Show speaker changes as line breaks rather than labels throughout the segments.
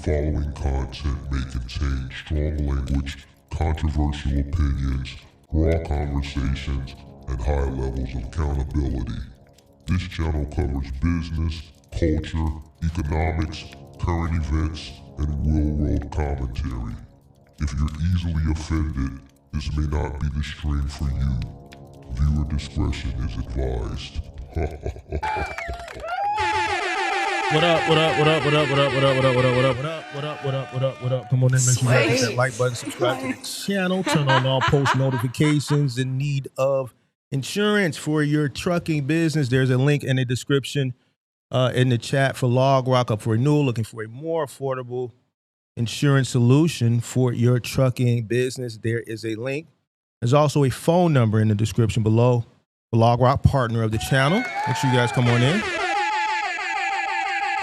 following content may contain strong language, controversial opinions, raw conversations, and high levels of accountability. This channel covers business, culture, economics, current events, and real-world commentary. If you're easily offended, this may not be the stream for you. Viewer discretion is advised.
What up, what up, what up, what up, what up, what up, what up, what up, what up, what up, what up, what up, what up, what up? Come on in, make sure you hit that like button, subscribe to the channel, turn on all post notifications. In need of insurance for your trucking business, there's a link in the description in the chat for Log Rock up for renewal, looking for a more affordable insurance solution for your trucking business. There is a link. There's also a phone number in the description below. The Log Rock, partner of the channel. Make sure you guys come on in.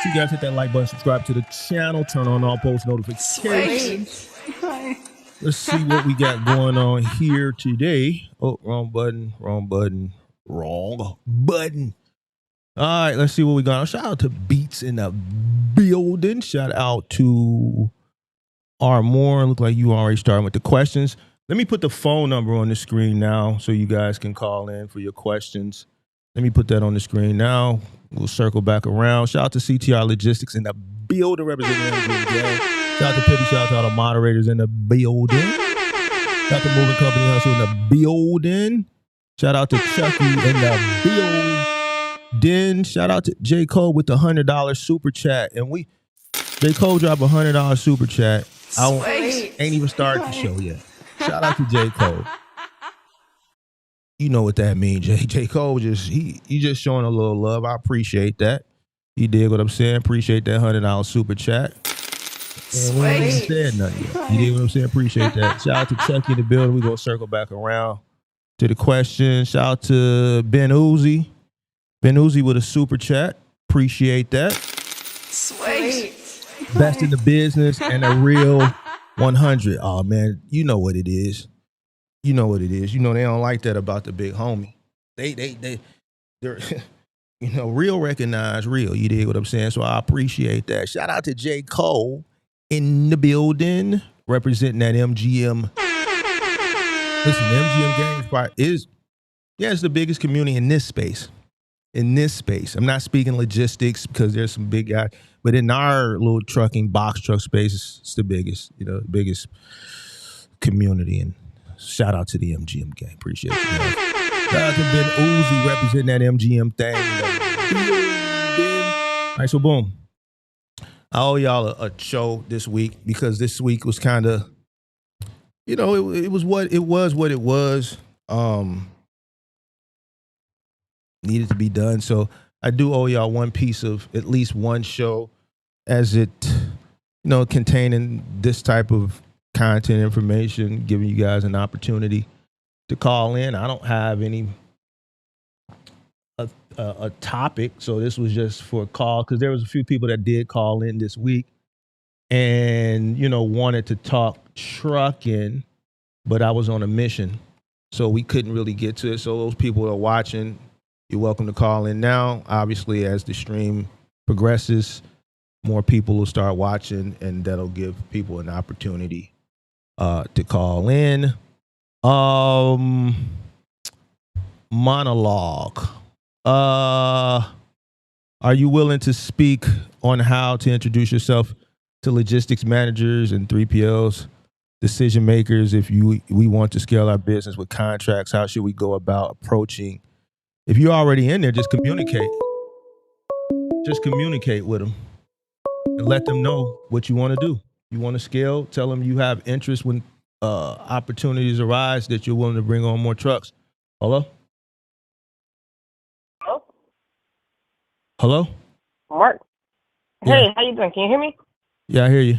You guys hit that like button, subscribe to the channel, turn on all post notifications. Let's see what we got going on here today. Oh, wrong button. All right, let's see what we got. Shout out to Beats in the building. Shout out to R. Moore. Look like you already started with the questions. Let me put the phone number on the screen now so you guys can call in for your questions. Let me put that on the screen now. We'll circle back around. Shout out to CTR Logistics in the building, representing MGM. Shout out to Pippi. Shout out to all the moderators in the building. Shout out to Moving Company Hustle in the building. Shout out to Chucky in the building. Shout out to J. Cole with the $100 super chat. And J. Cole dropped a $100 super chat. I ain't even started the show yet. Shout out to J. Cole. You know what that means, J. Cole he just showing a little love. I appreciate that. You dig what I'm saying? Appreciate that $100 super chat. And we ain't even said nothing yet. You dig what I'm saying? Appreciate that. Shout out to Chucky in the building. We're gonna circle back around to the question. Shout out to Ben Uzi. Ben Uzi with a super chat. Appreciate that.
Sweet.
Best in the business and a real 100. Oh man, you know what it is. You know what it is. You know they don't like that about the big homie. They're real recognize real. You dig what I'm saying? So I appreciate that. Shout out to J. Cole in the building, representing that MGM. Listen, the MGM Games it's the biggest community in this space. I'm not speaking logistics because there's some big guys, but in our little trucking box truck space, it's the biggest, the biggest community. And shout out to the MGM gang. Appreciate you guys. Shout out to Ben Uzi representing that MGM thing. All right, so boom. I owe y'all a show this week because this week was kind of, it was what it was. Needed to be done. So I do owe y'all one piece of at least one show as it, containing this type of content information, giving you guys an opportunity to call in. I don't have any a topic, so this was just for a call because there was a few people that did call in this week and wanted to talk trucking, but I was on a mission, so we couldn't really get to it. So those people that are watching, you're welcome to call in now. Obviously, as the stream progresses, more people will start watching, and that'll give people an opportunity to call in. Monologue. Are you willing to speak on how to introduce yourself to logistics managers and 3PLs, decision makers? If we want to scale our business with contracts, how should we go about approaching? If you're already in there, just communicate. Just communicate with them and let them know what you want to do. You want to scale, tell them you have interest when opportunities arise, that you're willing to bring on more trucks. Hello? Hello?
Mark.
Yeah.
Hey, how you doing? Can you hear me?
Yeah, I hear you.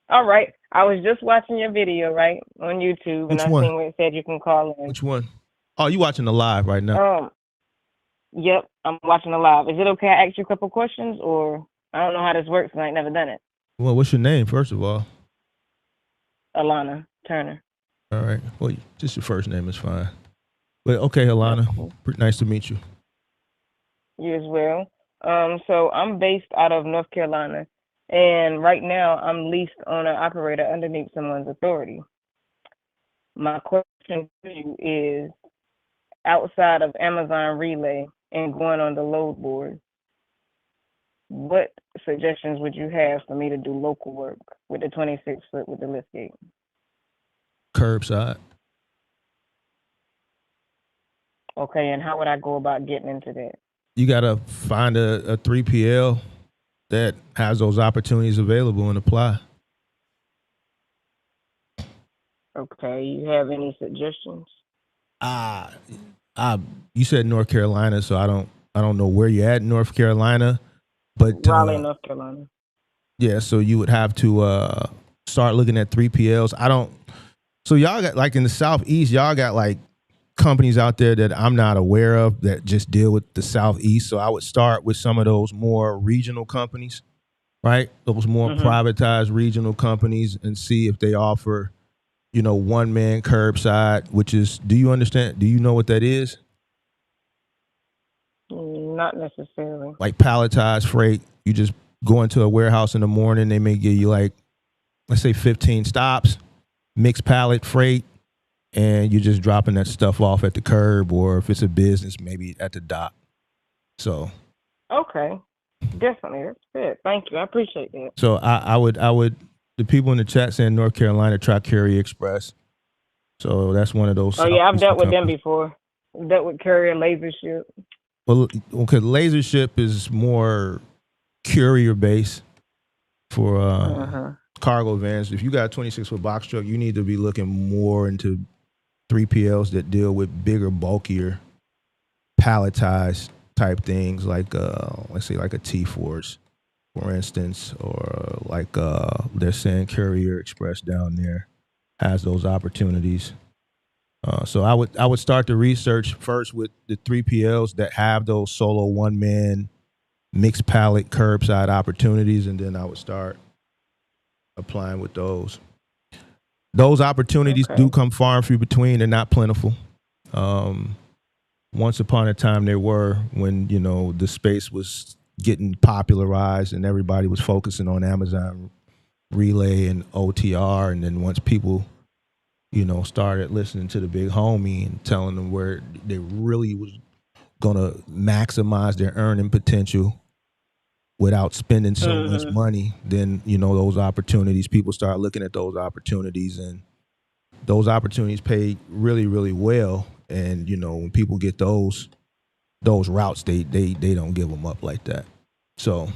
All right. I was just watching your video, right, on YouTube,
Which
and I
one?
seen where it said you can call in.
Which one? Oh, you watching the live right now?
Yep, I'm watching the live. Is it okay I ask you a couple questions, or I don't know how this works and I ain't never done it?
Well, what's your name, first of all?
Alana Turner.
All right. Well, just your first name is fine. But okay, Alana,
Cool.
nice to meet you.
You as well. So I'm based out of North Carolina, And right now, I'm leased owner operator underneath someone's authority. My question to you is outside of Amazon Relay and going on the load board, what suggestions would you have for me to do local work with the 26 foot with the lift gate?
Curbside.
Okay, and how would I go about getting into that?
You got to find a 3PL that has those opportunities available and apply.
Okay, you have any suggestions?
You said North Carolina, so I don't know where you're at in North Carolina, but
Raleigh, North Carolina.
yeah, so you would have to start looking at 3PLs. So y'all got, like in the Southeast, y'all got like companies out there that I'm not aware of that just deal with the Southeast. So I would start with some of those more regional companies, right? Those more privatized regional companies, and see if they offer, one man curbside, which is, do you understand? Do you know what that is?
Not necessarily.
Like palletized freight. You just go into a warehouse in the morning. They may give you like, let's say 15 stops, mixed pallet freight, and you're just dropping that stuff off at the curb, or if it's a business, maybe at the dock. So.
Okay. Definitely. That's good. Thank you. I appreciate that.
So I would, the people in the chat saying North Carolina, try Curri Express. So that's one of those.
Oh yeah, I've dealt with them before. I've dealt with Curri and Laser Ship.
Well, okay, Laser Ship is more courier based for cargo vans. If you got a 26-foot box truck, you need to be looking more into 3PLs that deal with bigger, bulkier, palletized type things, like let's say like a T-Force, for instance, or like they're saying Courier Express down there has those opportunities. So I would start the research first with the 3PLs that have those solo one-man mixed pallet curbside opportunities, and then I would start applying with those. Those opportunities do come far and few between. They're not plentiful. Once upon a time they were, when, the space was getting popularized and everybody was focusing on Amazon Relay and OTR. And then once people, started listening to the big homie and telling them where they really was going to maximize their earning potential without spending so much money, then, those opportunities, people start looking at those opportunities, and those opportunities pay really, really well. And, when people get those routes, they don't give them up like that. So.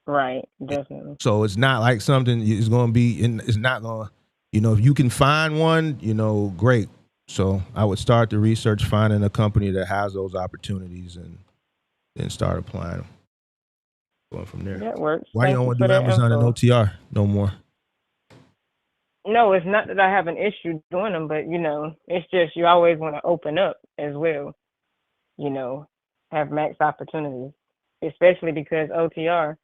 Right. Definitely.
So it's not like something is going to be it's not going to, if you can find one, great. So I would start the research, finding a company that has those opportunities, and then start applying them. Going from there.
That works.
Why you don't want to do Amazon and OTR no more?
No, it's not that I have an issue doing them, but it's just you always want to open up as well. Have max opportunities, especially because OTR.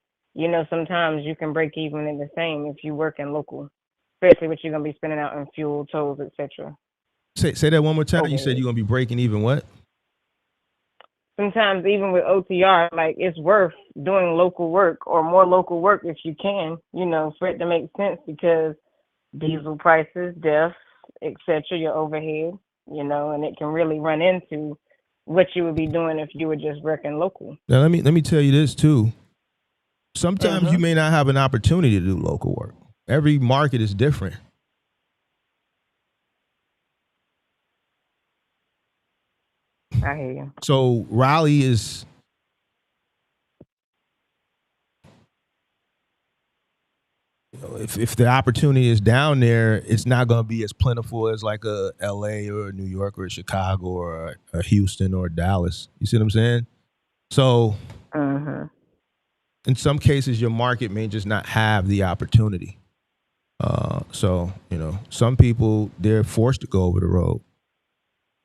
Sometimes you can break even in the same if you work in local, especially what you're gonna be spending out on fuel, tolls, etc.
Say that one more time. Okay. You said you're gonna be breaking even what?
Sometimes even with OTR, like it's worth doing local work or more local work if you can, for it to make sense, because diesel prices, deaths, etc., your overhead, and it can really run into what you would be doing if you were just working local.
Now let me tell you this too. Sometimes you may not have an opportunity to do local work. Every market is different.
I hear you.
So Raleigh is, if the opportunity is down there, it's not going to be as plentiful as like a LA or a New York or a Chicago or a Houston or a Dallas. You see what I'm saying? So in some cases, your market may just not have the opportunity. So, some people, they're forced to go over the road,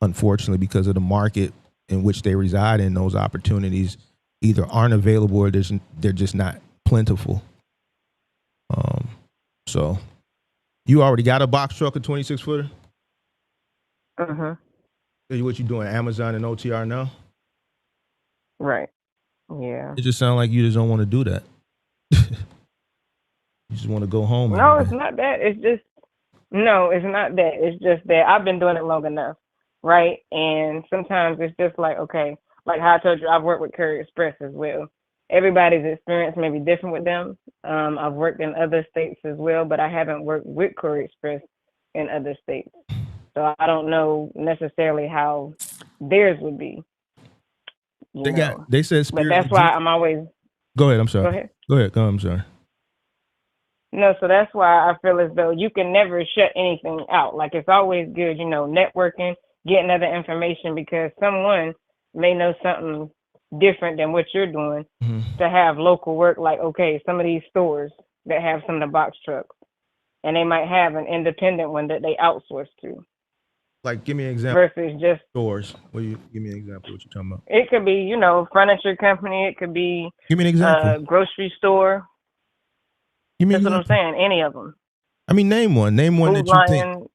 unfortunately, because of the market in which they reside in. Those opportunities either aren't available or they're just not plentiful. So you already got a box truck, a 26-footer? What you doing, Amazon and OTR now?
Right. Yeah.
It just sounds like you just don't want to do that. You just want to go home
No,
every
it's
day.
not that. It's just no, it's not that. It's just that I've been doing it long enough, right? And sometimes it's just like, okay, like how I told you, I've worked with Curry Express as well. Everybody's experience may be different with them. I've worked in other states as well, but I haven't worked with Curry Express in other states. So I don't know necessarily how theirs would be, you know.
They said
But
Spirit
that's why
Logistics.
I'm always
Go ahead. I'm sorry.
go ahead.
Go ahead. Go. I'm sorry.
No, so that's why I feel as though you can never shut anything out. Like it's always good, networking, getting other information because someone may know something different than what you're doing
Mm-hmm.
to have local work. Like, okay, some of these stores that have some of the box trucks and they might have an independent one that they outsource to
Like, give me an example.
versus just,
Stores. Give me an example of what you're talking about?
it could be, furniture company. It could be
Give me an example.
grocery store.
Give me an
That's what I'm
example.
saying. Any of them.
I mean, name one. Name one
Food
that you think.
Lion,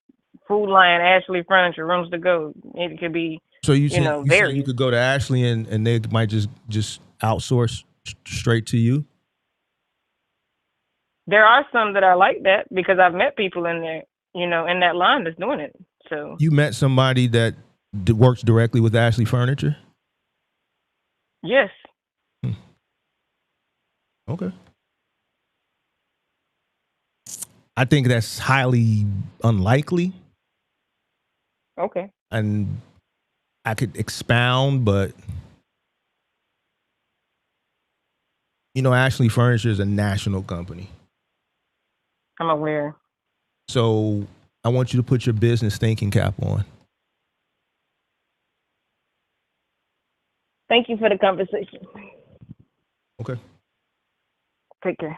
Food Lion, Ashley Furniture, Rooms to Go. It could be,
So you saying you
various.
could go to Ashley and they might just outsource straight to you?
There are some that are like that because I've met people in there, in that line that's doing it. So
You met somebody that works directly with Ashley Furniture?
yes,
Okay. I think that's highly unlikely,
okay.
and I could expound, but Ashley Furniture is a national company.
I'm aware.
So I want you to put your business thinking cap on.
Thank you for the conversation.
Okay.
Take care.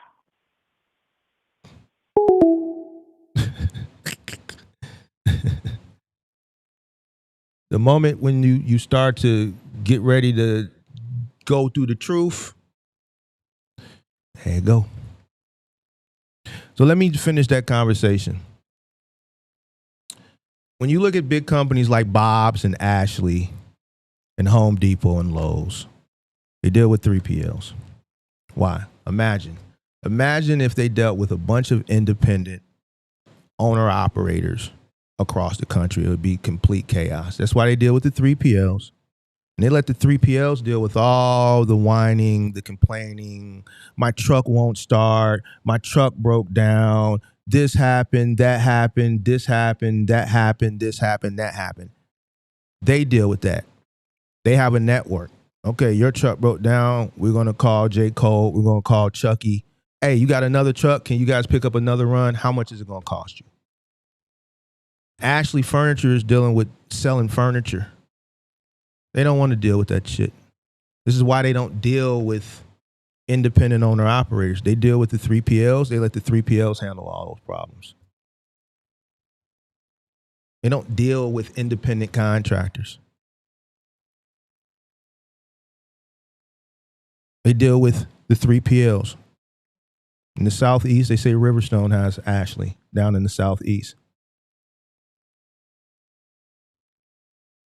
The moment when you start to get ready to go through the truth, there you go. So let me finish that conversation. When you look at big companies like Bob's and Ashley and Home Depot and Lowe's, they deal with 3PLs. Why? Imagine if they dealt with a bunch of independent owner operators across the country. It would be complete chaos. That's why they deal with the 3PLs. And they let the 3PLs deal with all the whining, the complaining. My truck won't start. My truck broke down. This happened, that happened, this happened, that happened, this happened, that happened. They deal with that. They have a network. Okay, your truck broke down. We're going to call J. Cole. We're going to call Chucky. Hey, you got another truck? Can you guys pick up another run? How much is it going to cost you? Ashley Furniture is dealing with selling furniture. They don't want to deal with that shit. This is why they don't deal with independent owner operators. They deal with the 3PLs. They let the 3PLs handle all those problems. They don't deal with independent contractors. They deal with the 3PLs. In the Southeast, they say Riverstone has Ashley down in the Southeast.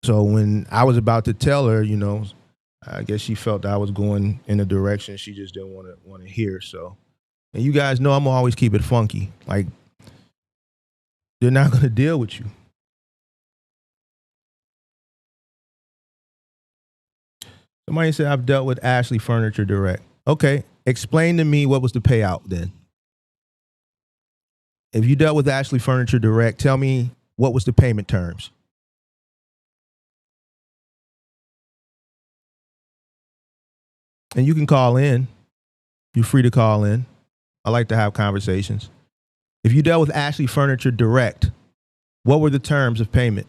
So when I was about to tell her, I guess she felt I was going in a direction she just didn't want to hear. So, and you guys know I'm gonna always keep it funky. Like, they're not gonna deal with you. Somebody said I've dealt with Ashley Furniture Direct. Okay, explain to me what was the payout then. If you dealt with Ashley Furniture Direct, tell me what was the payment terms. And you can call in. You're free to call in. I like to have conversations. If you dealt with Ashley Furniture Direct, what were the terms of payment?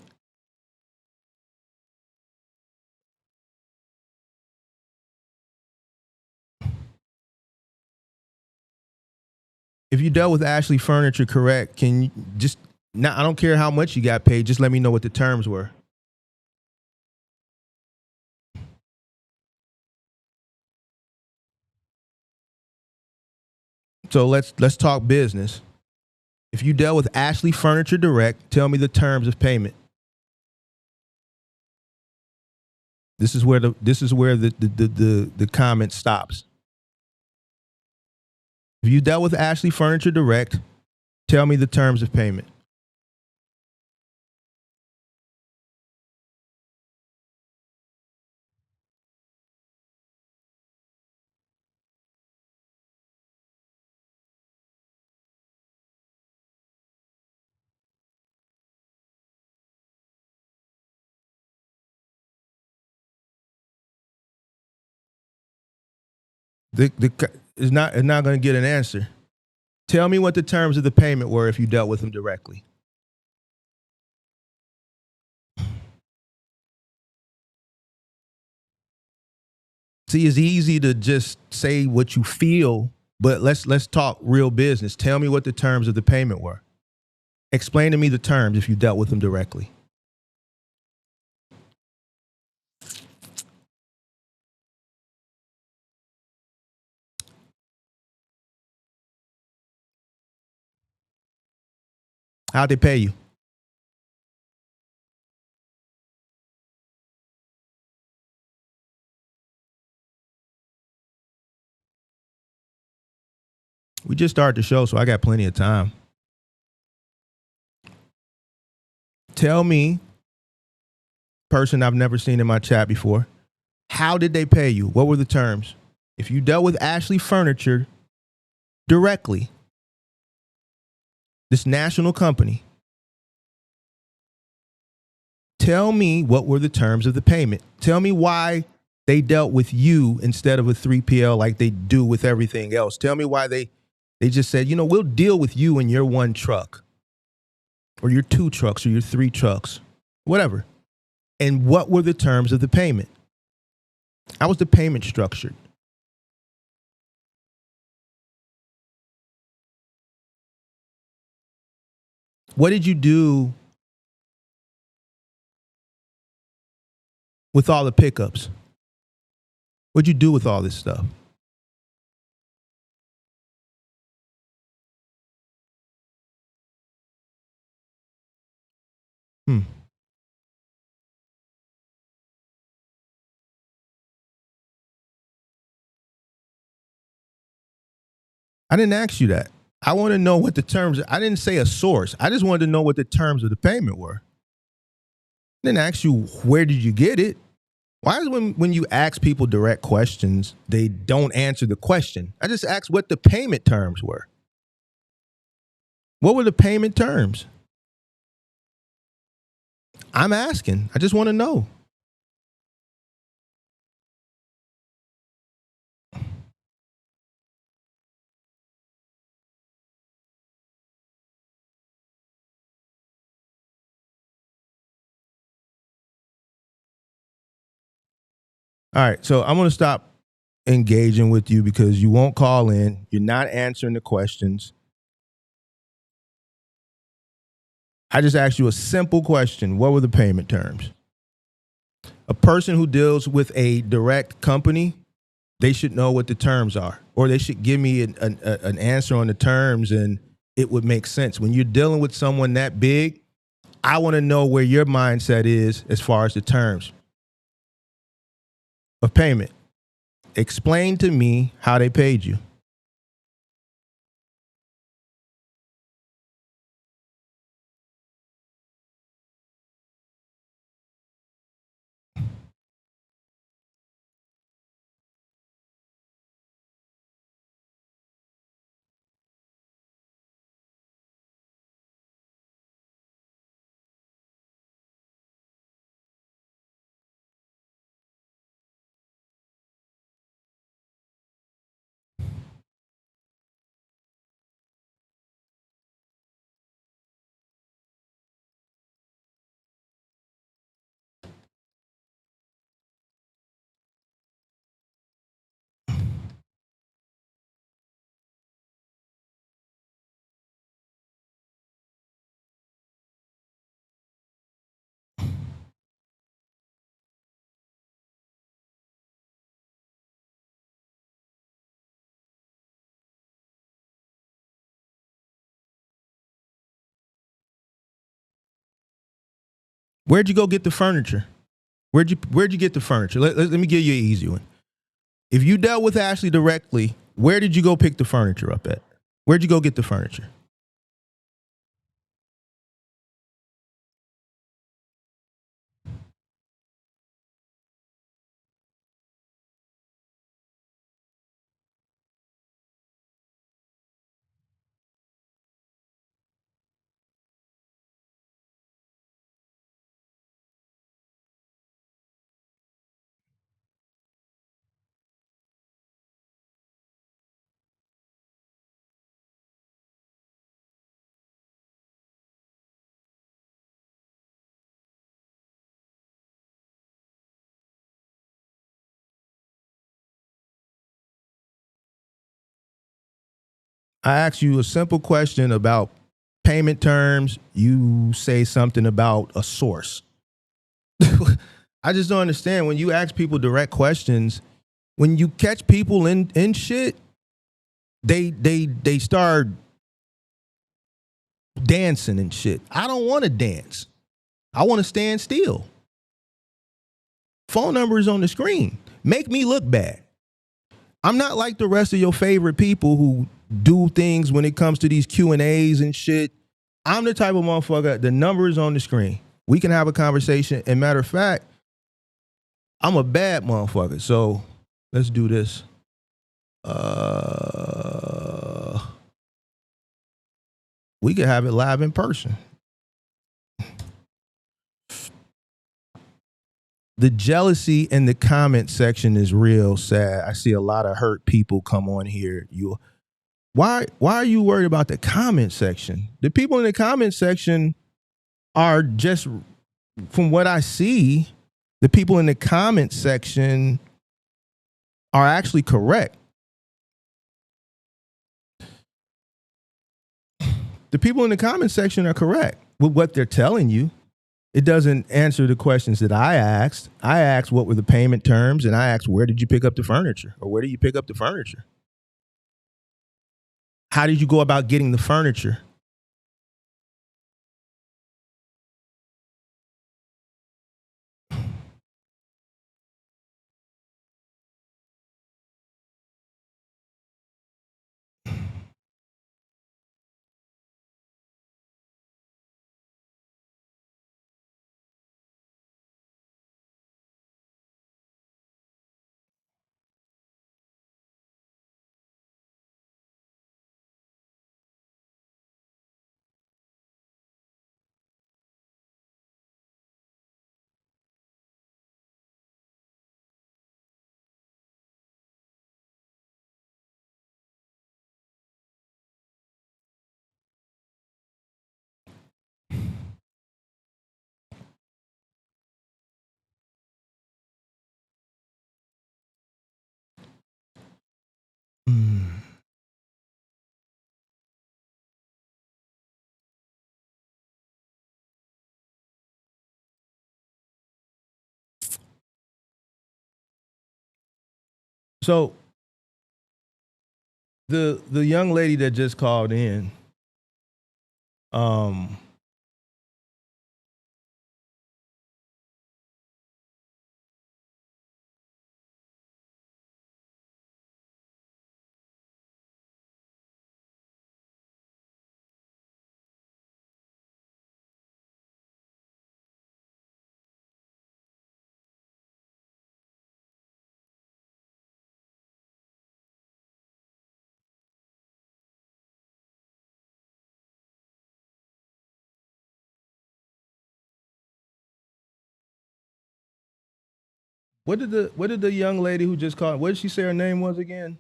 If you dealt with Ashley Furniture correct, can you just, now I don't care how much you got paid, just let me know what the terms were. So let's talk business. If you dealt with Ashley Furniture Direct, tell me the terms of payment. This is where the comment stops. If you dealt with Ashley Furniture direct, tell me the terms of payment. It's not going to get an answer. Tell me what the terms of the payment were if you dealt with them directly. See, it's easy to just say what you feel, but let's talk real business. Tell me what the terms of the payment were. Explain to me the terms if you dealt with them directly. How'd they pay you? We just started the show, so I got plenty of time. Tell me, person I've never seen in my chat before, how did they pay you? What were the terms? If you dealt with Ashley Furniture directly, this national company, tell me what were the terms of the payment. Tell me why they dealt with you instead of a 3PL like they do with everything else. Tell me why they just said, we'll deal with you and your one truck or your two trucks or your three trucks, whatever. And what were the terms of the payment? How was the payment structured? What did you do with all the pickups? What'd you do with all this stuff? I didn't ask you that. I want to know what the terms. I didn't say a source. I just wanted to know what the terms of the payment were. I didn't ask you where did you get it. Why is when you ask people direct questions, they don't answer the question? I just asked what the payment terms were. What were the payment terms? I'm asking. I just want to know. All right, so I'm going to stop engaging with you because you won't call in. You're not answering the questions. I just asked you a simple question. What were the payment terms? A person who deals with a direct company, they should know what the terms are, or they should give me an answer on the terms, and it would make sense. When you're dealing with someone that big, I want to know where your mindset is as far as the terms of payment. Explain to me how they paid you. Where'd you go get the furniture? Where'd you get the furniture? Let me give you an easy one. If you dealt with Ashley directly, Where did you go pick the furniture up at? Where'd you go get the furniture? I asked you a simple question about payment terms. You say something about a source. I just don't understand when you ask people direct questions. When you catch people in shit, they start dancing and shit. I don't want to dance. I want to stand still. Phone number is on the screen. Make me look bad. I'm not like the rest of your favorite people who do things when it comes to these Q&As and shit. I'm the type of motherfucker, the number is on the screen. We can have a conversation. And matter of fact, I'm a bad motherfucker. So let's do this. We could have it live in person. The jealousy in the comment section is real sad. I see a lot of hurt people come on here. Why are you worried about the comment section? The people in the comment section are just, from what I see, the people in the comment section are actually correct. The people in the comment section are correct with what they're telling you. It doesn't answer the questions that I asked. I asked what were the payment terms, and I asked where did you pick up the furniture, or where did you pick up the furniture? How did you go about getting the furniture? So the young lady that just called in, what did the young lady who just called, what did she say her name was again?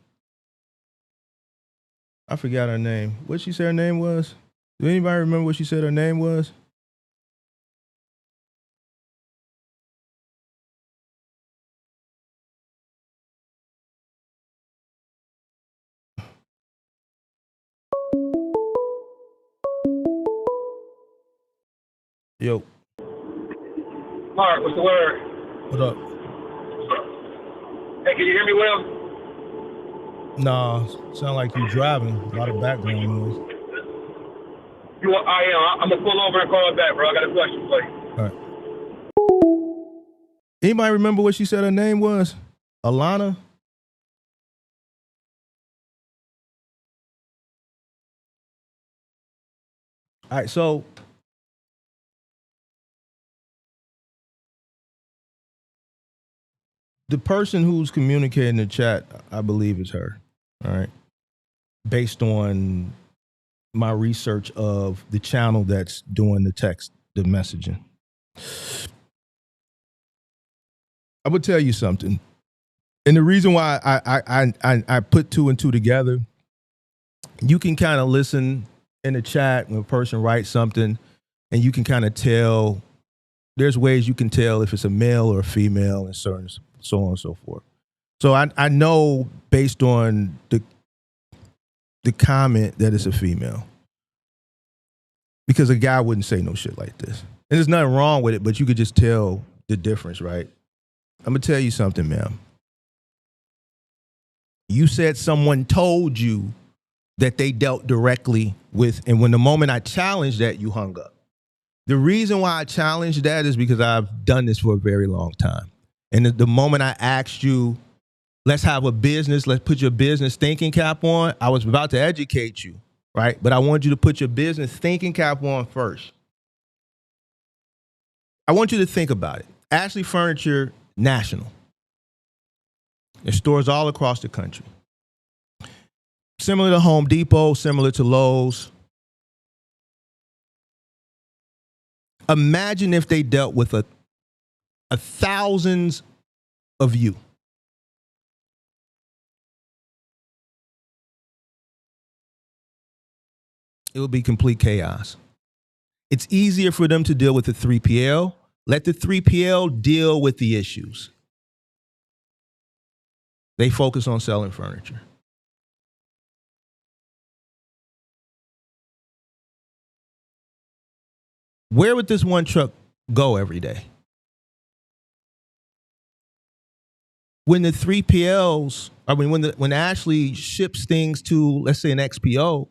I forgot her name. What did she say her name was? Do anybody remember what she said her name was? Yo,
Mark, what's the word?
what up?
Hey, can you hear me well?
Nah, sound like you driving. A lot of background noise.
I am. I'm gonna pull over and call back, bro. I got a question for you.
All right. Anybody remember what she said her name was? Alana? All right, so the person who's communicating in the chat, I believe, is her. All right, based on my research of the channel that's doing the text, the messaging. I would tell you something, and the reason why I put two and two together, you can kind of listen in the chat when a person writes something, and you can kind of tell. There's ways you can tell if it's a male or a female, and certain so on and so forth. So I know based on the comment that it's a female, because a guy wouldn't say no shit like this, and there's nothing wrong with it, but you could just tell the difference, right? I'm gonna tell you something, ma'am. You said someone told you that they dealt directly with, and when the moment I challenged that, you hung up. The reason why I challenged that is because I've done this for a very long time. And the moment I asked you, let's have a business, let's put your business thinking cap on, I was about to educate you, right? But I wanted you to put your business thinking cap on first. I want you to think about it. Ashley Furniture National. There's stores all across the country. Similar to Home Depot, similar to Lowe's. Imagine if they dealt with a thousands of you. It would be complete chaos. It's easier for them to deal with the 3PL. Let the 3PL deal with the issues. They focus on selling furniture. Where would this one truck go every day? When the 3PLs, when Ashley ships things to, let's say, an XPO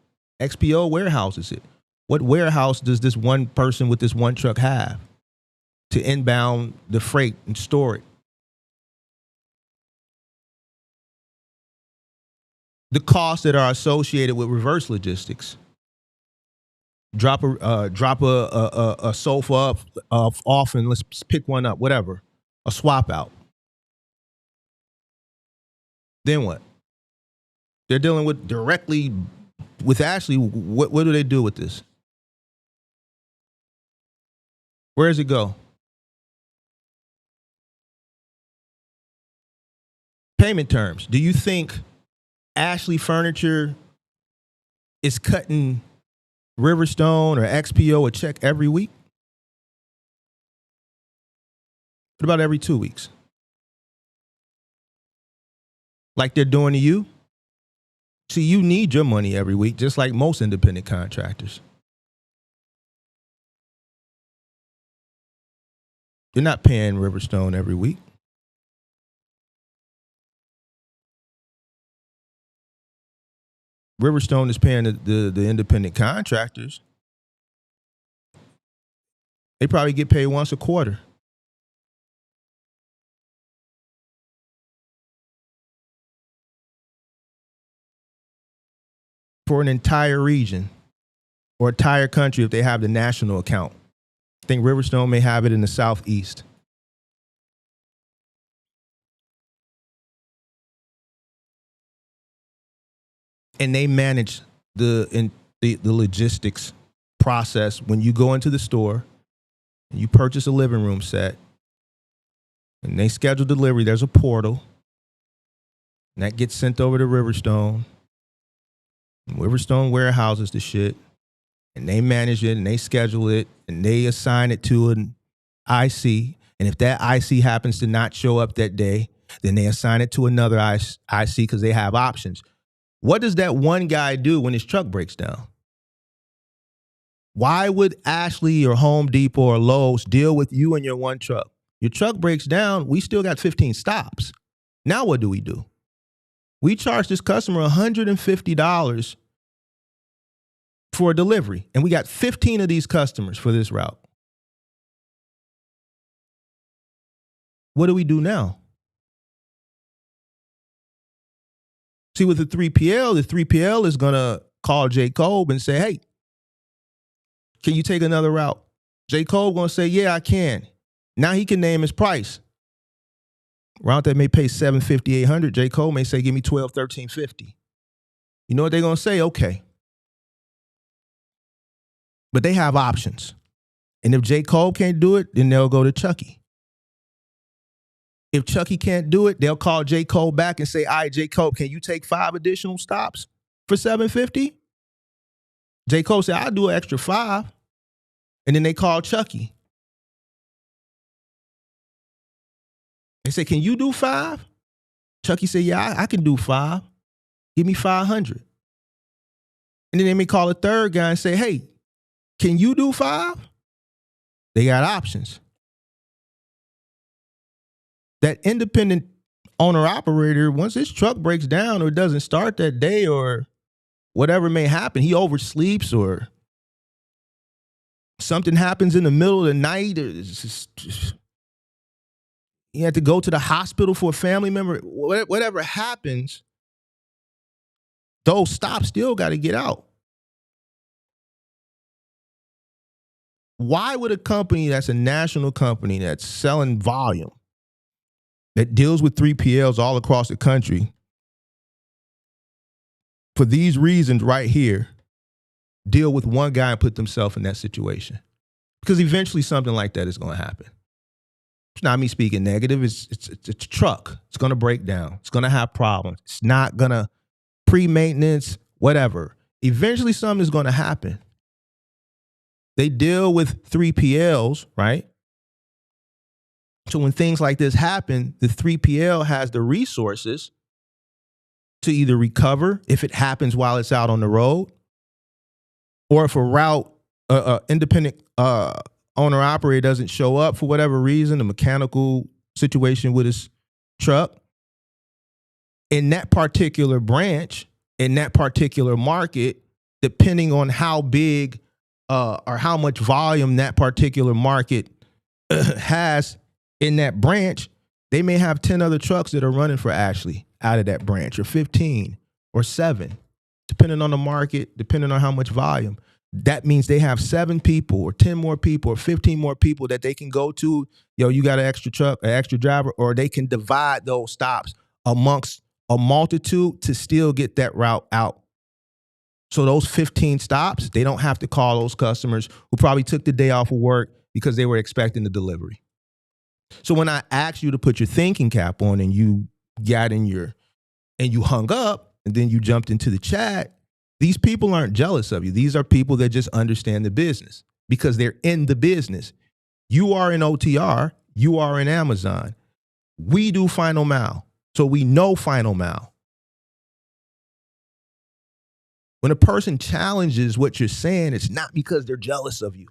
warehouses it. What warehouse does this one person with this one truck have to inbound the freight and store it? The costs that are associated with reverse logistics. Drop a sofa up off and let's pick one up, whatever. A swap out. Then what? They're dealing with directly with Ashley. What do they do with this? Where does it go? Payment terms. Do you think Ashley Furniture is cutting Riverstone or XPO a check every week? What about every 2 weeks? Like they're doing to you? See, you need your money every week, just like most independent contractors. You're not paying Riverstone every week. Riverstone is paying the independent contractors. They probably get paid once a quarter. For an entire region or entire country if they have the national account. I think Riverstone may have it in the Southeast. And they manage the logistics process when you go into the store and you purchase a living room set and they schedule delivery. There's a portal and that gets sent over to Riverstone. And Riverstone warehouses the shit and they manage it and they schedule it and they assign it to an IC. And if that IC happens to not show up that day, then they assign it to another IC because they have options. What does that one guy do when his truck breaks down? Why would Ashley or Home Depot or Lowe's deal with you and your one truck? Your truck breaks down, we still got 15 stops. Now what do? We charge this customer $150 for a delivery, and we got 15 of these customers for this route. What do we do now? See, with the 3PL is going to call J. Cole and say, hey, Can you take another route? J. Cole gonna say, yeah, I can. Now he can name his price. Route that may pay $750, $800, J. Cole may say, give me $12, $13.50. You know what they're gonna say? Okay. But they have options. And if J. Cole can't do it, then they'll go to Chucky. If Chucky can't do it, they'll call J. Cole back and say, all right, J. Cole, can you take 5 additional stops for $750? J. Cole said, I'll do an extra 5. And then they call Chucky. They say, can you do 5? Chucky said, yeah, I can do 5. Give me 500. And then they may call a third guy and say, hey, can you do 5? They got options. That independent owner operator, once his truck breaks down or doesn't start that day or whatever may happen, he oversleeps or something happens in the middle of the night, he had to go to the hospital for a family member, whatever happens, those stops still got to get out. Why would a company that's a national company that's selling volume, that deals with 3PLs all across the country, for these reasons right here, deal with one guy and put themselves in that situation? Because eventually something like that is going to happen. It's not me speaking negative. It's a truck. It's going to break down. It's going to have problems. It's not going to pre-maintenance, whatever. Eventually something is going to happen. They deal with 3PLs, right? So when things like this happen, the 3PL has the resources to either recover if it happens while it's out on the road, or if a route, independent owner operator doesn't show up for whatever reason, a mechanical situation with his truck, in that particular branch, in that particular market, depending on how big or how much volume that particular market has in that branch, they may have 10 other trucks that are running for Ashley out of that branch, or 15 or 7, depending on the market, depending on how much volume. That means they have 7 people or 10 more people or 15 more people that they can go to. Yo, you got an extra truck, an extra driver, or they can divide those stops amongst a multitude to still get that route out. So those 15 stops, they don't have to call those customers who probably took the day off of work because they were expecting the delivery. So when I asked you to put your thinking cap on and you got in your, and you hung up and then you jumped into the chat, these people aren't jealous of you. These are people that just understand the business because they're in the business. You are in OTR. You are in Amazon. We do final mile. So we know final mile. When a person challenges what you're saying, it's not because they're jealous of you.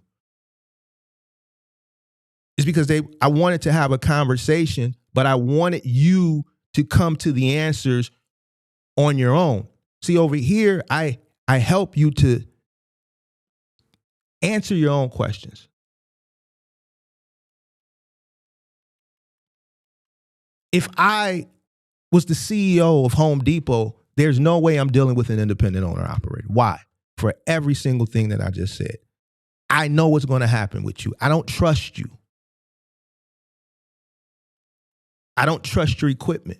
It's because I wanted to have a conversation, but I wanted you to come to the answers on your own. See, over here, I help you to answer your own questions. If I was the CEO of Home Depot, there's no way I'm dealing with an independent owner operator. Why? For every single thing that I just said. I know what's going to happen with you. I don't trust you. I don't trust your equipment.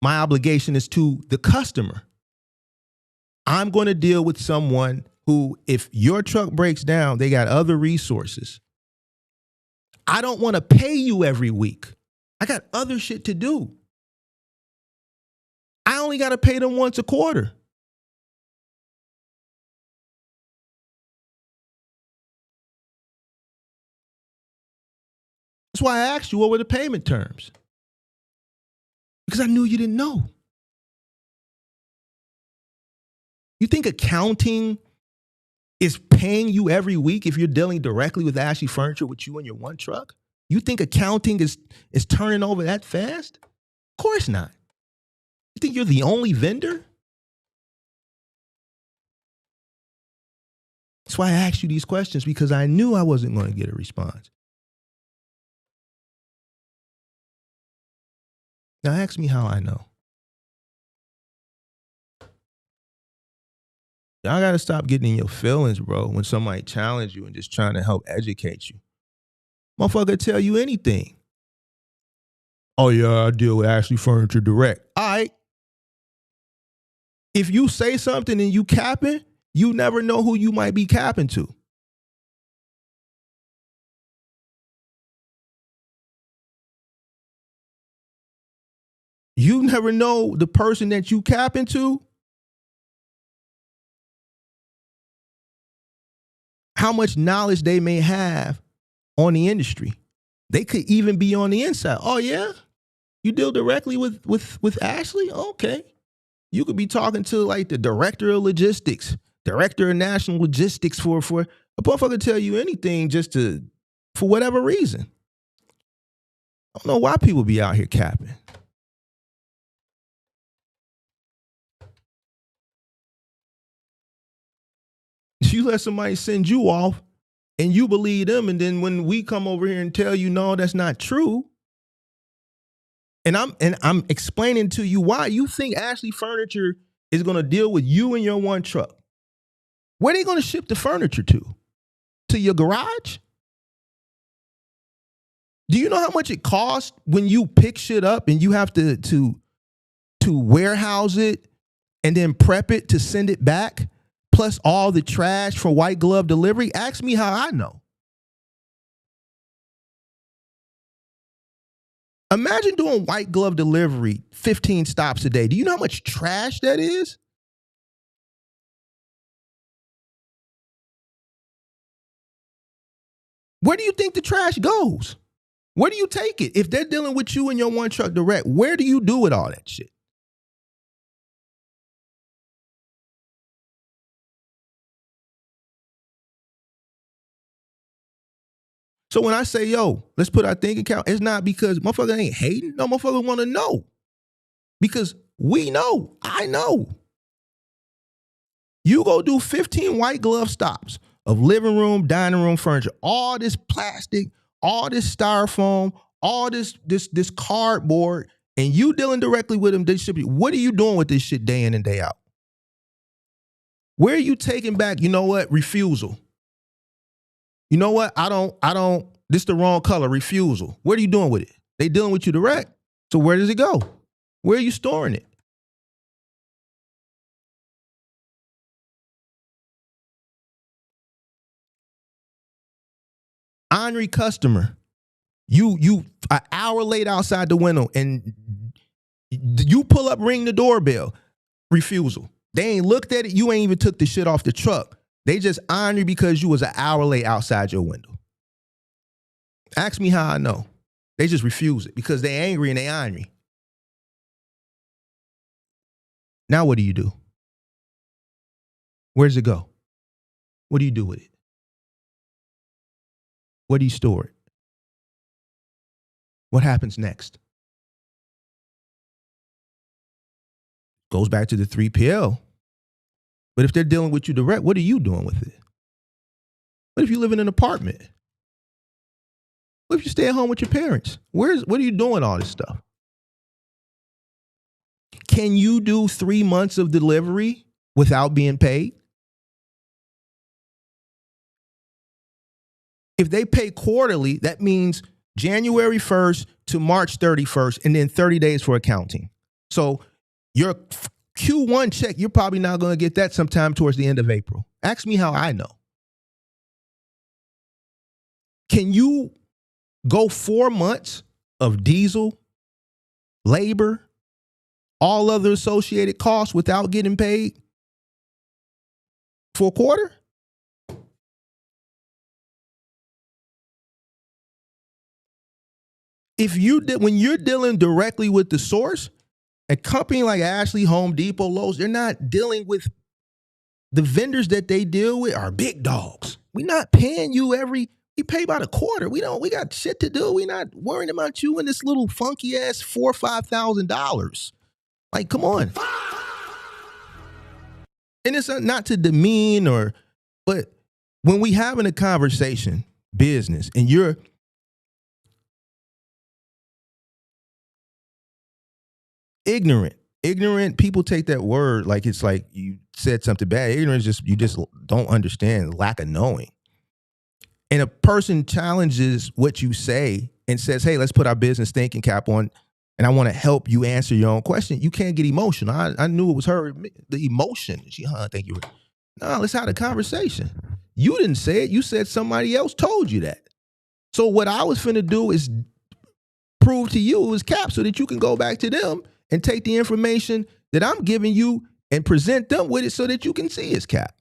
My obligation is to the customer. I'm going to deal with someone who, if your truck breaks down, they got other resources. I don't want to pay you every week. I got other shit to do. I only got to pay them once a quarter. That's why I asked you what were the payment terms. Because I knew you didn't know. You think accounting is paying you every week if you're dealing directly with Ashley Furniture with you and your one truck? You think accounting is turning over that fast? Of course not. You think you're the only vendor? That's why I asked you these questions, because I knew I wasn't going to get a response. Now ask me how I know. Y'all got to stop getting in your feelings, bro, when somebody challenge you and just trying to help educate you. Motherfucker tell you anything. Oh, yeah, I deal with Ashley Furniture direct. All right. If you say something and you capping, you never know who you might be capping to. You never know the person that you capping to, how much knowledge they may have on the industry. They could even be on the inside. Oh, yeah? You deal directly with Ashley? Okay. You could be talking to like the director of logistics, director of national logistics for a motherfucker tell you anything for whatever reason. I don't know why people be out here capping. You let somebody send you off and you believe them, and then when we come over here and tell you no, that's not true, and I'm explaining to you why you think Ashley Furniture is going to deal with you and your one truck. Where are they going to ship the furniture to? To your garage? Do you know how much it costs when you pick shit up and you have to warehouse it and then prep it to send it back? Plus all the trash for white glove delivery? Ask me how I know. Imagine doing white glove delivery 15 stops a day. Do you know how much trash that is? Where do you think the trash goes? Where do you take it? If they're dealing with you and your one truck direct, where do you do with all that shit? So when I say, yo, let's put our thinking count, it's not because motherfucker ain't hating. No, motherfucker want to know. Because we know, I know. You go do 15 white glove stops of living room, dining room furniture, all this plastic, all this styrofoam, all this cardboard, and you dealing directly with them, they should be, what are you doing with this shit day in and day out? Where are you taking back, you know what, refusal? You know what, I don't, this the wrong color, refusal. What are you doing with it? They dealing with you direct. So where does it go? Where are you storing it? Ornery customer, you an hour late outside the window and you pull up, ring the doorbell, refusal. They ain't looked at it. You ain't even took the shit off the truck. They just honor you because you was an hour late outside your window. Ask me how I know. They just refuse it because they angry and they ornery. Now what do you do? Where does it go? What do you do with it? Where do you store it? What happens next? Goes back to the 3PL. But if they're dealing with you direct, what are you doing with it? What if you live in an apartment? What if you stay at home with your parents? What are you doing all this stuff? Can you do 3 months of delivery without being paid? If they pay quarterly, that means January 1st to March 31st, and then 30 days for accounting. So your Q1 check, you're probably not going to get that sometime towards the end of April. Ask me how I know. Can you go 4 months of diesel, labor, all other associated costs without getting paid for a quarter? When you're dealing directly with the source, a company like Ashley, Home Depot, Lowe's, they're not dealing with the vendors that they deal with are big dogs. We're not paying you we pay about a quarter. We got shit to do. We're not worrying about you and this little funky ass $4,000 or $5,000. Like, come on. And it's not to demean but when we having a conversation, business, and you're ignorant ignorant people take that word like it's like you said something bad. Ignorance just you just don't understand, lack of knowing. And a person challenges what you say and says, "Hey, let's put our business thinking cap on, and I want to help you answer your own question." You can't get emotional. I knew it was her, the emotion. Thank you. No, let's have a conversation. You didn't say it. You said somebody else told you that. So what I was finna do is prove to you it was cap so that you can go back to them and take the information that I'm giving you and present them with it so that you can see it's cap.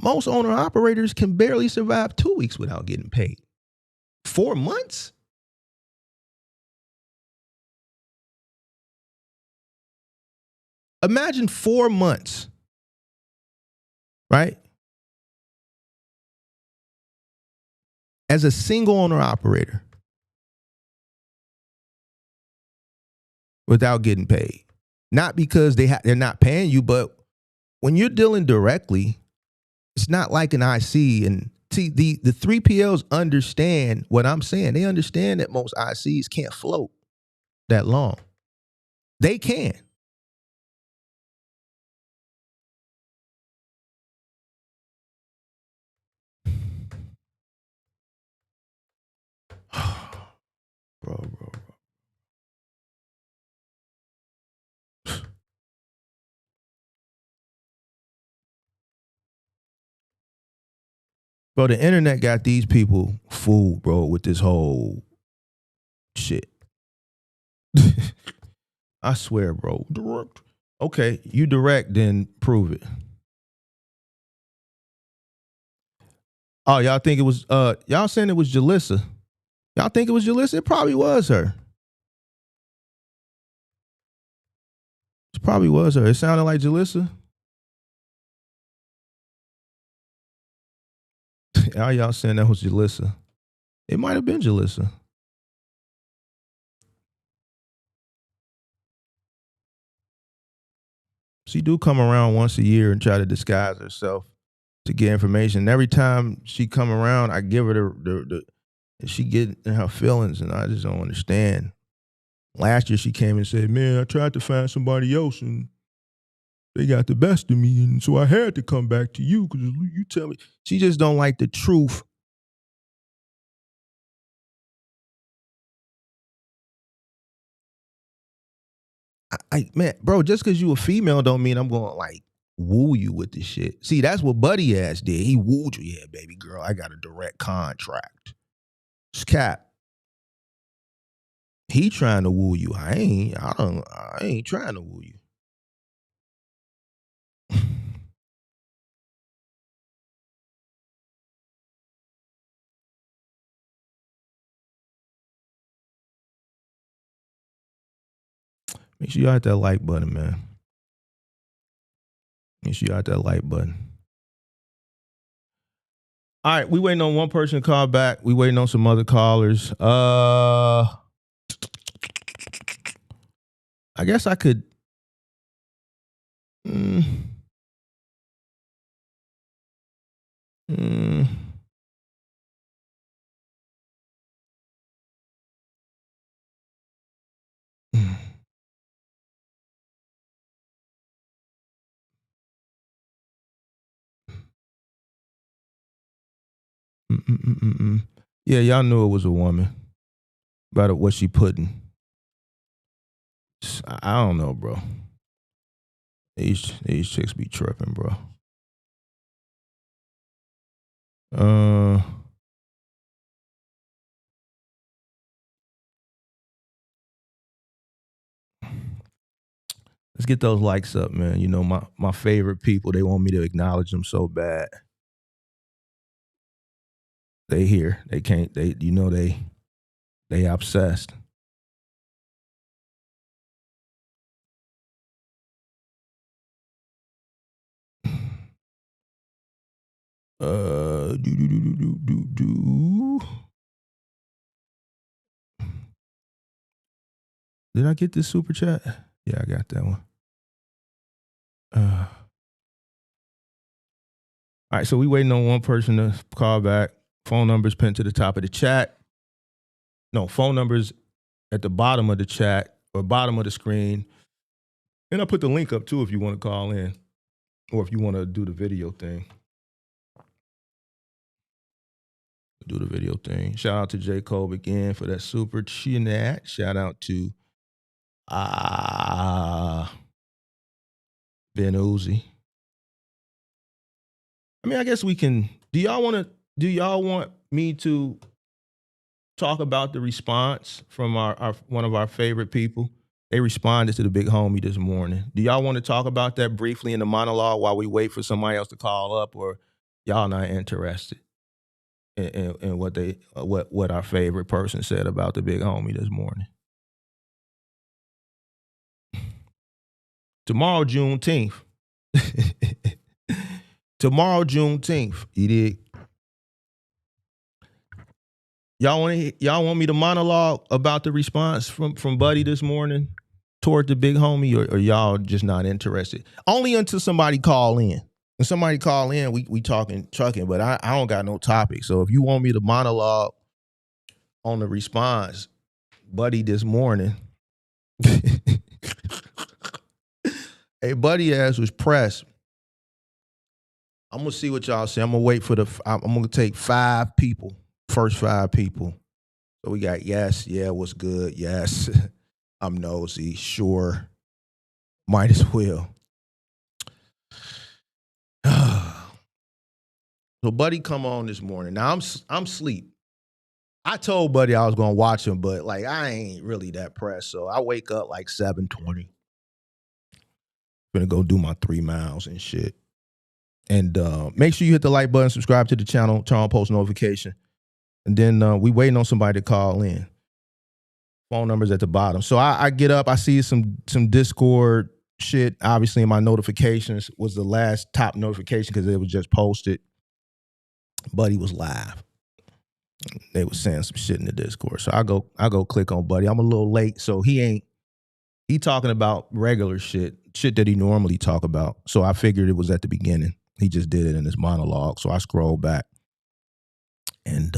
Most owner operators can barely survive 2 weeks without getting paid. 4 months? Imagine 4 months, right? As a single owner operator without getting paid. Not because they're not paying you, but when you're dealing directly, it's not like an IC. And see, the 3PLs understand what I'm saying. They understand that most ICs can't float that long. They can. Bro. Bro, the internet got these people fooled, bro, with this whole shit. I swear, bro. Direct. Okay, you direct, then prove it. Oh, y'all think it was y'all saying it was Jalissa. Y'all think it was Jalissa? It probably was her. It probably was her. It sounded like Jalissa. Y'all saying that was Jalissa. It might have been Jalissa. She do come around once a year and try to disguise herself to get information. And every time she come around, I give her the she get in her feelings, and I just don't understand. Last year she came and said, "Man, I tried to find somebody else, and they got the best of me, and so I had to come back to you because you tell me." She just don't like the truth. Man, bro, just because you a female don't mean I'm going to like woo you with this shit. See, that's what Buddy ass did. He wooed you. Yeah, baby girl, I got a direct contract. It's cap. He trying to woo you. I ain't trying to woo you. Make sure you hit that like button, man. Make sure you hit that like button. All right, we waiting on one person to call back. We waiting on some other callers. I guess I could. Yeah, y'all knew it was a woman. About what she putting. I don't know, bro. These chicks be tripping, bro. Let's get those likes up, man. You know, my favorite people, they want me to acknowledge them so bad. They here. They can't, they obsessed. Did I get this super chat? Yeah, I got that one. All All right, so we waiting on one person to call back. Phone numbers pinned to the top of the chat. No, phone numbers at the bottom of the chat or bottom of the screen. And I'll put the link up too if you want to call in or if you want to do the video thing. Do the video thing. Shout out to J. Cole again for that super chat. Shout out to Ben Uzi. I mean, I guess we can. Do y'all want me to talk about the response from our one of our favorite people? They responded to the big homie this morning. Do y'all want to talk about that briefly in the monologue while we wait for somebody else to call up, or y'all not interested in what our favorite person said about the big homie this morning? Tomorrow, Juneteenth. Tomorrow, Juneteenth. You dig? Y'all want me to monologue about the response from Buddy this morning toward the big homie, or y'all just not interested? Only until somebody call in. When somebody call in, we talking trucking, but I don't got no topic. So if you want me to monologue on the response, Buddy this morning. Hey, Buddy ass was pressed. I'm gonna see what y'all say. I'm gonna wait for I'm gonna take 5 people. First 5 people. So we got yes, yeah, what's good? Yes, I'm nosy. Sure, might as well. So Buddy come on this morning. Now I'm asleep. I told Buddy I was gonna watch him, but like I ain't really that pressed. So I wake up like 7:20. Gonna go do my 3 miles and shit. And make sure you hit the like button, subscribe to the channel, turn on post notification. And then we waiting on somebody to call in. Phone numbers at the bottom. So I get up, I see some Discord shit. Obviously in my notifications was the last top notification because it was just posted. Buddy was live. They was saying some shit in the Discord. So I go click on Buddy. I'm a little late, so he talking about regular shit that he normally talk about. So I figured it was at the beginning. He just did it in his monologue. So I scrolled back. And,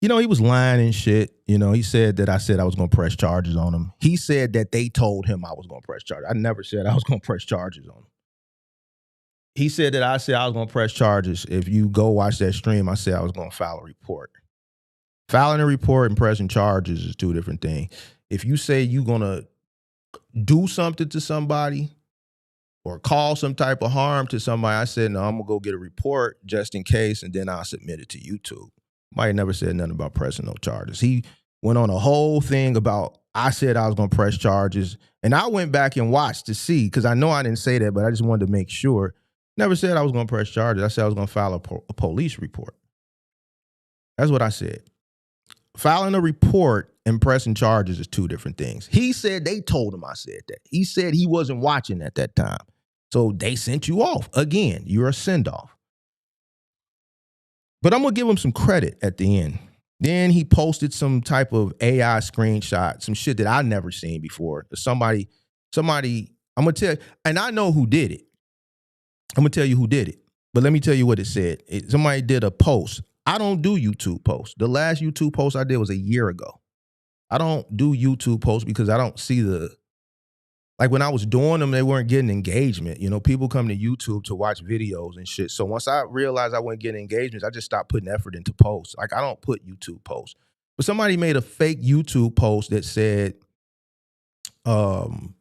he was lying and shit. He said that I said I was going to press charges on him. He said that they told him I was going to press charges. I never said I was going to press charges on him. He said that I said I was going to press charges. If you go watch that stream, I said I was going to file a report. Filing a report and pressing charges is 2 different things. If you say you're going to do something to somebody or cause some type of harm to somebody, I said, no, I'm going to go get a report just in case, and then I'll submit it to YouTube. Somebody never said nothing about pressing no charges. He went on a whole thing about, I said I was going to press charges, and I went back and watched to see, because I know I didn't say that, but I just wanted to make sure. Never said I was going to press charges. I said I was going to file a police report. That's what I said. Filing a report and pressing charges is 2 different things. He said they told him I said that. He said he wasn't watching at that time. So they sent you off. Again, you're a send-off. But I'm going to give him some credit at the end. Then he posted some type of AI screenshot, some shit that I never seen before. Somebody, I'm going to tell you, and I know who did it. I'm going to tell you who did it. But let me tell you what it said. Somebody did a post. I don't do YouTube posts. The last YouTube post I did was a year ago. I don't do YouTube posts because I don't see like when I was doing them, they weren't getting engagement. People come to YouTube to watch videos and shit. So once I realized I wasn't getting engagements, I just stopped putting effort into posts. Like I don't put YouTube posts. But somebody made a fake YouTube post that said, I'm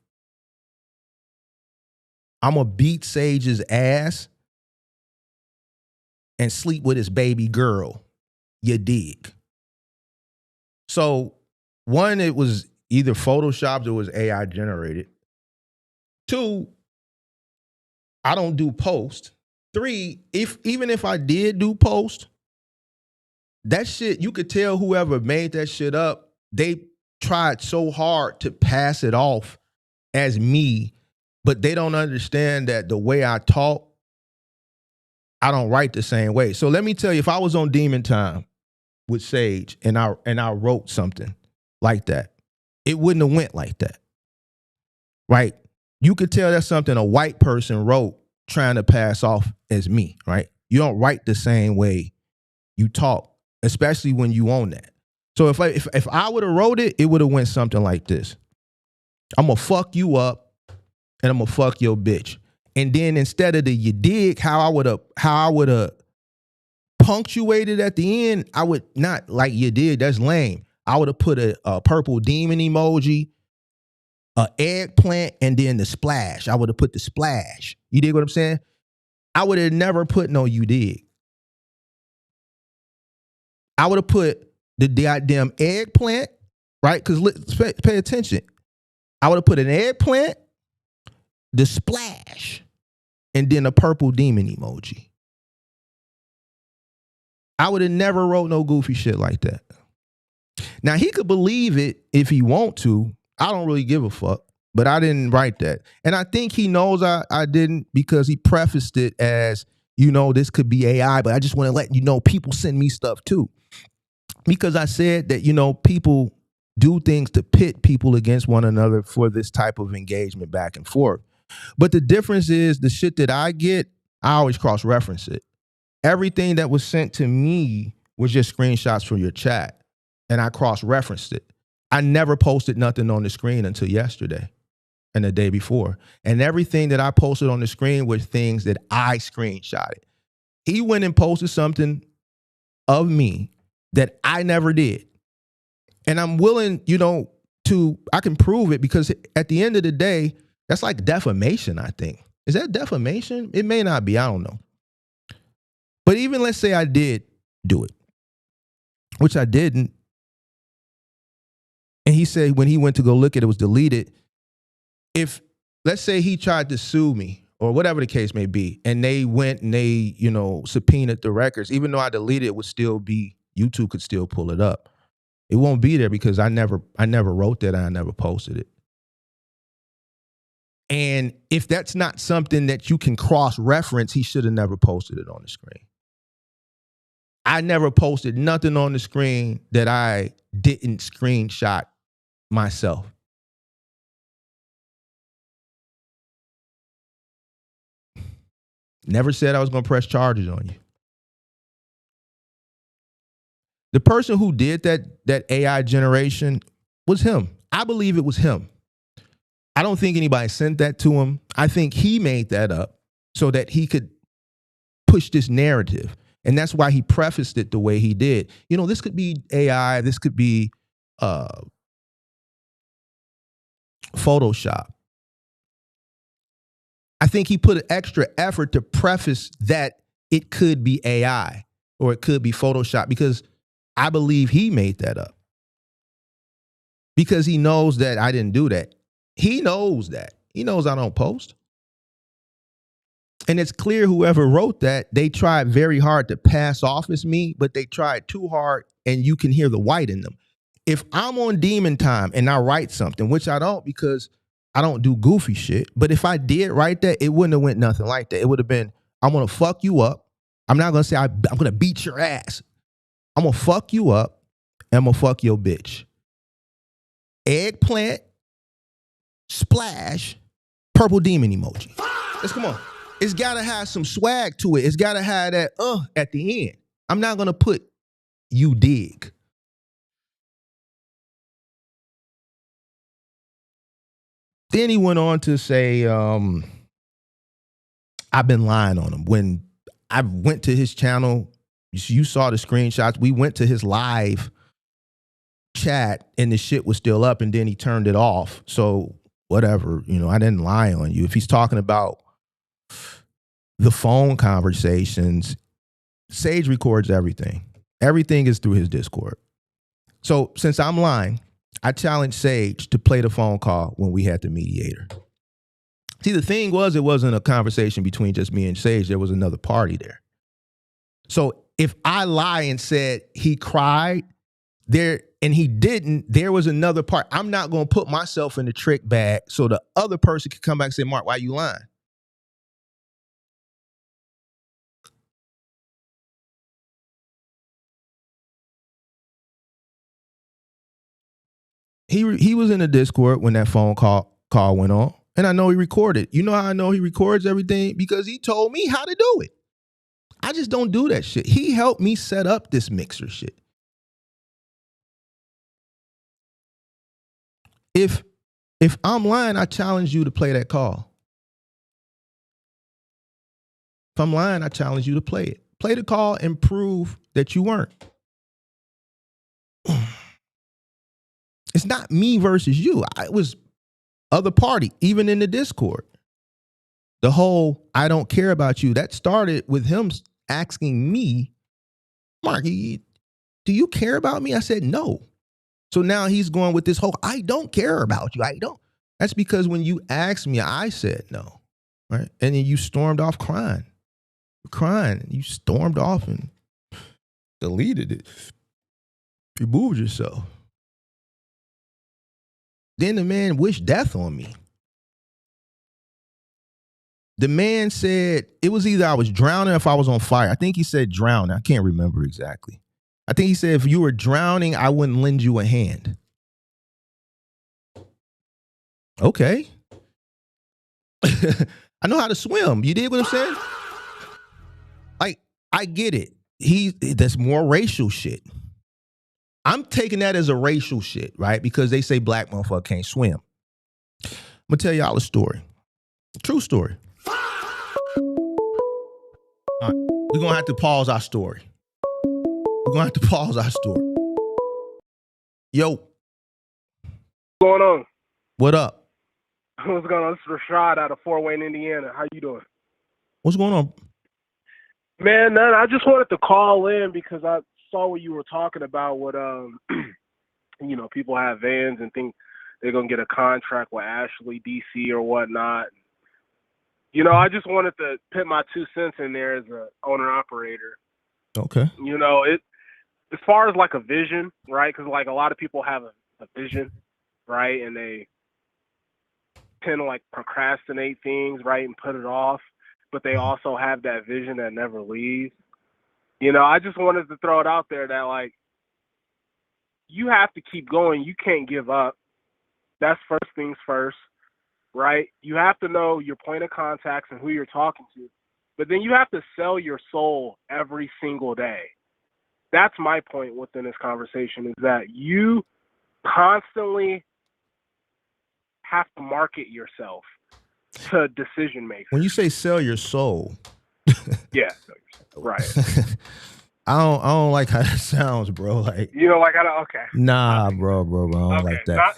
gonna beat Sage's ass and sleep with his baby girl. You dig? So 1, it was either photoshopped or was AI generated. 2, I don't do post. 3, even if I did do post, that shit, you could tell whoever made that shit up, they tried so hard to pass it off as me, but they don't understand that the way I talk, I don't write the same way. So let me tell you, if I was on Demon Time with Sage and I wrote something like that, it wouldn't have went like that. Right? You could tell that's something a white person wrote trying to pass off as me, right? You don't write the same way you talk, especially when you own that. So if I would have wrote it, it would have went something like this. I'm gonna fuck you up and I'm gonna fuck your bitch. And then instead of the you dig, how I would have punctuated at the end, I would not like you did, that's lame. I would have put a purple demon emoji, a eggplant, and then the splash. I would have put the splash. You dig what I'm saying? I would have never put no you dig. I would have put the goddamn eggplant, right? Because pay attention. I would have put an eggplant, the splash, and then a purple demon emoji. I would have never wrote no goofy shit like that. Now, he could believe it if he want to. I don't really give a fuck, but I didn't write that. And I think he knows I didn't because he prefaced it as, you know, this could be AI, but I just want to let you know people send me stuff too. Because I said that, you know, people do things to pit people against one another for this type of engagement back and forth. But the difference is the shit that I get, I always cross-reference it. Everything that was sent to me was just screenshots from your chat, and I cross-referenced it. I never posted nothing on the screen until yesterday and the day before. And everything that I posted on the screen was things that I screenshotted. He went and posted something of me that I never did. And I'm willing, you know, I can prove it because at the end of the day, that's like defamation, I think. Is that defamation? It may not be, I don't know. But even let's say I did do it, which I didn't. And he said when he went to go look at it, it was deleted. If, let's say he tried to sue me or whatever the case may be, and they went and they, you know, subpoenaed the records, even though I deleted it, would still be, YouTube could still pull it up. It won't be there because I never wrote that and I never posted it. And if that's not something that you can cross-reference, he should have never posted it on the screen. I never posted nothing on the screen that I didn't screenshot myself. Never said I was going to press charges on you. The person who did that AI generation was him. I believe it was him. I don't think anybody sent that to him. I think he made that up so that he could push this narrative. And that's why he prefaced it the way he did. You know, this could be AI. This could be Photoshop. I think he put an extra effort to preface that it could be AI or it could be Photoshop because I believe he made that up. Because he knows that I didn't do that. He knows that. He knows I don't post. And it's clear whoever wrote that, they tried very hard to pass off as me, but they tried too hard and you can hear the white in them. If I'm on demon time and I write something, which I don't because I don't do goofy shit, but if I did write that, it wouldn't have went nothing like that. It would have been, I'm going to fuck you up. I'm not going to say I'm going to beat your ass. I'm going to fuck you up and I'm going to fuck your bitch. Eggplant, splash, purple demon emoji. Let's come on. It's got to have some swag to it. It's got to have that at the end. I'm not going to put you dig. Then he went on to say, I've been lying on him. When I went to his channel, you saw the screenshots. We went to his live chat and the shit was still up and then he turned it off. So whatever, you know, I didn't lie on you. If he's talking about the phone conversations, Sage records everything. Everything is through his Discord. So since I'm lying, I challenged Sage to play the phone call when we had the mediator. See, the thing was, it wasn't a conversation between just me and Sage. There was another party there. So if I lie and said he cried there and he didn't, there was another part. I'm not going to put myself in the trick bag so the other person could come back and say, Mark, why are you lying? He was in the Discord when that phone call went on, And I know he recorded. You know how I know he records everything? Because he told me how to do it. I just don't do that shit. He helped me set up this mixer shit. If I'm lying, I challenge you to play that call. If I'm lying, I challenge you to play it. Play the call and prove that you weren't. It's not me versus you. It was other party, even in the Discord. The whole I don't care about you, that started with him asking me, Mark, do you care about me? I said no. So now he's going with this whole I don't care about you. I don't. That's because when you asked me, I said no. Right? And then you stormed off crying. You stormed off and deleted it. Removed yourself. Then the man wished death on me. The man said it was either I was drowning or if I was on fire. I think he said drowning. I can't remember exactly. I think he said if you were drowning, I wouldn't lend you a hand. Okay. I know how to swim. You dig what I'm saying? Like, I get it. That's more racial shit. I'm taking that as a racial shit, right? Because they say black motherfucker can't swim. I'm gonna tell y'all a story. True story. All right. We're gonna have to pause our story. Yo.
What's going on?
What up?
What's going on? This is Rashad out of Fort Wayne, Indiana. How you doing?
What's going on?
Man, none. I just wanted to call in because I saw what you were talking about with, people have vans and think they're going to get a contract with Ashley, DC or whatnot. I just wanted to put my 2 cents in there as an owner-operator.
Okay.
As far as like a vision, right? Because like a lot of people have a vision, right? And they tend to like procrastinate things, right? And put it off. But they also have that vision that never leaves. I just wanted to throw it out there that like, you have to keep going. You can't give up. That's first things first, right? You have to know your point of contacts and who you're talking to. But then you have to sell your soul every single day. That's my point within this conversation, is that you constantly have to market yourself to decision makers.
When you say sell your soul.
Yeah, right.
I don't like how that sounds, bro. Like,
okay.
Nah, bro. I don't like that.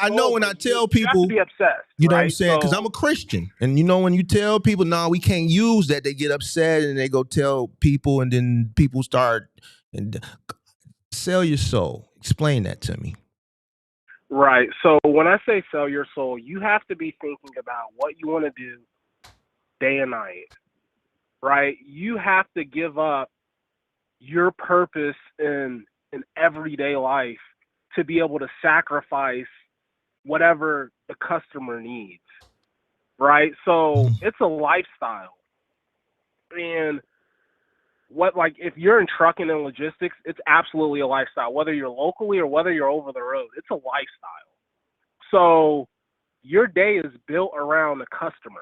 I know when I tell people,
you have to be obsessed.
You know what I'm saying? Because I'm a Christian, and when you tell people, we can't use that, they get upset and they go tell people, and then people start and sell your soul. Explain that to me.
Right. So when I say sell your soul, you have to be thinking about what you want to do day and night. Right? You have to give up your purpose in everyday life to be able to sacrifice whatever the customer needs, right? So it's a lifestyle. And if you're in trucking and logistics, it's absolutely a lifestyle, whether you're locally or whether you're over the road. It's a lifestyle. So your day is built around the customer,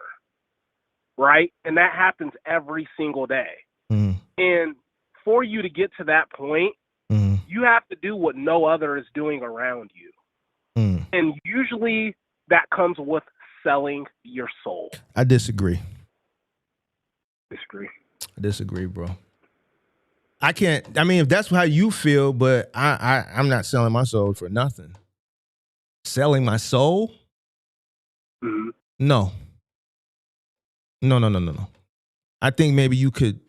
right? And that happens every single day. And for you to get to that point, you have to do what no other is doing around you. And usually that comes with selling your soul.
I disagree.
I
disagree, bro. I can't. I mean, if that's how you feel, but I'm not selling my soul for nothing. Selling my soul?
Mm-hmm.
No. I think maybe you could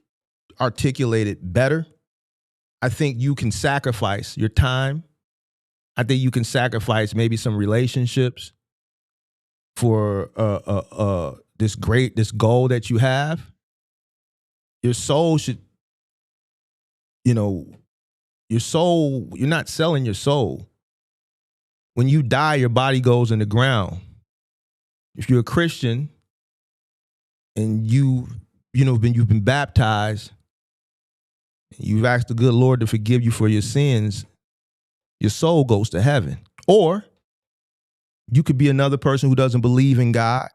articulate it better. I think you can sacrifice your time. I think you can sacrifice maybe some relationships for this goal that you have. Your soul should, your soul, you're not selling your soul. When you die, your body goes in the ground. If you're a Christian and you've been baptized, you've asked the good Lord to forgive you for your sins, your soul goes to heaven. Or You could be another person who doesn't believe in God,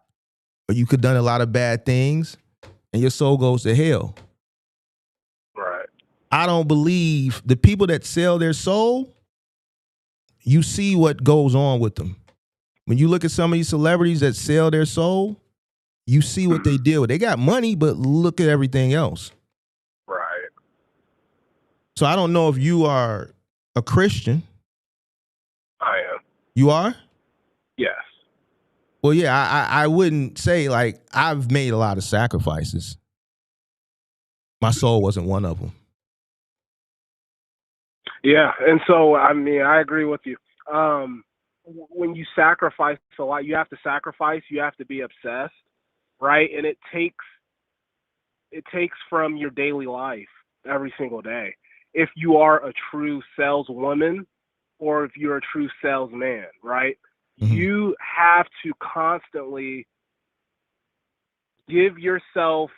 or you could have done a lot of bad things, and your soul goes to hell.
Right.
I don't believe the people that sell their soul, you see what goes on with them. When you look at some of these celebrities that sell their soul, you see what they deal with. They got money, but look at everything else.
Right.
So I don't know if you are a Christian.
I am.
You are?
Yes.
Well, yeah, I wouldn't say like I've made a lot of sacrifices. My soul wasn't one of them.
Yeah, and so I mean, I agree with you. When you sacrifice a lot, you have to sacrifice. You have to be obsessed, right? And it takes from your daily life every single day. If you are a true saleswoman, or if you're a true salesman, right?
Mm-hmm.
You have to constantly give yourself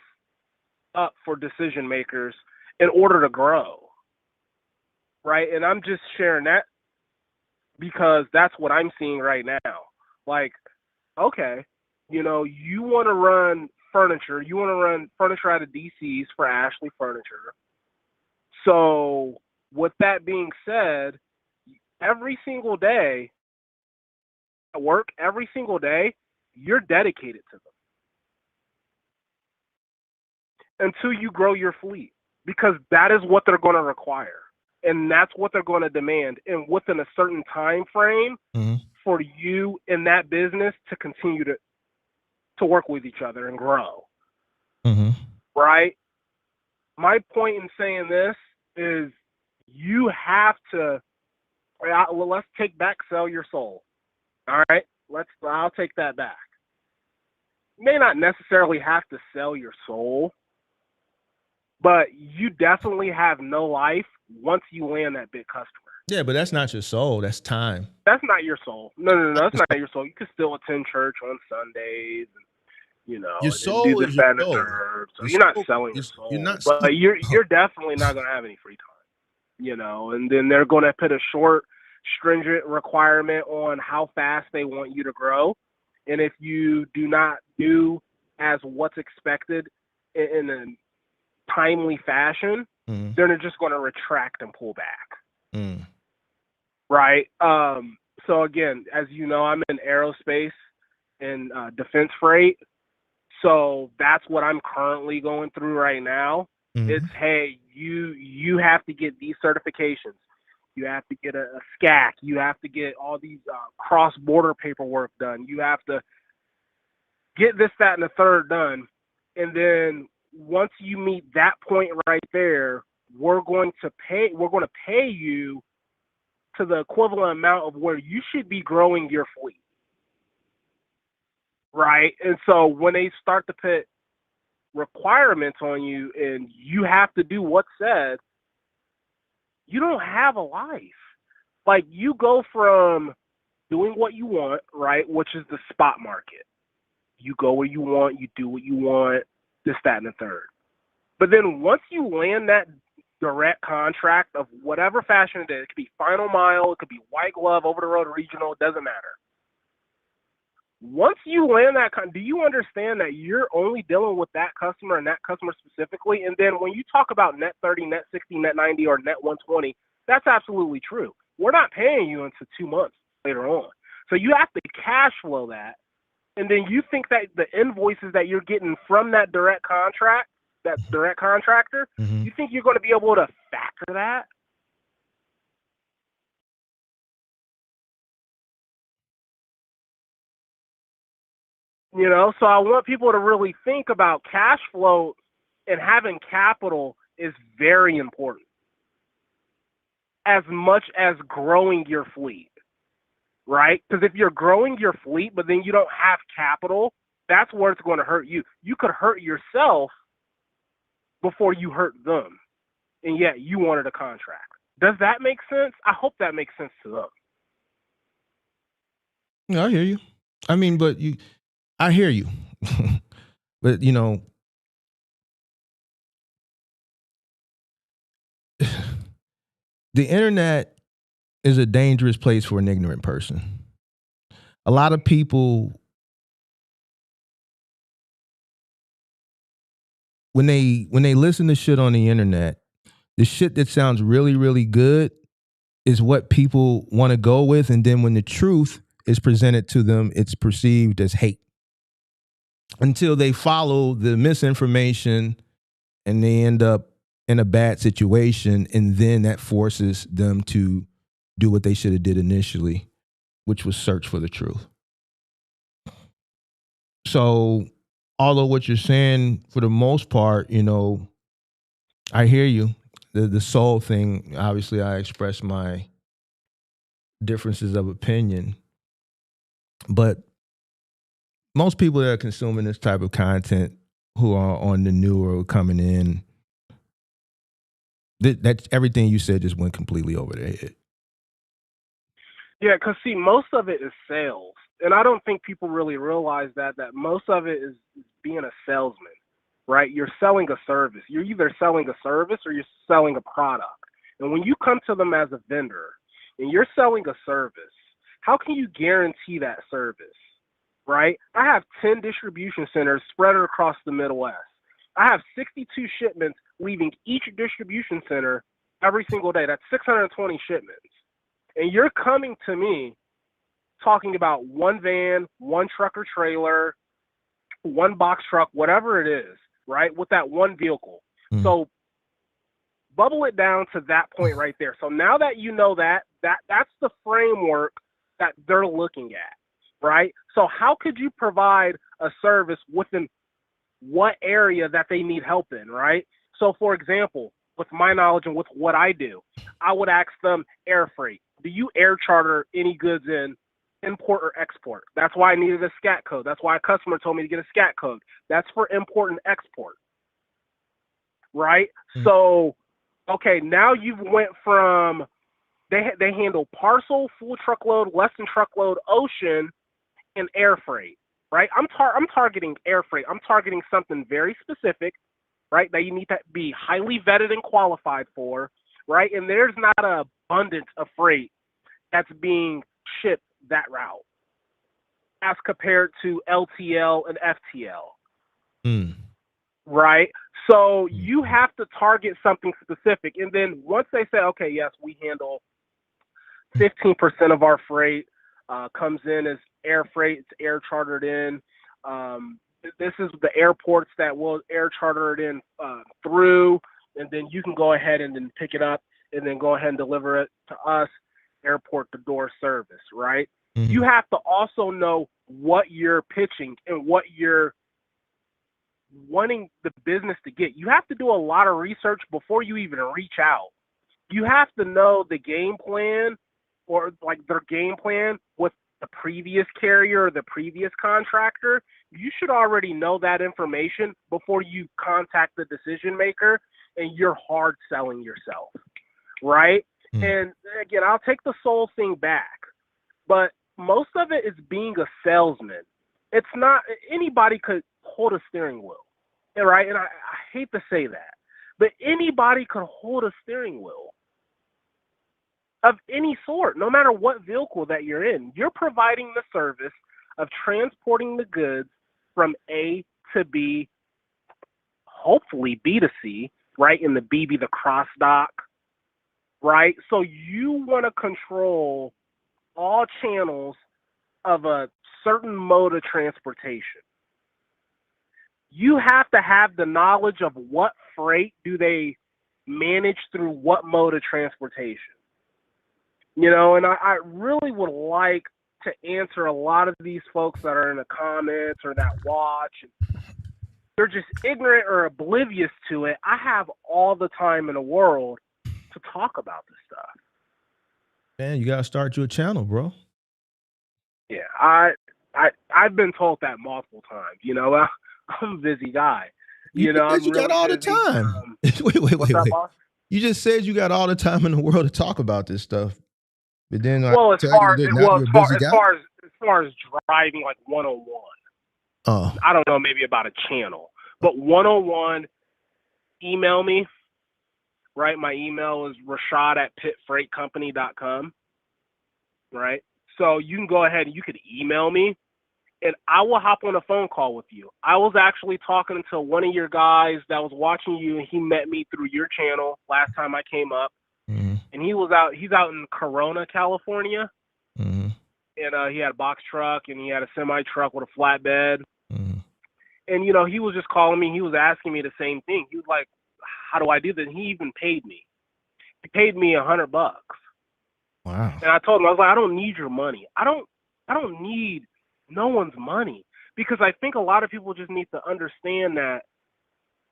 up for decision makers in order to grow, right? And I'm just sharing that because that's what I'm seeing right now. Like, okay, you want to run furniture, you want to run furniture out of DC's for Ashley Furniture. So with that being said, every single day at work, every single day, you're dedicated to them until you grow your fleet, because that is what they're going to require. And that's what they're going to demand. And within a certain time frame,
Mm-hmm.
for you in that business to continue to work with each other and grow.
Mm-hmm.
Right? My point in saying this is you have to, let's take back sell your soul. All right? I'll take that back. You may not necessarily have to sell your soul, but you definitely have no life once you land that big customer.
Yeah, but that's not your soul. That's time.
That's not your soul. No, that's not your soul. You can still attend church on Sundays, and,
Your
and
soul
do this,
is your
that, and the
soul.
third. So
Your
you're not
soul,
selling your soul,
you're not
but you're definitely not going to have any free time, And then they're going to put a short, stringent requirement on how fast they want you to grow, and if you do not do as what's expected in a timely fashion,
Mm-hmm.
they're just going to retract and pull back.
Mm.
Right. So again, as you know, I'm in aerospace and defense freight. So that's what I'm currently going through right now.
Mm-hmm.
It's, hey, you have to get these certifications. You have to get a SCAC. You have to get all these cross-border paperwork done. You have to get this, that, and the third done. And then once you meet that point right there, we're going to pay you to the equivalent amount of where you should be growing your fleet. Right? And so when they start to put requirements on you and you have to do what's said, you don't have a life. Like, you go from doing what you want, right, which is the spot market. You go where you want, you do what you want, this, that, and the third. But then once you land that direct contract of whatever fashion it is, it could be final mile, it could be white glove, over the road regional, it doesn't matter. Once you land that, do you understand that you're only dealing with that customer and that customer specifically? And then when you talk about net 30, net 60, net 90, or net 120, that's absolutely true. We're not paying you until 2 months later on. So you have to cash flow that. And then you think that the invoices that you're getting from that direct contract, that direct contractor,
Mm-hmm.
you think you're going to be able to factor that? So I want people to really think about cash flow, and having capital is very important, as much as growing your fleet, right? Because if you're growing your fleet, but then you don't have capital, that's where it's going to hurt you. You could hurt yourself before you hurt them, and yet you wanted a contract. Does that make sense? I hope that makes sense to them.
Yeah, I hear you. I mean, I hear you. But, the internet is a dangerous place for an ignorant person. a lot of people, when they listen to shit on the internet, the shit that sounds really, really good is what people want to go with. And then when the truth is presented to them, it's perceived as hate until they follow the misinformation and they end up in a bad situation. And then that forces them to do what they should have did initially, which was search for the truth. So although what you're saying, for the most part, you know, I hear you. The soul thing, obviously I express my differences of opinion, but most people that are consuming this type of content who are on the new or coming in, that's everything you said just went completely over their head.
Yeah, because see, most of it is sales. And I don't think people really realize that most of it is being a salesman, right? You're selling a service. You're either selling a service or you're selling a product. And when you come to them as a vendor and you're selling a service, how can you guarantee that service, right? I have 10 distribution centers spread across the Midwest. I have 62 shipments leaving each distribution center every single day. That's 620 shipments. And you're coming to me talking about one van, one truck or trailer, one box truck, whatever it is, right, with that one vehicle. Mm. So bubble it down to that point right there. So now that you know that's the framework that they're looking at, right? So how could you provide a service within what area that they need help in, right? So, for example, with my knowledge and with what I do, I would ask them air freight. Do you air charter any goods in import or export? That's why I needed a SCAT code. That's why a customer told me to get a SCAT code. That's for import and export, right? Mm-hmm. So, okay, now you've went from they handle parcel, full truckload, less than truckload, ocean, and air freight, right? I'm targeting air freight. I'm targeting something very specific, right, that you need to be highly vetted and qualified for, right? And there's not an abundance of freight that's being shipped that route as compared to LTL and FTL, right? So you have to target something specific. And then once they say, okay, yes, we handle 15% of our freight comes in as air freight, it's air chartered in. This is the airports that will air charter it in through, and then you can go ahead and then pick it up and then go ahead and deliver it to us, airport to door service, right? Mm-hmm. You have to also know what you're pitching and what you're wanting the business to get. You have to do a lot of research before you even reach out. You have to know the game plan or like their game plan with the previous carrier or the previous contractor. You should already know that information before you contact the decision maker and you're hard selling yourself, right? Mm. And again, I'll take the soul thing back, but most of it is being a salesman. It's not, anybody could hold a steering wheel, right? And I hate to say that, but anybody could hold a steering wheel of any sort, no matter what vehicle that you're in. You're providing the service of transporting the goods from A to B, hopefully B to C, right? In the B be the cross dock, right? So you want to control all channels of a certain mode of transportation. You have to have the knowledge of what freight do they manage through what mode of transportation. You know, and I really would like to answer a lot of these folks that are in the comments or that watch. They're just ignorant or oblivious to it. I have all the time in the world to talk about this stuff.
Man, you got to start your channel, bro.
Yeah, I've been told that multiple times. You know, I'm a busy guy. You know, I'm
you
really
got all
busy.
the time. Wait. You just said you got all the time in the world to talk about this stuff. But then
as far as driving like 101, I don't know, maybe about a channel, but 101, email me, right? My email is Rashad@pitfreightcompany.com, right? So you can go ahead and you could email me, and I will hop on a phone call with you. I was actually talking to one of your guys that was watching you, and he met me through your channel last time I came up.
Mm-hmm.
And he's out in Corona, California.
Mm-hmm.
And he had a box truck, and he had a semi-truck with a flatbed.
Mm-hmm.
And, he was just calling me. He was asking me the same thing. He was like, how do I do this? And he even paid me. He paid me $100.
Wow.
And I told him, I was like, I don't need your money. I don't need no one's money, because I think a lot of people just need to understand that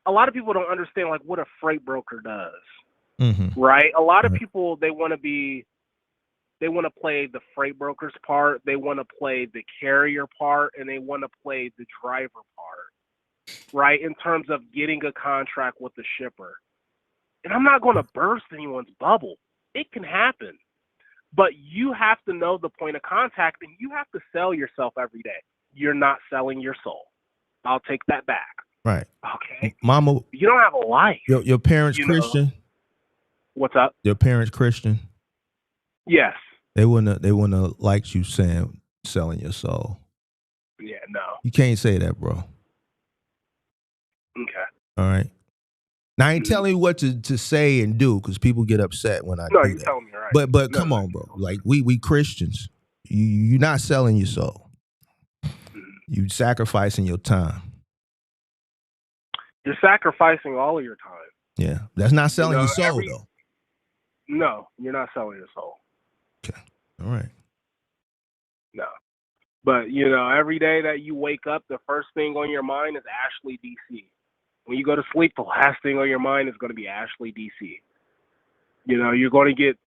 a lot of people don't understand like what a freight broker does.
Mm-hmm.
Right? A lot of people, they want to play the freight broker's part, they want to play the carrier part, and they want to play the driver part, right? In terms of getting a contract with the shipper. And I'm not going to burst anyone's bubble. It can happen. But you have to know the point of contact, and you have to sell yourself every day. You're not selling your soul. I'll take that back.
Right.
Okay?
Mama,
you don't have a life.
Your parents Christian?
What's up?
Your parents Christian?
Yes.
They wouldn't have liked you saying selling your soul.
Yeah, no.
You can't say that, bro.
Okay.
All right. Now I ain't telling you what to say and do, because people get upset when I do
No, you're
that.
telling me right.
But come on, bro. Like we Christians, you're not selling your soul. You sacrificing your time.
You're sacrificing all of your time.
Yeah, that's not selling your soul, though.
No, you're not selling your soul.
Okay. All right.
No. But, every day that you wake up, the first thing on your mind is Ashley, D.C. When you go to sleep, the last thing on your mind is going to be Ashley, D.C. You're going to get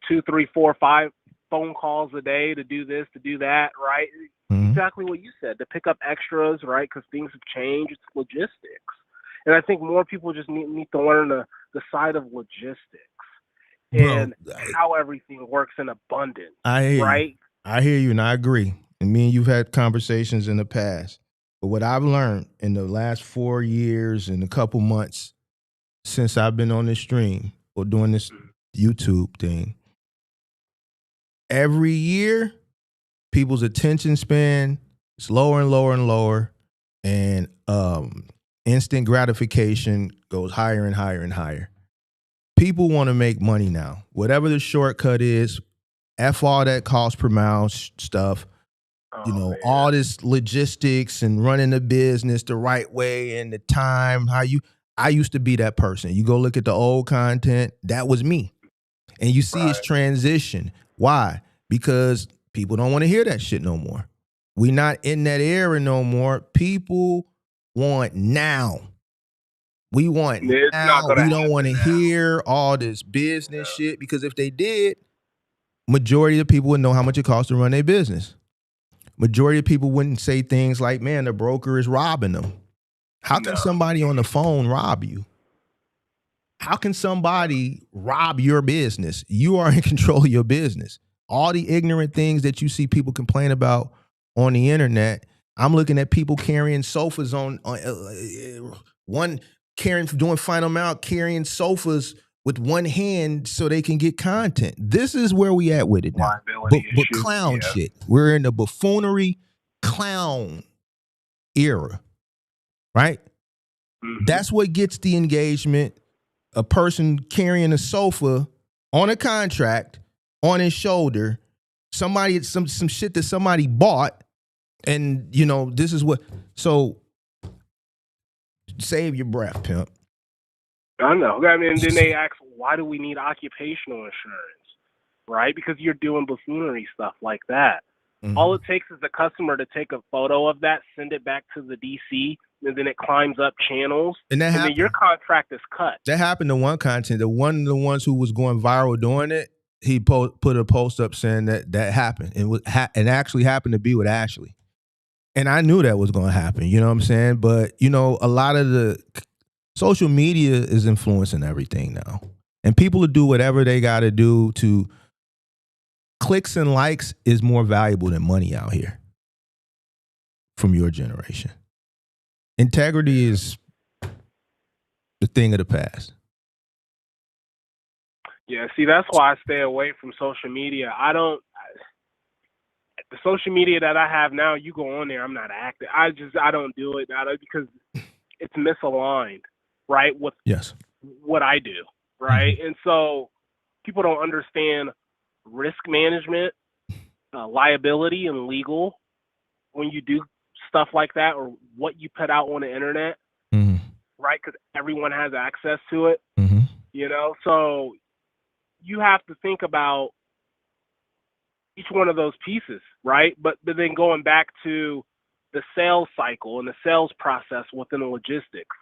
2, 3, 4, 5 phone calls a day to do this, to do that, right? Mm-hmm. Exactly what you said, to pick up extras, right? Because things have changed. It's logistics. And I think more people just need to learn the side of logistics and how everything works in abundance, right?
I hear you, and I agree. And me and you've had conversations in the past. But what I've learned in the last 4 years and a couple months since I've been on this stream or doing this YouTube thing, every year, people's attention span is lower and lower and lower, and instant gratification goes higher and higher and higher. People want to make money now. Whatever the shortcut is, F all that cost per mile stuff, all this logistics and running the business the right way and the time, I used to be that person. You go look at the old content, that was me. And you see it's transition. Why? Because people don't want to hear that shit no more. We're not in that era no more. People want now. We want now. We don't want to hear all this business shit, because if they did, majority of people would know how much it costs to run their business. Majority of people wouldn't say things like, man, the broker is robbing them. How can somebody on the phone rob you? How can somebody rob your business? You are in control of your business. All the ignorant things that you see people complain about on the internet, I'm looking at people carrying sofas doing final mount, carrying sofas with one hand so they can get content. This is where we at with it now. But clown shit. We're in the buffoonery clown era, right? Mm-hmm. That's what gets the engagement. A person carrying a sofa on a contract on his shoulder, somebody, some shit that somebody bought, and this is what. So save your breath, pimp.
I know. I mean, then they ask, why do we need occupational insurance, right? Because you're doing buffoonery stuff like that. Mm-hmm. All it takes is the customer to take a photo of that, send it back to the DC, and then it climbs up channels, and then your contract is cut.
That happened to one content. The ones who was going viral doing it, he put a post up saying that happened. It actually happened to be with Ashley. And I knew that was going to happen, you know what I'm saying? But, a lot of the social media is influencing everything now. And people will do whatever they got to do to clicks and likes is more valuable than money out here from your generation. Integrity is the thing of the past.
Yeah, see, that's why I stay away from social media. The social media that I have now, you go on there, I'm not active. I don't do it now because it's misaligned, right, with
Yes.
what I do, right? And so people don't understand risk management, liability, and legal when you do stuff like that or what you put out on the internet, right? Because everyone has access to it, you know? So you have to think about each one of those pieces, right? But then going back to the sales cycle and the sales process within the logistics,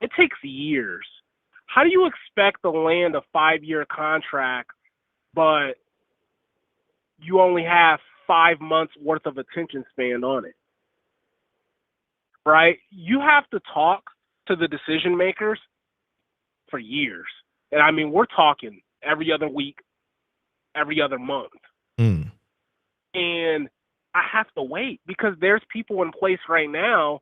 it takes years. How do you expect to land a 5-year contract, but you only have 5 months worth of attention span on it, right? You have to talk to the decision makers for years. And I mean, we're talking every other week, every other month. And I have to wait because there's people in place right now.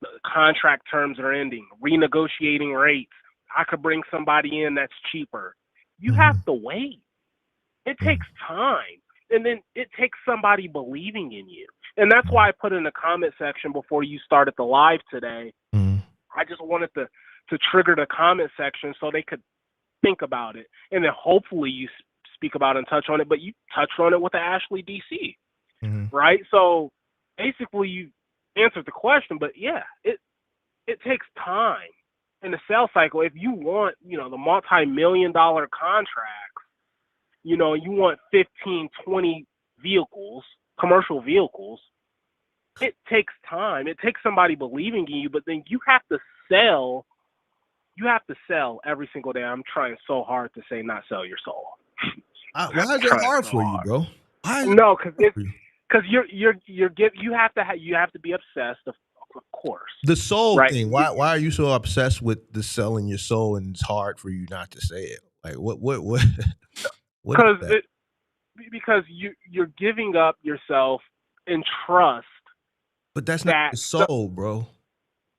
The contract terms are ending, renegotiating rates. I could bring somebody in that's cheaper. You have to wait. It takes time. And then it takes somebody believing in you. And that's why I put in the comment section before you started the live today. I just wanted to trigger the comment section so they could think about it. And then hopefully you speak about and touch on it, but you touched on it with the Ashley DC, right? So basically you answered the question, but yeah, it takes time in the sales cycle. If you want, you know, the multi-million-dollar contracts, you know, you want 15, 20 vehicles, commercial vehicles, it takes time. It takes somebody believing in you, but then you have to sell. You have to sell every single day. I'm trying so hard to say not sell your soul.
Why is it hard for you, bro?
No, because you have to be obsessed, of course.
The soul
right?
thing. Why are you so obsessed with the selling your soul, and it's hard for you not to say it? Like what?
Because you're giving up yourself in trust.
But that's not the soul, bro.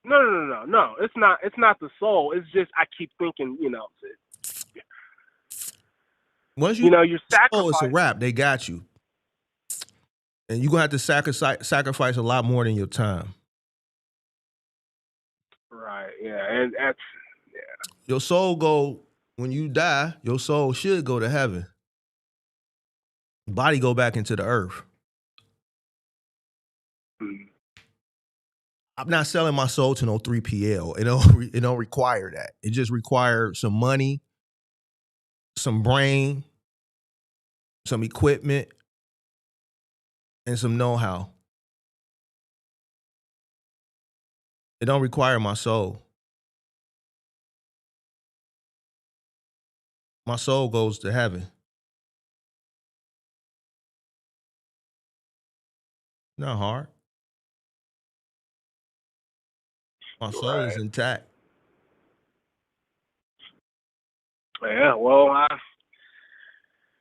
No. It's not the soul. It's just I keep thinking, you know.
Once
you're sacrificing.
Oh, it's a wrap. They got you, and you're gonna have to sacrifice a lot more than your time.
Right. Yeah, and that's
Your soul when you die. Your soul should go to heaven. Body go back into the earth. I'm not selling my soul to no 3PL. It don't require that. It just requires some money, some brain, some equipment, and some know-how. It don't require my soul. My soul goes to heaven. Not hard. My soul is intact.
Yeah, well, I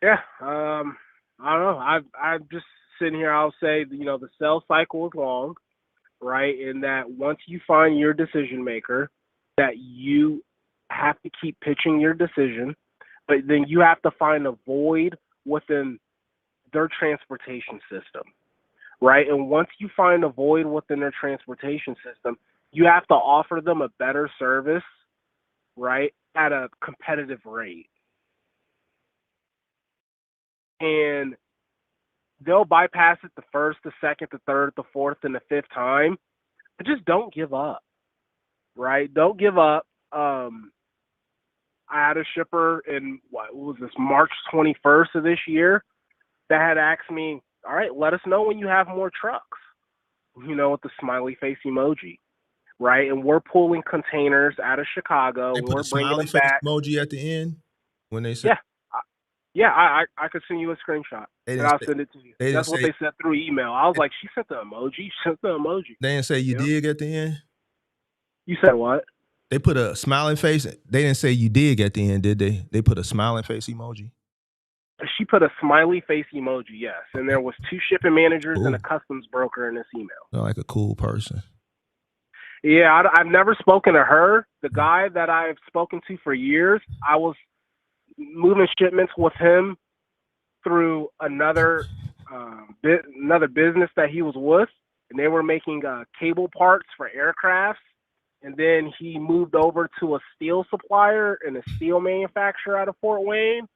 don't know. I'm just sitting here. I'll say, you know, the sales cycle is long, right? And that once you find your decision maker, that you have to keep pitching your decision, but then you have to find a void within their transportation system, right? And once you find a void within their transportation system, you have to offer them a better service, right, at a competitive rate. And they'll bypass it the first, the second, the third, the fourth, and the fifth time. But just don't give up, right? Don't give up. I had a shipper in, what was this, March 21st of this year that had asked me, all right, let us know when you have more trucks, you know, with the smiley face emoji, right? And we're pulling containers out of Chicago.
They
And
put
we're
a
bringing
smiley
them
face
back.
emoji at the end when they said,
Yeah, I could send you a screenshot, and I'll send it to you. That's what they said through email. I was like, she sent the emoji. She sent the emoji.
They didn't say you dig at the end?
You said what?
They put a smiling face. They didn't say you dig at the end, did they? They put a smiling face emoji.
She put a smiley face emoji, yes. And there was 2 shipping managers and a customs broker in this email.
They're like a cool person.
Yeah, I've never spoken to her. The guy that I've spoken to for years, I was moving shipments with him through another another business that he was with, and they were making cable parts for aircrafts. And then he moved over to a steel supplier and a steel manufacturer out of Fort Wayne.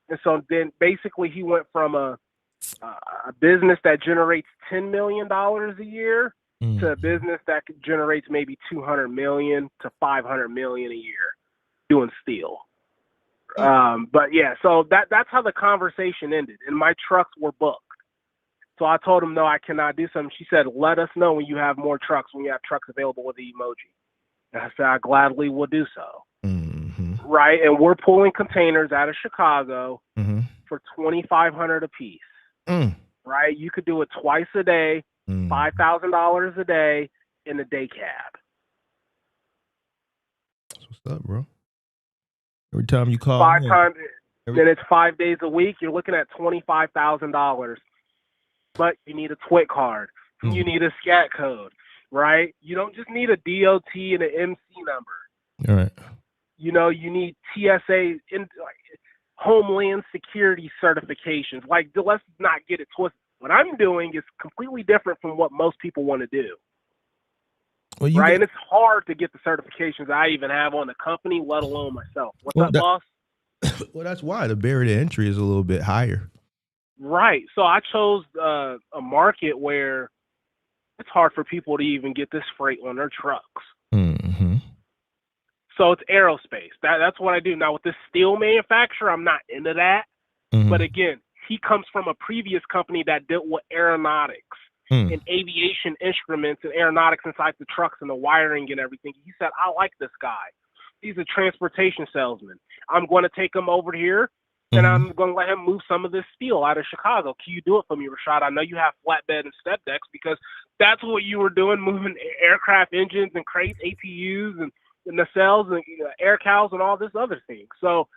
And so then basically he went from a business that generates $10 million a year to a business that generates maybe $200 million to $500 million a year doing steel. But yeah, so that's how the conversation ended. And my trucks were booked. So I told him, no, I cannot do something. She said, let us know when you have more trucks, when you have trucks available with the emoji. And I said, I gladly will do so. Right. And we're pulling containers out of Chicago for $2,500 a piece. Right. You could do it twice a day, $5,000 a day in a day cab.
That's what's up, bro. Every time you call,
then it's 5 days a week. You're looking at $25,000. But you need a TWIC card. You need a SCAT code, right? You don't just need a DOT and an MC number.
All right.
You know, you need TSA, Homeland Security certifications. Like, let's not get it twisted. What I'm doing is completely different from what most people want to do. Well, right? And it's hard to get the certifications I even have on the company, let alone myself. What's up, boss?
Well, that's why the barrier to entry is a little bit higher.
Right. So I chose a market where it's hard for people to even get this freight on their trucks. So it's aerospace. That's what I do. Now with this steel manufacturer, I'm not into that. But again, he comes from a previous company that dealt with aeronautics and aviation instruments and aeronautics inside the trucks and the wiring and everything. He said, I like this guy. He's a transportation salesman. I'm going to take him over here. And I'm going to let him move some of this steel out of Chicago. Can you do it for me, Rashad? I know you have flatbed and step decks because that's what you were doing, moving aircraft engines and crates, APUs and nacelles and air cows and all this other thing. So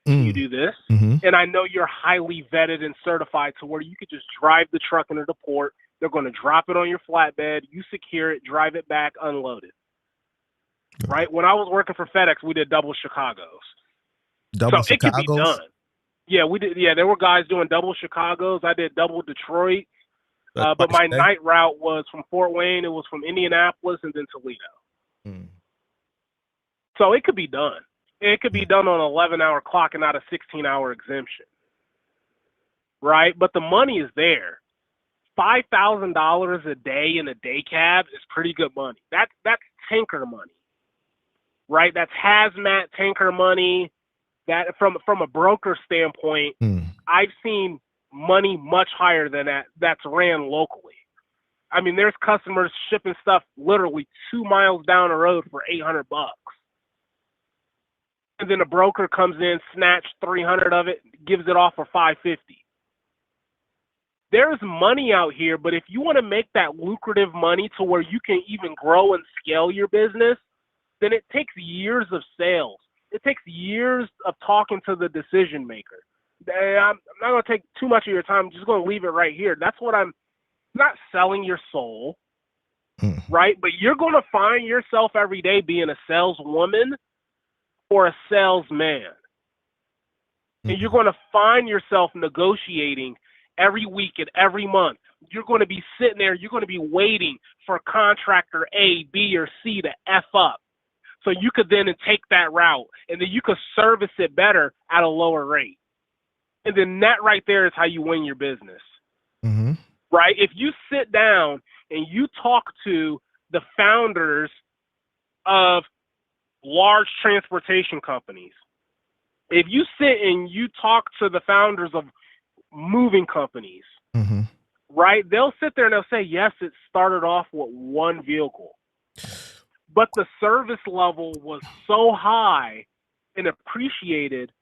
you do this. And I know you're highly vetted and certified to where you could just drive the truck into the port. They're going to drop it on your flatbed. You secure it, drive it back, unload it. Right? When I was working for FedEx, we did double Chicago's.
Double
so
Chicago's?
It could be done. Yeah, we did. Yeah, there were guys doing double Chicago's. I did double Detroit. But my night route was from Fort Wayne. It was from Indianapolis and then Toledo. So it could be done. It could be done on an 11-hour clock and not a 16-hour exemption. Right? But the money is there. $5,000 a day in a day cab is pretty good money. That's tanker money. Right? That's hazmat tanker money. That from a broker standpoint, I've seen money much higher than that that's ran locally. I mean, there's customers shipping stuff literally 2 miles down the road for $800. And then a broker comes in, snatch 300 of it, gives it off for $550. There's money out here, but if you want to make that lucrative money to where you can even grow and scale your business, then it takes years of sales. It takes years of talking to the decision maker. I'm not going to take too much of your time. I'm just going to leave it right here. That's what I'm not selling your soul, right? But you're going to find yourself every day being a saleswoman or a salesman. And you're going to find yourself negotiating every week and every month. You're going to be sitting there. You're going to be waiting for contractor A, B, or C to F up. So you could then take that route, and then you could service it better at a lower rate. And then that right there is how you win your business. Right? If you sit down and you talk to the founders of large transportation companies, if you sit and you talk to the founders of moving companies, right, they'll sit there and they'll say, yes, it started off with one vehicle. But the service level was so high and appreciated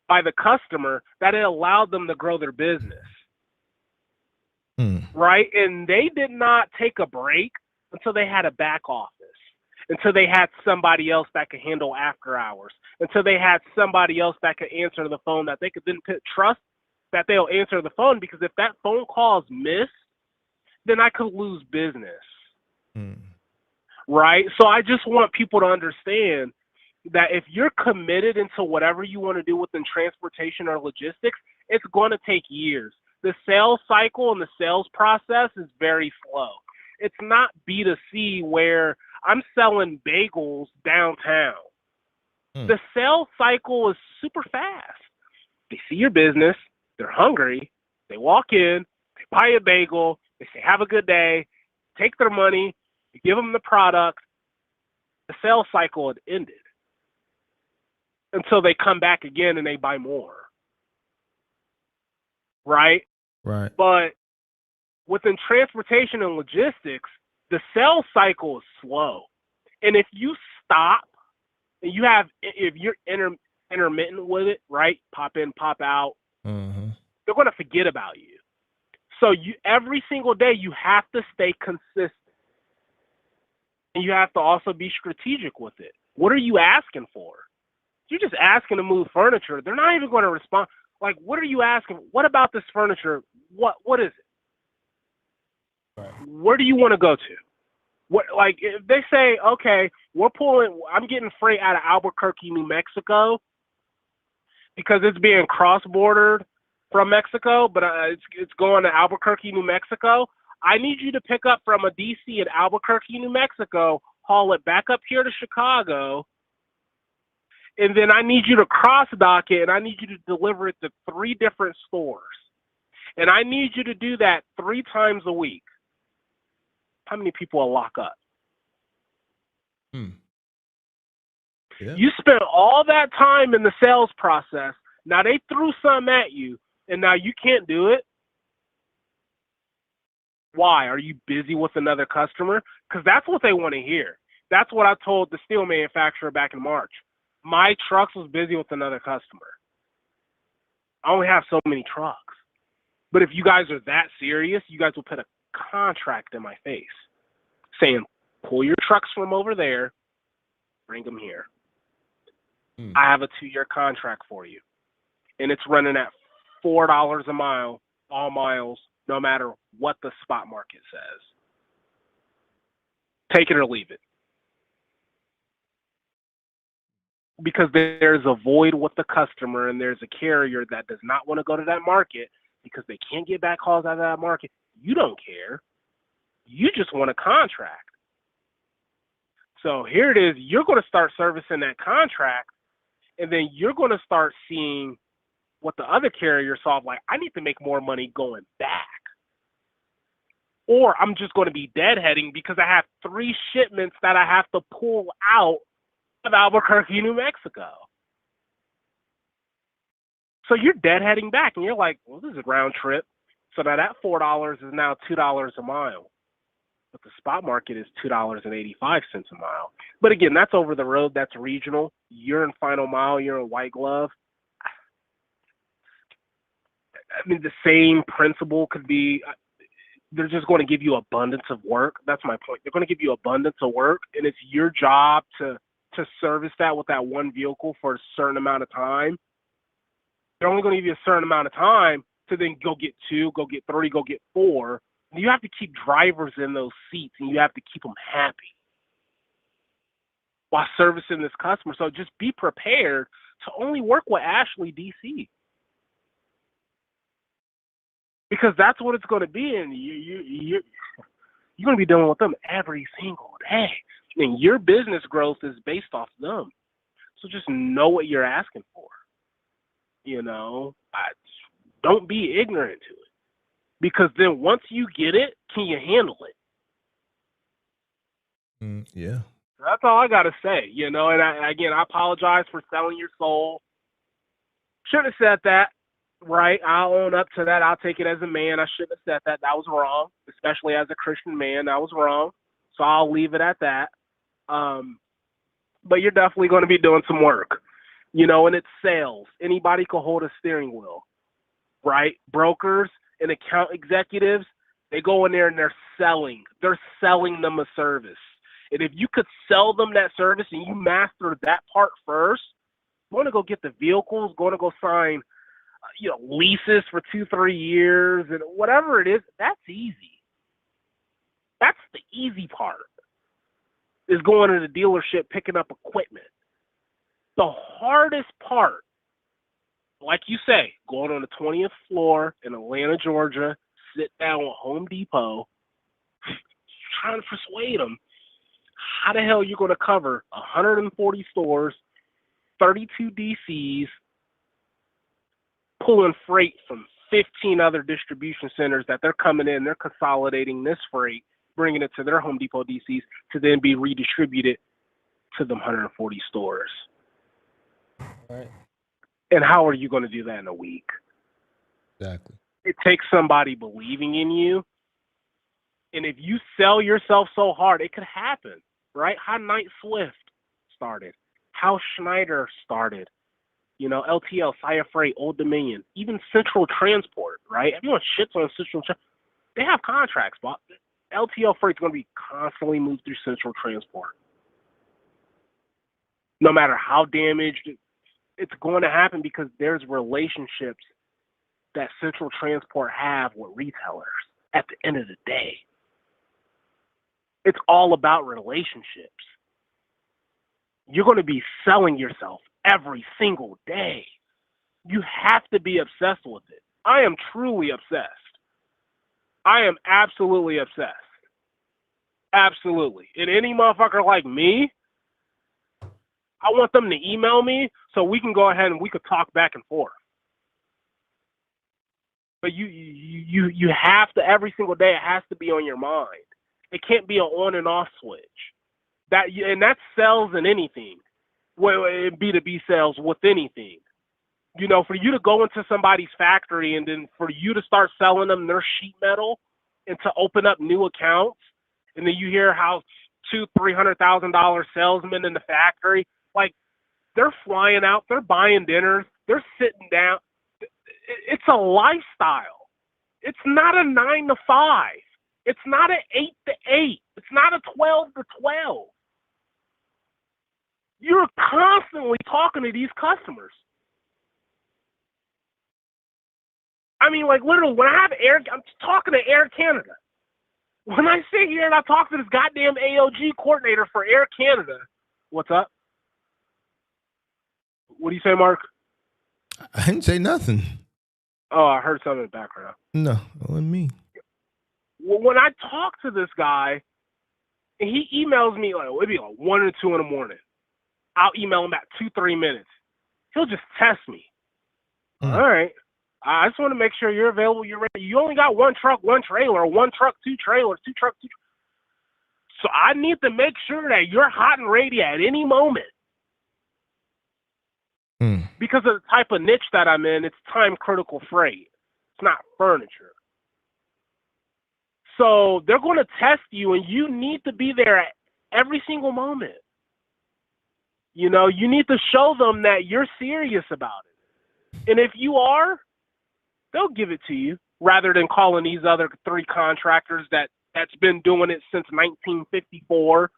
by the customer that it allowed them to grow their business. Right? And they did not take a break until they had a back office, until they had somebody else that could handle after hours, until they had somebody else that could answer the phone that they could then trust that they'll answer the phone, because if that phone call is missed, then I could lose business. Right? So I just want people to understand that if you're committed into whatever you want to do within transportation or logistics, it's going to take years. The sales cycle and the sales process is very slow. It's not B2C where I'm selling bagels downtown. The sales cycle is super fast. They see your business, they're hungry, they walk in, they buy a bagel, they say, have a good day, take their money, you give them the product. The sales cycle had ended until they come back again and they buy more. Right?
Right.
But within transportation and logistics, the sales cycle is slow. And if you stop and if you're intermittent with it, right? Pop in, pop out, they're going to forget about you. So every single day you have to stay consistent. And you have to also be strategic with it. What are you asking for? You're just asking to move furniture. They're not even going to respond. Like, what are you asking? What about this furniture? What is it? Right. Where do you want to go to? What, like, if they say, okay, I'm getting freight out of Albuquerque, New Mexico, because it's being cross-bordered from Mexico, but it's going to Albuquerque, New Mexico. I need you to pick up from a DC in Albuquerque, New Mexico, haul it back up here to Chicago, and then I need you to cross-dock it, and I need you to deliver it to 3 different stores. And I need you to do that 3 times a week. How many people will lock up?
Yeah.
You spent all that time in the sales process. Now they threw something at you, and now you can't do it. Why? Are you busy with another customer? Because that's what they want to hear. That's what I told the steel manufacturer back in March. My trucks was busy with another customer. I only have so many trucks. But if you guys are that serious, you guys will put a contract in my face saying, pull your trucks from over there, bring them here. I have a 2-year contract for you. And it's running at $4 a mile, all miles, no matter what the spot market says. Take it or leave it. Because there's a void with the customer, and there's a carrier that does not want to go to that market because they can't get back calls out of that market. You don't care. You just want a contract. So here it is. You're going to start servicing that contract, and then you're going to start seeing what the other carrier saw, like, I need to make more money going back. Or I'm just going to be deadheading because I have 3 shipments that I have to pull out of Albuquerque, New Mexico. So you're deadheading back, and you're like, well, this is a round trip. So now that $4 is now $2 a mile. But the spot market is $2.85 a mile. But again, that's over the road. That's regional. You're in final mile. You're in white glove. I mean, the same principle could be, they're just going to give you abundance of work. That's my point. They're going to give you abundance of work, and it's your job to service that with that one vehicle for a certain amount of time. They're only going to give you a certain amount of time to then go get 2, go get 3, go get 4. And you have to keep drivers in those seats, and you have to keep them happy while servicing this customer. So just be prepared to only work with Ashley DC. Because that's what it's going to be, and you're going to be dealing with them every single day. And your business growth is based off them. So just know what you're asking for. You know, don't be ignorant to it. Because then once you get it, can you handle it?
Yeah.
That's all I got to say, you know. And I apologize for selling your soul. Shouldn't have said that. Right, I'll own up to that. I'll take it as a man. I shouldn't have said that. That was wrong, especially as a Christian man. That was wrong. So I'll leave it at that. But you're definitely going to be doing some work, you know, and it's sales. Anybody can hold a steering wheel, right? Brokers and account executives, they go in there and they're selling. They're selling them a service. And if you could sell them that service and you master that part first, going to go get the vehicles, going to go sign leases for 2-3 years and whatever it is, that's easy. That's the easy part, is going to the dealership, picking up equipment. The hardest part like you say, going on the 20th floor in Atlanta, Georgia, sit down with Home Depot, trying to persuade them how the hell you're going to cover 140 stores, 32 DCs, pulling freight from 15 other distribution centers that they're coming in, they're consolidating this freight, bringing it to their Home Depot DCs to then be redistributed to them 140 stores.
Right.
And how are you going to do that in a week?
Exactly.
It takes somebody believing in you. And if you sell yourself so hard, it could happen, right? How Knight Swift started, how Schneider started, LTL, Saya Freight, Old Dominion, even Central Transport, right? Everyone shits on Central Transport. They have contracts, but LTL Freight's going to be constantly moved through Central Transport. No matter how damaged, it's going to happen because there's relationships that Central Transport have with retailers at the end of the day. It's all about relationships. You're going to be selling yourself every single day. You have to be obsessed with it. I am truly obsessed. I am absolutely obsessed. Absolutely. And any motherfucker like me, I want them to email me so we can go ahead and we could talk back and forth. But you have to, every single day, it has to be on your mind. It can't be an on and off switch. That sells in anything. Well, B2B sales with anything. For you to go into somebody's factory and then for you to start selling them their sheet metal and to open up new accounts, and then you hear how $200,000-$300,000 salesmen in the factory, like they're flying out, they're buying dinners, they're sitting down. It's a lifestyle. It's not a 9 to 5. It's not an 8 to 8. It's not a 12 to 12. You're constantly talking to these customers. I mean, like literally, when I have I'm talking to Air Canada. When I sit here and I talk to this goddamn AOG coordinator for Air Canada, what's up? What do you say, Mark?
I didn't say nothing.
Oh, I heard something in the background.
No, it wasn't me.
Well, when I talk to this guy, and he emails me it'd be like 1 or 2 in the morning. I'll email him back 2-3 minutes. He'll just test me. All right. I just want to make sure you're available. You're ready. You only got 1 truck, 1 trailer, or 1 truck, 2 trailers, 2 trucks, 2. So I need to make sure that you're hot and ready at any moment. Because of the type of niche that I'm in, it's time critical freight. It's not furniture. So they're going to test you, and you need to be there at every single moment. You need to show them that you're serious about it. And if you are, they'll give it to you rather than calling these other 3 contractors that's been doing it since 1954,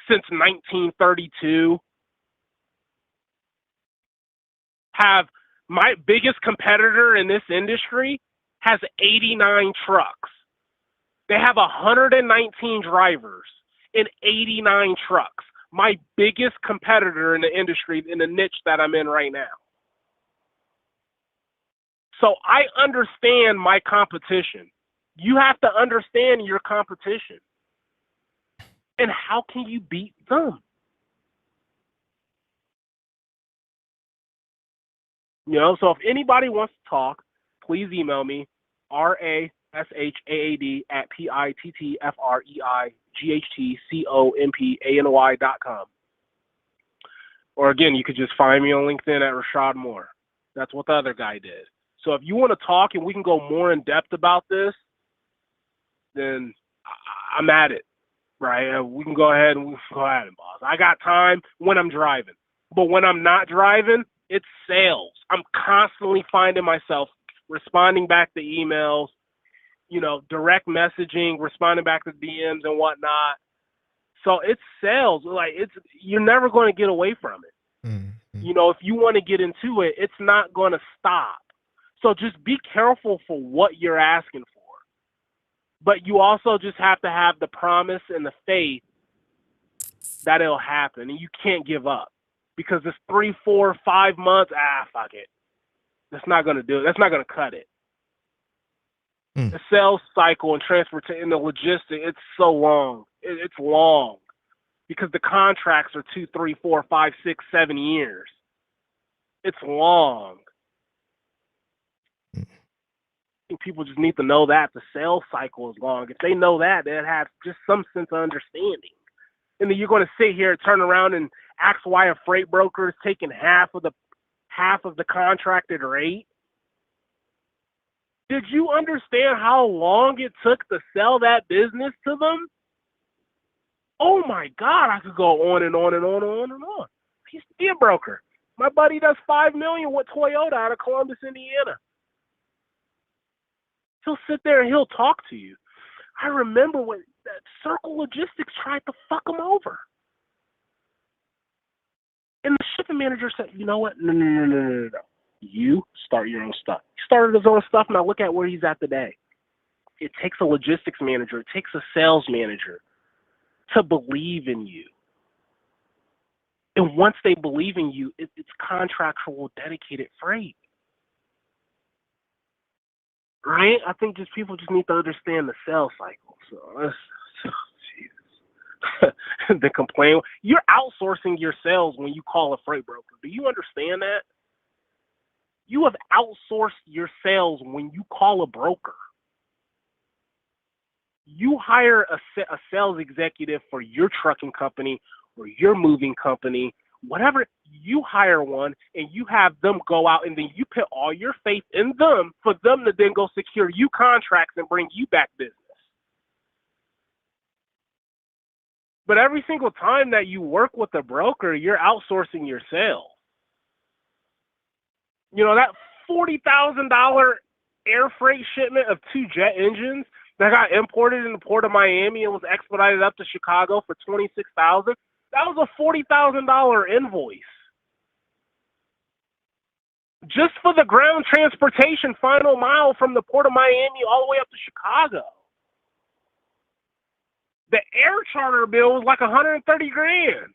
since 1932. Have my biggest competitor in this industry has 89 trucks. They have 119 drivers and 89 trucks. My biggest competitor in the industry, in the niche that I'm in right now. So I understand my competition. You have to understand your competition. And how can you beat them? So if anybody wants to talk, please email me, rashaad@pittfreightcompany.com. Or again, you could just find me on LinkedIn at Rashad Moore. That's what the other guy did. So if you want to talk and we can go more in depth about this, then I'm at it, right? We can go ahead and boss. I got time when I'm driving. But when I'm not driving, it's sales. I'm constantly finding myself responding back to emails, direct messaging, responding back to DMs and whatnot. So it's sales. You're never going to get away from it. Mm-hmm. If you want to get into it, it's not going to stop. So just be careful for what you're asking for. But you also just have to have the promise and the faith that it'll happen. And you can't give up. Because it's 3, 4, 5 months. Fuck it. That's not going to do it. That's not going to cut it.
Mm.
The sales cycle and transportation and the logistics, it's so long. It's long because the contracts are 2, 3, 4, 5, 6, 7 years. It's long. I think people just need to know that the sales cycle is long. If they know that, they'd have just some sense of understanding. And then you're going to sit here and turn around and ask why a freight broker is taking half of the contracted rate. Did you understand how long it took to sell that business to them? Oh my God, I could go on and on and on and on and on. I used to be a broker. My buddy does $5 million with Toyota out of Columbus, Indiana. He'll sit there and he'll talk to you. I remember when that Circle Logistics tried to fuck him over. And the shipping manager said, you know what? No. You start your own stuff. He started his own stuff. Now look at where he's at today. It takes a logistics manager. It takes a sales manager to believe in you. And once they believe in you, it's contractual, dedicated freight. Right? I think just people just need to understand the sales cycle. So, Jesus. The complaint. You're outsourcing your sales when you call a freight broker. Do you understand that? You have outsourced your sales when you call a broker. You hire a sales executive for your trucking company or your moving company, whatever. You hire one and you have them go out, and then you put all your faith in them for them to then go secure you contracts and bring you back business. But every single time that you work with a broker, you're outsourcing your sales. You know, that $40,000 air freight shipment of 2 jet engines that got imported in the port of Miami and was expedited up to Chicago for $26,000. That was a $40,000 invoice. Just for the ground transportation final mile from the port of Miami all the way up to Chicago. The air charter bill was like $130,000.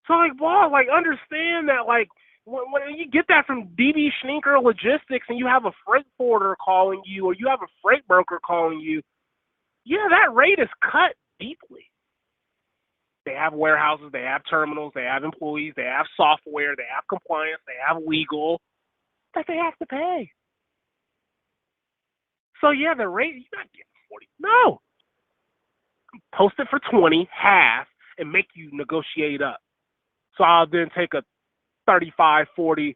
So, like, wow, like, understand that, like, when you get that from DB Schninker Logistics and you have a freight forwarder calling you or you have a freight broker calling you, yeah, that rate is cut deeply. They have warehouses, they have terminals, they have employees, they have software, they have compliance, they have legal that they have to pay. So, yeah, the rate, you're not getting 40. No. Post it for 20, half, and make you negotiate up. So I'll then take a 35, 40,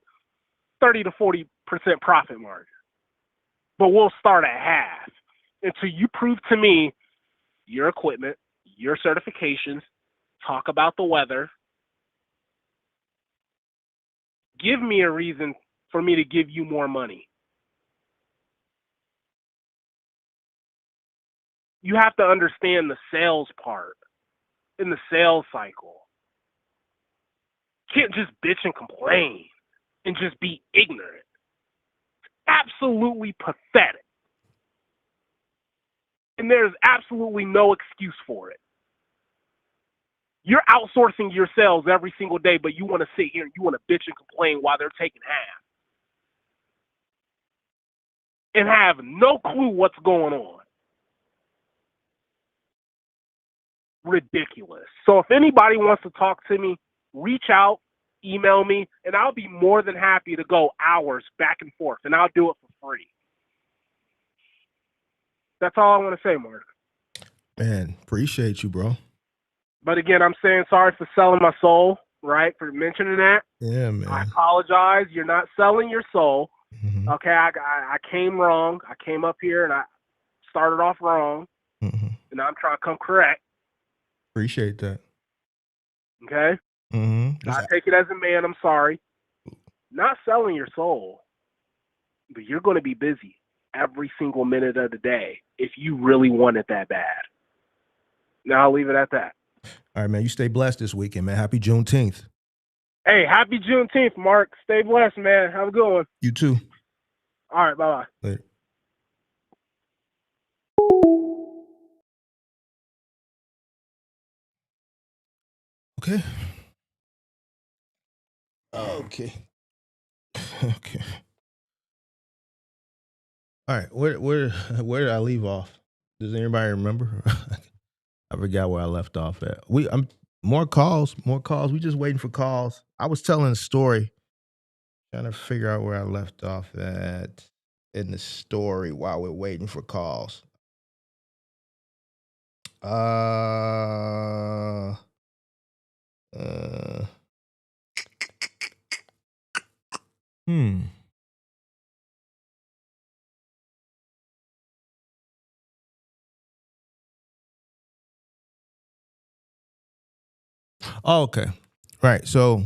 30 to 40% profit margin. But we'll start at half until you prove to me your equipment, your certifications, talk about the weather. Give me a reason for me to give you more money. You have to understand the sales part in the sales cycle. You can't just bitch and complain and just be ignorant. It's absolutely pathetic. And there's absolutely no excuse for it. You're outsourcing your sales every single day, but you want to sit here and you want to bitch and complain while they're taking half. And have no clue what's going on. Ridiculous. So if anybody wants to talk to me, reach out, email me, and I'll be more than happy to go hours back and forth, and I'll do it for free. That's all I want to say, Mark.
Man, appreciate you, bro.
But again, I'm saying sorry for selling my soul, right, for mentioning that.
Yeah, man.
I apologize. You're not selling your soul.
Mm-hmm.
Okay, I came wrong. I came up here, and I started off wrong,
Mm-hmm.
and now I'm trying to come correct.
Appreciate that.
Okay?
Mm-hmm.
I take it as a man. I'm sorry. Not selling your soul, but you're going to be busy every single minute of the day if you really want it that bad. Now I'll leave it at that.
All right, man. You stay blessed this weekend, man. Happy Juneteenth.
Hey, happy Juneteenth, Mark. Stay blessed, man. Have a good one.
You too.
All right, bye-bye.
Later. Okay. Okay. Okay. All right. Where did I leave off? Does anybody remember? I forgot where I left off at. I'm more calls. We just waiting for calls. I was telling a story, trying to figure out where I left off at in the story while we're waiting for calls. Uh, uh, hmm. Oh, okay. Right. So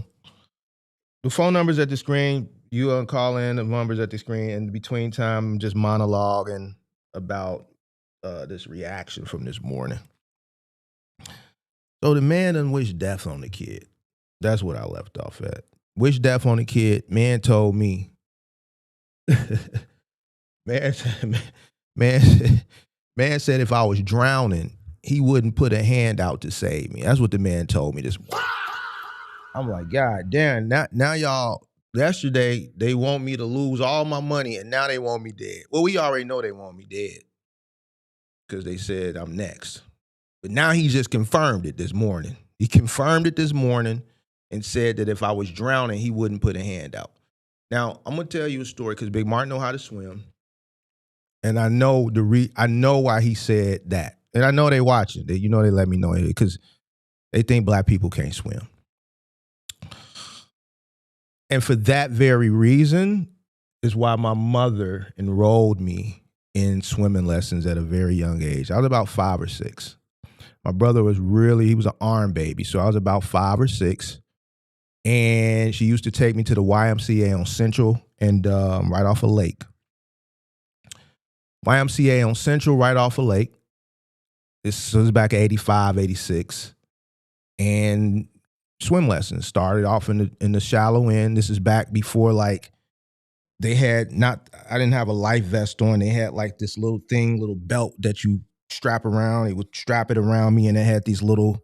the phone number's at the screen. You call in the numbers at the screen, and between time, I'm just monologuing about this reaction from this morning. So the man done wished death on the kid. That's what I left off at. Wish death on the kid. Man told me. man, man, man said if I was drowning, he wouldn't put a hand out to save me. That's what the man told me this morning. I'm like, God damn, now y'all, yesterday they want me to lose all my money and now they want me dead. Well, we already know they want me dead because they said I'm next. But now he just confirmed it this morning. He confirmed it this morning and said that if I was drowning, he wouldn't put a hand out. Now, I'm going to tell you a story because Big Martin know how to swim. And I know I know why he said that. And I know they watching. They let me know it because they think black people can't swim. And for that very reason is why my mother enrolled me in swimming lessons at a very young age. I was about 5 or 6. My brother he was an arm baby. So I was about 5 or 6. And she used to take me to the YMCA on Central and right off a lake. YMCA on Central right off a lake. This was back in 85, 86. And swim lessons started off in the shallow end. This is back before like I didn't have a life vest on. They had like this little belt that you strap around. They would strap it around me and it had these little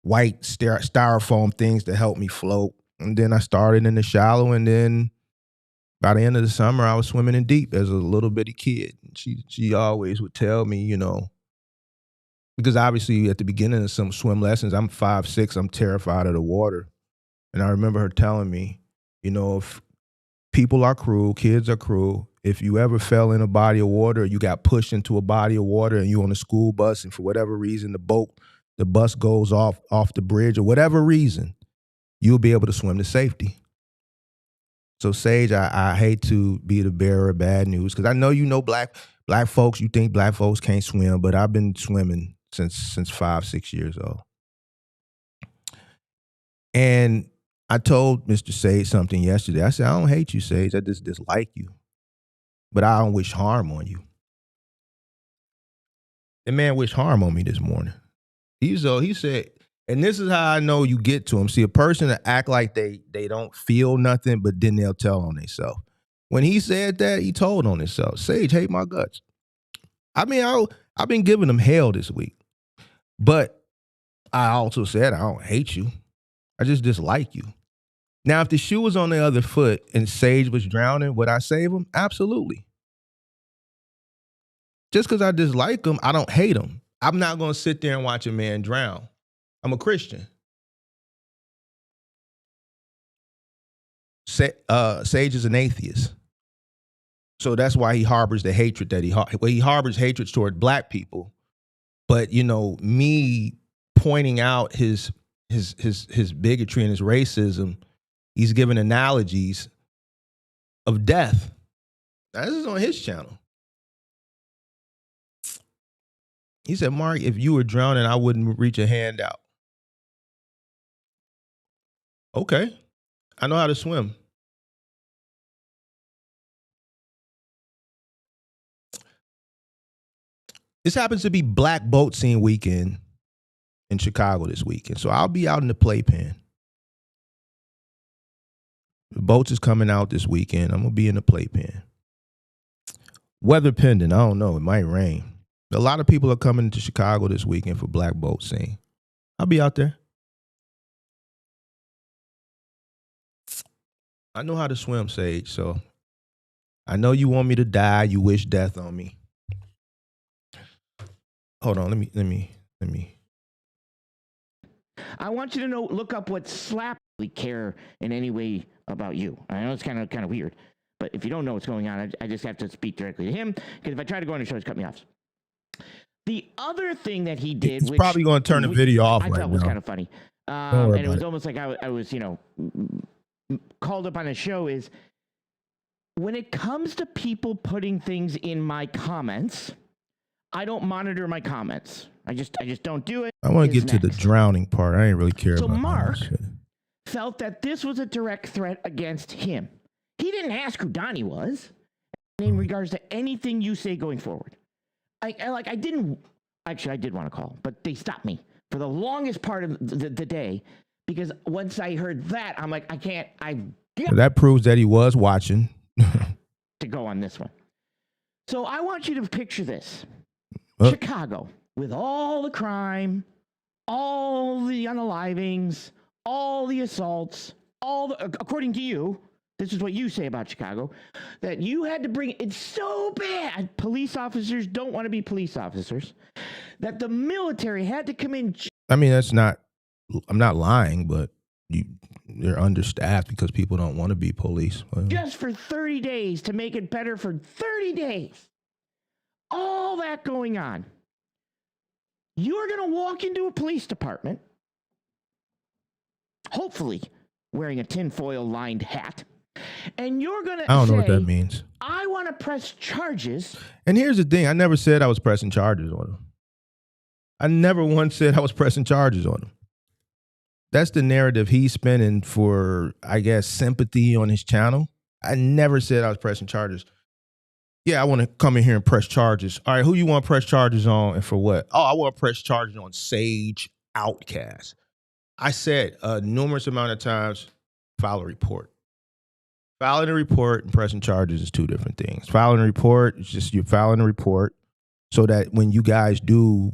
white styrofoam things to help me float. And then I started in the shallow, and then by the end of the summer, I was swimming in deep as a little bitty kid. She always would tell me, because obviously at the beginning of some swim lessons, I'm 5'6", I'm terrified of the water. And I remember her telling me, if people are cruel, kids are cruel, if you ever fell in a body of water, or you got pushed into a body of water and you on a school bus and for whatever reason the bus goes off the bridge or whatever reason, you'll be able to swim to safety. So Sage, I hate to be the bearer of bad news because I know black folks, you think black folks can't swim, but I've been swimming since 5, 6 years old. And I told Mr. Sage something yesterday. I said, I don't hate you, Sage. I just dislike you. But I don't wish harm on you. The man wished harm on me this morning. He said, and this is how I know you get to them. See, a person that act like they don't feel nothing, but then they'll tell on themselves. When he said that, he told on himself. Sage hate my guts. I mean, I've been giving him hell this week. But I also said I don't hate you. I just dislike you. Now, if the shoe was on the other foot and Sage was drowning, would I save him? Absolutely. Just because I dislike him, I don't hate him. I'm not going to sit there and watch a man drown. I'm a Christian. Sage is an atheist. So that's why he harbors the hatred that he harbors hatred toward black people. But, me pointing out his bigotry and his racism, he's giving analogies of death. Now, this is on his channel. He said, Mark, if you were drowning, I wouldn't reach a hand out. Okay. I know how to swim. This happens to be Black Boat Scene weekend in Chicago this weekend. So I'll be out in the playpen. The boats is coming out this weekend. I'm going to be in the playpen. Weather pending. I don't know. It might rain. A lot of people are coming to Chicago this weekend for Black Boat Scene. I'll be out there. I know how to swim, Sage. So I know you want me to die. You wish death on me. Hold on. Let me.
I want you to know. Look up what slap care in any way about you. I know it's kind of weird, but if you don't know what's going on, I just have to speak directly to him because if I try to go on the show, he's cut me off. The other thing that he did,
he's probably going to turn the video off
I
right
thought
now.
was kind of funny, and it was almost like I was, called up on a show. Is when it comes to people putting things in my comments, I don't monitor my comments. I just don't do it.
I want to get to the drowning part. I ain't really care about that.
Mark felt that this was a direct threat against him. He didn't ask who Donnie was in regards to anything you say going forward. I did want to call, but they stopped me for the longest part of the day because once I heard that, I'm like,
that proves that he was watching.
to go on this one. So I want you to picture this. Chicago, with all the crime, all the unalivings, all the assaults, according to you, this is what you say about Chicago, that you had to bring, it's so bad, police officers don't want to be police officers, that the military had to come in.
I mean, I'm not lying, but they're understaffed because people don't want to be police.
Just for 30 days to make it better for 30 days. All that going on. You're going to walk into a police department, hopefully wearing a tinfoil lined hat, and you're going to say, I don't know what that means. I want to press charges.
And here's the thing. I never said I was pressing charges on him. I never once said I was pressing charges on him. That's the narrative he's spinning for, I guess, sympathy on his channel. I never said I was pressing charges. Yeah, I want to come in here and press charges. All right, who you want to press charges on and for what? Oh, I want to press charges on Sage Outcast. I said numerous amount of times, file a report. Filing a report and pressing charges is two different things. Filing a report is just you're filing a report so that when you guys do,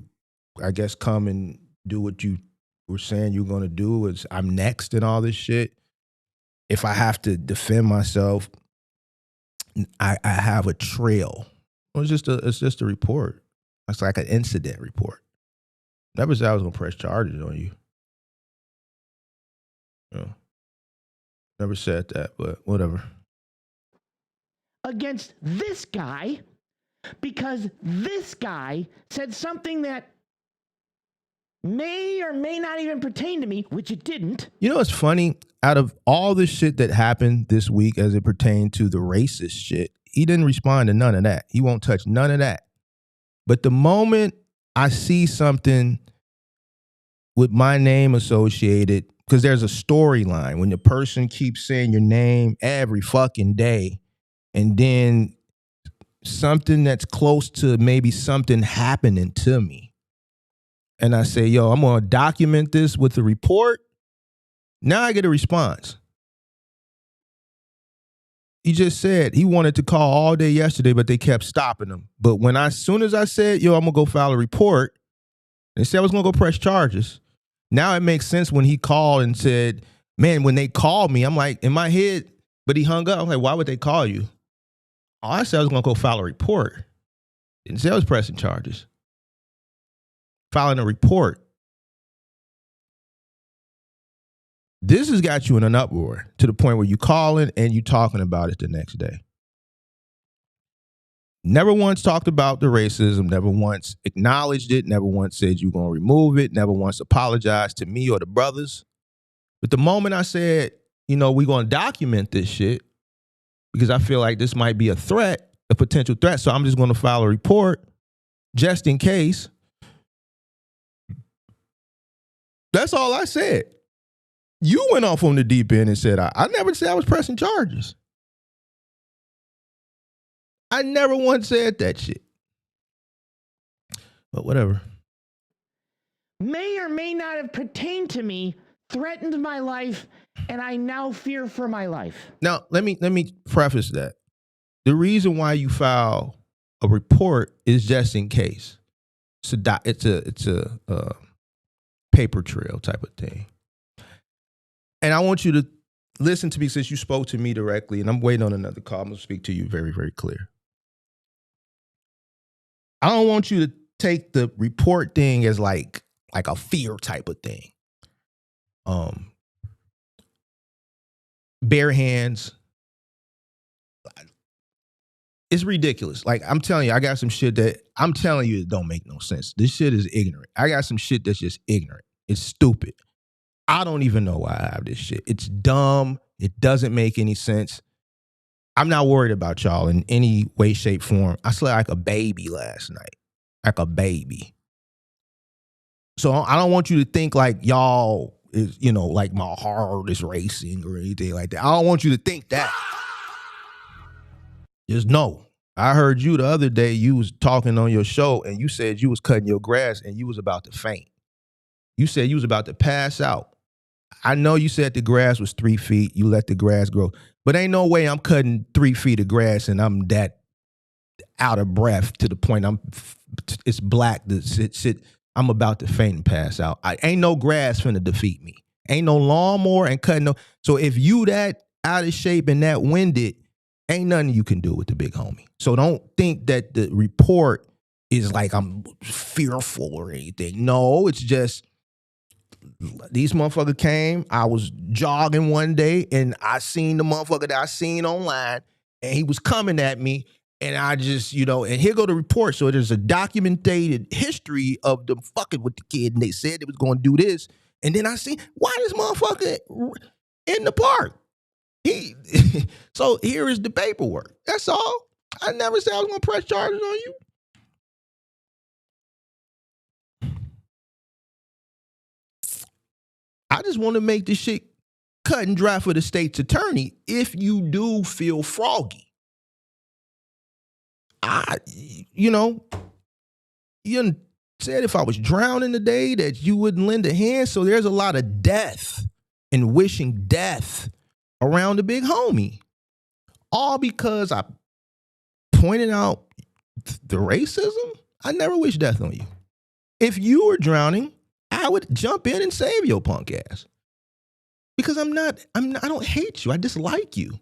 I guess, come and do what you were saying you're going to do is I'm next and all this shit. If I have to defend myself, I have a trail. Well, it's just a report. It's like an incident report. Never said I was going to press charges on you. Never said that, but whatever.
Against this guy, because this guy said something that may or may not even pertain to me, which it didn't.
You know what's funny? Out of all the shit that happened this week as it pertained to the racist shit, he didn't respond to none of that. He won't touch none of that. But the moment I see something with my name associated, because there's a storyline when the person keeps saying your name every fucking day, and then something that's close to maybe something happening to me. And I say, yo, I'm going to document this with a report. Now I get a response. He just said he wanted to call all day yesterday, but they kept stopping him. But as soon as I said, yo, I'm going to go file a report, they said I was going to go press charges. Now it makes sense when he called and said, man, when they called me, I'm like, in my head, but he hung up. I'm like, why would they call you? Oh, I said I was going to go file a report. Didn't say I was pressing charges. Filing a report. This has got you in an uproar to the point where you calling and you talking about it the next day. Never once talked about the racism, never once acknowledged it, never once said you're going to remove it, never once apologized to me or the brothers. But the moment I said, we're going to document this shit because I feel like this might be a threat, a potential threat, so I'm just going to file a report just in case. That's all I said. You went off on the deep end and said, I never said I was pressing charges. I never once said that shit. But whatever.
May or may not have pertained to me, threatened my life, and I now fear for my life.
Now, let me preface that. The reason why you file a report is just in case. It's a paper trail type of thing. And I want you to listen to me since you spoke to me directly, and I'm waiting on another call. I'm going to speak to you very, very clear. I don't want you to take the report thing as like a fear type of thing. Bare hands. It's ridiculous. Like, I'm telling you, I got some shit that I'm telling you it don't make no sense. This shit is ignorant. I got some shit that's just ignorant. It's stupid. I don't even know why I have this shit. It's dumb. It doesn't make any sense. I'm not worried about y'all in any way, shape, form. I slept like a baby last night. Like a baby. So I don't want you to think like y'all is, like my heart is racing or anything like that. I don't want you to think that. Just know. I heard you the other day, you was talking on your show and you said you was cutting your grass and you was about to faint. You said you was about to pass out. I know you said the grass was 3 feet. You let the grass grow. But ain't no way I'm cutting 3 feet of grass and I'm that out of breath to the point it's black. I'm about to faint and pass out. Ain't no grass finna defeat me. Ain't no lawnmower and cutting no. So if you that out of shape and that winded, ain't nothing you can do with the big homie. So don't think that the report is like I'm fearful or anything. No, it's just these motherfuckers came. I was jogging one day and I seen the motherfucker that I seen online and he was coming at me. And I just, and here go the report. So there's a documented history of them fucking with the kid. And they said they was going to do this. And then I see, why this motherfucker in the park? So here is the paperwork. That's all. I never said I was going to press charges on you. I just want to make this shit cut and dry for the state's attorney if you do feel froggy. You said if I was drowning today that you wouldn't lend a hand. So there's a lot of death and wishing death around the big homie. All because I pointed out the racism. I never wish death on you. If you were drowning, I would jump in and save your punk ass. Because I don't hate you. I dislike you.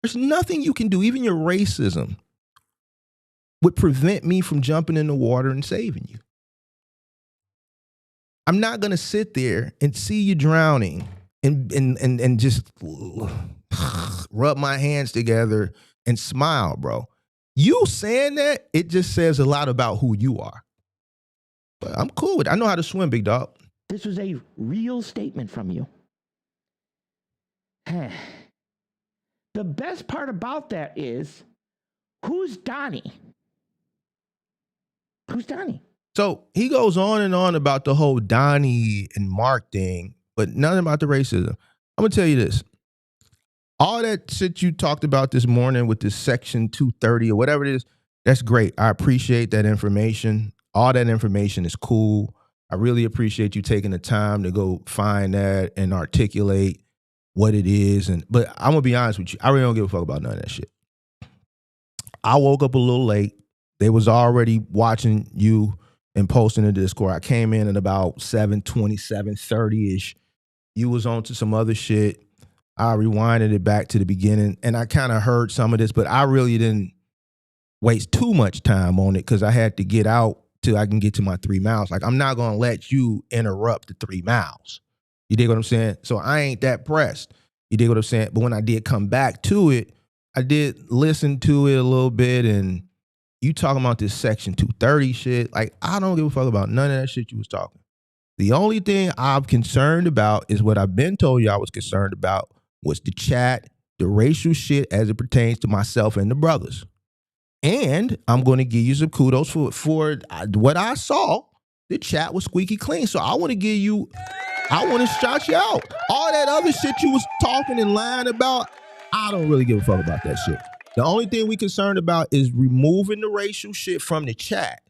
There's nothing you can do, even your racism would prevent me from jumping in the water and saving you. I'm not going to sit there and see you drowning and just rub my hands together and smile, bro. You saying that, it just says a lot about who you are. But I'm cool with it. I know how to swim, big dog.
This was a real statement from you. The best part about that is, who's Donnie? Who's Donnie?
So he goes on and on about the whole Donnie and Mark thing, but nothing about the racism. I'm going to tell you this. All that shit you talked about this morning with this Section 230 or whatever it is, that's great. I appreciate that information. All that information is cool. I really appreciate you taking the time to go find that and articulate what it is. But I'm going to be honest with you. I really don't give a fuck about none of that shit. I woke up a little late. They was already watching you and posting in the Discord. I came in at about 7:20, 7:30-ish. You was on to some other shit. I rewinded it back to the beginning, and I kind of heard some of this, but I really didn't waste too much time on it because I had to get out till I can get to my 3 miles. Like, I'm not going to let you interrupt the 3 miles. You dig what I'm saying? So I ain't that pressed. You dig what I'm saying? But when I did come back to it, I did listen to it a little bit, and you talking about this Section 230 shit. Like, I don't give a fuck about none of that shit you was talking. The only thing I'm concerned about is what I've been told you I was concerned about was the chat, the racial shit as it pertains to myself and the brothers. And I'm going to give you some kudos for what I saw. The chat was squeaky clean. So I want to shout you out. All that other shit you was talking and lying about, I don't really give a fuck about that shit. The only thing we concerned about is removing the racial shit from the chat.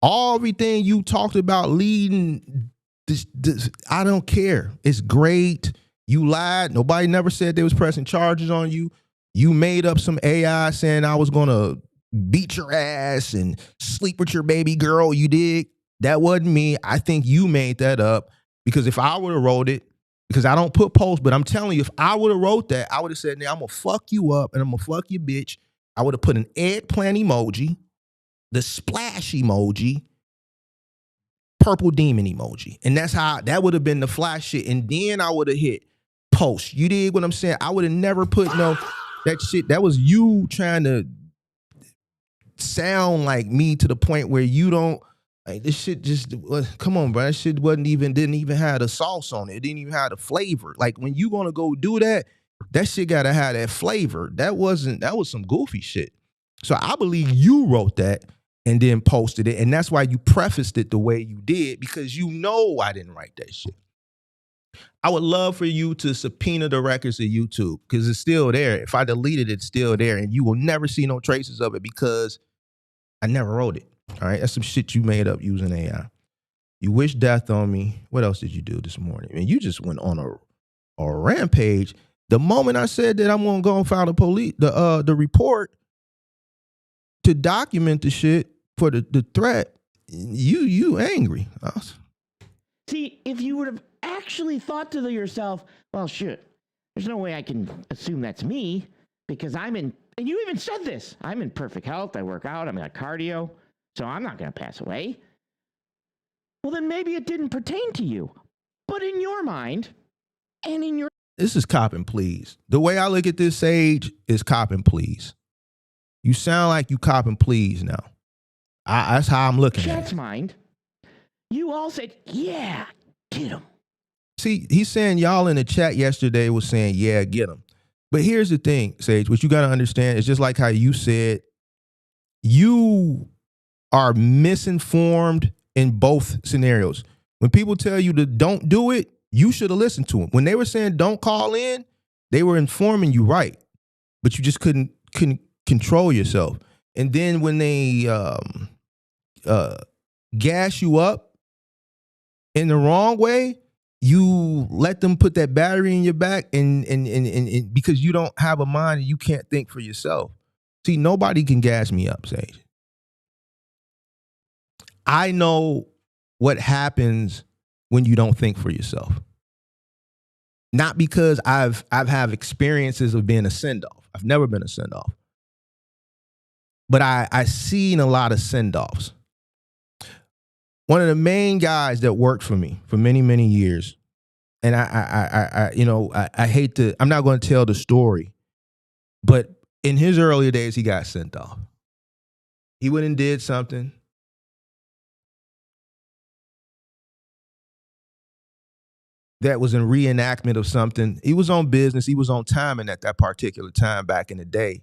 Everything you talked about leading, this, I don't care. It's great. You lied. Nobody never said they was pressing charges on you. You made up some AI saying I was going to beat your ass and sleep with your baby girl. You did. That wasn't me. I think you made that up because if I would have wrote it, because I don't put posts, but I'm telling you, if I would have wrote that, I would have said, I'm going to fuck you up and I'm going to fuck your bitch. I would have put an eggplant emoji, the splash emoji, purple demon emoji. And that's how, that would have been the flash shit. And then I would have hit post. You dig what I'm saying? I would have never put that shit. That was you trying to sound like me to the point where you don't, like, this shit just, come on, bro. That shit didn't even have the sauce on it. It didn't even have the flavor. Like, when you gonna go do that, that shit gotta have that flavor. That was some goofy shit. So I believe you wrote that and then posted it. And that's why you prefaced it the way you did, because you know I didn't write that shit. I would love for you to subpoena the records of YouTube, because it's still there. If I deleted it, it's still there. And you will never see no traces of it because I never wrote it. All right, that's some shit you made up using AI. You wish death on me. What else did you do this morning? I mean, you just went on a rampage. The moment I said that I'm gonna go and file the report to document the shit for the threat, you angry.
See, if you would have actually thought to yourself, well, shit, there's no way I can assume that's me because I'm in, and you even said this, I'm in perfect health. I work out. I'm got cardio. So I'm not going to pass away. Well, then maybe it didn't pertain to you. But in your mind and in your...
This is cop and please. The way I look at this, Sage, is cop and please. You sound like you cop and please now. That's how I'm looking at it.
Chat's mind. You all said, yeah, get him.
See, he's saying y'all in the chat yesterday was saying, yeah, get him. But here's the thing, Sage, what you got to understand is just like how you said, you are misinformed in both scenarios. When people tell you to don't do it, you should have listened to them. When they were saying don't call in, they were informing you right, but you just couldn't control yourself. And then when they gas you up in the wrong way, you let them put that battery in your back and because you don't have a mind and you can't think for yourself. See, nobody can gas me up, Sage. I know what happens when you don't think for yourself. Not because I've had experiences of being a send-off. I've never been a send-off. But I seen a lot of send-offs. One of the main guys that worked for me for many, many years, and I hate to, I'm not going to tell the story, but in his earlier days, he got sent off. He went and did something. That was in reenactment of something. He was on business. He was on timing at that particular time back in the day.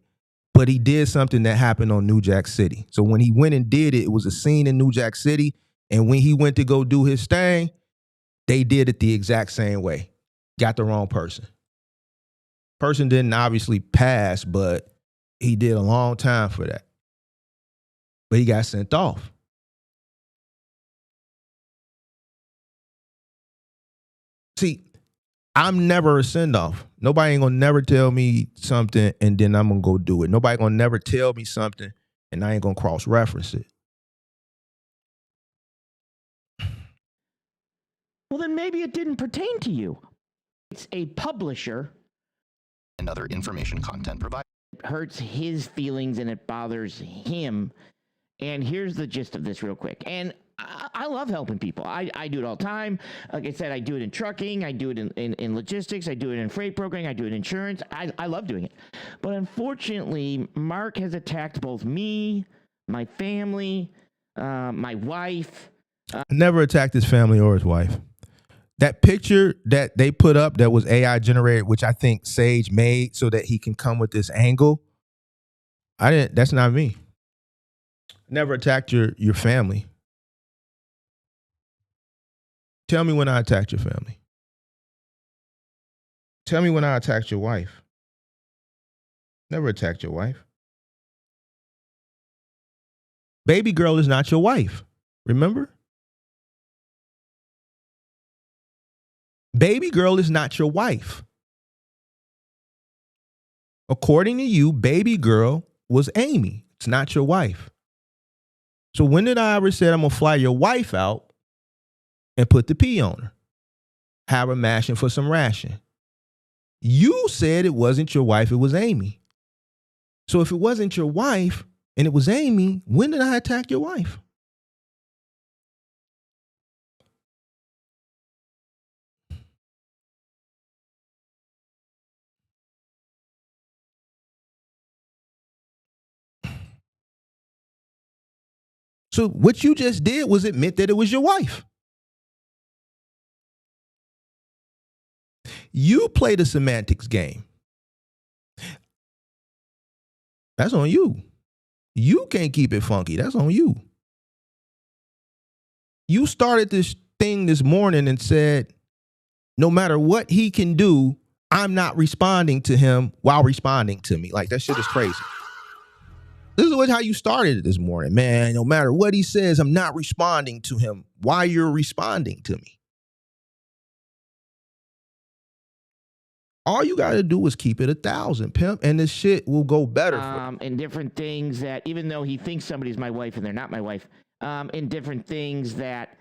But he did something that happened on New Jack City. So when he went and did it, it was a scene in New Jack City. And when he went to go do his thing, they did it the exact same way. Got the wrong person. Person didn't obviously pass, but he did a long time for that. But he got sent off. See, I'm never a send-off. Nobody ain't gonna never tell me something and then I'm gonna go do it. Nobody gonna never tell me something and I ain't gonna cross-reference it.
Well, then maybe it didn't pertain to you. It's a publisher.
And other information content provided.
It hurts his feelings and it bothers him. And here's the gist of this real quick. And I love helping people. I do it all the time. Like I said, I do it in trucking. I do it in logistics. I do it in freight brokering. I do it in insurance. I love doing it. But unfortunately, Mark has attacked both me, my family, my wife.
I never attacked his family or his wife. That picture that they put up that was AI generated, which I think Sage made so that he can come with this angle. That's not me. Never attacked your family. Tell me when I attacked your family. Tell me when I attacked your wife. Never attacked your wife. Baby girl is not your wife. Remember? Baby girl is not your wife. According to you, baby girl was Amy. It's not your wife. So when did I ever say I'm going to fly your wife out and put the P on her? have her mashing for some ration. You said it wasn't your wife, it was Amy. So if it wasn't your wife and it was Amy, when did I attack your wife? So what you just did was admit that it was your wife. You play the semantics game. That's on you. You can't keep it funky. That's on you. You started this thing this morning and said, no matter what he can do, I'm not responding to him while responding to me. Like, that shit is crazy. This is how you started it this morning, man. No matter what he says, I'm not responding to him while you're responding to me. All you got to do is keep it 1,000, pimp, and this shit will go better for you.
In different things that, even though he thinks somebody's my wife and they're not my wife, in different things that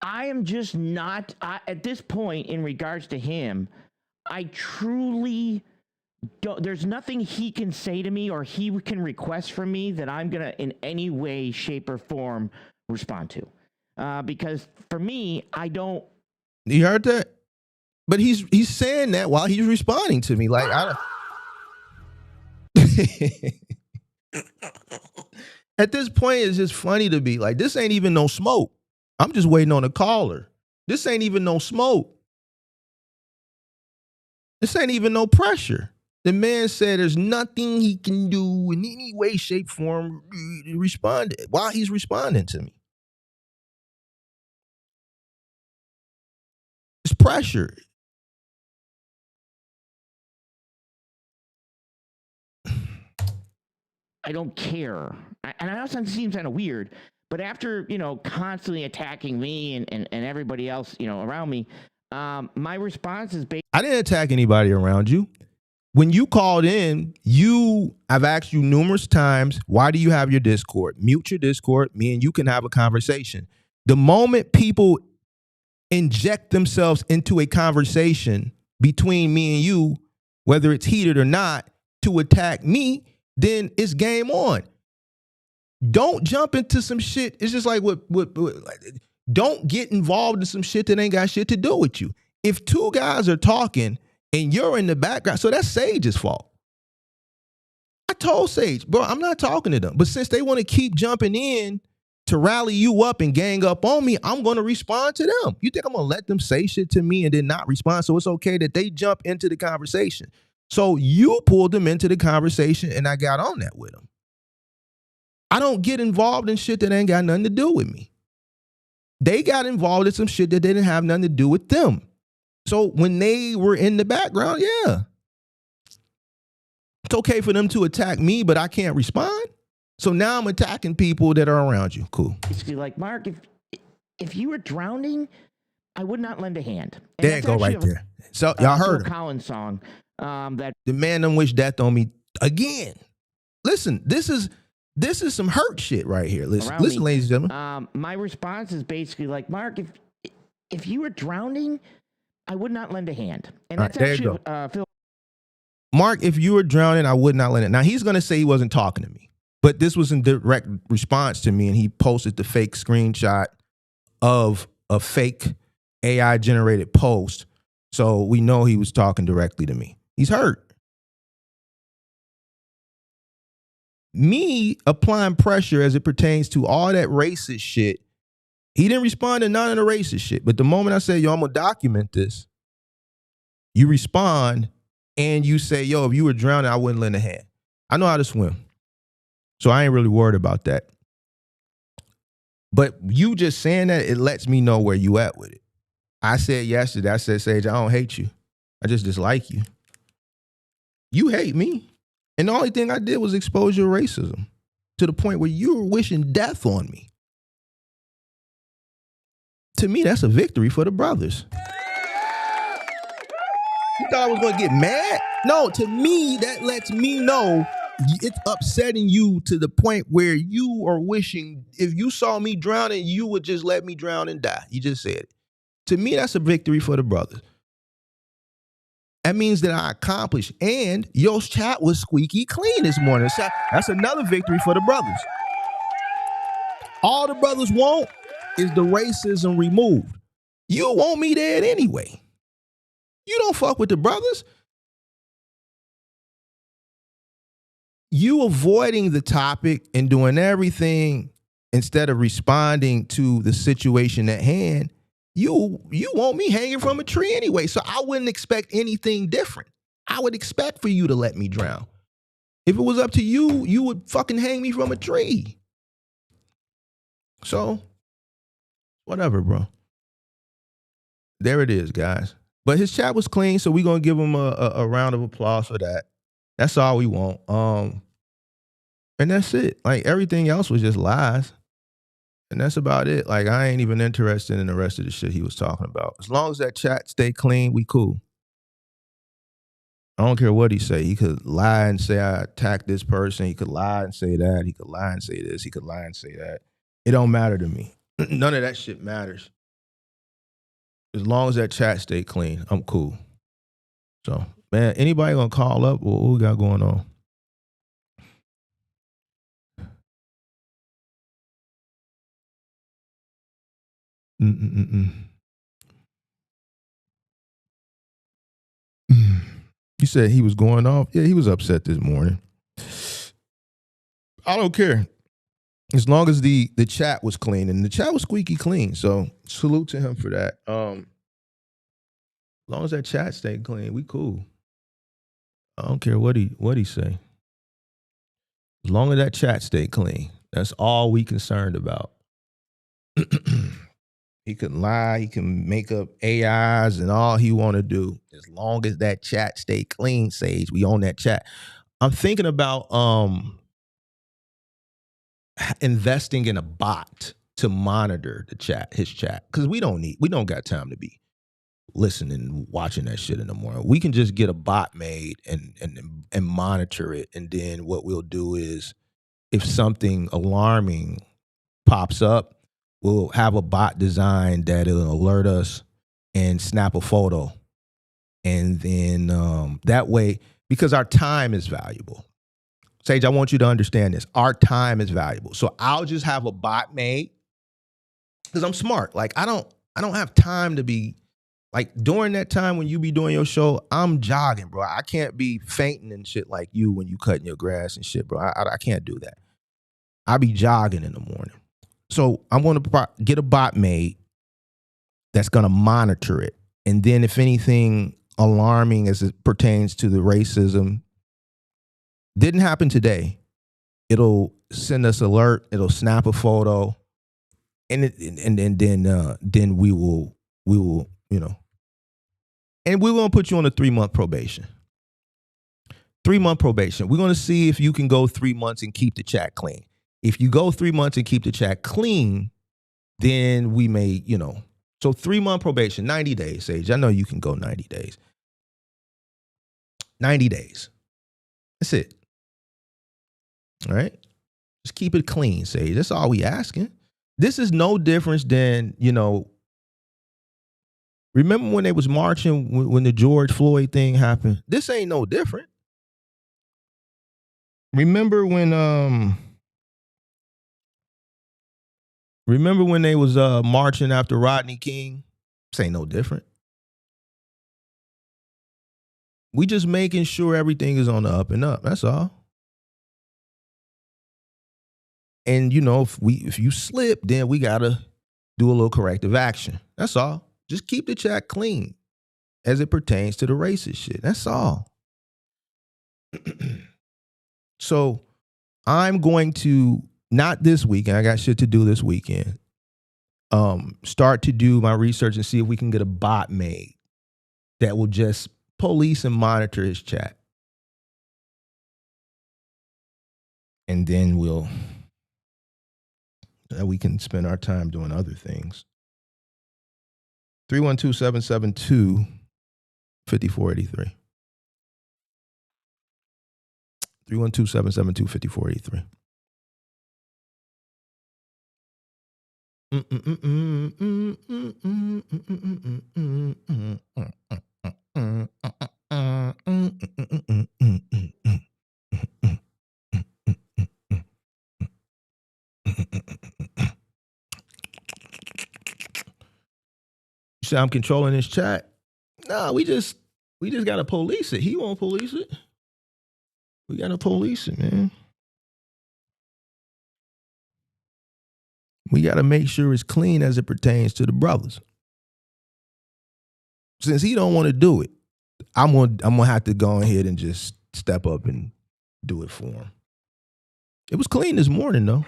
I am just not, at this point in regards to him, I truly don't, there's nothing he can say to me or he can request from me that I'm going to in any way, shape, or form respond to. Because for me, I don't.
You heard that? But he's saying that while he's responding to me. Like, I don't. At this point, it's just funny to be like, this ain't even no smoke. I'm just waiting on a caller. This ain't even no smoke. This ain't even no pressure. The man said there's nothing he can do in any way, shape, form to respond while he's responding to me. It's pressure.
I don't care. And I know it seems kind of weird, but after, constantly attacking me and everybody else, around me, my response is
I didn't attack anybody around you. When you called in, I've asked you numerous times, why do you have your Discord? Mute your Discord. Me and you can have a conversation. The moment people inject themselves into a conversation between me and you, whether it's heated or not, to attack me, then it's game on. Don't jump into some shit. It's just like don't get involved in some shit that ain't got shit to do with you. If two guys are talking and you're in the background, so that's Sage's fault. I told Sage, bro, I'm not talking to them. But since they want to keep jumping in to rally you up and gang up on me, I'm going to respond to them. You think I'm going to let them say shit to me and then not respond? So it's okay that they jump into the conversation. So you pulled them into the conversation and I got on that with them. I don't get involved in shit that ain't got nothing to do with me. They got involved in some shit that didn't have nothing to do with them. So when they were in the background, yeah. It's okay for them to attack me, but I can't respond. So now I'm attacking people that are around you. Cool.
Basically, like, Mark, if you were drowning, I would not lend a hand.
And there you go, right there. So y'all heard him.
Collins song. That
the man done wished death on me again. Listen, this is some hurt shit right here. Listen, ladies and gentlemen.
My response is basically like, Mark, if you were drowning, I would not lend a hand. And that's actually Phil.
Mark, if you were drowning, I would not lend it. Now he's gonna say he wasn't talking to me, but this was in direct response to me, and he posted the fake screenshot of a fake AI generated post. So we know he was talking directly to me. He's hurt. Me applying pressure as it pertains to all that racist shit, he didn't respond to none of the racist shit. But the moment I say, yo, I'm going to document this, you respond and you say, yo, if you were drowning, I wouldn't lend a hand. I know how to swim. So I ain't really worried about that. But you just saying that, it lets me know where you at with it. I said yesterday, I said, Sage, I don't hate you. I just dislike you. You hate me. And the only thing I did was expose your racism to the point where you were wishing death on me. To me, that's a victory for the brothers. You thought I was going to get mad? No, to me, that lets me know it's upsetting you to the point where you are wishing, if you saw me drowning, you would just let me drown and die. You just said it. To me, that's a victory for the brothers. That means that I accomplished. And your chat was squeaky clean this morning. That's another victory for the brothers. All the brothers want is the racism removed. You want me dead anyway. You don't fuck with the brothers. You avoiding the topic and doing everything instead of responding to the situation at hand. You want me hanging from a tree anyway, so I wouldn't expect anything different. I would expect for you to let me drown. If it was up to you, you would fucking hang me from a tree. So, whatever, bro. There it is, guys. But his chat was clean, so we're going to give him a round of applause for that. That's all we want. And that's it. Like, everything else was just lies. And that's about it. Like, I ain't even interested in the rest of the shit he was talking about. As long as that chat stay clean, we cool. I don't care what he say. He could lie and say I attacked this person. He could lie and say that. He could lie and say this. He could lie and say that. It don't matter to me. None of that shit matters. As long as that chat stay clean, I'm cool. So, man, anybody gonna call up? What we got going on? You said he was going off? Yeah, he was upset this morning. I don't care. As long as the chat was clean, and the chat was squeaky clean. So salute to him for that. As long as that chat stayed clean, we cool. I don't care what he say. As long as that chat stayed clean, that's all we concerned about. He can lie, he can make up AIs and all he want to do. As long as that chat stay clean, Sage, we own that chat. I'm thinking about investing in a bot to monitor the chat, his chat, because we don't got time to be listening and watching that shit in the morning. We can just get a bot made and monitor it, and then what we'll do is, if something alarming pops up, we'll have a bot designed that'll alert us and snap a photo. And then that way, because our time is valuable. Sage, I want you to understand this. Our time is valuable. So I'll just have a bot made because I'm smart. Like I don't have time to be like during that time when you be doing your show, I'm jogging, bro. I can't be fainting and shit like you when you cutting your grass and shit, bro. I can't do that. I be jogging in the morning. So I'm going to get a bot made that's going to monitor it. And then if anything alarming as it pertains to the racism didn't happen today, it'll send us alert. It'll snap a photo, and then we will, and we're going to put you on a 3-month probation. 3-month probation. We're going to see if you can go 3 months and keep the chat clean. If you go 3 months and keep the chat clean, then we may, So 3-month probation, 90 days, Sage. I know you can go 90 days. 90 days. That's it. All right? Just keep it clean, Sage. That's all we asking. This is no difference than, remember when they was marching when the George Floyd thing happened? This ain't no different. Remember when they was marching after Rodney King? This ain't no different. We just making sure everything is on the up and up. That's all. And if you slip, then we gotta do a little corrective action. That's all. Just keep the chat clean as it pertains to the racist shit. That's all. So I'm going to, not this weekend, I got shit to do this weekend, start to do my research and see if we can get a bot made that will just police and monitor his chat. And then we can spend our time doing other things. 312-772-5483. 312-772-5483. You say I'm controlling this chat? No, we just gotta police it. He won't police it. We gotta police it, man. We gotta make sure it's clean as it pertains to the brothers. Since he don't want to do it, I'm gonna have to go ahead and just step up and do it for him. It was clean this morning though.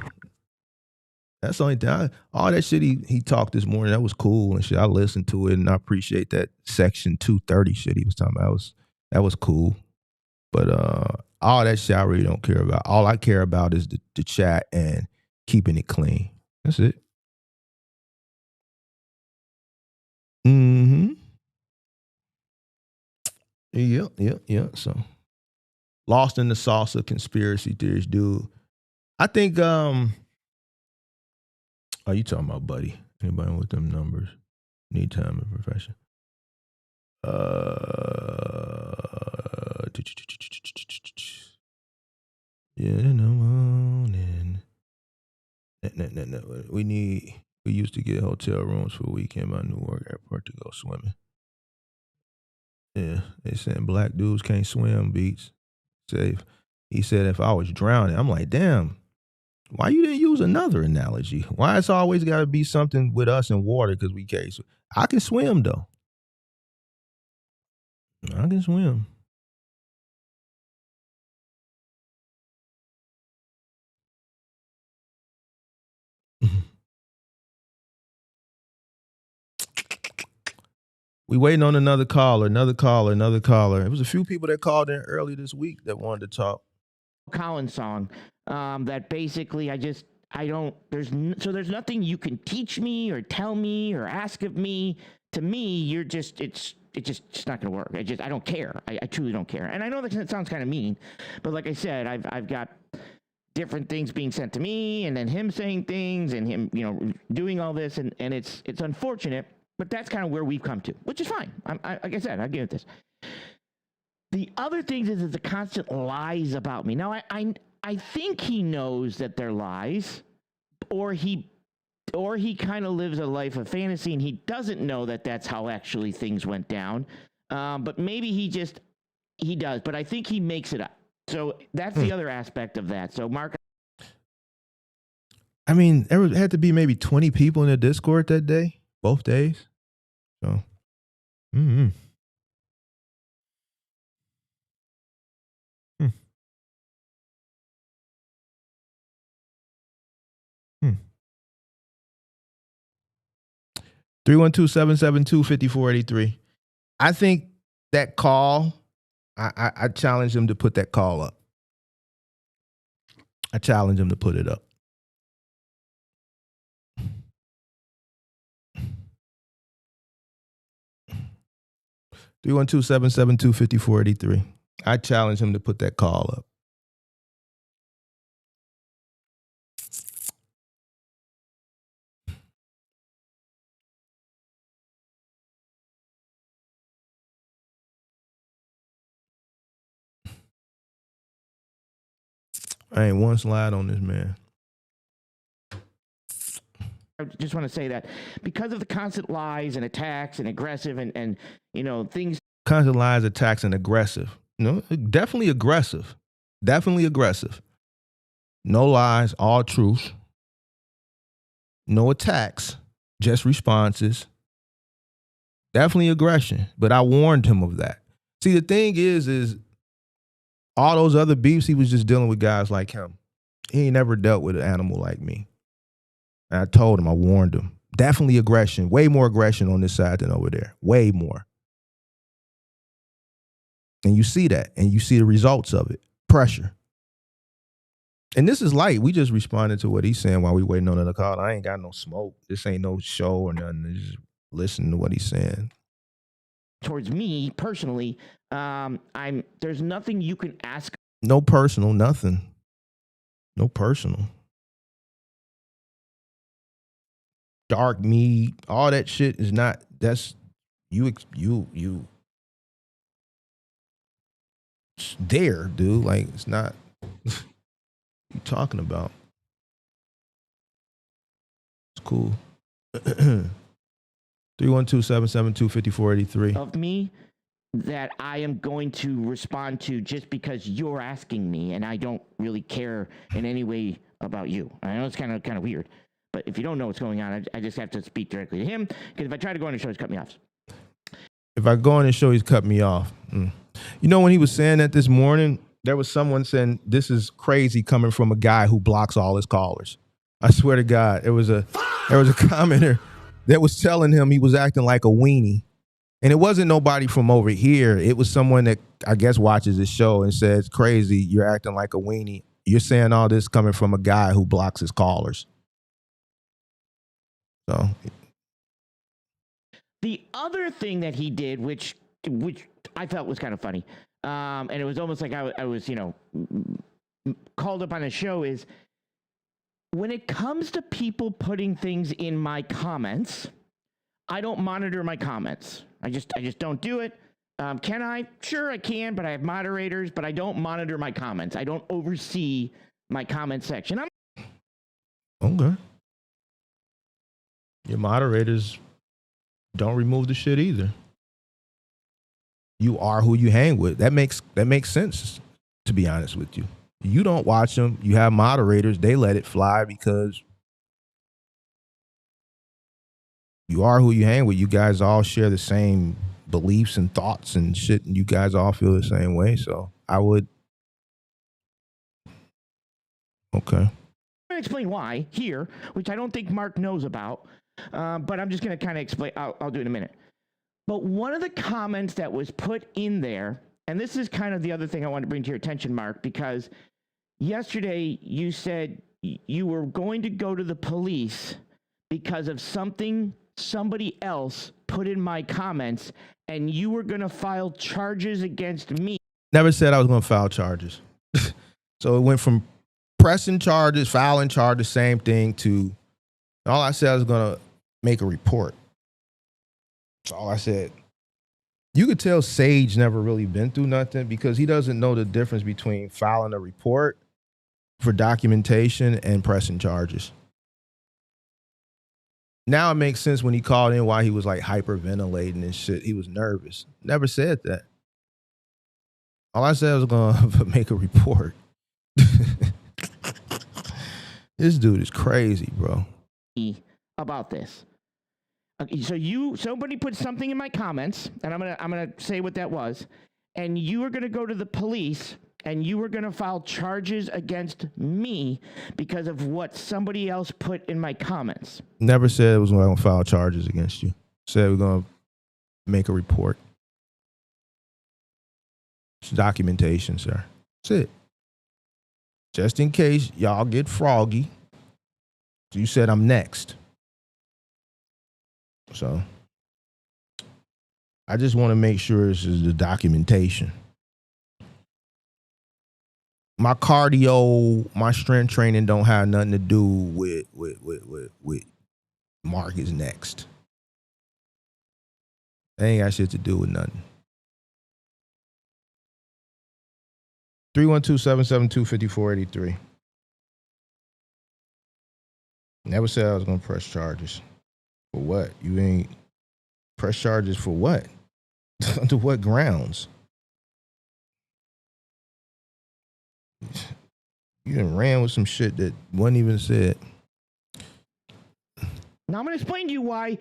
That's the only thing. All that shit he talked this morning, that was cool and shit. I listened to it and I appreciate that Section 230 shit he was talking about. That was cool. But all that shit I really don't care about. All I care about is the chat and keeping it clean. That's it. Mm-hmm. Yeah. So lost in the sauce of conspiracy theories, dude. I think oh, you talking about Buddy. Anybody with them numbers? Need time and profession. Yeah, in the morning. We used to get hotel rooms for a weekend by Newark Airport to go swimming. Yeah, they saying black dudes can't swim, beats. He said if I was drowning, I'm like, damn, why you didn't use another analogy? Why it's always got to be something with us in water because we can't swim? I can swim, though. I can swim. We waiting on another caller. It was a few people that called in early this week that wanted to talk.
Collins song that basically there's nothing you can teach me or tell me or ask of me. To me, it's not gonna work. I don't care. I truly don't care. And I know that sounds kind of mean, but like I said, I've got different things being sent to me and then him saying things and him, doing all this and it's unfortunate, but that's kind of where we've come to, which is fine. Like I said, I give it this. The other thing is the constant lies about me. Now, I think he knows that they're lies, or he kind of lives a life of fantasy and he doesn't know that that's how actually things went down. But maybe he does, but I think he makes it up. So that's the other aspect of that. So Mark,
I mean, there had to be maybe 20 people in the Discord that day, both days. So, mm-hmm. 312-772-5483. I think that call, I challenge him to put that call up. I challenge him to put it up. Three 312-772-5483. I challenge him to put that call up. I ain't one slide on this man.
I just want to say that because of the constant lies and attacks and aggressive and things.
Constant lies, attacks, and aggressive. Definitely aggressive. Definitely aggressive. No lies, all truth. No attacks, just responses. Definitely aggression, but I warned him of that. See, the thing is all those other beefs, he was just dealing with guys like him. He ain't never dealt with an animal like me. And I told him, I warned him. Definitely aggression, way more aggression on this side than over there. Way more. And you see that, and you see the results of it. Pressure. And this is light. We just responded to what he's saying while we waiting on another call. I ain't got no smoke. This ain't no show or nothing. Just listen to what he's saying.
Towards me personally, there's nothing you can ask.
No personal, nothing. No personal. dark meat, all that shit is not. That's you. It's there, dude. Like it's not. What you talking about? It's cool. 312-772-5483.
Of me that I am going to respond to just because you're asking me, and I don't really care in any way about you. I know it's kind of weird, but if you don't know what's going on, I just have to speak directly to him, because if I try to go on his show, he's cut me off.
If I go on his show, he's cut me off. You know, when he was saying that this morning, there was someone saying, this is crazy coming from a guy who blocks all his callers. I swear to God, there was a commenter that was telling him he was acting like a weenie. And it wasn't nobody from over here. It was someone that I guess watches this show and says, crazy, you're acting like a weenie. You're saying all this coming from a guy who blocks his callers. So
the other thing that he did, which I felt was kind of funny, and it was almost like I was, called up on a show, is when it comes to people putting things in my comments, I don't monitor my comments. I just don't do it. Can I? Sure, I can, but I have moderators, but I don't monitor my comments. I don't oversee my comment section.
okay. Your moderators don't remove the shit either. You are who you hang with. That makes sense, to be honest with you. You don't watch them. You have moderators. They let it fly because you are who you hang with. You guys all share the same beliefs and thoughts and shit, and you guys all feel the same way. So I would. Okay.
I'm going to explain why here, which I don't think Mark knows about, but I'm just going to kind of explain. I'll do it in a minute. But one of the comments that was put in there, and this is kind of the other thing I want to bring to your attention, Mark, because yesterday you said you were going to go to the police because of something somebody else put in my comments, and you were going to file charges against me.
Never said I was going to file charges. So it went from pressing charges, filing charges, same thing, to all I said I was going to make a report. That's all I said. You could tell Sage never really been through nothing because he doesn't know the difference between filing a report for documentation and pressing charges. Now it makes sense when he called in why he was like hyperventilating and shit. He was nervous. Never said that. All I said was going to make a report. This dude is crazy, bro.
About this. Okay, so somebody put something in my comments, and I'm gonna say what that was, and you were gonna go to the police and you were gonna file charges against me because of what somebody else put in my comments.
Never said it was going to file charges against you. Said we're going to make a report. It's documentation, sir. That's it. Just in case y'all get froggy. So you said I'm next. So I just want to make sure this is the documentation. My cardio, my strength training don't have nothing to do with Mark is next. They ain't got shit to do with nothing. 312-772-5483. Never said I was going to press charges. For what? You ain't press charges for what? Under what grounds? You done ran with some shit that wasn't even said.
Now I'm going to explain to you why,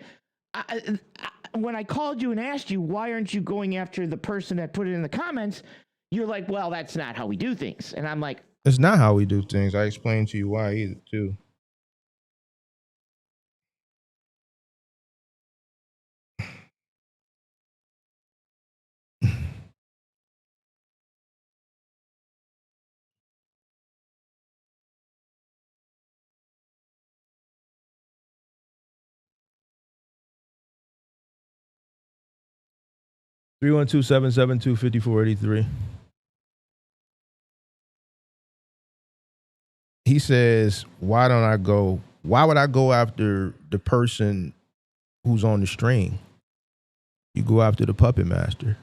when I called you and asked you, why aren't you going after the person that put it in the comments? You're like, well, that's not how we do things. And I'm like,
it's not how we do things. I explained to you why either, too. Three 312-772-5483. He says, why don't I go Why would I go after the person who's on the string? You go after the puppet master.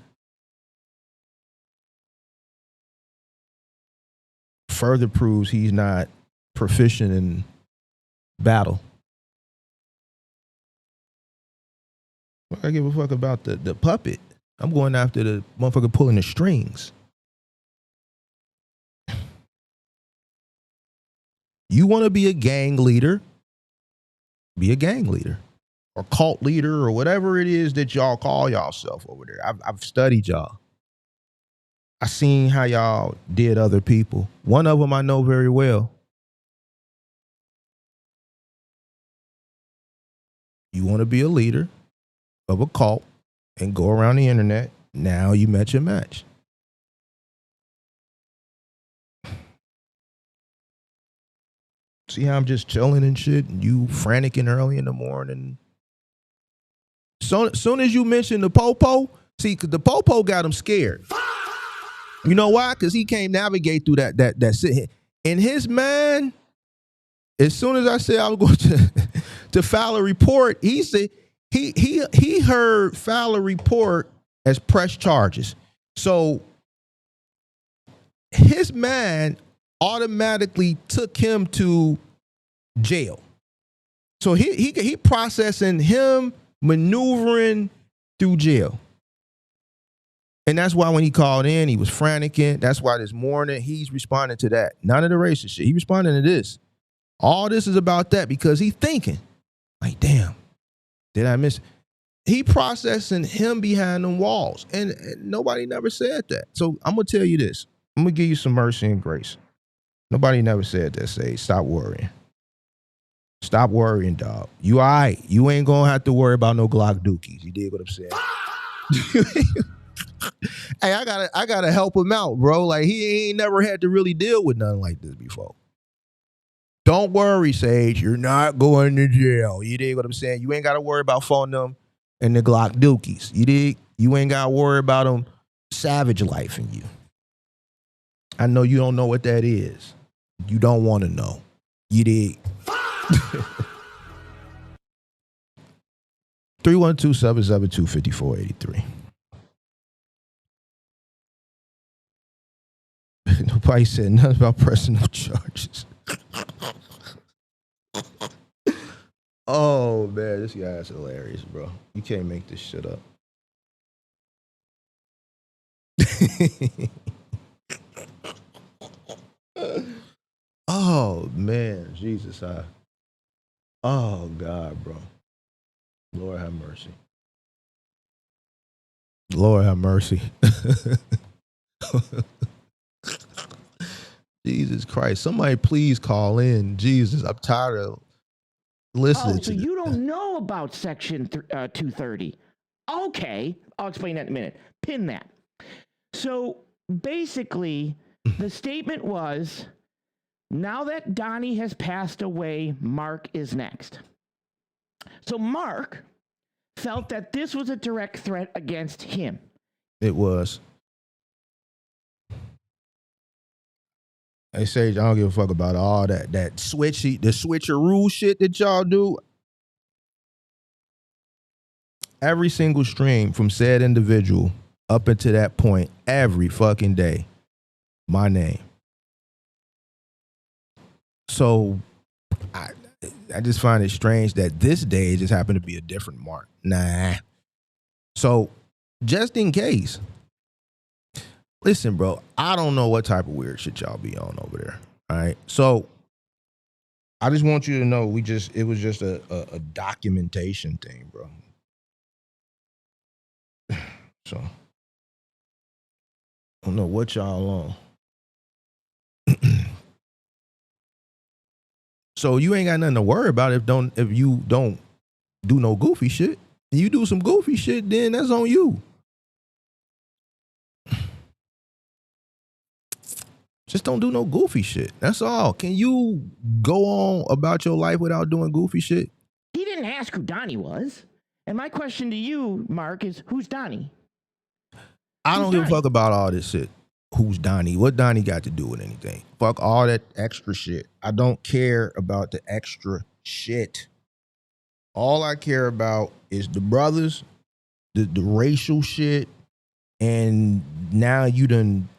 Further proves he's not proficient in battle. I give a fuck about the puppet. I'm going after the motherfucker pulling the strings. You want to be a gang leader? Be a gang leader or cult leader or whatever it is that y'all call y'allself over there. I've studied y'all. I seen how y'all did other people. One of them I know very well. You want to be a leader of a cult and go around the internet. Now you met your match. See how I'm just chilling and shit, and you franticing early in the morning. So soon as you mention the popo, see, cause the popo got him scared. You know why? Because he can't navigate through that shit. In his mind, as soon as I said I was going to file a report, he said he heard file a report as press charges. So his man automatically took him to jail. So he processing him maneuvering through jail. And that's why when he called in, he was franticing. That's why this morning he's responding to that. None of the racist shit. He responding to this. All this is about that because he's thinking, like, damn, did I miss it? He processing him behind them walls. And nobody never said that. So I'm going to tell you this. I'm going to give you some mercy and grace. Nobody never said that. Say, stop worrying. Stop worrying, dog. You all right. You ain't going to have to worry about no Glock dookies. You dig what I'm saying? Hey, I gotta help him out, bro. Like, he ain't never had to really deal with nothing like this before. Don't worry, Sage. You're not going to jail. You dig what I'm saying? You ain't got to worry about phoning them and the Glock dookies. You dig? You ain't got to worry about them savage life in you. I know you don't know what that is. You don't want to know. You dig? 312-772-5483. Nobody said nothing about pressing no charges. Oh, man, this guy is hilarious, bro. You can't make this shit up. Oh, man, Jesus. Oh, God, bro. Lord have mercy. Lord have mercy. Jesus Christ. Somebody please call in. Jesus, I'm tired of listening to
so
this.
you don't know about Section 230. Okay, I'll explain that in a minute. Pin that. So basically, the statement was, now that Donnie has passed away, Mark is next. So Mark felt that this was a direct threat against him.
It was. Hey, Sage, I don't give a fuck about all that the switcheroo shit that y'all do. Every single stream from said individual up until that point, every fucking day, my name. So I just find it strange that this day just happened to be a different Mark. Nah. So just in case, listen, bro, I don't know what type of weird shit y'all be on over there. All right. So I just want you to know it was just a documentation thing, bro. So I don't know what y'all on. So you ain't got nothing to worry about if you don't do no goofy shit. If you do some goofy shit, then that's on you. Just don't do no goofy shit. That's all. Can you go on about your life without doing goofy shit?
He didn't ask who Donnie was. And my question to you, Mark, is who's Donnie?
I don't give a fuck about all this shit. Who's Donnie? What Donnie got to do with anything? Fuck all that extra shit. I don't care about the extra shit. All I care about is the brothers, the racial shit, and now you done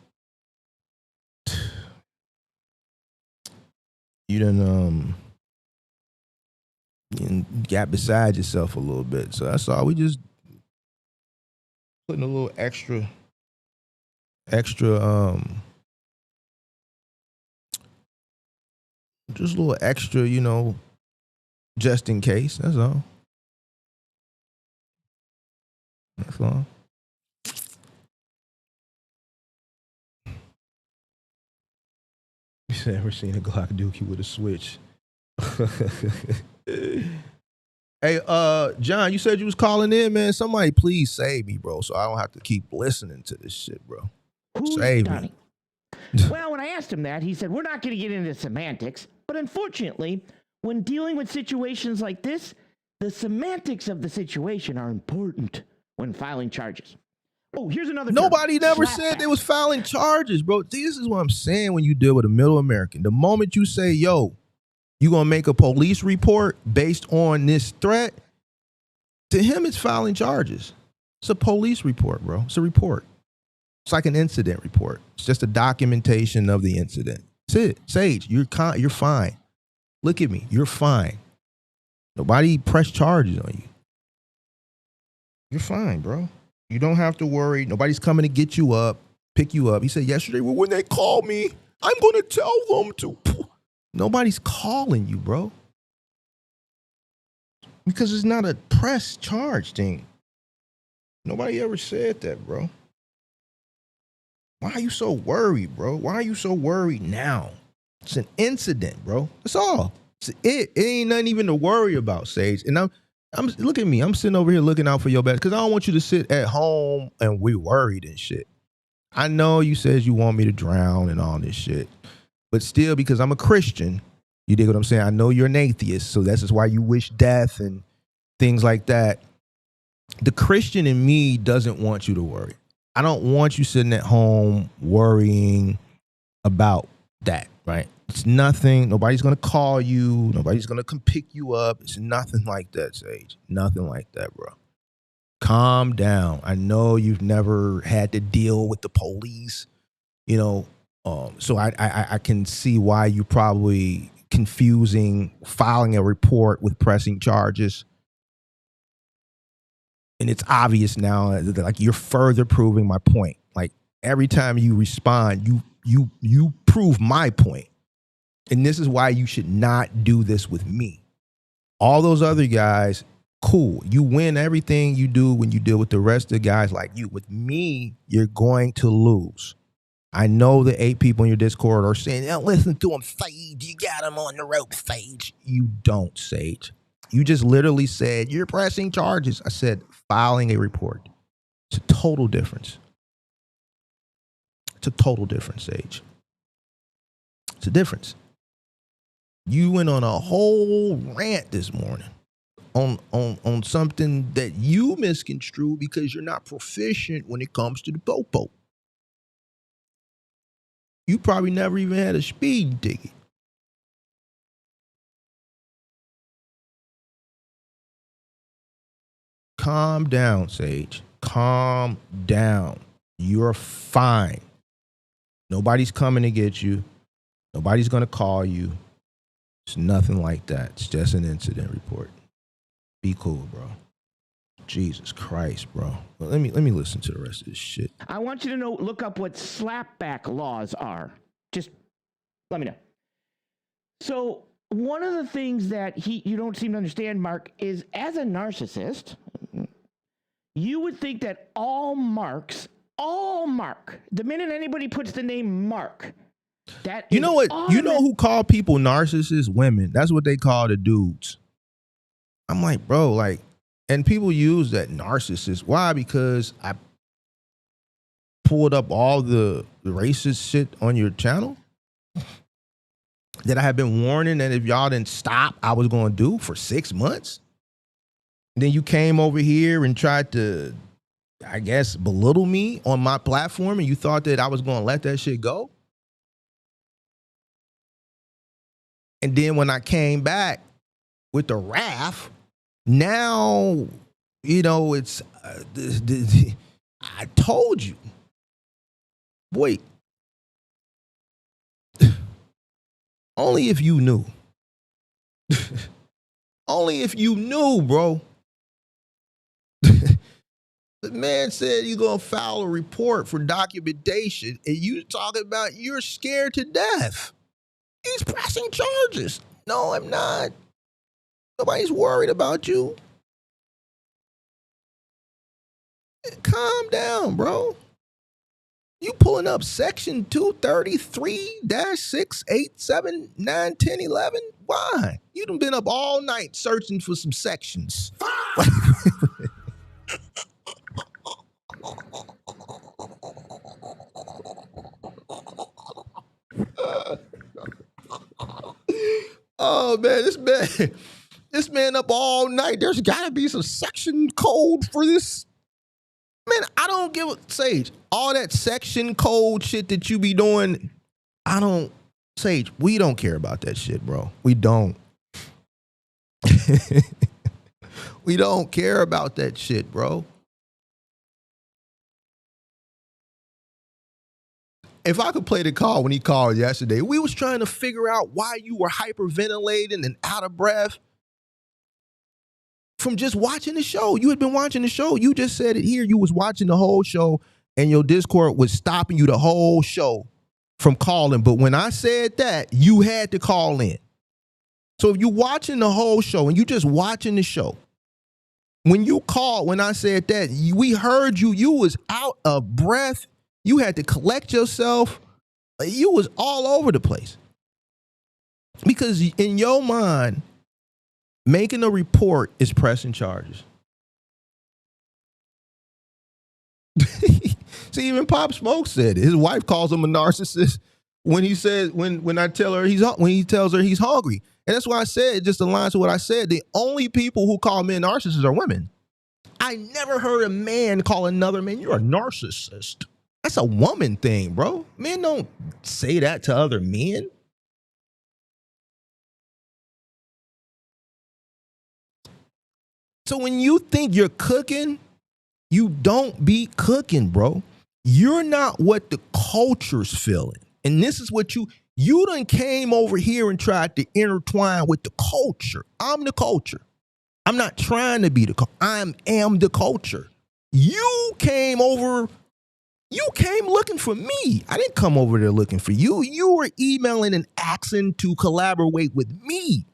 got beside yourself a little bit. So that's all. We just putting a little extra, just a little extra, just in case. That's all. That's all. You ever seen a Glock Dookie with a switch? Hey, John, you said you was calling in, man. Somebody please save me, bro, so I don't have to keep listening to this shit, bro.
Who's
Save
Donnie?
me.
Well, when I asked him that, he said, we're not going to get into semantics, but unfortunately, when dealing with situations like this, the semantics of the situation are important when filing charges. Oh, here's another term.
Nobody never
Slapback.
said they was filing charges, bro. This is what I'm saying when you deal with a middle American. The moment you say, yo, you gonna make a police report based on this threat, to him it's filing charges. It's a police report, bro. It's a report. It's like an incident report. It's just a documentation of the incident. That's it. Sage, you're fine. Look at me. You're fine. Nobody pressed charges on you. You're fine, bro. You don't have to worry. Nobody's coming to get you up, pick you up. He said yesterday, well, when they call me, I'm going to tell them to. Nobody's calling you, bro. Because it's not a press charge thing. Nobody ever said that, bro. Why are you so worried, bro? Why are you so worried now? It's an incident, bro. That's all. It ain't nothing even to worry about, Sage. And I'm look at me. I'm sitting over here looking out for your best because I don't want you to sit at home and we worried and shit. I know you said you want me to drown and all this shit, but still, because I'm a Christian, you dig what I'm saying? I know you're an atheist, so that's just why you wish death and things like that. The Christian in me doesn't want you to worry. I don't want you sitting at home worrying about that, right? It's nothing. Nobody's going to call you. Nobody's going to come pick you up. It's nothing like that, Sage. Nothing like that, bro. Calm down. I know you've never had to deal with the police, so I can see why you're probably confusing filing a report with pressing charges. And it's obvious now that like you're further proving my point. Like every time you respond, you prove my point. And this is why you should not do this with me. All those other guys, cool. You win everything you do when you deal with the rest of the guys like you. With me, you're going to lose. I know the 8 people in your Discord are saying, oh, listen to him, Sage. You got him on the rope, Sage. You don't, Sage. You just literally said, you're pressing charges. I said, filing a report. It's a total difference. It's a total difference, Sage. It's a difference. You went on a whole rant this morning on something that you misconstrued because you're not proficient when it comes to the popo. You probably never even had a speeding ticket. Calm down, Sage. Calm down. You're fine. Nobody's coming to get you. Nobody's going to call you. It's nothing like that. It's just an incident report. Be cool, bro. Jesus Christ, bro. Well, let me listen to the rest of this shit.
I want you to look up what slapback laws are. Just let me know. So one of the things that you don't seem to understand, Mark, is as a narcissist, you would think that all Mark, the minute anybody puts the name Mark, that
you know what? You know who call people narcissists? Women. That's what they call the dudes. I'm like, bro, like, and people use that narcissist. Why? Because I pulled up all the racist shit on your channel that I have been warning that if y'all didn't stop, I was going to do for 6 months. And then you came over here and tried to, I guess, belittle me on my platform, and you thought that I was going to let that shit go. And then when I came back, with the RAF. Now, it's I told you. Wait. Only if you knew. Only if you knew, bro. The man said you're going to file a report for documentation, and you talking about you're scared to death. He's pressing charges. No, I'm not. Nobody's worried about you. Calm down, bro. You pulling up section 233-6, 8, 7, 9, 10, 11? Why? You done been up all night searching for some sections. Oh man, this man up all night. There's gotta be some section code for this. Man, I don't give a Sage. All that section code shit that you be doing, Sage, we don't care about that shit, bro. We don't. We don't care about that shit, bro. If I could play the call when he called yesterday, we was trying to figure out why you were hyperventilating and out of breath from just watching the show. You had been watching the show. You just said it here. You was watching the whole show, and your Discord was stopping you the whole show from calling. But when I said that, you had to call in. So if you watching the whole show and you just watching the show, when you called, when I said that, we heard you. You was out of breath. You had to collect yourself. You was all over the place. Because in your mind, making a report is pressing charges. See, even Pop Smoke said it. His wife calls him a narcissist when he says when I tell her when he tells her he's hungry. And that's why I said, it just aligns with what I said. The only people who call men narcissists are women. I never heard a man call another man, you're a narcissist. That's a woman thing, bro. Men don't say that to other men. So when you think you're cooking, you don't be cooking, bro. You're not what the culture's feeling. And this is what you done came over here and tried to intertwine with the culture. I'm the culture. I'm not trying to be the culture. I am the culture. You came looking for me. I didn't come over there looking for you. You were emailing and asking to collaborate with me.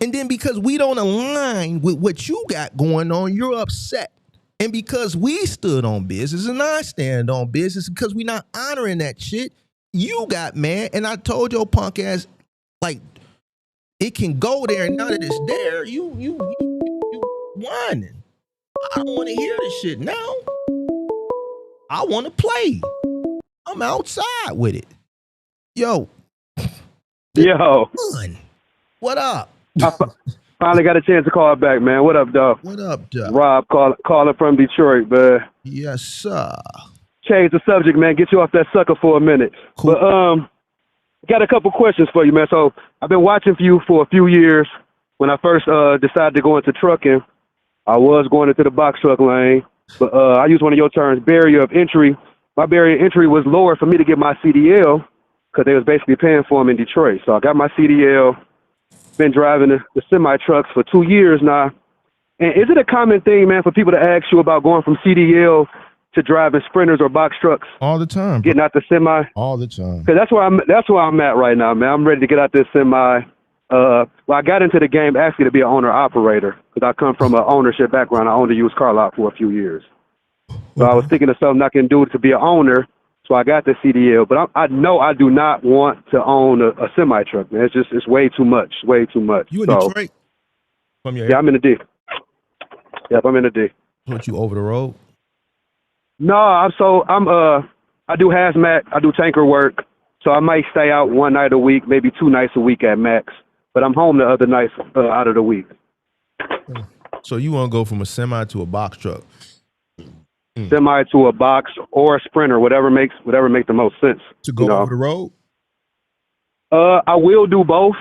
And then because we don't align with what you got going on, you're upset. And because we stood on business and I stand on business, because we not honoring that shit, you got mad. And I told your punk ass, like, it can go there, and now that it's there, you whining. I don't want to hear this shit now. I want to play. I'm outside with it. Yo. Fun. What up?
I finally got a chance to call back, man. What up, dog?
What up, dog?
Rob calling from Detroit, man.
Yes, sir.
Change the subject, man. Get you off that sucker for a minute.
Cool.
But got a couple questions for you, man. So I've been watching for you for a few years. When I first decided to go into trucking, I was going into the box truck lane, but I used one of your terms, barrier of entry. My barrier of entry was lower for me to get my CDL because they was basically paying for them in Detroit. So I got my CDL, been driving the semi-trucks for 2 years now. And is it a common thing, man, for people to ask you about going from CDL to driving sprinters or box trucks?
All the time.
Getting out the semi?
All the time.
Because that's where I'm at right now, man. I'm ready to get out this semi. I got into the game actually to be an owner-operator because I come from an ownership background. I owned a used car lot for a few years. So I was thinking of something I can do to be an owner, so I got the CDL. But I know I do not want to own a semi-truck, man. It's way too much, way too much.
You in Detroit? From your
yeah, I'm in the D. Yep, I'm in the D.
What, you over the road?
No, I do hazmat. I do tanker work. So I might stay out one night a week, maybe 2 nights a week at max. But I'm home the other nights out of the week.
So you want to go from a semi to a box truck?
Semi to a box or a sprinter, whatever makes the most sense.
To go over the road?
I will do both.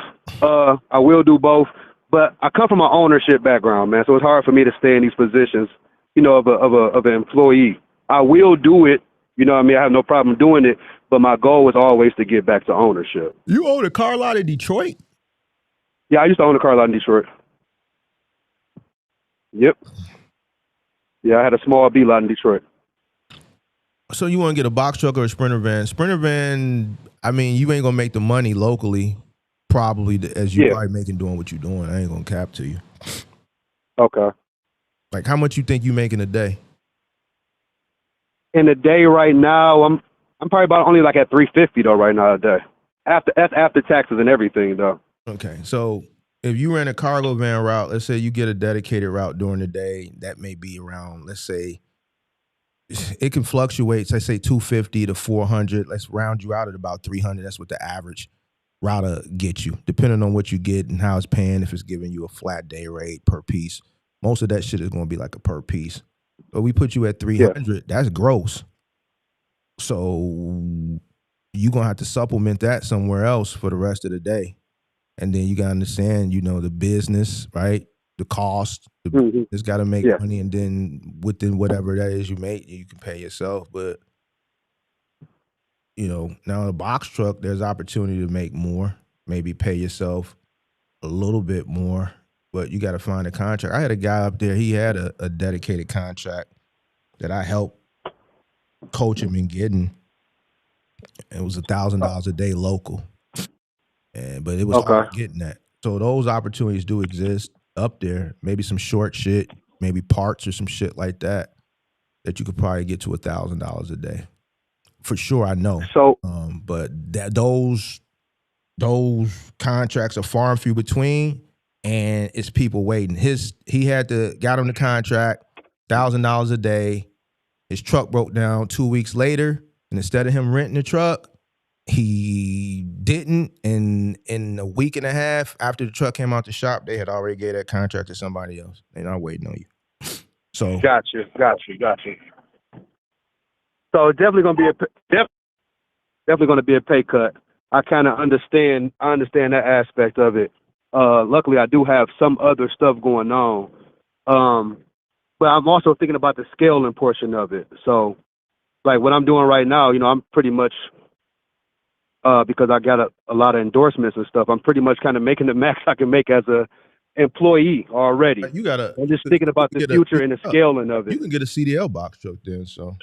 But I come from an ownership background, man. So it's hard for me to stay in these positions, of an employee. I will do it. You know what I mean? I have no problem doing it. But my goal is always to get back to ownership.
You own a car lot in Detroit?
Yeah, I used to own a car lot in Detroit. Yep. Yeah, I had a small B lot in Detroit.
So you want to get a box truck or a Sprinter van? Sprinter van, I mean, you ain't gonna make the money locally, probably as you probably making doing what you're doing. I ain't gonna cap to you.
Okay.
Like, how much you think you make in a day?
In a day right now, I'm probably about only like at $350 though right now a day. After taxes and everything though.
Okay, so if you rent a cargo van route, let's say you get a dedicated route during the day, that may be around, let's say, it can fluctuate. Let's say 250 to 400. Let's round you out at about 300. That's what the average router gets you, depending on what you get and how it's paying. If it's giving you a flat day rate per piece, most of that shit is going to be like a per piece. But we put you at 300. That's gross. So you're going to have to supplement that somewhere else for the rest of the day. And then you got to understand, the business, right? The cost. It's got to make money. And then within whatever that is you make, you can pay yourself. But, now in a box truck, there's opportunity to make more, maybe pay yourself a little bit more. But you got to find a contract. I had a guy up there, he had a dedicated contract that I helped coach him in getting. It was $1,000 a day local. But it was hard getting that. So those opportunities do exist up there. Maybe some short shit, maybe parts or some shit like that you could probably get to $1,000 a day. For sure, I know.
So,
but those contracts are far and few between, and it's people waiting. He got him the contract, $1,000 a day. His truck broke down 2 weeks later, and instead of him renting the truck, he didn't. And in a week and a half after the truck came out the shop, they had already gave that contract to somebody else. They're not waiting on you. So
got you. So definitely gonna be a pay cut. I kind of understand. I understand that aspect of it. Luckily, I do have some other stuff going on. But I'm also thinking about the scaling portion of it. So, like what I'm doing right now, I'm pretty much because I got a lot of endorsements and stuff. I'm pretty much kind of making the max I can make as a employee already. I'm just thinking about the future and the scaling of it.
You can get a CDL box truck then. So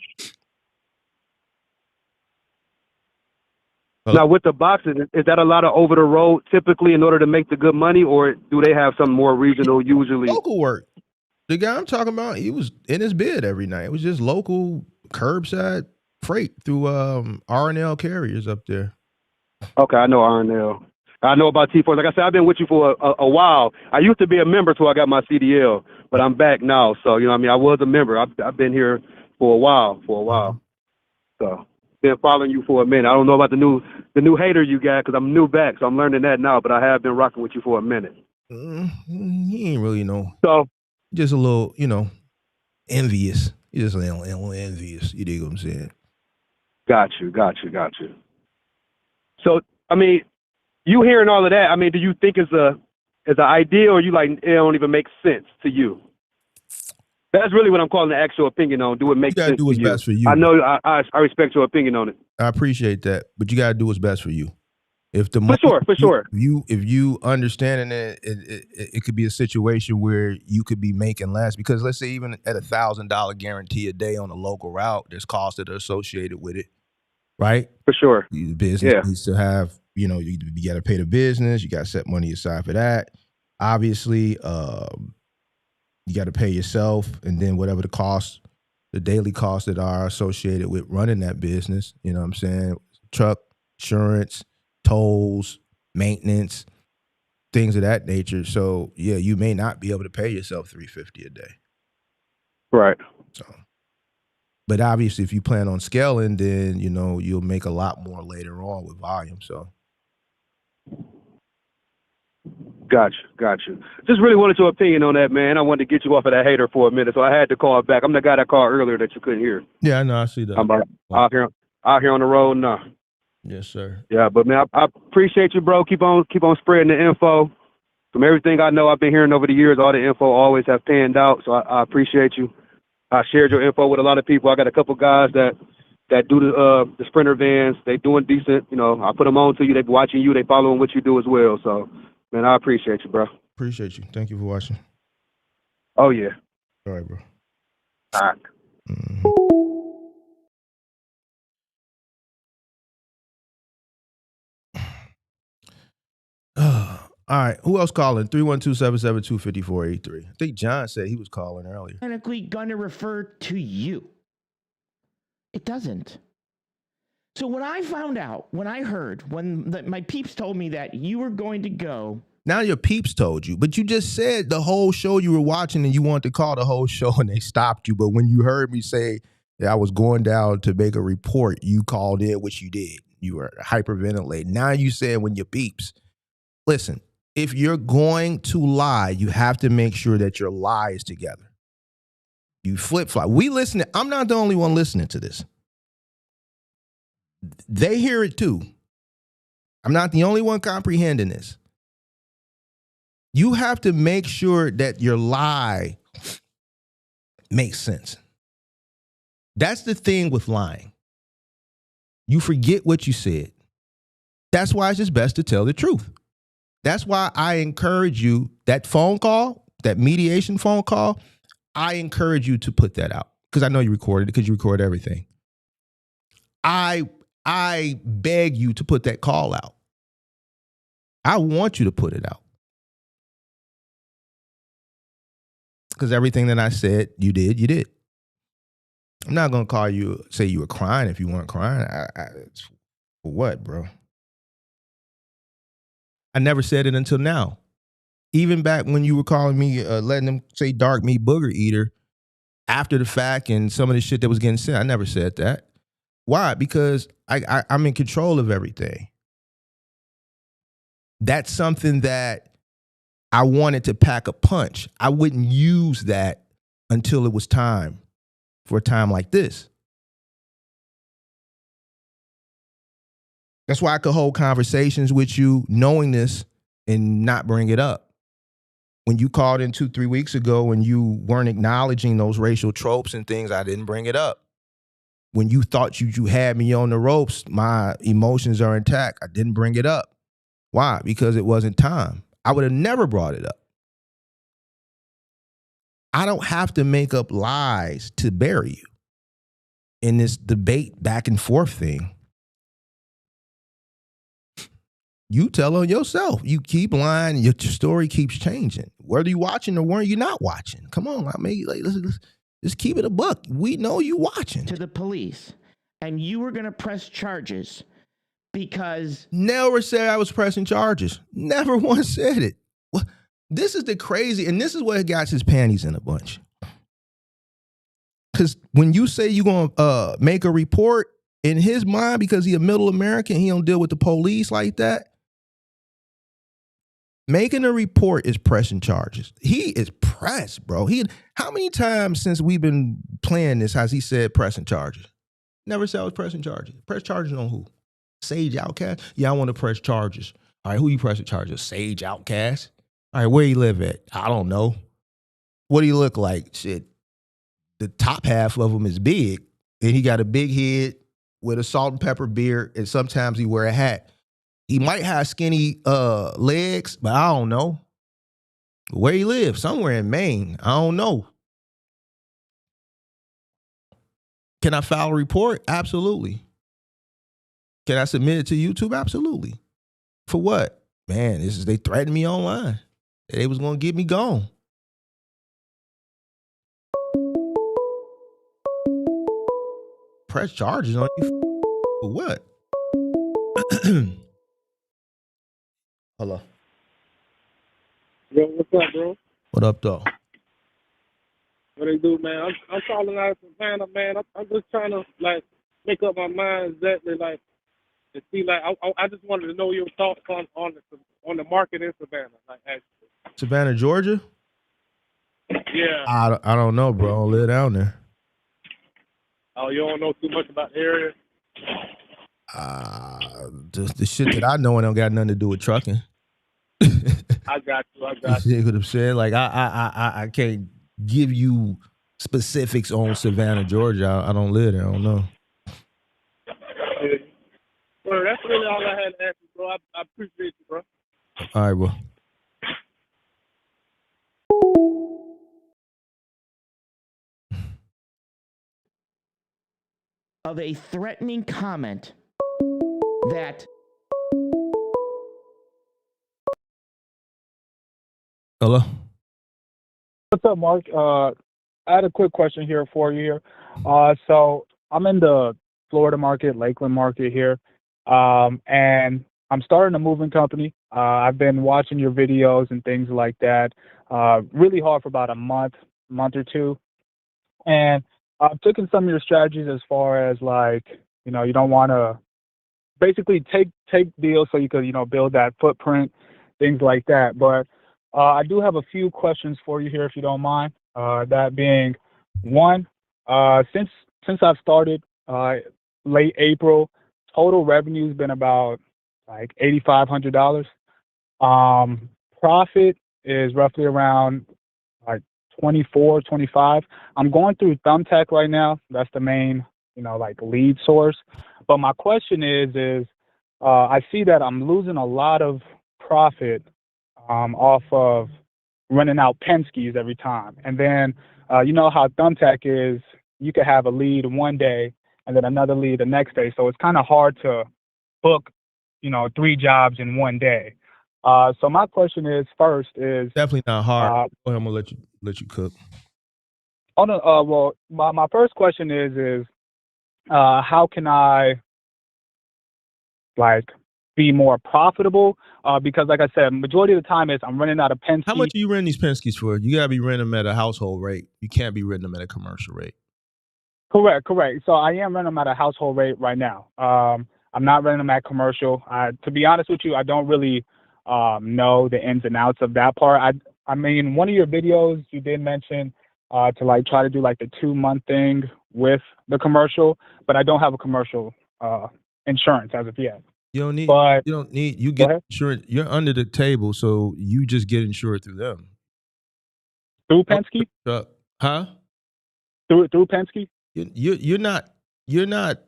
now with the boxes, is that a lot of over the road typically in order to make the good money, or do they have some more regional usually?
Local work. The guy I'm talking about, he was in his bed every night. It was just local curbside freight through R&L carriers up there.
Okay, I know R&L. I know about T4. Like I said, I've been with you for a while. I used to be a member till I got my CDL, but I'm back now. So, I was a member. I've been here for a while. So, been following you for a minute. I don't know about the new hater you got because I'm new back, so I'm learning that now, but I have been rocking with you for a minute.
He ain't really know.
So,
just a little, envious. He's just a little envious. You dig what I'm saying?
Got you. So, you hearing all of that, do you think it's an idea, or you like it don't even make sense to you? That's really what I'm calling the actual opinion on. Do it make sense to you?
You gotta do what's best for you.
I know I respect your opinion on it.
I appreciate that, but you gotta do what's best for you. If the
for sure.
If you understand it could be a situation where you could be making less, because let's say even at $1,000 guarantee a day on a local route, there's costs that are associated with it, right?
For sure.
The business needs to have, you got to pay the business, you got to set money aside for that. Obviously, you got to pay yourself, and then whatever the costs, the daily costs that are associated with running that business. You know what I'm saying? Truck, insurance, tolls, maintenance, things of that nature. So yeah, you may not be able to pay yourself $350 a day.
Right.
So, but obviously, if you plan on scaling, then you'll make a lot more later on with volume. So.
Got you. Just really wanted your opinion on that, man. I wanted to get you off of that hater for a minute, so I had to call back. I'm the guy that called earlier that you couldn't hear.
Yeah, I know. I see that.
I'm out here on the road now.
Yes, sir.
Yeah, but man, I appreciate you, bro. Keep on spreading the info. From everything I know, I've been hearing over the years, all the info always have panned out. So I appreciate you. I shared your info with a lot of people. I got a couple guys that do the Sprinter vans. They doing decent. You know, I put them on to you. They watching you. They following what you do as well. So, man, I appreciate you, bro.
Appreciate you. Thank you for watching.
Oh yeah.
All right, bro.
All right.
Mm-hmm. All right. Who else calling? 312-772-5483. I think John said he was calling earlier.
Technically going to refer to you. It doesn't. So when I found out, when I heard, my peeps told me that you were going to go.
Now your peeps told you, but you just said the whole show you were watching and you wanted to call the whole show and they stopped you. But when you heard me say that I was going down to make a report, you called in, which you did. You were hyperventilating. Now you said when your peeps. Listen, if you're going to lie, you have to make sure that your lie is together. You flip-flop. We listen. I'm not the only one listening to this. They hear it too. I'm not the only one comprehending this. You have to make sure that your lie makes sense. That's the thing with lying. You forget what you said. That's why it's just best to tell the truth. That's why I encourage you, that phone call, that mediation phone call, I encourage you to put that out. Because I know you recorded it, because you record everything. I beg you to put that call out. I want you to put it out. Because everything that I said, you did. I'm not going to call you, say you were crying if you weren't crying. For what, bro? I never said it until now. Even back when you were calling me, letting them say dark meat booger eater after the fact and some of the shit that was getting said, I never said that. Why? Because I'm in control of everything. That's something that I wanted to pack a punch. I wouldn't use that until it was time for a time like this. That's why I could hold conversations with you knowing this and not bring it up. When you called in 2-3 weeks ago and you weren't acknowledging those racial tropes and things, I didn't bring it up. When you thought you had me on the ropes, my emotions are intact. I didn't bring it up. Why? Because it wasn't time. I would have never brought it up. I don't have to make up lies to bury you in this debate back and forth thing. You tell on yourself. You keep lying. Your story keeps changing. Whether you watching or weren't you not watching? Come on, let's just keep it a buck. We know you watching.
To the police, and you were going to press charges because...
Never said I was pressing charges. Never once said it. Well, this is the crazy, and this is what got his panties in a bunch. Because when you say you're going to make a report, in his mind, because he a middle American, he don't deal with the police like that. Making a report is pressing charges. He is pressed, bro. How many times since we've been playing this has he said pressing charges? Never said I was pressing charges. Press charges on who? Sage Outcast? Yeah, I want to press charges. All right, who you pressing charges? Sage Outcast? All right, where you live at? I don't know. What do you look like? Shit, the top half of him is big, and he got a big head with a salt and pepper beard, and sometimes he wear a hat. He might have skinny legs, but I don't know. Where he live? Somewhere in Maine. I don't know. Can I file a report? Absolutely. Can I submit it to YouTube? Absolutely. For what? Man, they threatened me online. They was going to get me gone. Press charges on you for what? Hello.
Yo, what's up, bro?
What up, though?
What they do, man? I'm calling out of Savannah, man. I'm just trying to make up my mind exactly to see I just wanted to know your thoughts on the market in Savannah, actually.
Savannah, Georgia?
Yeah.
I don't know, bro. I don't live down there.
Oh, you don't know too much about the area?
The shit that I know and don't got nothing to do with trucking.
I got you.
You see what I'm saying? Like I can't give you specifics on Savannah, Georgia. I don't live there. I don't know.
Well, that's really all I had to ask you, bro. I appreciate you, bro.
All right, bro.
Of a threatening comment that
Hello.
What's up, Mark? I had a quick question here for you here. So I'm in the Florida market, Lakeland market here, and I'm starting a moving company. I've been watching your videos and things like that, really hard for about a month or two, and I've taken some of your strategies as far as like, you know, you don't want to basically take deals so you could, you know, build that footprint, things like that. But I do have a few questions for you here, if you don't mind. That being one, since I've started late April, total revenue's been about like $8,500. Profit is roughly around like 24, 25. I'm going through Thumbtack right now. That's the main, you know, like lead source. But my question is I see that I'm losing a lot of profit off of running out Penske's every time. And then you know how Thumbtack is, you could have a lead one day and then another lead the next day. So it's kind of hard to book, you know, 3 jobs in one day. So my question is, first is
definitely not hard. I'm gonna let you cook.
Oh no, well, my first question is how can I like be more profitable? Because like I said, majority of the time is I'm running out of Penske.
How much are you renting these Penske's for? You gotta be renting them at a household rate. You can't be renting them at a commercial rate.
Correct. So I am renting them at a household rate right now. I'm not renting them at commercial. To be honest with you, I don't really know the ins and outs of that part. I mean, one of your videos you did mention to like try to do like the 2-month thing with the commercial, but I don't have a commercial insurance as of yet.
You don't need. You
Go
get
ahead.
insurance. You're under the table, so you just get insured through them.
Through Penske?
Huh?
Through Penske?
You're not.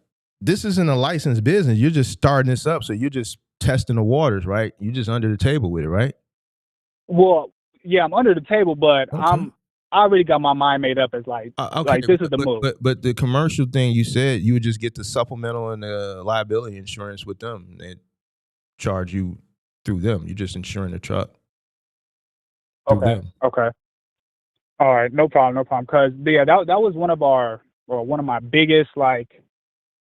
This isn't a licensed business. You're just starting this up, so you're just testing the waters, right? You're just under the table with it, right?
Well, yeah, I'm under the table, but
Okay.
I already got my mind made up as like
Okay,
this is the move.
But the commercial thing you said, you would just get the supplemental and the liability insurance with them. They charge you through them. You're just insuring the truck through them.
Okay. All right, no problem. Because yeah, that was one of my biggest like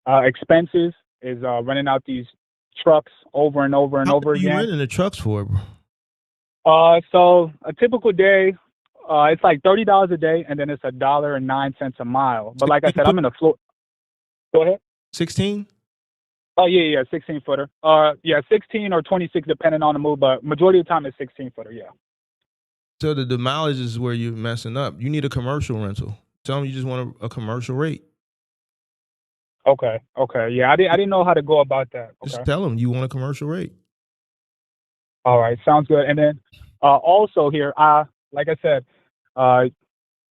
expenses is renting out these trucks over and over and over again.
How much are you renting the trucks for, bro?
So a typical day, it's like $30 a day, and then it's $1.09 a mile. But like I said, I'm in a floor. Go ahead.
16?
Oh yeah, 16-footer. Yeah, 16 or 26 depending on the move, but majority of the time it's 16-footer. Yeah.
So the mileage is where you're messing up. You need a commercial rental. Tell them you just want a commercial rate.
Okay. Yeah, I didn't know how to go about that. Okay.
Just tell them you want a commercial rate.
All right, sounds good. And then also here, like I said,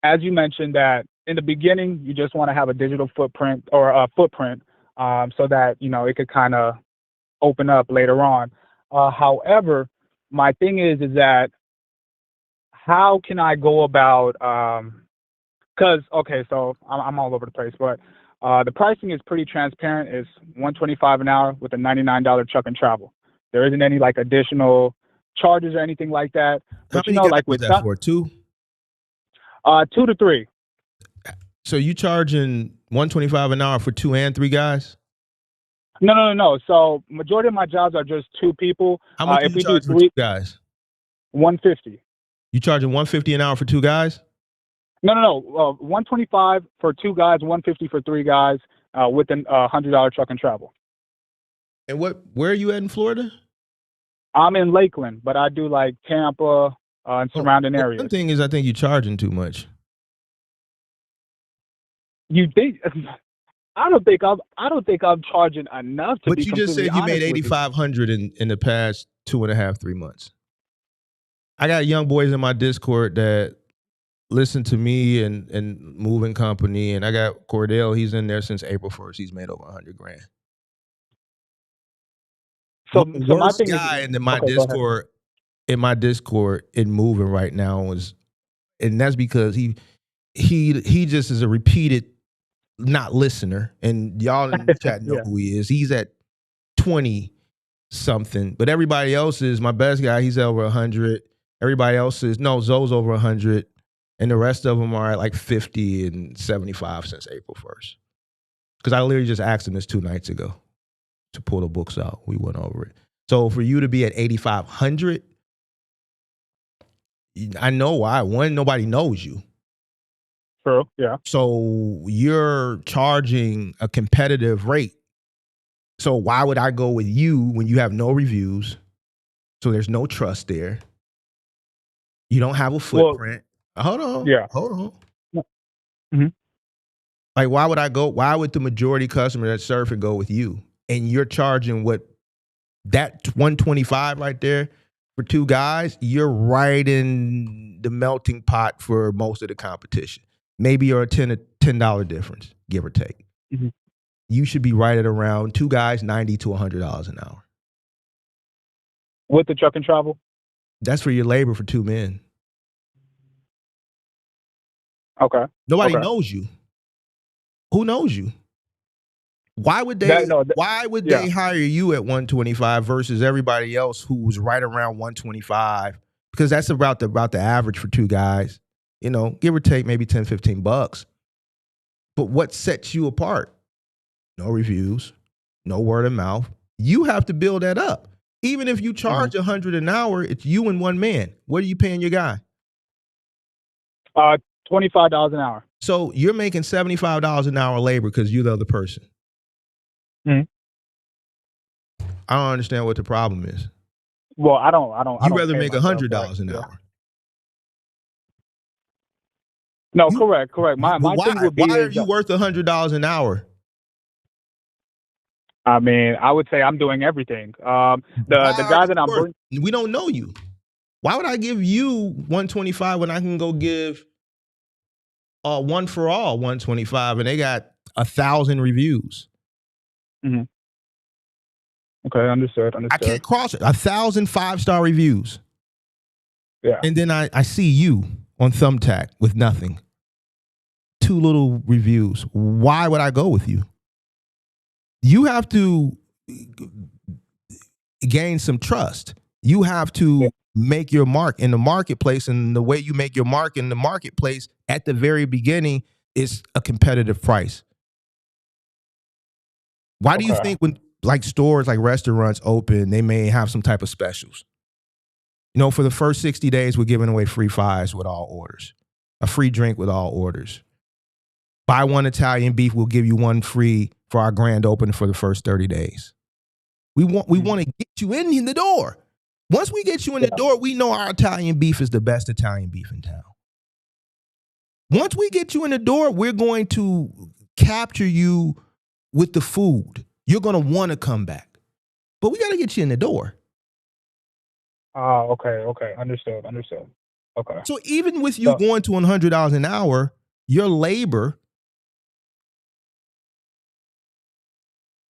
as you mentioned that in the beginning, you just want to have a digital footprint or a footprint so that, you know, it could kind of open up later on. However, my thing is that how can I go about, because, okay, so I'm all over the place, but the pricing is pretty transparent. It's $125 an hour with a $99 truck and travel. There isn't any like additional charges or anything like that. But
How many
you know,
guys
like with
that for 2?
2 to 3.
So you charging $125 an hour for 2 and 3 guys?
No. So majority of my jobs are just 2 people.
How much
if
do
we
you charge
do
for
3,
2 guys?
$150.
You charging $150 an hour for 2 guys?
No. $125 for 2 guys, $150 for 3 guys with a $100 truck and travel.
And where are you at in Florida?
I'm in Lakeland, but I do like Tampa and surrounding areas.
One thing is, I think you're charging too much.
You think? I don't think I'm charging enough to
But
be
you just
completely
said you made
honest with you.
8,500 in the past 2.5, 3 months. I got young boys in my Discord that listen to me and Moving Company, and I got Cordell. He's in there since April 1st. He's made over 100 grand.
So
The
my
worst
thing
guy
is
in my
okay, go ahead.
Discord in Moving right now was, and that's because he just is a repeated not listener, and y'all in the chat know
Yeah.
who he is. He's at 20 something, but everybody else is my best guy. He's over 100. Everybody else is Zoe's over 100, and the rest of them are at like 50 and 75 since April 1st. Because I literally just asked him this 2 nights ago to pull the books out. We went over it. So for you to be at 8,500, I know why. One, nobody knows you.
True. Yeah.
So you're charging a competitive rate. So why would I go with you when you have no reviews? So there's no trust there. You don't have a footprint. Hold on.
Yeah.
Hold on.
Mm-hmm.
Like, why would I go? Why would the majority customer that surf and go with you? And you're charging what, that 125 right there for 2 guys? You're right in the melting pot for most of the competition. Maybe you're a $10 difference, give or take.
Mm-hmm.
You should be right at around 2 guys, $90 to $100 an hour.
With the truck and travel?
That's for your labor for 2 men.
Okay.
Nobody knows you. Who knows you? Why would they they hire you at 125 versus everybody else who's right around 125? Because that's about the average for 2 guys. You know, give or take maybe $10, $15. But what sets you apart? No reviews, no word of mouth. You have to build that up. Even if you charge $100 an hour, it's you and 1 man. What are you paying your guy?
$25 an hour.
So you're making $75 an hour labor because you're the other person.
Mm-hmm.
I don't understand what the problem is.
Well, I don't.
You rather make $100 an hour.
No, correct. My thing would be,
why are you worth $100 an hour?
I mean, I would say I'm doing everything. The guy that I'm bringing,
we don't know you. Why would I give you 125 when I can go give One for All 125 and they got 1,000 reviews?
Mm-hmm. Okay, understood.
I can't cross it. 1,000 5-star reviews.
Yeah.
And then I see you on Thumbtack with nothing. 2 little reviews. Why would I go with you? You have to gain some trust. You have to make your mark in the marketplace, and the way you make your mark in the marketplace at the very beginning is a competitive price. Why do you think when like stores, like restaurants open, they may have some type of specials? You know, for the first 60 days, we're giving away free fries with all orders, a free drink with all orders. Buy 1 Italian beef, we'll give you 1 free for our grand opening for the first 30 days. We want to get you in the door. Once we get you in the door, we know our Italian beef is the best Italian beef in town. Once we get you in the door, we're going to capture you with the food. You're going to want to come back. But we got to get you in the door.
Oh, okay. Understood. Okay.
So even with you going to $100 an hour, your labor,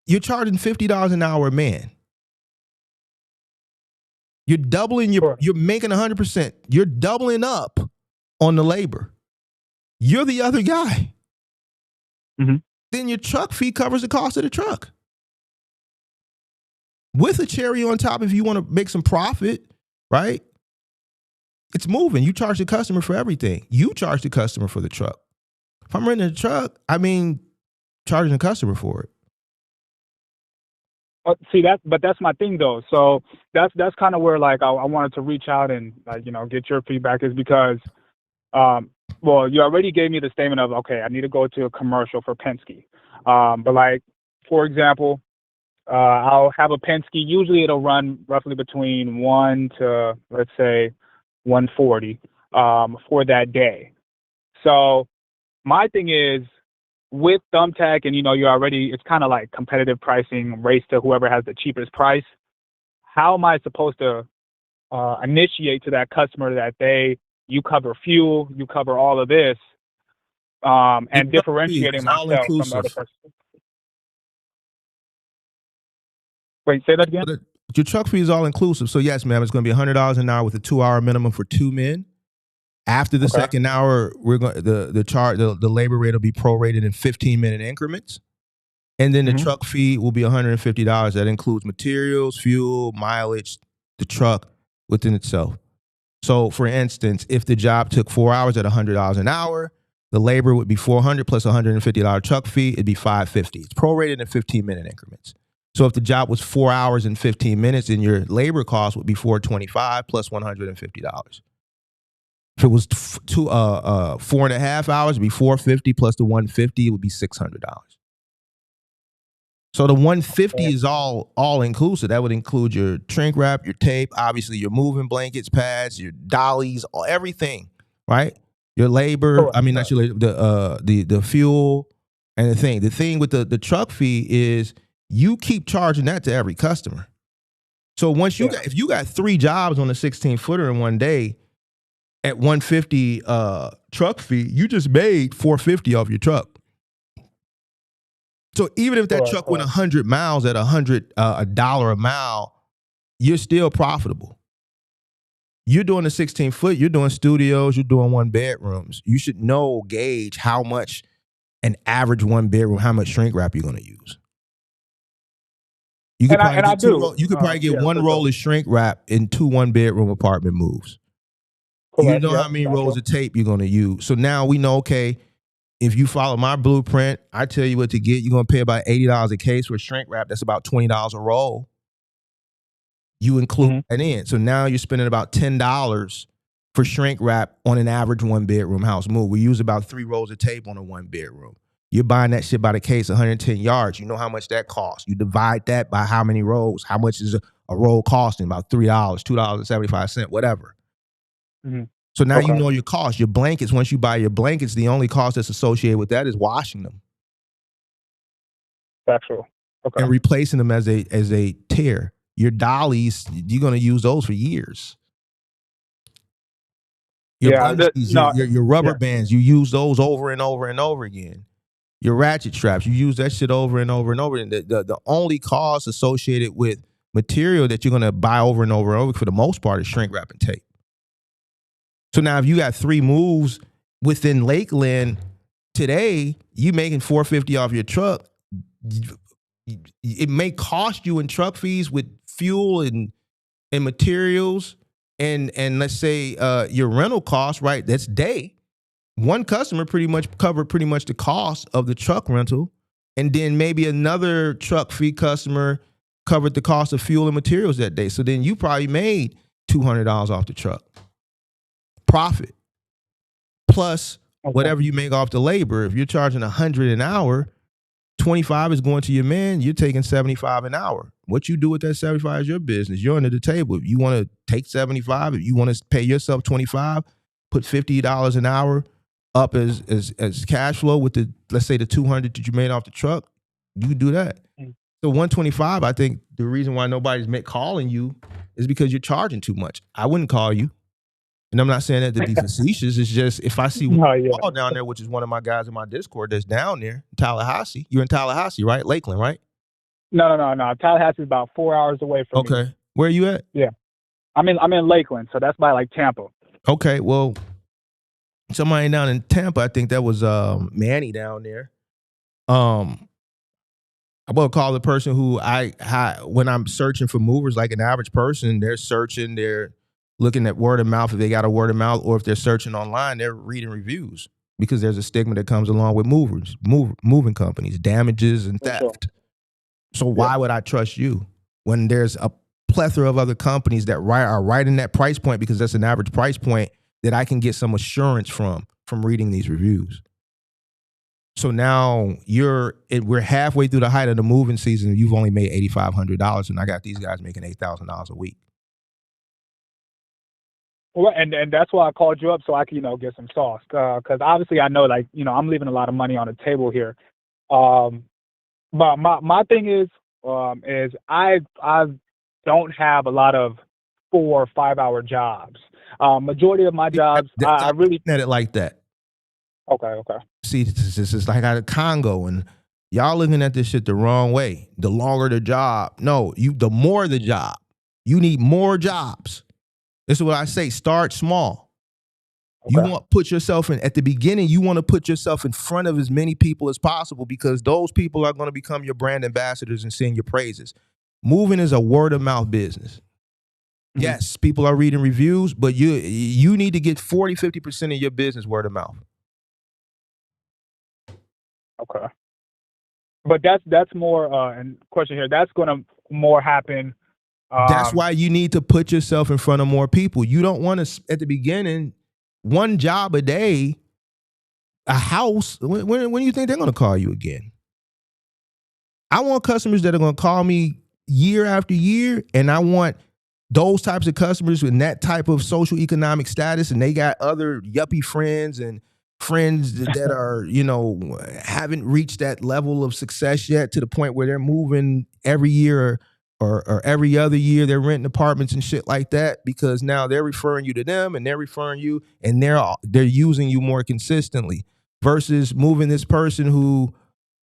you're charging $50 an hour a man. You're doubling you're making 100%. You're doubling up on the labor. You're the other guy.
Mm-hmm.
Then your truck fee covers the cost of the truck. With a cherry on top, if you want to make some profit, right? It's moving. You charge the customer for everything. You charge the customer for the truck. If I'm renting a truck, I mean, charging the customer for it.
See but that's my thing though. So that's kind of where like I wanted to reach out and get your feedback, is because well, you already gave me the statement of, okay, I need to go to a commercial for Penske. But like, for example, I'll have a Penske. Usually it'll run roughly between 1 to, let's say, 140 for that day. So my thing is, with Thumbtack and, you're already, it's kind of like competitive pricing, race to whoever has the cheapest price. How am I supposed to initiate to that customer that you cover fuel, you cover all of this, and differentiating
It's all
myself from the other
inclusive.
person? Wait, say that again?
Your truck fee is all inclusive. So yes, ma'am, it's going to be $100 an hour with a 2-hour minimum for 2 men. After the second hour, we're going the labor rate will be prorated in 15-minute increments. And then the truck fee will be $150. That includes materials, fuel, mileage, the truck within itself. So for instance, if the job took 4 hours at $100 an hour, the labor would be $400 plus $150 truck fee. It'd be $550. It's prorated in 15-minute increments. So if the job was 4 hours and 15 minutes, then your labor cost would be $425 plus $150. If it was 4.5 hours, it'd be $450 plus the $150, it would be $600. So the $150 is all inclusive. That would include your shrink wrap, your tape, obviously your moving blankets, pads, your dollies, everything, right? Your labor. I mean, not your labor, the fuel and the thing. The thing with the truck fee is you keep charging that to every customer. So once if you got 3 jobs on a 16-footer in one day at $150 truck fee, you just made $450 off your truck. So even if that truck went 100 miles at $100 a mile, you're still profitable. You're doing a 16-foot, you're doing studios, you're doing 1-bedrooms. You should gauge how much an average 1-bedroom, how much shrink wrap you're going to use. You could probably get one roll of shrink wrap in 2 1-bedroom apartment moves. You know how many rolls of tape you're going to use. So now we know, okay, if you follow my blueprint, I tell you what to get. You're going to pay about $80 a case for shrink wrap. That's about $20 a roll. You include that in. So now you're spending about $10 for shrink wrap on an average 1-bedroom house move. We use about 3 rolls of tape on a 1-bedroom. You're buying that shit by the case, 110 yards. You know how much that costs. You divide that by how many rolls. How much is a roll costing? About $3, $2.75, whatever. So now you know your cost. Your blankets, once you buy your blankets, the only cost that's associated with that is washing them.
Factual. Okay.
And replacing them as a tear. Your dollies, you're going to use those for years. Your bungees, your rubber bands, you use those over and over and over again. Your ratchet straps, you use that shit over and over and over. And the only cost associated with material that you're going to buy over and over and over, for the most part, is shrink wrap and tape. So now if you got 3 moves within Lakeland today, you making $450 off your truck. It may cost you in truck fees with fuel and materials and let's say your rental cost, right? That's day. One customer pretty much covered the cost of the truck rental, and then maybe another truck fee customer covered the cost of fuel and materials that day. So then you probably made $200 off the truck. Profit plus whatever you make off the labor. If you're charging $100 an hour, 25 is going to your man. You're taking 75 an hour. What you do with that 75 is your business. You're under the table. If you want to take 75, if you want to pay yourself 25, put $50 an hour up as cash flow with the, let's say, the 200 that you made off the truck. You do that. So 125. I think the reason why nobody's calling you is because you're charging too much. I wouldn't call you. And I'm not saying that to be facetious. It's just if I see one call down there, which is one of my guys in my Discord that's down there, Tallahassee. You're in Tallahassee, right? Lakeland, right?
No. Tallahassee is about 4 hours away from me.
Okay. Where are you at?
Yeah. I'm in Lakeland, so that's by like Tampa.
Okay. Well, somebody down in Tampa, I think that was Manny down there. I will call the person who when I'm searching for movers, like an average person, they're looking at word of mouth if they got a word of mouth, or if they're searching online, they're reading reviews, because there's a stigma that comes along with moving companies, damages and theft. Sure. So why would I trust you when there's a plethora of other companies that are right in that price point, because that's an average price point that I can get some assurance from reading these reviews. So now we're halfway through the height of the moving season. You've only made $8,500, and I got these guys making $8,000 a week.
Well, and that's why I called you up so I can, get some sauce. Because obviously I know, like, I'm leaving a lot of money on the table here. Um, but my thing is I don't have a lot of 4 or 5 hour jobs. Majority of my jobs, I
Stop
really.
looking at it like that.
Okay.
See, this is like out of Congo, and y'all looking at this shit the wrong way. The longer the job, no, the more the job. You need more jobs. This is what I say. Start small. You
Okay.
want to put yourself in, at the beginning, you want to put yourself in front of as many people as possible, because those people are going to become your brand ambassadors and sing your praises. Moving is a word of mouth business.
Mhm.
Yes, people are reading reviews, but you need to get 40, 50% of your business word of mouth.
Okay. But that's more. And question here. That's going to more happen.
That's why you need to put yourself in front of more people. You don't want to, at the beginning, one job a day, a house. When do you think they're going to call you again? I want customers that are going to call me year after year, and I want those types of customers with that type of social economic status, and they got other yuppie friends and friends that are, haven't reached that level of success yet, to the point where they're moving every year or every other year. They're renting apartments and shit like that, because now they're referring you to them, and they're referring you, and they're using you more consistently, versus moving this person who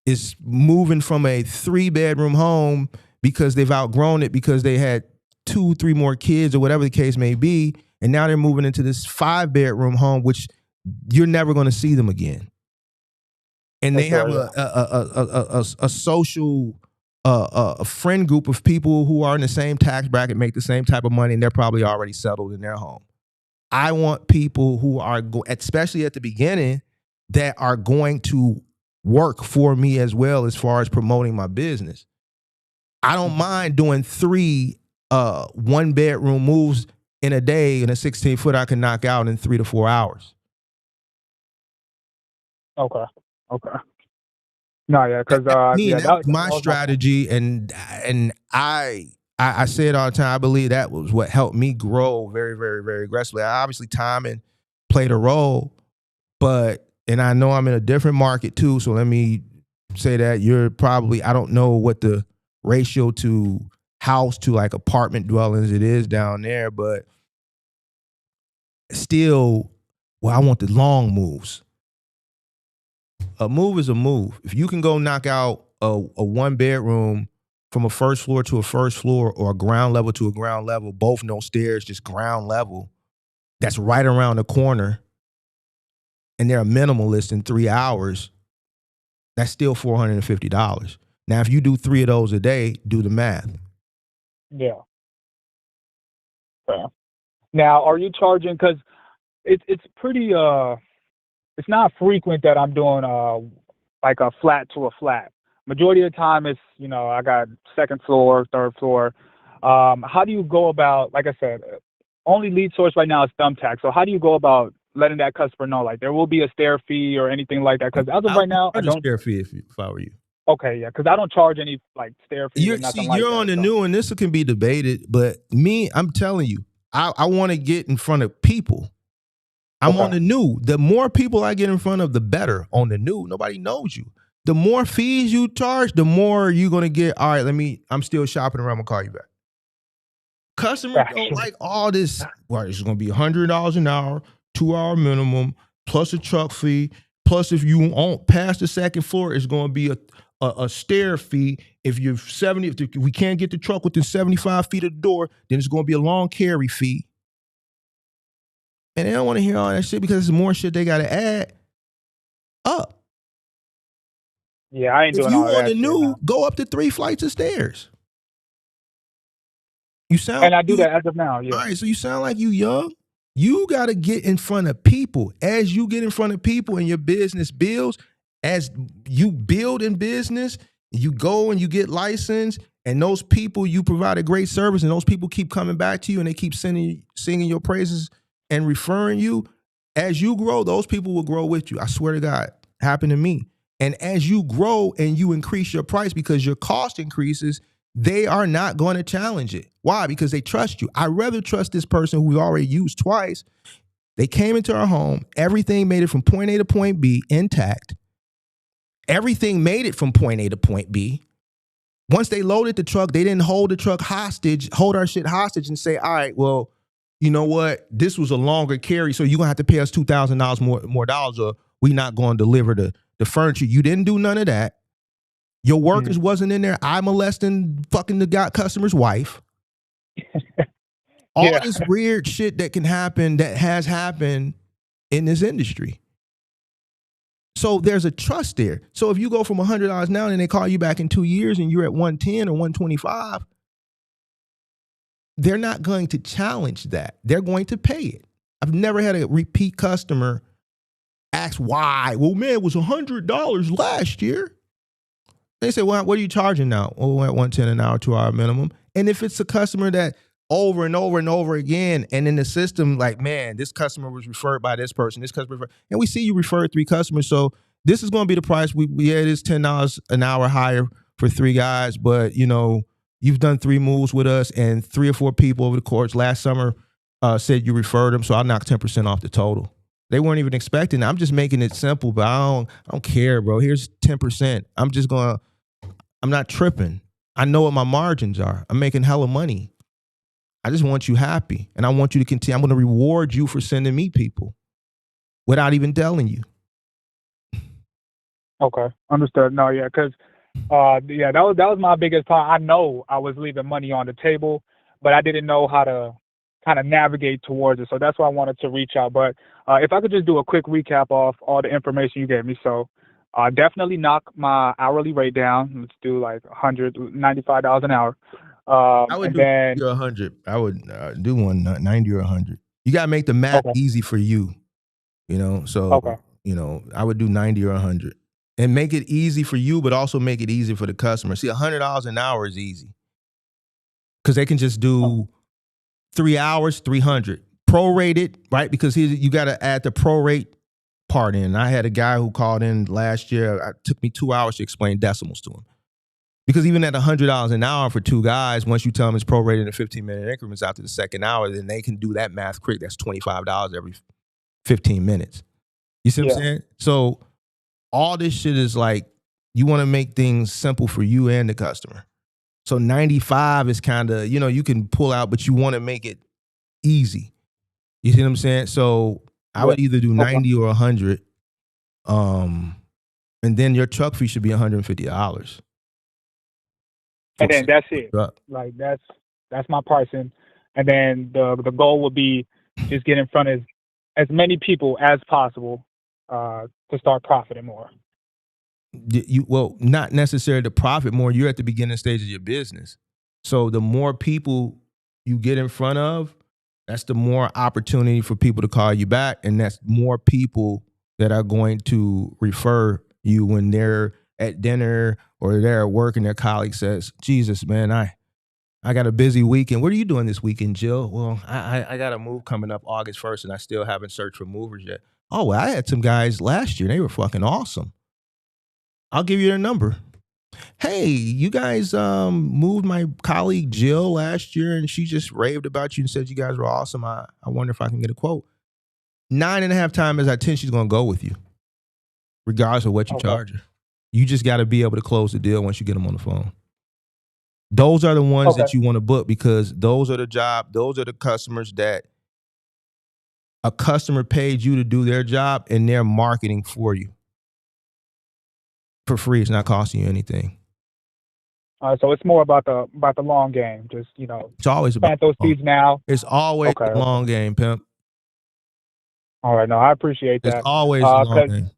is moving from a 3-bedroom home because they've outgrown it, because they had 2-3 more kids or whatever the case may be, and now they're moving into this 5-bedroom home, which you're never going to see them again. And they have a social a friend group of people who are in the same tax bracket, make the same type of money, and they're probably already settled in their home. I want people who are, especially at the beginning, that are going to work for me as well, as far as promoting my business. I don't mind doing 3 1-bedroom moves in a day, and a 16-foot I can knock out in 3 to 4 hours.
Okay. No, yeah, because
that was my
that was
strategy, and I say it all the time. I believe that was what helped me grow very, very, very aggressively. Obviously, timing played a role, and I know I'm in a different market too. So let me say that you're probably, I don't know what the ratio to house to like apartment dwellings it is down there, but still, I want the long moves. A move is a move. If you can go knock out a 1-bedroom from a first floor to a first floor, or a ground level to a ground level, both no stairs, just ground level, that's right around the corner, and they're a minimalist in 3 hours, that's still $450. Now, if you do 3 of those a day, do the math.
Yeah. Now, are you charging? Because it's pretty. It's not frequent that I'm doing like a flat to a flat. Majority of the time, it's I got 2nd floor, 3rd floor. How do you go about? Like I said, only lead source right now is Thumbtack. So how do you go about letting that customer know, like, there will be a stair fee or anything like that? Because as of right now, I don't.
Stair fee if I were you.
Okay, yeah, because I don't charge any like stair fees or nothing like that.
You're on the new, and this can be debated, but I'm telling you, I want to get in front of people. I'm on the new. The more people I get in front of, the better. On the new, nobody knows you. The more fees you charge, the more you're gonna get. All right, I'm still shopping around. I'm gonna call you back. Customers don't like all this. Well, it's gonna be $100 an hour, 2-hour minimum, plus a truck fee, plus if you won't pass the 2nd floor, it's gonna be a stair fee. If you're 70, if we can't get the truck within 75 feet of the door, then it's gonna be a long carry fee. And they don't want to hear all that shit, because there's more shit they got to add up.
Yeah, I ain't doing all that.
If you on the new, go up to 3 flights of stairs. You sound.
And I do that as of now. Yeah.
All right, so you sound like you young. You got to get in front of people. As you get in front of people and your business builds, as you build in business, you go and you get licensed, and those people, you provide a great service, and those people keep coming back to you, and they keep singing your praises and referring you. As you grow, those people will grow with you. I swear to God, happened to me. And as you grow and you increase your price because your cost increases, they are not going to challenge it. Why? Because they trust you. I'd rather trust this person who we already used twice. They came into our home. Everything made it from point A to point B intact. Everything made it from point A to point B. Once they loaded the truck, they didn't hold the truck hostage, hold our shit hostage and say, all right, well, you know what? This was a longer carry, so you're going to have to pay us $2,000 more dollars, or we not going to deliver the furniture. You didn't do none of that. Your workers wasn't in there. I molesting fucking the customer's wife. All this weird shit that can happen, that has happened in this industry. So there's a trust there. So if you go from $100 now and they call you back in 2 years and you're at 110 or 125, they're not going to challenge that. They're going to pay it. I've never had a repeat customer ask why. Well, man, it was $100 last year. They say, well, what are you charging now? Oh, we're at 110 an hour, 2 hour minimum. And if it's a customer that over and over and over again, and in the system, like, man, this customer was referred by this person, this customer, and we see you referred 3 customers, so this is going to be the price. Yeah, it is $10 an hour higher for 3 guys, but you know, you've done 3 moves with us, and 3 or 4 people over the course last summer said you referred them, so I'll knock 10% off the total. They weren't even expecting it. I'm just making it simple, but I don't care, bro. Here's 10%. I'm not tripping. I know what my margins are. I'm making hella money. I just want you happy, and I want you to continue. I'm going to reward you for sending me people without even telling you.
Okay, understood. No, yeah, because that was my biggest part. I know I was leaving money on the table, but I didn't know how to kind of navigate towards it. So that's why I wanted to reach out. But if I could just do a quick recap of all the information you gave me. So definitely knock my hourly rate down. Let's do like $195 an hour.
I would do 100. I would do 90 or 100. You gotta make the math easy for you, you know. So you know, I would do 90 or 100, and make it easy for you, but also make it easy for the customer. See, $100 an hour is easy because they can just do 3 hours, 300 prorated, right? Because you got to add the prorate part in. I had a guy who called in last year. It took me 2 hours to explain decimals to him. Because even at $100 an hour for 2 guys, once you tell them it's prorated in 15-minute increments after the second hour, then they can do that math quick. That's $25 every 15 minutes. You see what I'm saying? So all this shit is like, you want to make things simple for you and the customer. So 95 is kind of, you know, you can pull out, but you want to make it easy. You see what I'm saying? So I would either do 90 or 100. And then your truck fee should be $150.
And then that's it. Like that's my pricing. And then the goal would be just get in front of as many people as possible to start profiting more.
Well, not necessarily to profit more. You're at the beginning stage of your business. So the more people you get in front of, that's the more opportunity for people to call you back. And that's more people that are going to refer you when they're at dinner or they're at work and their colleague says, Jesus, man, I got a busy weekend. What are you doing this weekend, Jill? Well, I got a move coming up August 1st and I still haven't searched for movers yet. Oh, well, I had some guys last year. They were fucking awesome. I'll give you their number. Hey, you guys moved my colleague Jill last year and she just raved about you and said you guys were awesome. I wonder if I can get a quote. 9.5 times out of 10, she's going to go with you, regardless of what you charge her. You just got to be able to close the deal once you get them on the phone. Those are the ones that you want to book because those are the customers that a customer paid you to do their job and they're marketing for you. For free, it's not costing you anything.
So it's more about the long game. Just, you know,
it's always
plant those seeds now.
It's always a long game, pimp.
All right, no, I appreciate that.
It's always a long game.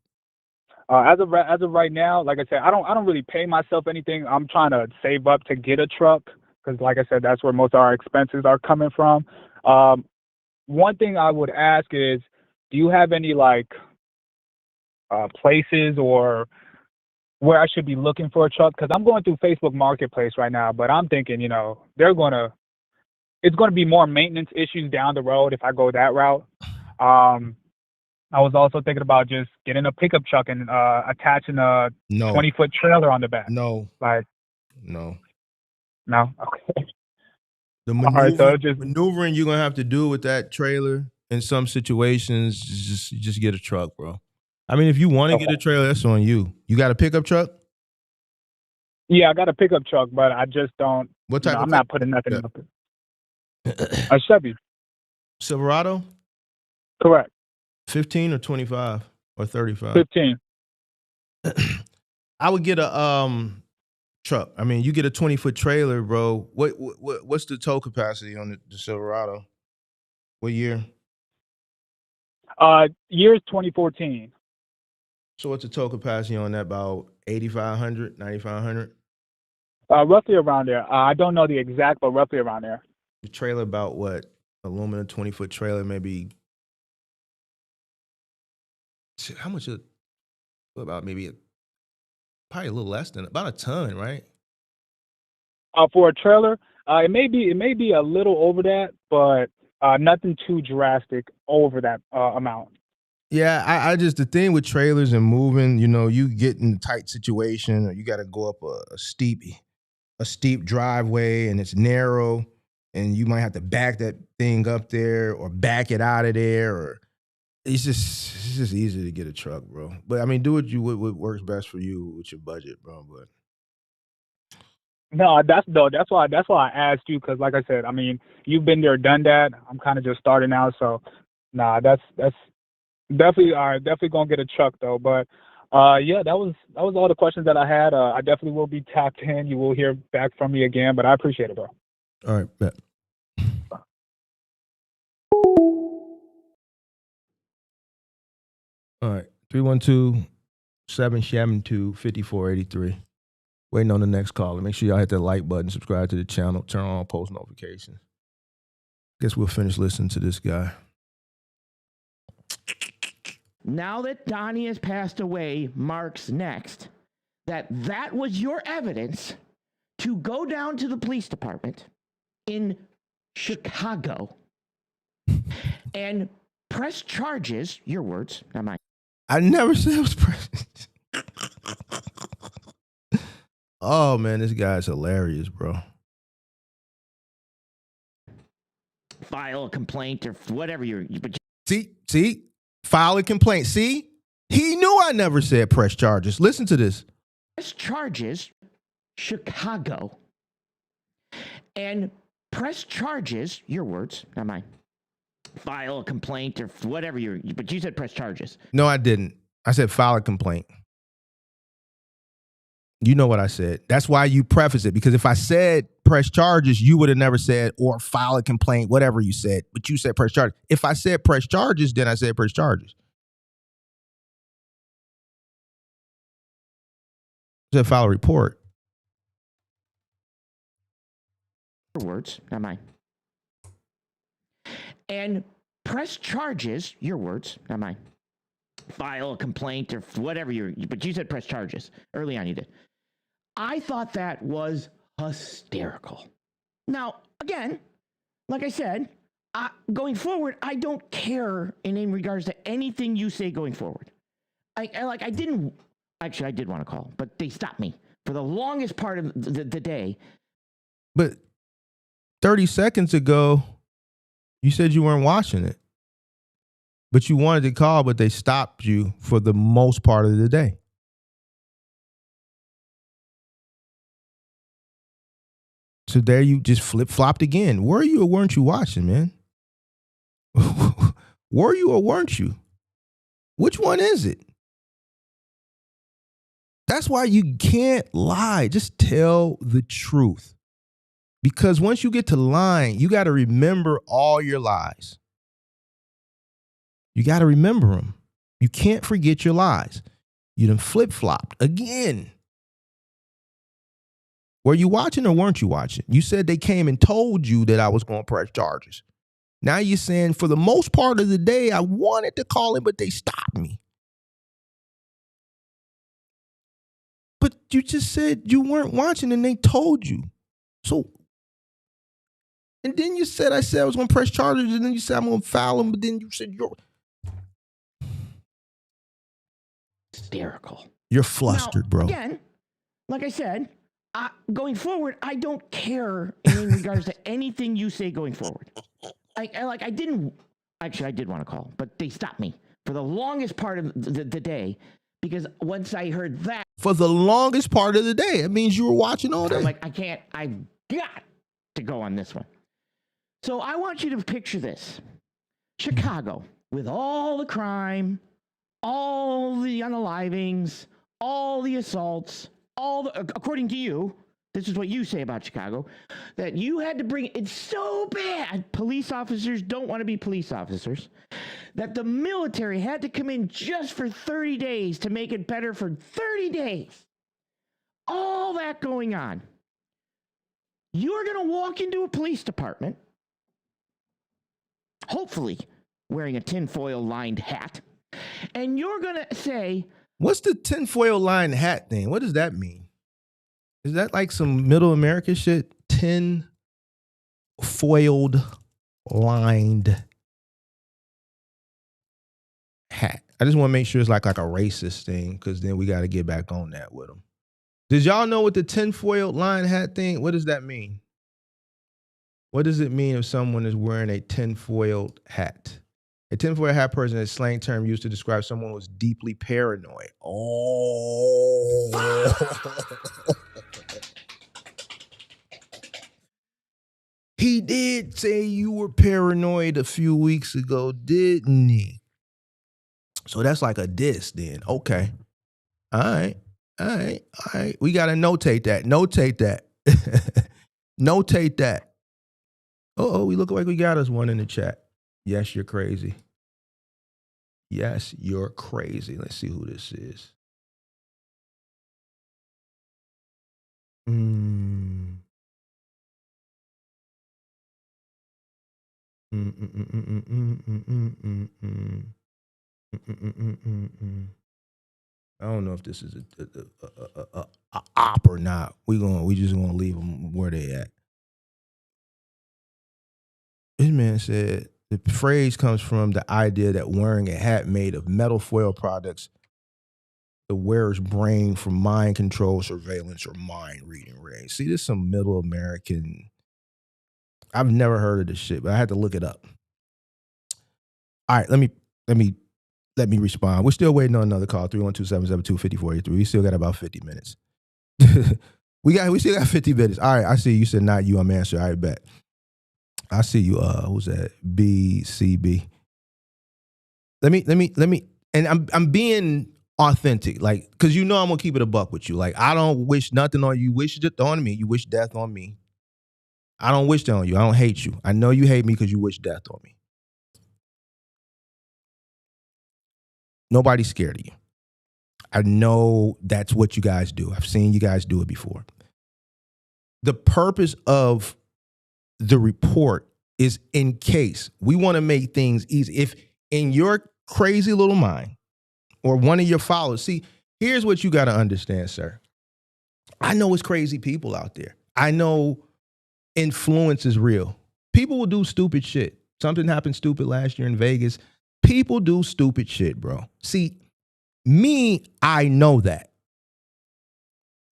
As of right now, like I said, I don't really pay myself anything. I'm trying to save up to get a truck because, like I said, that's where most of our expenses are coming from. One thing I would ask is, do you have any like places or where I should be looking for a truck? Because I'm going through Facebook Marketplace right now, but I'm thinking, you know, it's going to be more maintenance issues down the road if I go that route. I was also thinking about just getting a pickup truck and attaching a 20-foot trailer on the back.
No.
No. Okay.
The
All right. So just
maneuvering you're gonna have to do with that trailer in some situations, just get a truck, bro. I mean, if you want to get a trailer, that's on you. You got a pickup truck?
yeah, I got a pickup truck, but I just don't.
What type of
I'm not putting nothing up. A Chevy.
Silverado?
Correct.
15 or 25 or 35?
15.
I would get a truck. I mean, you get a 20-foot trailer, bro. What's the tow capacity on the Silverado? What year?
Year's 2014.
So what's the tow capacity on that? About 8,500, 9,500?
Roughly around there. I don't know the exact, but roughly around there.
The trailer about what? Aluminum 20-foot trailer, maybe. How much? About maybe probably a little less than about a ton, right?
For a trailer, it may be a little over that, but nothing too drastic over that amount.
Yeah, I just the thing with trailers and moving, you get in a tight situation, or you got to go up a steep driveway, and it's narrow, and you might have to back that thing up there or back it out of there, or it's just easy to get a truck, bro. But I mean, do what works best for you with your budget, bro. But
No, that's why I asked you, because like I said, I mean, you've been there, done that. I'm kind of just starting out, so nah, that's definitely definitely gonna get a truck though. But yeah, that was all the questions that I had. I definitely will be tapped in. You will hear back from me again, but I appreciate it, bro.
all right, bet. All right, 312-772-5483. Waiting on the next caller. Make sure y'all hit that like button, subscribe to the channel, turn on post notifications. Guess we'll finish listening to this guy.
Now that Donnie has passed away, Mark's next. That was your evidence to go down to the police department in Chicago and press charges, your words, not mine.
I never said it was press. Oh, man, this guy's hilarious, bro.
File a complaint or whatever but
See? File a complaint. See? He knew I never said press charges. Listen to this.
press charges, Chicago, and press charges, your words, not mine. File a complaint or whatever but you said press charges.
No, I didn't. I said file a complaint. You know what I said. That's why you preface it, because if I said press charges, you would have never said or file a complaint, whatever you said. But you said press charges. If I said press charges, then I said press charges. I said file a report.
Your words, not mine. And press charges, your words, not mine. File a complaint or whatever but you said press charges. Early on you did. I thought that was hysterical. Now, again, like I said, going forward, I don't care in regards to anything you say going forward. I did want to call, but they stopped me for the longest part of the day.
But 30 seconds ago, you said you weren't watching it. But you wanted to call, but they stopped you for the most part of the day. So there you just flip-flopped again. Were you or weren't you watching, man? Were you or weren't you? Which one is it? That's why you can't lie. Just tell the truth. Because once you get to lying, you got to remember all your lies. You got to remember them. You can't forget your lies. You done flip-flopped again. Were you watching or weren't you watching? You said they came and told you that I was going to press charges. Now you're saying for the most part of the day, I wanted to call it, but they stopped me. But you just said you weren't watching and they told you. So, and then you said I was going to press charges, and then you said I'm going to file them, but then you said you're
hysterical.
You're flustered,
now,
bro.
Again, like I said, going forward, I don't care in regards to anything you say going forward. I did want to call, but they stopped me for the longest part of the day because once I heard that.
For the longest part of the day, it means you were watching all day.
I'm like, I've got to go on this one. So I want you to picture this. Chicago, with all the crime, all the unalivings, all the assaults, according to you, this is what you say about Chicago, that you had to bring, it's so bad, police officers don't want to be police officers, that the military had to come in just for 30 days to make it better for 30 days. All that going on. You're going to walk into a police department, hopefully wearing a tinfoil lined hat, and you're going to say,
what's the tinfoil lined hat thing? What does that mean? Is that like some middle America shit? Tin foiled lined hat. I just want to make sure it's like a racist thing, because then we got to get back on that with them. Did y'all know what the tinfoil lined hat thing, what does that mean? What does it mean if someone is wearing a tinfoil hat? A tinfoil hat person is a slang term used to describe someone who is deeply paranoid. Oh. He did say you were paranoid a few weeks ago, didn't he? So that's like a diss then. Okay. All right. We got to notate that. Notate that. We look like we got us one in the chat. Yes, you're crazy. Yes, you're crazy. Let's see who this is. I don't know if this is a op or not. We just gonna leave them where they at. This man said the phrase comes from the idea that wearing a hat made of metal foil products, the wearer's brain from mind control, surveillance, or mind reading range. See, this is some middle American. I've never heard of this shit, but I had to look it up. All right, let me respond. We're still waiting on another call, 312-772-5483. We still got about 50 minutes. we still got 50 minutes. All right, I see you said not you, I'm answering. All right, bet. I see you, who's that? BCB. Let me, and I'm being authentic, like, because you know I'm gonna keep it a buck with you. Like, I don't wish nothing on you. You wish it on me. You wish death on me. I don't wish that on you. I don't hate you. I know you hate me because you wish death on me. Nobody's scared of you. I know that's what you guys do. I've seen you guys do it before. The purpose of the report is in case we want to make things easy. If in your crazy little mind or one of your followers, see, here's what you got to understand, sir. I know it's crazy people out there. I know influence is real. People will do stupid shit. Something happened stupid last year in Vegas. People do stupid shit, bro. See, me, I know that.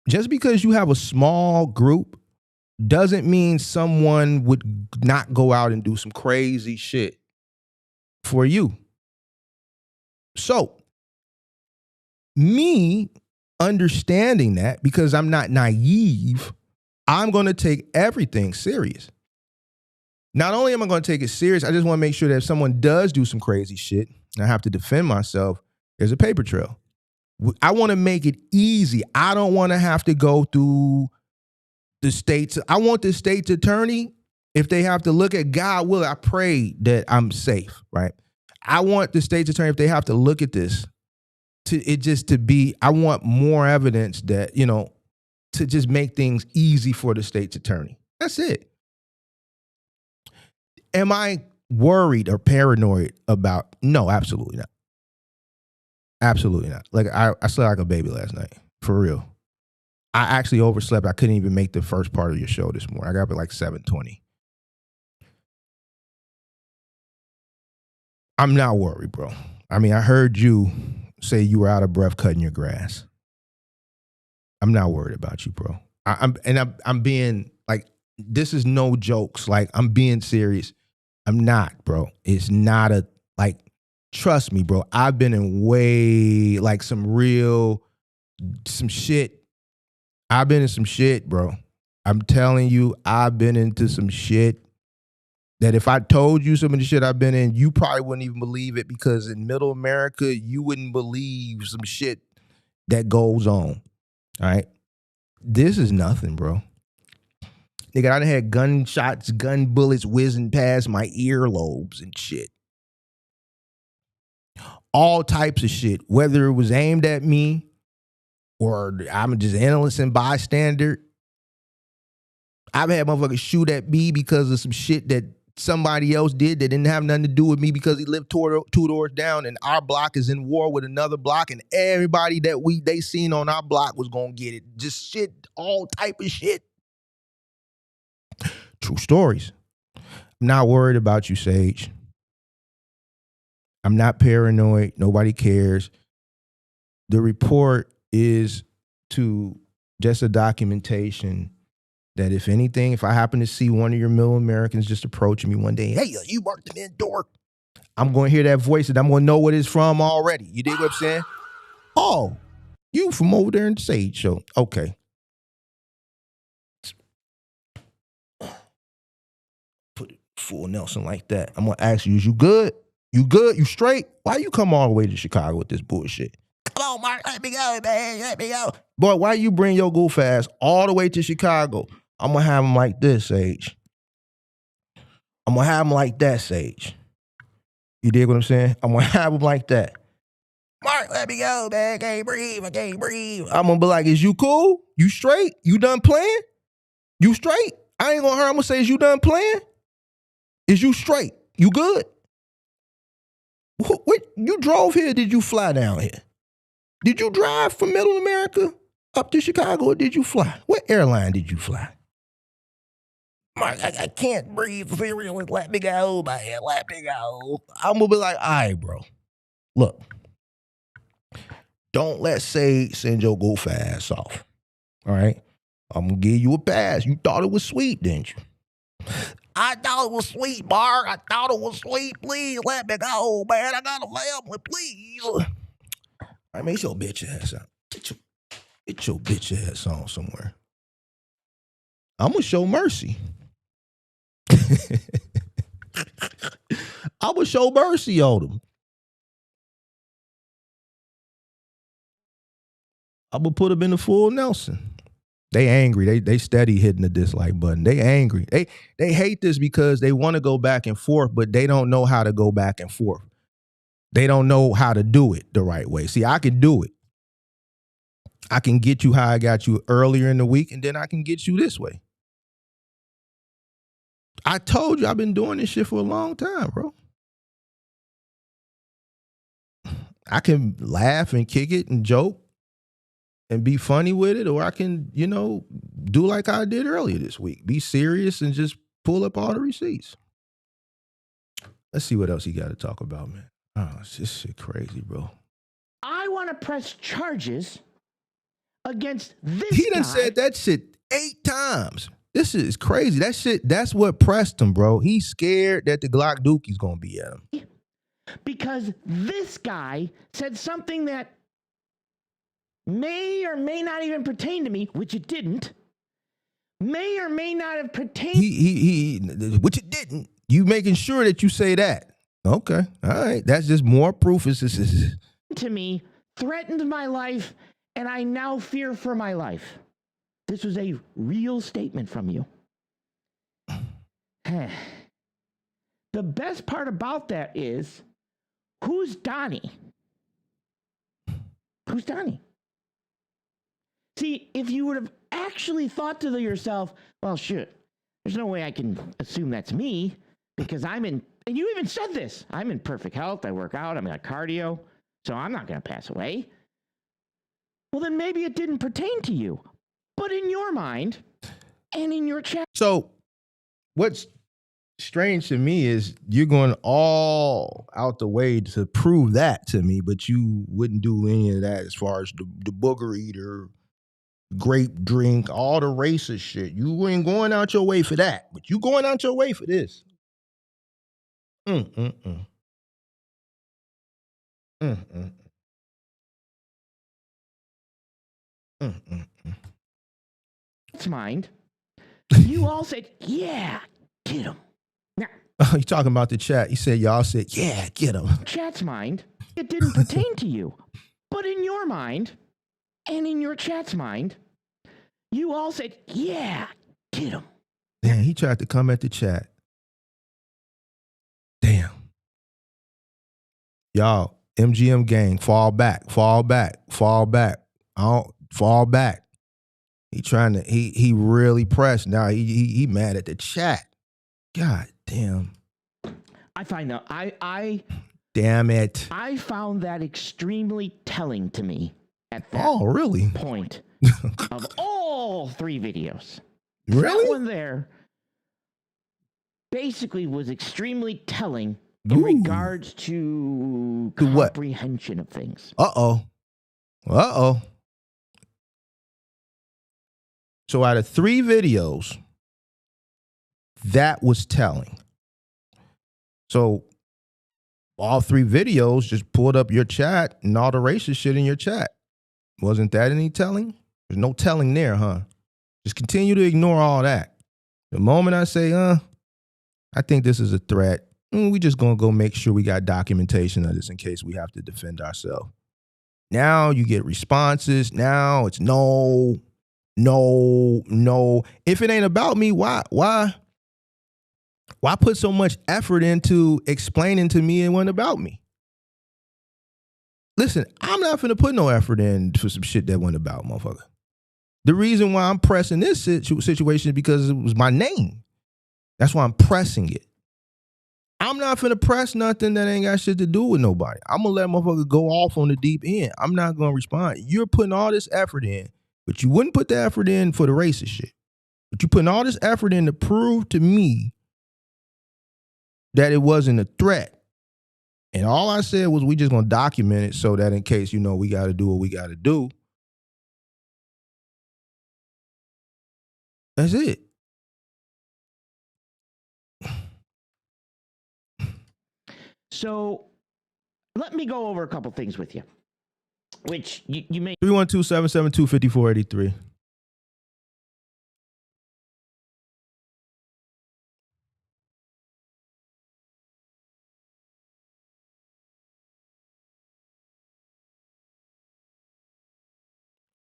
Just because you have a small group doesn't mean someone would not go out and do some crazy shit for you. So, me understanding that, because I'm not naive, I'm going to take everything serious. Not only am I going to take it serious, I just want to make sure that if someone does do some crazy shit and I have to defend myself, there's a paper trail. I want to make it easy. I don't want to have to go through the states. I want the state's attorney, if they have to look at, God will, I pray that I'm safe, right? I want the state's attorney, if they have to look at this, I want more evidence that, to just make things easy for the state's attorney. That's it. Am I worried or paranoid about? No, absolutely not. Absolutely not. Like, I slept like a baby last night, for real. I actually overslept. I couldn't even make the first part of your show this morning. I got up at like 7:20. I'm not worried, bro. I mean, I heard you say you were out of breath cutting your grass. I'm not worried about you, bro. I'm being like, this is no jokes. Like, I'm being serious. I'm not, bro. It's not a, like, trust me, bro. I've been in way, like, some shit. I've been in some shit, bro. I'm telling you, I've been into some shit that if I told you some of the shit I've been in, you probably wouldn't even believe it, because in middle America, you wouldn't believe some shit that goes on. All right? This is nothing, bro. Nigga, I done had gunshots, gun bullets whizzing past my earlobes and shit. All types of shit, whether it was aimed at me or I'm just an innocent bystander. I've had motherfuckers shoot at me because of some shit that somebody else did that didn't have nothing to do with me, because he lived two doors down and our block is in war with another block, and everybody that they seen on our block was gonna get it. Just shit, all type of shit. True stories. I'm not worried about you, Sage. I'm not paranoid. Nobody cares. The report is to just a documentation that if anything, if I happen to see one of your middle Americans just approaching me one day, hey, you worked in door, I'm going to hear that voice and I'm going to know what it's from already. You dig what I'm saying? Oh, you from over there in the Sage Show. Okay. Put it full Nelson like that. I'm going to ask you, is you good? You good? You straight? Why you come all the way to Chicago with this bullshit? Come on, Mark, let me go, man. Let me go. Boy, why you bring your goof ass all the way to Chicago? I'm going to have him like this, Sage. I'm going to have him like that, Sage. You dig what I'm saying? I'm going to have him like that. Mark, let me go, man. I can't breathe. I can't breathe. I'm going to be like, is you cool? You straight? You done playing? You straight? I ain't going to hurt. I'm going to say, is you done playing? Is you straight? You good? What, you drove here, did you fly down here? Did you drive from Middle America up to Chicago, or did you fly? What airline did you fly? Mark, I can't breathe. Let me go, man. Let me go. I'm going to be like, all right, bro. Look, don't let Sage send your goof ass off. All right? I'm going to give you a pass. You thought it was sweet, didn't you? I thought it was sweet, Mark. I thought it was sweet. Please let me go, man. I got a family, please. All right, make your bitch ass out. Get your bitch ass on somewhere. I'm going to show mercy. I'm going to show mercy on them. I'm going to put them in the full Nelson. They angry. They steady hitting the dislike button. They angry. They hate this because they want to go back and forth, but they don't know how to go back and forth. They don't know how to do it the right way. See, I can do it. I can get you how I got you earlier in the week, and then I can get you this way. I told you I've been doing this shit for a long time, bro. I can laugh and kick it and joke and be funny with it, or I can, do like I did earlier this week. Be serious and just pull up all the receipts. Let's see what else he got to talk about, man. Oh, it's just shit crazy, bro.
I want to press charges against this
He done
guy.
said that shit 8 times. This shit is crazy. That shit, that's what pressed him, bro. He's scared that the Glock Dookie's going to be at him.
Because this guy said something that may or may not even pertain to me, which it didn't. May or may not have pertained.
Which it didn't. You making sure that you say that. Okay. All right. That's just more proof.
To me, threatened my life, and I now fear for my life. This was a real statement from you. The best part about that is, who's Donnie? Who's Donnie? See, if you would have actually thought to yourself, well, shit, there's no way I can assume that's me, because I'm in, and you even said this, I'm in perfect health, I work out, I'm got cardio, so I'm not going to pass away. Well, then maybe it didn't pertain to you. But in your mind and in your chat.
So what's strange to me is you're going all out the way to prove that to me, but you wouldn't do any of that as far as the booger eater grape drink, all the racist shit. You ain't going out your way for that, but you going out your way for this. Mm-mm-mm. Mm-mm. Mm-mm.
Chat's mind. You all said, yeah, get him. Now,
Oh, you talking about the chat. You said y'all said, yeah, get him.
chat's mind, it didn't pertain to you. But in your mind, and in your chat's mind, you all said, yeah, get him.
Damn, he tried to come at the chat. Damn. Y'all, MGM gang, fall back, fall back, fall back. Fall back. He really pressed. Now he mad at the chat. God damn.
I find that
Damn it.
I found that extremely telling to me at that
really?
point of all 3 videos.
Really?
That one there basically was extremely telling in regards to comprehension of things.
Uh-oh. So out of 3 videos, that was telling. So all 3 videos just pulled up your chat and all the racist shit in your chat. Wasn't that any telling? There's no telling there, huh? Just continue to ignore all that. The moment I say, I think this is a threat, we just gonna go make sure we got documentation of this in case we have to defend ourselves. Now you get responses. Now it's no. If it ain't about me, why put so much effort into explaining to me it wasn't about me? Listen, I'm not finna put no effort in for some shit that wasn't about, motherfucker. The reason why I'm pressing this situation is because it was my name. That's why I'm pressing it. I'm not finna press nothing that ain't got shit to do with nobody. I'm gonna let motherfucker go off on the deep end. I'm not gonna respond. You're putting all this effort in, but you wouldn't put the effort in for the racist shit. But you putting all this effort in to prove to me that it wasn't a threat. And all I said was we just gonna document it so that in case, we gotta do what we gotta do. That's it.
So let me go over a couple things with you, which you may.
312-772-5483.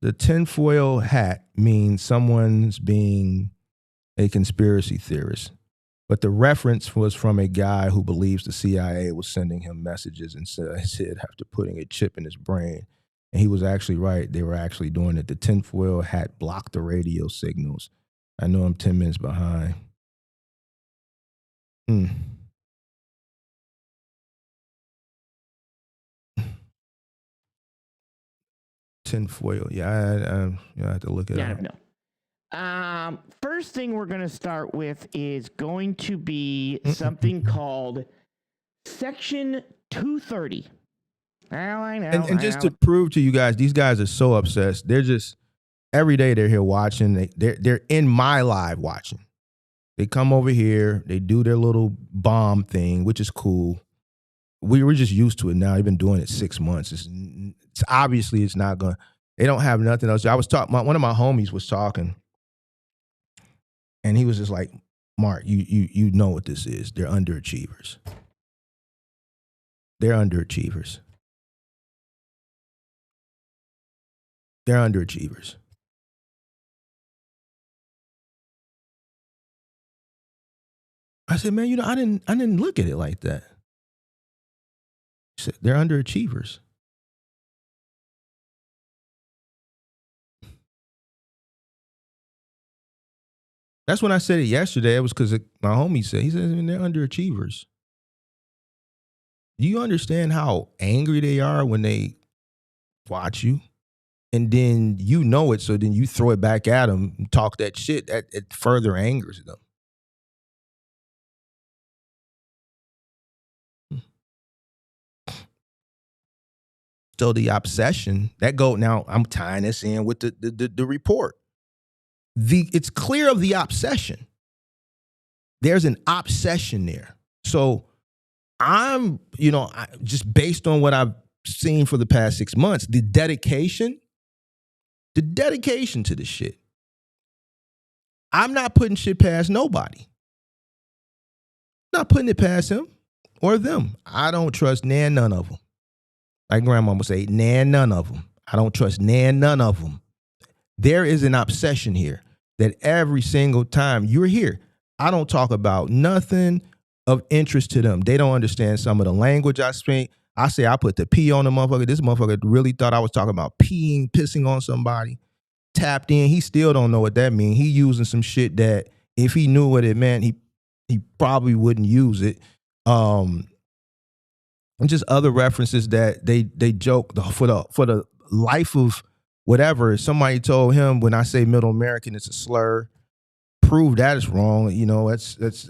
The tinfoil hat means someone's being a conspiracy theorist. But the reference was from a guy who believes the CIA was sending him messages and said after putting a chip in his brain. And he was actually right. They were actually doing it. The tinfoil hat blocked the radio signals. I know I'm 10 minutes behind. Tinfoil. Yeah, I have to look it up.
No. First thing we're going to start with is going to be something called Section 230. I know.
And just to prove to you guys, these guys are so obsessed. They're just, every day they're here watching. They're in my live watching. They come over here. They do their little bomb thing, which is cool. We were just used to it now. They've been doing it 6 months. It's obviously it's not going to, they don't have nothing else. I was talking, one of my homies was talking, and he was just like, Mark, you know what this is. They're underachievers. They're underachievers. They're underachievers. I said, man, I didn't look at it like that. He said, they're underachievers. That's when I said it yesterday. It was because my homie said, he said, they're underachievers. Do you understand how angry they are when they watch you? And then you know it, so then you throw it back at them and talk that shit. That it further angers them. So the obsession that now I'm tying this in with the report. It's clear of the obsession. There's an obsession there. So I'm, just based on what I've seen for the past 6 months, the dedication to this shit. I'm not putting shit past nobody. Not putting it past him or them. I don't trust none of them. Like grandma would say, none of them. I don't trust none of them. There is an obsession here that every single time you're here, I don't talk about nothing of interest to them. They don't understand some of the language I speak. I say I put the P on the motherfucker. This motherfucker really thought I was talking about pissing on somebody. Tapped in. He still don't know what that means. He using some shit that if he knew what it meant, he probably wouldn't use it. And just other references that they joke for the life of whatever. Somebody told him when I say Middle American, it's a slur. Prove that it's wrong. That's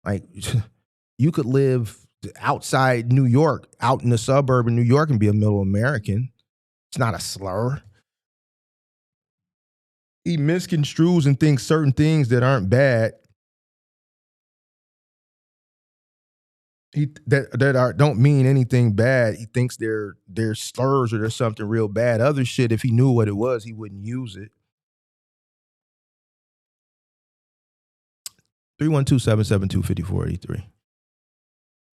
like you could live outside New York, out in the suburb in New York, and be a Middle American. It's not a slur. He misconstrues and thinks certain things that aren't bad. Don't mean anything bad. He thinks they're slurs or there's something real bad. Other shit, if he knew what it was, he wouldn't use it. 312-772-5483.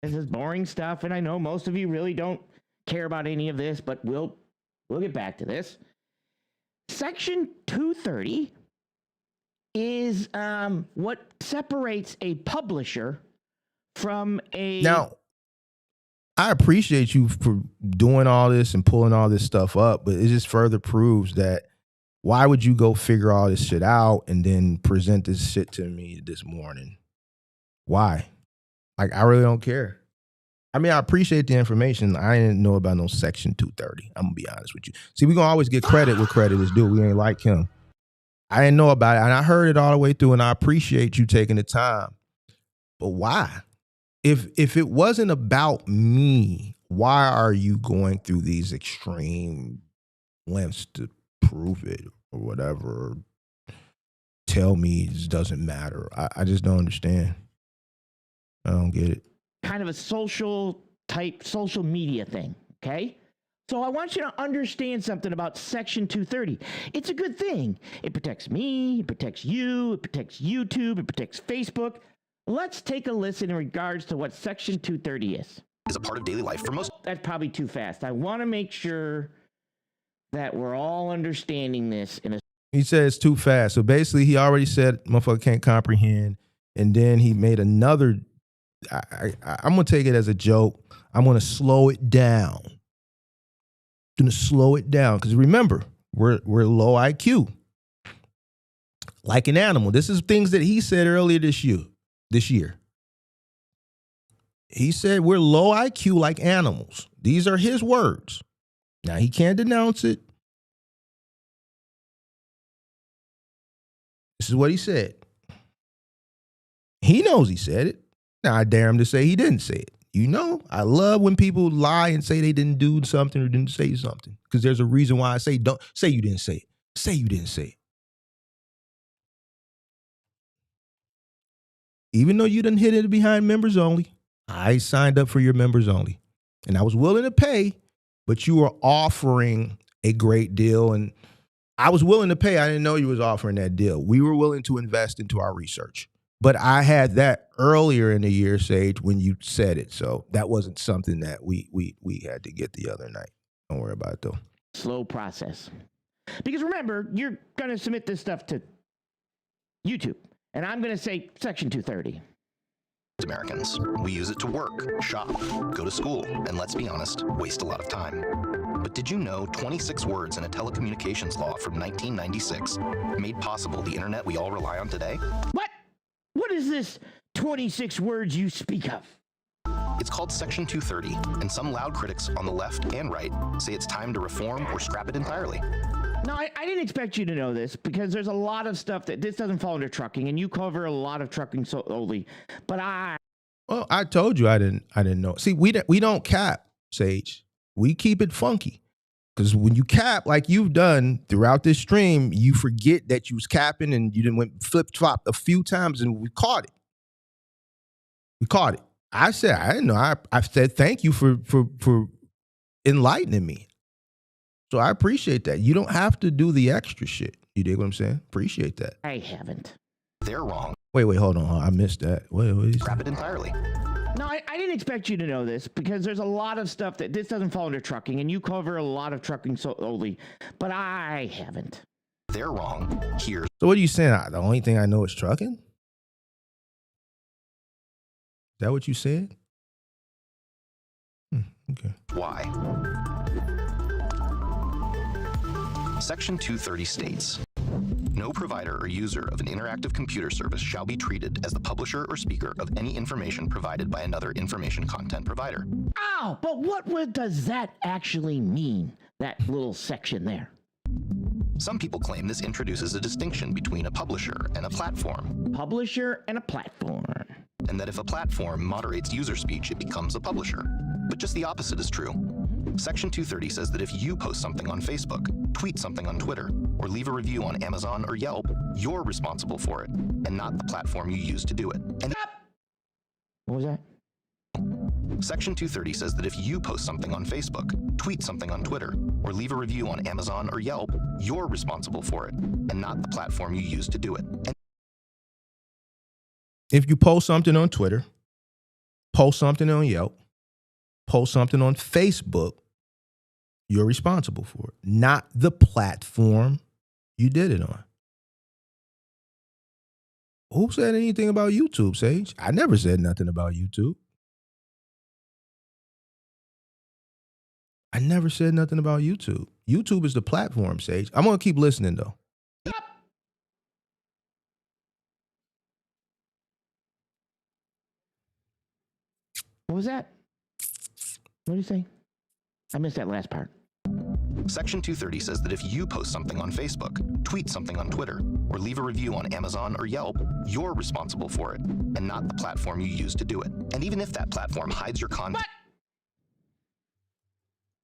This is boring stuff, and I know most of you really don't care about any of this, but we'll get back to this. Section 230 is what separates a publisher from a...
Now, I appreciate you for doing all this and pulling all this stuff up, but it just further proves that why would you go figure all this shit out and then present this shit to me this morning? Why? Like, I really don't care. I mean, I appreciate the information. I didn't know about no Section 230. I'm going to be honest with you. See, we're going to always get credit where credit is due. We ain't like him. I didn't know about it, and I heard it all the way through, and I appreciate you taking the time. But why? If it wasn't about me, why are you going through these extreme lengths to prove it or whatever? Tell me it doesn't matter. I just don't understand. I don't get it.
Kind of a social media thing, okay? So I want you to understand something about Section 230. It's a good thing. It protects me, it protects you, it protects YouTube, it protects Facebook. Let's take a listen in regards to what Section 230 is.
Is a part of daily life for most.
That's probably too fast. I want to make sure that we're all understanding this in a...
He said it's too fast. So basically, he already said motherfucker can't comprehend, and then he made another... I'm going to take it as a joke. I'm going to slow it down. I'm going to slow it down. Because remember, we're low IQ. Like an animal. This is things that he said earlier this year. He said we're low IQ like animals. These are his words. Now, he can't denounce it. This is what he said. He knows he said it. Now, I dare him to say he didn't say it. I love when people lie and say they didn't do something or didn't say something. Because there's a reason why I say, don't say you didn't say it. Say you didn't say it. Even though you didn't hit it behind members only, I signed up for your members only. And I was willing to pay, but you were offering a great deal. And I was willing to pay. I didn't know you was offering that deal. We were willing to invest into our research. But I had that earlier in the year, Sage, when you said it. So that wasn't something that we had to get the other night. Don't worry about it, though.
Slow process. Because remember, you're going to submit this stuff to YouTube. And I'm going to say Section 230.
Americans. We use it to work, shop, go to school, and let's be honest, waste a lot of time. But did you know 26 words in a telecommunications law from 1996 made possible the internet we all rely on today?
What? What is this 26 words you speak of?
It's called Section 230, and some loud critics on the left and right say it's time to reform or scrap it entirely.
No, I didn't expect you to know this because there's a lot of stuff that this doesn't fall under trucking, and you cover a lot of trucking solely. But
Well, I told you I didn't know. See, we don't cap, Sage. We keep it funky. Because when you cap like you've done throughout this stream, you forget that you was capping and you didn't went flip-flop a few times and we caught it. We caught it. I said, I didn't know. I said thank you for enlightening me. So I appreciate that. You don't have to do the extra shit. You dig what I'm saying? Appreciate that.
I haven't.
They're wrong.
Wait, hold on. I missed that. Wait.
Scrap it entirely.
No, I didn't expect you to know this because there's a lot of stuff that this doesn't fall under trucking, and you cover a lot of trucking solely, but I haven't.
They're wrong. Here's
So what are you saying? The only thing I know is trucking? Is that what you said? Okay.
why. Section 230 states, no provider or user of an interactive computer service shall be treated as the publisher or speaker of any information provided by another information content provider.
Oh, but what does that actually mean, that little section there?
Some people claim this introduces a distinction between a publisher and a platform,
Publisher and a platform.
and that if a platform moderates user speech, it becomes a publisher. But just the opposite is true. Section 230 says that if you post something on Facebook, tweet something on Twitter, or leave a review on Amazon or Yelp, you're responsible for it, and not the platform you use to do it. And
What was that?
Section 230 says that if you post something on Facebook, tweet something on Twitter, or leave a review on Amazon or Yelp, you're responsible for it, and not the platform you use to do it. And
If you post something on Twitter, post something on Yelp, post something on Facebook, you're responsible for it, not the platform you did it on. Who said anything about YouTube, Sage? I never said nothing about YouTube. I never said nothing about YouTube. YouTube is the platform, Sage. I'm going to keep listening, though.
What was that? What did you say? I missed that last part.
Section 230 says that if you post something on Facebook, tweet something on Twitter, or leave a review on Amazon or Yelp, you're responsible for it, and not the platform you use to do it. And even if that platform hides your content...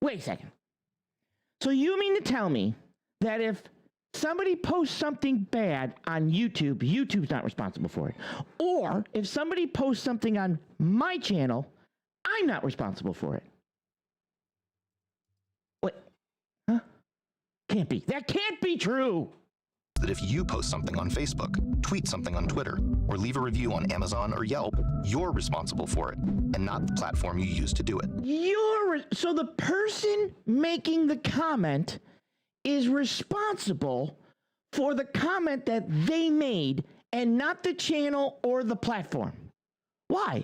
Wait a second. So you mean to tell me that if somebody posts something bad on YouTube, YouTube's not responsible for it? Or if somebody posts something on my channel, I'm not responsible for it? What? Huh? Can't be. That can't be true.
that if you post something on Facebook, tweet something on Twitter, or leave a review on Amazon or Yelp, you're responsible for it, and not the platform you use to do it.
So the person making the comment is responsible for the comment that they made and not the channel or the platform. Why?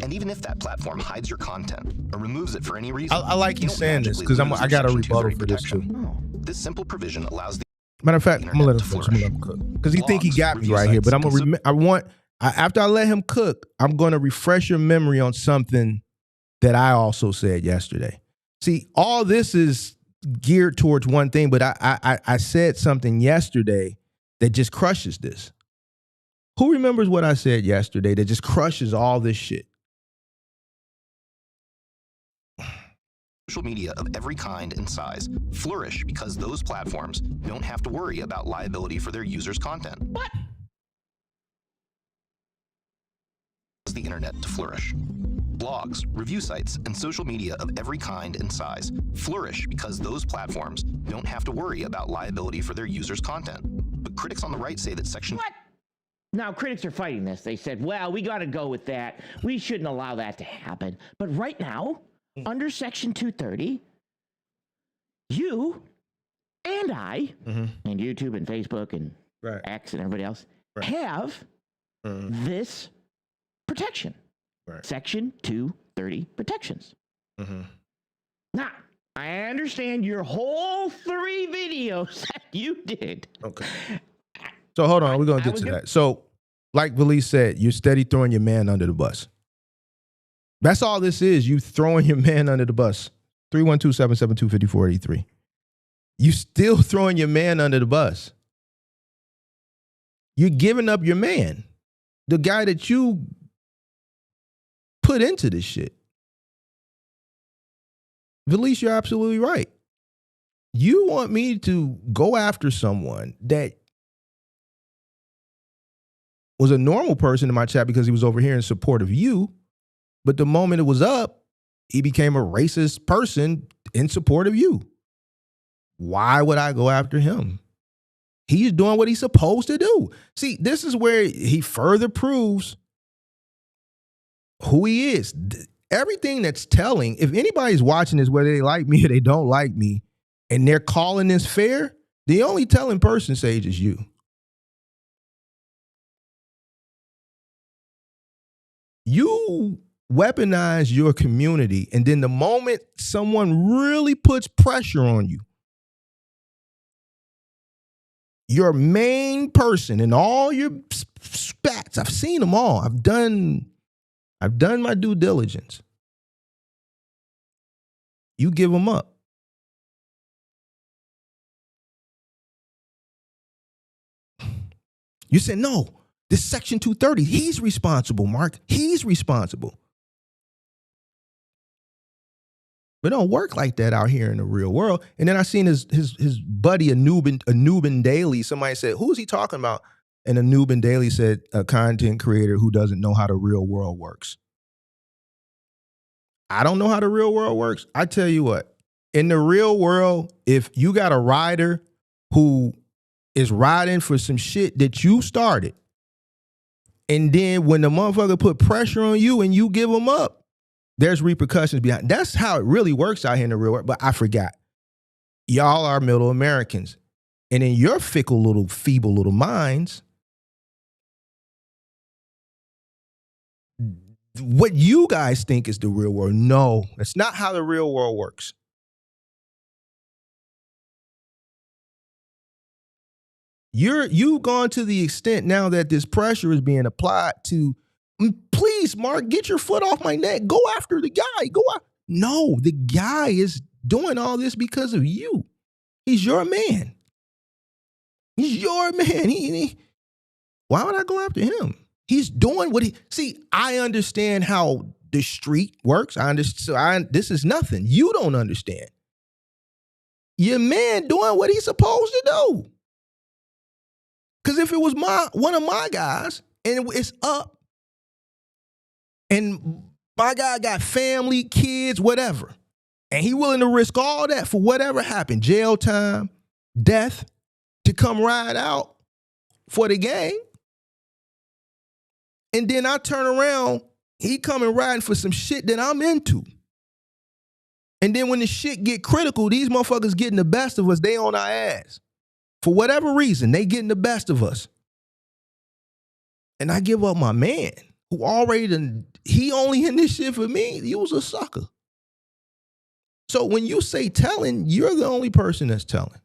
And even if that platform hides your content or removes it for any reason,
I like you saying this because I got a rebuttal for this too.
This simple provision allows the
Matter of fact, I'm gonna let him finish. I'm gonna let him cook because he think he got me right here. But I'm gonna after I let him cook, I'm gonna refresh your memory on something that I also said yesterday. See, all this is geared towards one thing, but I said something yesterday that just crushes this. Who remembers what I said yesterday that just crushes all this shit?
social media of every kind and size flourish because those platforms don't have to worry about liability for their users' content.
What?
The internet to flourish. Blogs, review sites, and social media of every kind and size flourish because those platforms don't have to worry about liability for their users' content. But critics on the right say that Section...
What? Now, critics are fighting this. They said, well, we got to go with that. We shouldn't allow that to happen. But right now, under Section 230, you and I, and YouTube and Facebook and X and everybody else, have this protection. Section 230 protections. Now, I understand your whole 3 videos that you did.
Okay. So hold on, we're going to get to that. So like Valise said, you're steady throwing your man under the bus. That's all this is. You throwing your man under the bus. 312-772-5483. You still throwing your man under the bus. You're giving up your man. The guy that you put into this shit. Valise, you're absolutely right. You want me to go after someone that was a normal person in my chat because he was over here in support of you, but the moment it was up, he became a racist person in support of you. Why would I go after him? He's doing what he's supposed to do. See, this is where he further proves who he is. Everything that's telling, if anybody's watching this, whether they like me or they don't like me, and they're calling this fair, the only telling person, Sage, is you. You weaponize your community, and then the moment someone really puts pressure on you, your main person in all your spats, I've seen them all. I've done my due diligence. You give them up. You say, no, this Section 230, he's responsible, Mark. He's responsible. But it don't work like that out here in the real world. And then I seen his buddy, Anubin Daily. Somebody said, who's he talking about? And Anubin Daily said, a content creator who doesn't know how the real world works. I don't know how the real world works. I tell you what, in the real world, if you got a rider who is riding for some shit that you started, and then when the motherfucker put pressure on you and you give them up, there's repercussions behind. That's how it really works out here in the real world. But I forgot. Y'all are middle Americans. And in your fickle little, feeble little minds, what you guys think is the real world. No, that's not how the real world works. You've gone to the extent now that this pressure is being applied to, please, Mark, get your foot off my neck. Go after the guy. Go out. No, the guy is doing all this because of you. He's your man. He's your man. Why would I go after him? He's doing what I understand how the street works. This is nothing. You don't understand. Your man doing what he's supposed to do. Because if it was one of my guys and it's up, and my guy got family, kids, whatever, and he willing to risk all that for whatever happened, jail time, death, to come ride out for the gang, and then I turn around, he coming riding for some shit that I'm into. And then when the shit get critical, these motherfuckers getting the best of us, they on our ass. For whatever reason, they getting the best of us. And I give up my man who he only in this shit for me. You was a sucker. So when you say telling, you're the only person that's telling.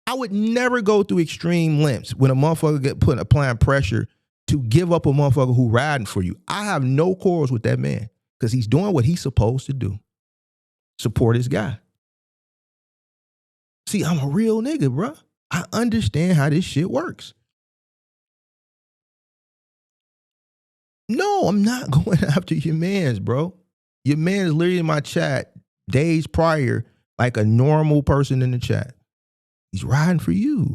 I would never go through extreme lengths when a motherfucker applying pressure to give up a motherfucker who riding for you. I have no quarrels with that man because he's doing what he's supposed to do. Support his guy. See, I'm a real nigga, bro. I understand how this shit works. No, I'm not going after your mans, bro. Your man is literally in my chat days prior, like a normal person in the chat. He's riding for you.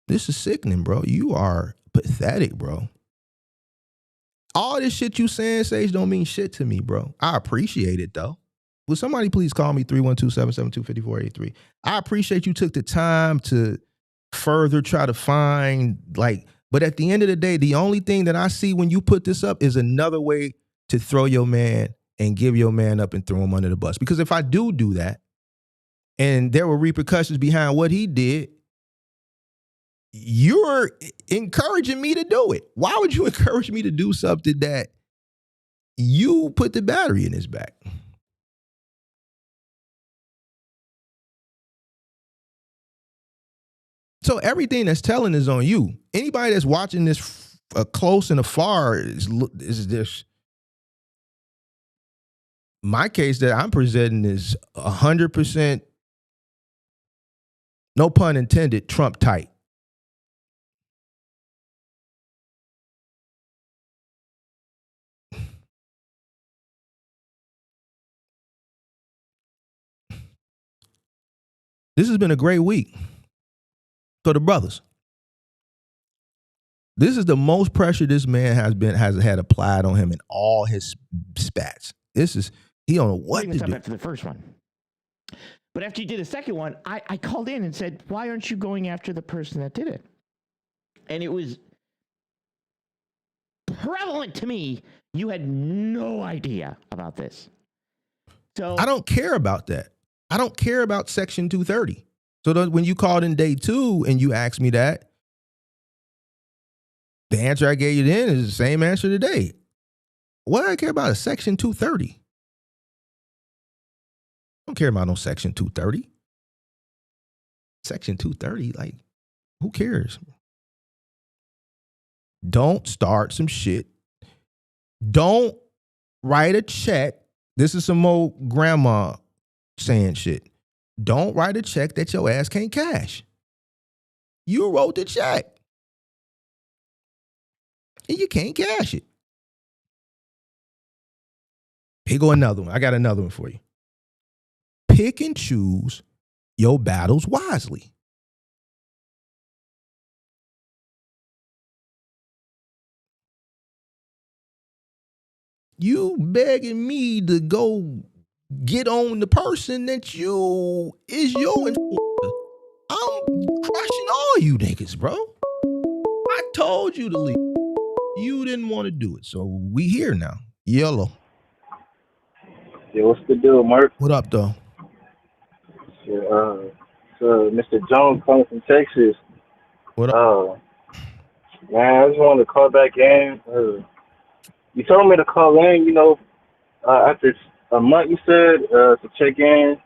This is sickening, bro. You are pathetic, bro. All this shit you saying, Sage, don't mean shit to me, bro. I appreciate it, though. Will somebody please call me 312-772-5483? I appreciate you took the time to further try to find, but at the end of the day, the only thing that I see when you put this up is another way to throw your man and give your man up and throw him under the bus. Because if I do that, and there were repercussions behind what he did, you're encouraging me to do it. Why would you encourage me to do something that you put the battery in his back? So everything that's telling is on you. Anybody that's watching this close and afar is this. My case that I'm presenting is 100%, no pun intended, Trump tight. This has been a great week for the brothers. This is the most pressure this man has had applied on him in all his spats. He don't know what to do.
After the first one. But after you did the second one, I called in and said, why aren't you going after the person that did it? And it was prevalent to me. You had no idea about this. So
I don't care about that. I don't care about Section 230. So when you called in day 2 and you asked me that, the answer I gave you then is the same answer today. What do I care about a Section 230? I don't care about no Section 230. Section 230, like, who cares? Don't start some shit. Don't write a check. This is some old grandma saying shit. Don't write a check that your ass can't cash. You wrote the check. And you can't cash it. Here go another one. I got another one for you. Pick and choose your battles wisely. You begging me to go get on the person that is your enforcer. I'm crushing all you niggas, bro. I told you to leave. You didn't want to do it, so we here now. Yellow.
Yeah, what's the deal, Mark?
What up, though?
So Mr. Jones calling from Texas.
What up?
Man, I just wanted to call back in. You told me to call in, after a month, you said, to check in.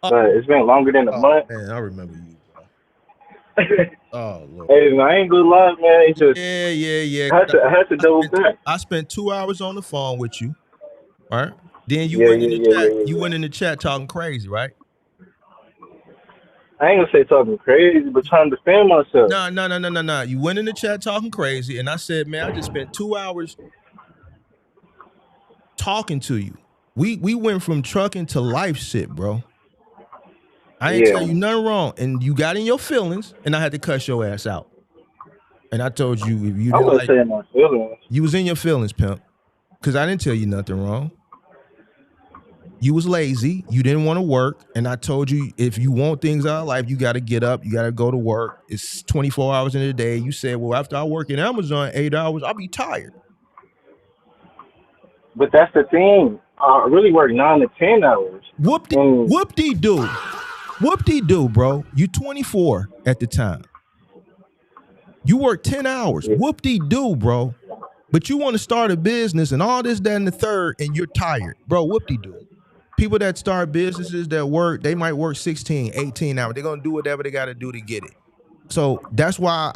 But it's been longer than a month.
Man, I remember you, bro. Oh, Lord.
Hey, man, I ain't gonna lie, man. It's just,
yeah.
I had to double back.
I spent 2 hours on the phone with you, right? Then you went in the chat. You went in the chat talking crazy, right?
I ain't gonna say talking crazy, but trying to defend myself.
No. You went in the chat talking crazy, and I said, man, I just spent 2 hours talking to you. We went from trucking to life shit, bro. I ain't tell you nothing wrong, and you got in your feelings, and I had to cuss your ass out. And I told you if you didn't like,
saying my feelings.
You was in your feelings, pimp, because I didn't tell you nothing wrong. You was lazy. You didn't want to work, and I told you if you want things out of life, you got to get up. You got to go to work. It's 24 hours in a day. You said, well, after I work in Amazon 8 hours, I'll be tired.
But that's the thing. I really work 9 to 10 hours.
Whoop-de-doo. Whoop-de-doo, bro. You 24 at the time. You work 10 hours. Yeah. Whoop-de-doo, bro. But you want to start a business and all this, that, and the third, and you're tired. Bro, whoop-de-doo. People that start businesses that work, they might work 16, 18 hours. They're going to do whatever they got to do to get it. So that's why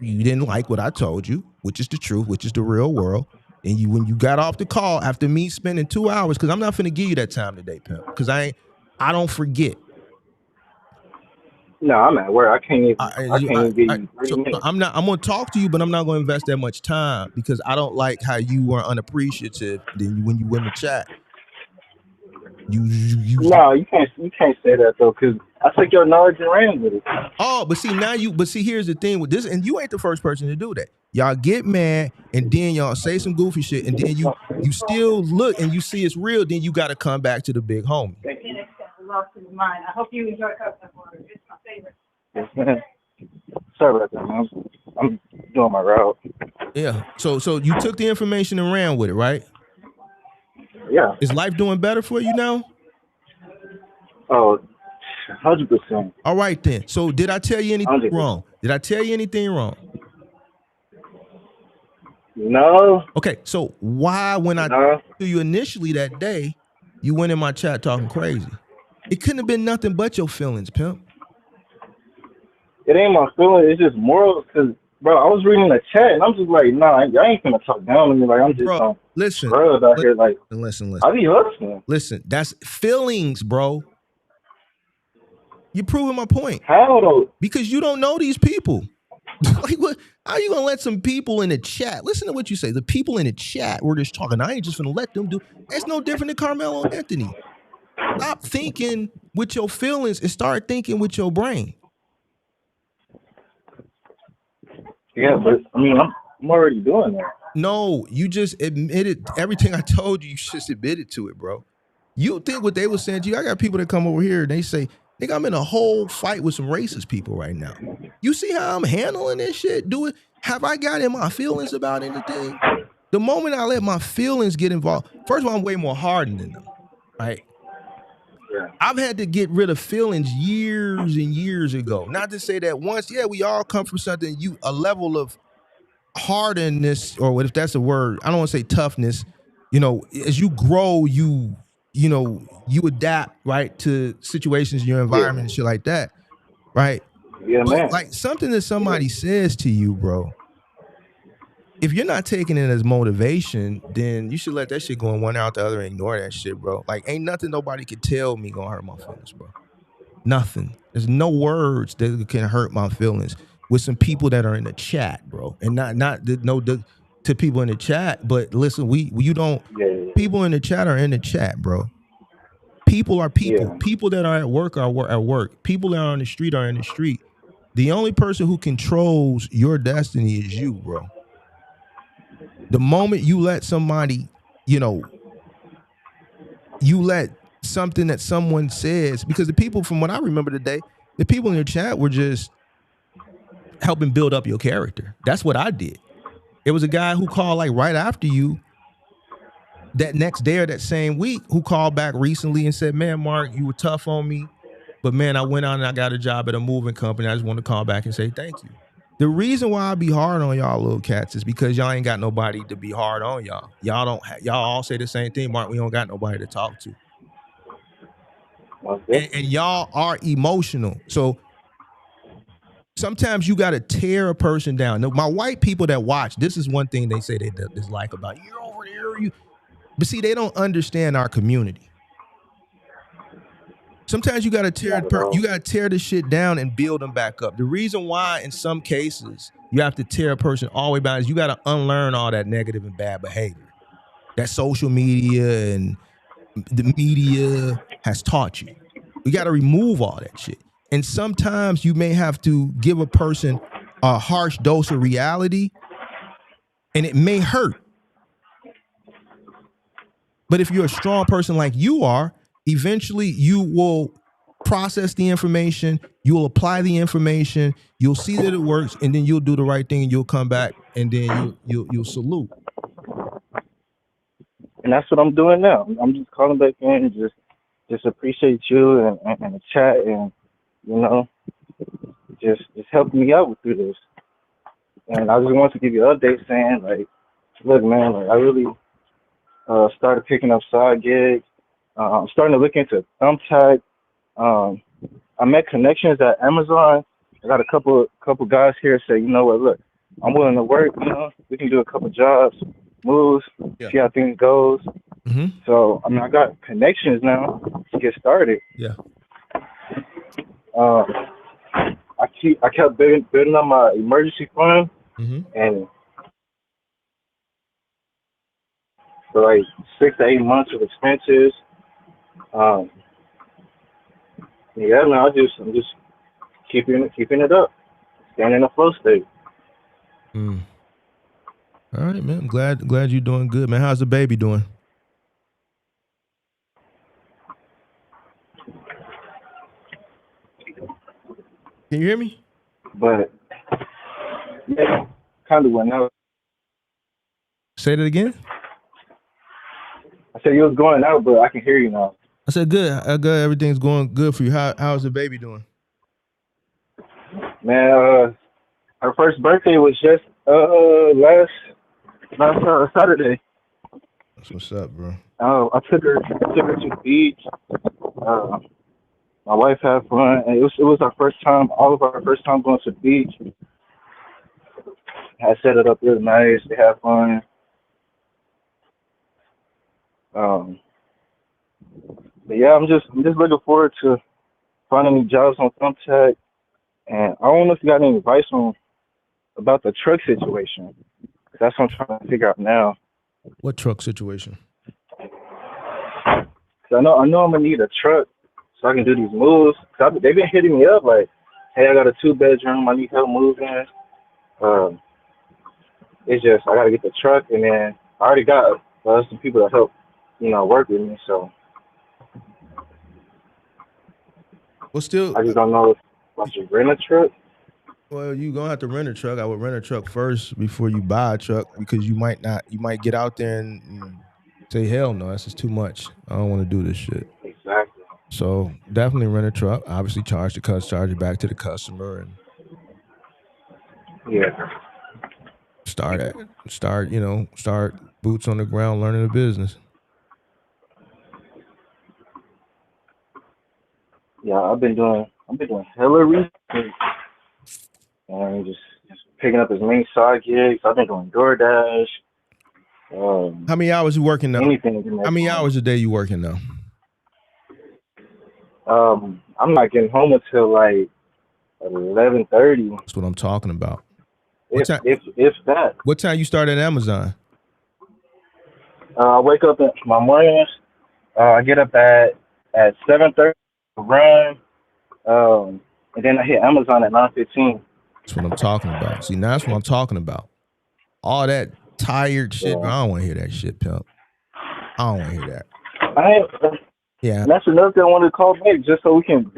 you didn't like what I told you, which is the truth, which is the real world. And when you got off the call after me spending 2 hours, because I'm not finna give you that time today, pimp. Because I don't forget.
No, I'm at work. I can't even give you 30 minutes.
I'm gonna talk to you, but I'm not gonna invest that much time because I don't like how you were unappreciative when you win the chat.
No, you can't say that though, because I took your knowledge and ran with it.
Oh, but see, here's the thing with this, and you ain't the first person to do that. Y'all get mad and then y'all say some goofy shit, and then you still look and you see it's real, then you gotta come back to the big homie.
I hope you enjoy custom water. It's my favorite.
Sorry about that, man. I'm doing my route.
Yeah. So you took the information and ran with it, right?
Yeah.
Is life doing better for you now?
Oh, 100%.
All right then. So did I tell you anything
100%.
wrong? Did I tell you anything wrong?
No.
Okay. So why, when I told you initially that day, you went in my chat talking crazy? It couldn't have been nothing but your feelings, pimp.
It ain't my feelings. It's just moral. Because, bro, I was reading the chat, and I'm just like, nah, y'all ain't finna talk down to me. Like, I'm just
listen.
Out here, like,
listen.
I be hustling.
Listen, that's feelings, bro. You're proving my point.
How, though?
Because you don't know these people. Like, what? How are you gonna let some people in the chat? Listen to what you say. The people in the chat, we're just talking. I ain't just gonna let them do. It's no different than Carmelo Anthony. Stop thinking with your feelings and start thinking with your brain.
Yeah, but I mean, I'm already doing that.
No, you just admitted everything I told you. You just admitted to it, bro. You think what they were saying to you? I got people that come over here and they say, "Nigga, I'm in a whole fight with some racist people right now." You see how I'm handling this shit? Have I got in my feelings about anything? The moment I let my feelings get involved, first of all, I'm way more hardened than them, right? I've had to get rid of feelings years and years ago. Not to say that once, yeah, we all come from something, a level of hardness, or if that's a word, I don't want to say toughness. As you grow, you adapt, right, to situations in your environment and shit like that, right?
Yeah,
But
man.
like something that somebody says to you, bro, if you're not taking it as motivation, then you should let that shit go in one out the other and ignore that shit, bro. Like, ain't nothing nobody could tell me gonna hurt my feelings, bro. Nothing. There's no words that can hurt my feelings with some people that are in the chat, bro. And to people in the chat, but listen, people in the chat are in the chat, bro. People are people.
Yeah.
People that are at work are at work. People that are on the street are in the street. The only person who controls your destiny is you, bro. The moment you let somebody, you let something that someone says, because the people, from what I remember today, the people in the chat were just helping build up your character. That's what I did. It was a guy who called like right after you that next day or that same week who called back recently and said, "Man, Mark, you were tough on me, but man, I went out and I got a job at a moving company. I just want to call back and say thank you." The reason why I be hard on y'all little cats is because y'all ain't got nobody to be hard on y'all. Y'all all say the same thing, Mark. We don't got nobody to talk to. And y'all are emotional. So sometimes you got to tear a person down. Now, my white people that watch, this is one thing they say they dislike about you. You're over there, but see, they don't understand our community. Sometimes you got to tear the shit down and build them back up. The reason why in some cases you have to tear a person all the way down is you got to unlearn all that negative and bad behavior that social media and the media has taught you. We got to remove all that shit. And sometimes you may have to give a person a harsh dose of reality, and it may hurt. But if you're a strong person like you are, eventually you will process the information, you'll apply the information, you'll see that it works, and then you'll do the right thing and you'll come back and then you'll salute.
And that's what I'm doing now. I'm just calling back in and just appreciate you and the chat and, just helping me out through this. And I just want to give you an update saying, like, look, man, like, I really started picking up side gigs. I'm starting to look into Thumbtack. I met connections at Amazon. I got a couple guys here say, you know what, look, I'm willing to work, we can do a couple jobs, moves, see how things goes.
Mm-hmm.
So, I mean, I got connections now to get started.
Yeah.
I kept building up my emergency fund, and for like 6 to 8 months of expenses. Yeah, man, I'm just keeping it up, staying in a flow state.
All right, man. I'm glad you're doing good, man. How's the baby doing? Can you hear me?
But yeah, kind of went out.
Say that again.
I said you was going out, but I can hear you now.
I said good. Good. Everything's going good for you. How's the baby doing?
Man, her first birthday was just last Saturday.
That's what's up, bro.
I took her to the beach. My wife had fun, and it was our first time. All of our first time going to the beach. I set it up really nice. They had fun. But yeah, I'm just looking forward to finding new jobs on Thumbtack. And I don't know if you got any advice about the truck situation. That's what I'm trying to figure out now.
What truck situation?
So I know I'm gonna need a truck so I can do these moves. They've been hitting me up like, hey, I got a 2-bedroom. I need help moving. Um, it's just I gotta get the truck, and then I already got some people that help, work with me. So
Well, still,
I just don't know if I should rent a truck.
well, you gonna have to rent a truck. I would rent a truck first before you buy a truck because you might get out there and say, hell no, this is too much. I don't want to do this shit.
Exactly.
So definitely rent a truck. Obviously, charge it back to the customer, and
Yeah.
start boots on the ground, learning the business.
Yeah, I've been doing hella research and just picking up as many side gigs. I've been doing DoorDash.
How many hours you working now?
Anything.
How many hours a day you working now?
I'm not getting home until like 11:30.
That's what I'm talking about.
If that.
What time you start at Amazon?
I wake up in my mornings. I get up at 7:30, run, and then I hit Amazon at 9:15.
That's what I'm talking about. See, now that's what I'm talking about. All that tired shit.
Yeah.
I don't want to hear that shit, pimp. I don't want to hear that. Yeah.
And that's another thing I wanted to call back just so we can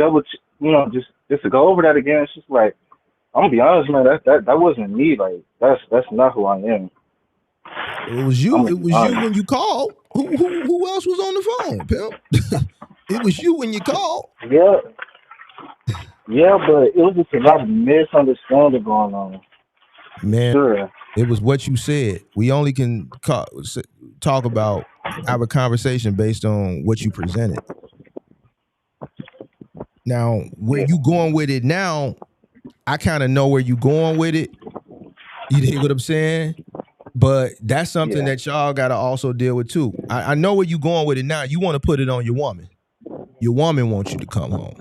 just to go over that again. It's just like, I'm gonna be honest, man. That wasn't me. Like that's not who I am.
It was you. It was you when you called. Who else was on the phone, pimp? It was you when you called.
Yeah. Yeah, but it was just a lot of misunderstanding going on.
Man,
sure.
It was what you said. We only can talk about our conversation based on what you presented. Now, where you going with it now, I kind of know where you going with it. You dig what I'm saying? But that's something that y'all got to also deal with too. I know where you going with it now. You want to put it on your woman. Your woman wants you to come home.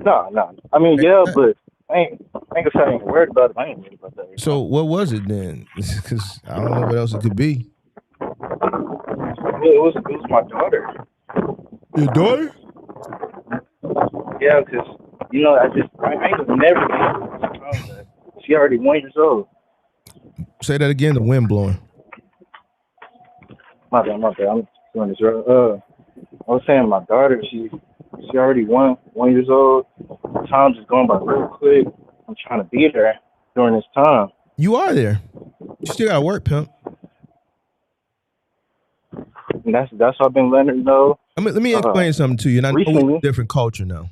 No. I mean, yeah, but I ain't gonna say I ain't worried about it. I ain't worried about that.
So what was it then? Because I don't know what else it could be.
It was my daughter.
Your daughter?
Yeah, because I ain't never been. She already 1 year old.
Say that again. The wind blowing.
My bad. I'm doing this right. I was saying my daughter. She already 1 year old. Time's just going by real quick. I'm trying to be there during this time.
You are there. You still gotta work, pimp.
And that's what I've been letting her know.
Let me explain something to you. And I know we're a different culture now.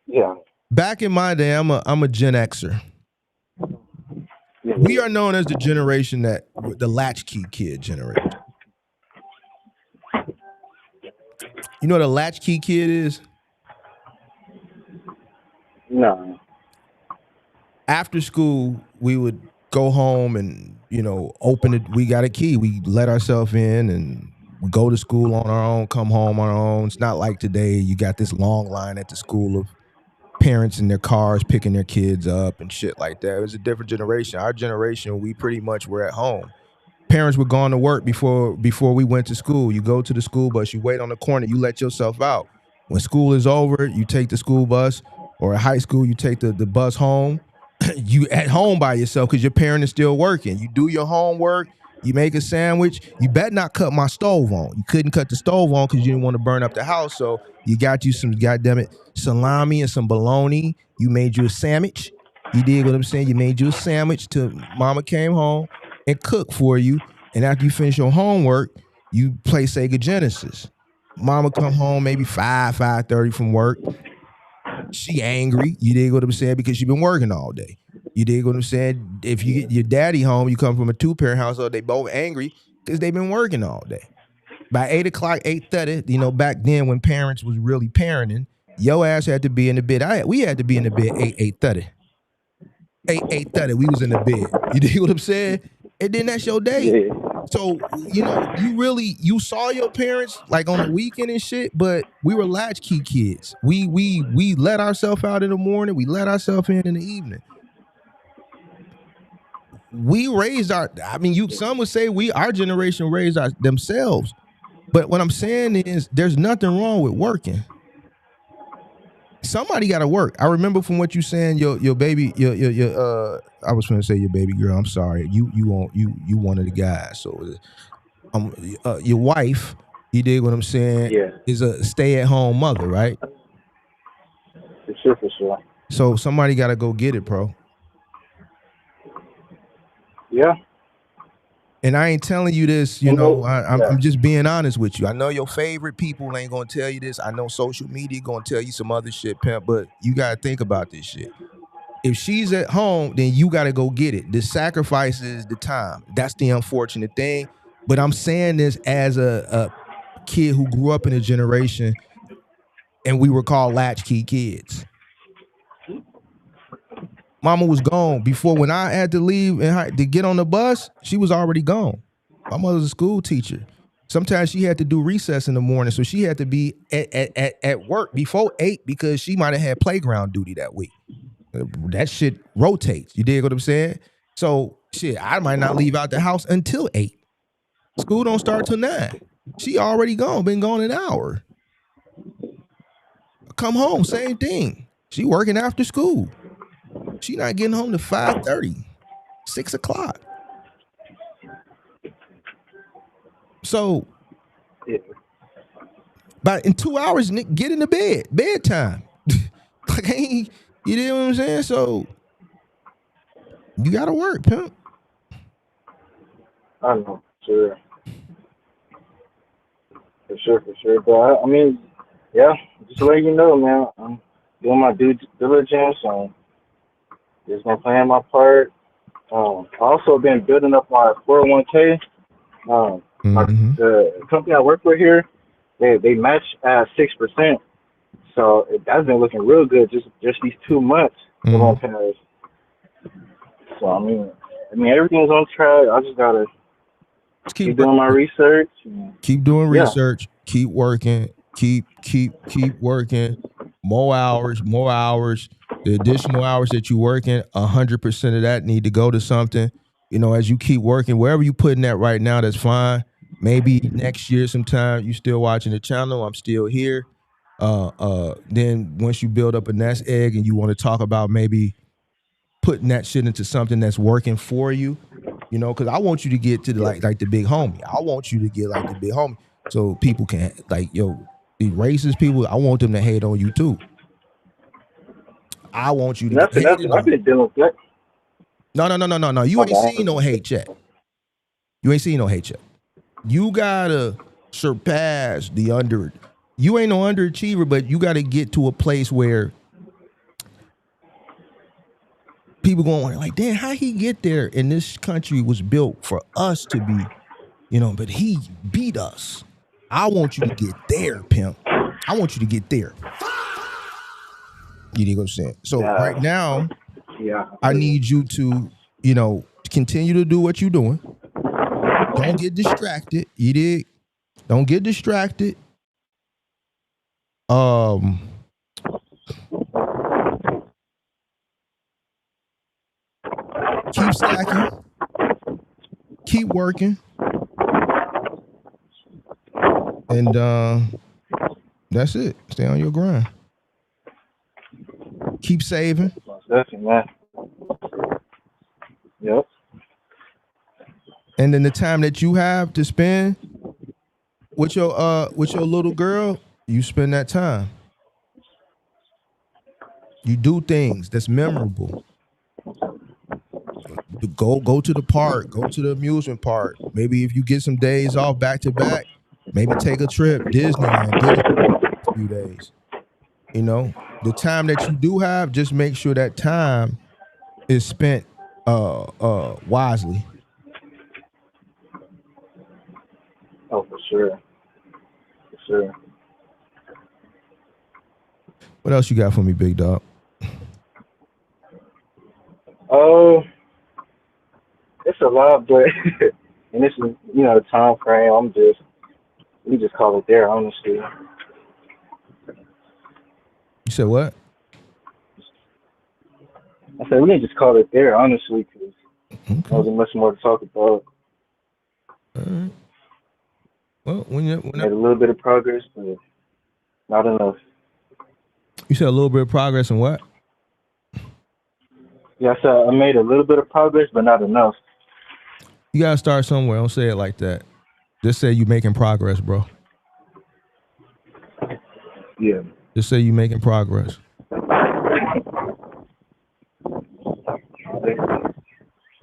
Yeah.
Back in my day, I'm a Gen Xer.
Yeah.
We are known as the generation that the latchkey kid generation. You know what a latchkey kid is?
No.
After school, we would go home and, open it. We got a key. We let ourselves in and we go to school on our own, come home on our own. It's not like today. You got this long line at the school of parents in their cars picking their kids up and shit like that. It was a different generation. Our generation, we pretty much were at home. Parents were going to work before we went to school. You go to the school bus, you wait on the corner, you let yourself out. When school is over, you take the school bus, or at high school, you take the bus home. You at home by yourself because your parent is still working. You do your homework, you make a sandwich. You better not cut my stove on. You couldn't cut the stove on because you didn't want to burn up the house. So you got you some salami and some bologna. You made you a sandwich. You did what I'm saying? You made you a sandwich till mama came home and cooked for you. And after you finish your homework, you play Sega Genesis. Mama come home maybe 5:30 from work. She angry. You dig what I'm saying? Because she been working all day. You dig what I'm saying? If you get your daddy home, you come from a 2-parent household, they both angry because they've been working all day. By 8 o'clock, 8:30, back then when parents was really parenting, your ass had to be in the bed. We had to be in the bed 8:30. 8:30, we was in the bed. You dig what I'm saying? And then that's your day.
Yeah.
So, you saw your parents like on the weekend and shit, but we were latchkey kids. We let ourselves out in the morning. We let ourselves in the evening. We raised some would say our generation raised themselves. But what I'm saying is, there's nothing wrong with working. Somebody got to work. I remember from what you saying, your baby, your I was going to say your baby girl. I'm sorry, you one of the guys. So, your wife, you dig what I'm saying?
Yeah.
Is a stay-at-home mother, right?
For sure.
So somebody got to go get it, bro.
Yeah.
And I ain't telling you this, I'm just being honest with you. I know your favorite people ain't gonna tell you this. I know social media gonna tell you some other shit, pimp, but you gotta think about this shit. If she's at home, then you gotta go get it. The sacrifice is the time. That's the unfortunate thing. But I'm saying this as a kid who grew up in a generation and we were called latchkey kids. Mama was gone before when I had to leave and to get on the bus. She was already gone. My mother's a school teacher. Sometimes she had to do recess in the morning, so she had to be at work before 8 because she might have had playground duty that week. That shit rotates. You dig what I'm saying? So shit, I might not leave out the house until 8. School don't start till 9. She already gone, been gone an hour. Come home, same thing. She working after school. She not getting home to 5:30, 6 o'clock. So, but in 2 hours, Nick, get into bed, bedtime. Like, you know what I'm saying? So, you gotta work, pimp.
I know, sure. For sure. But I mean, yeah, just to let you know, man, I'm doing my due diligence. Just been playing my part. I also been building up my 401k. The company I work with here, they match at 6%. So that's been looking real good just these 2 months. So I mean everything's on track. I just gotta keep doing my research.
Keep doing research. Keep working. Keep working. More hours. The additional hours that you're working, 100% of that need to go to something. You know, as you keep working, wherever you putting that right now, that's fine. Maybe next year sometime you still watching the channel. I'm still here. Then once you build up a nest egg and you want to talk about maybe putting that shit into something that's working for you, you know, because I want you to get to the, like the big homie. I want you to get like the big homie, so people can the racist people. I want them to hate on you too. I want you to get hated on.
I've been dealing with that.
No. You ain't seen no hate yet. You ain't seen no hate yet. You gotta surpass the under. You ain't no underachiever, but you gotta get to a place where people going like, damn, how he get there? And this country was built for us to be, but he beat us. I want you to get there, pimp. I want you to get there. You dig what I'm saying? So right now, I need you to, continue to do what you're doing. Don't get distracted. You dig? Don't get distracted. Keep slacking. Keep working. And that's it. Stay on your grind. Keep saving.
Man. Yep.
And then the time that you have to spend with your little girl, you spend that time. You do things that's memorable. Go to the park, go to the amusement park. Maybe if you get some days off back to back, maybe take a trip, Disneyland, get a few days. The time that you do have, just make sure that time is spent wisely.
Oh, for sure.
What else you got for me, big dog?
Oh, it's a lot, but and this is the time frame. We just call it there, honestly.
You said what?
I said we can just call it there, honestly, because there wasn't much more to talk about.
All right. Well,
Made a little bit of progress, but not enough.
you said a little bit of progress in what?
Yeah, I said I made a little bit of progress, but not enough.
You gotta start somewhere. Don't say it like that. Just say you making progress, bro.
Yeah.
Just say you making progress.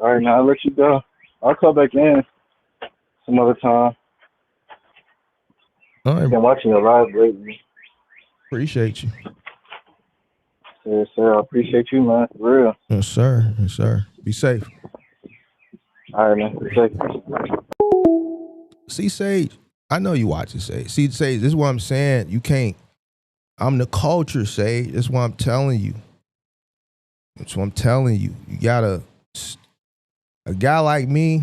All right, now I'll let you go. I'll call back in some other time.
All right.
Been watching your live lately.
Appreciate you.
Yes, sir. I appreciate you, man. For real.
Yes, sir. Yes, sir. Be safe.
All right, man. Be safe.
See, Sage, I know you watch it, Sage. See, Sage, this is what I'm saying. You can't. I'm the culture, Sage. That's what I'm telling you. That's what I'm telling you. You gotta. A guy like me,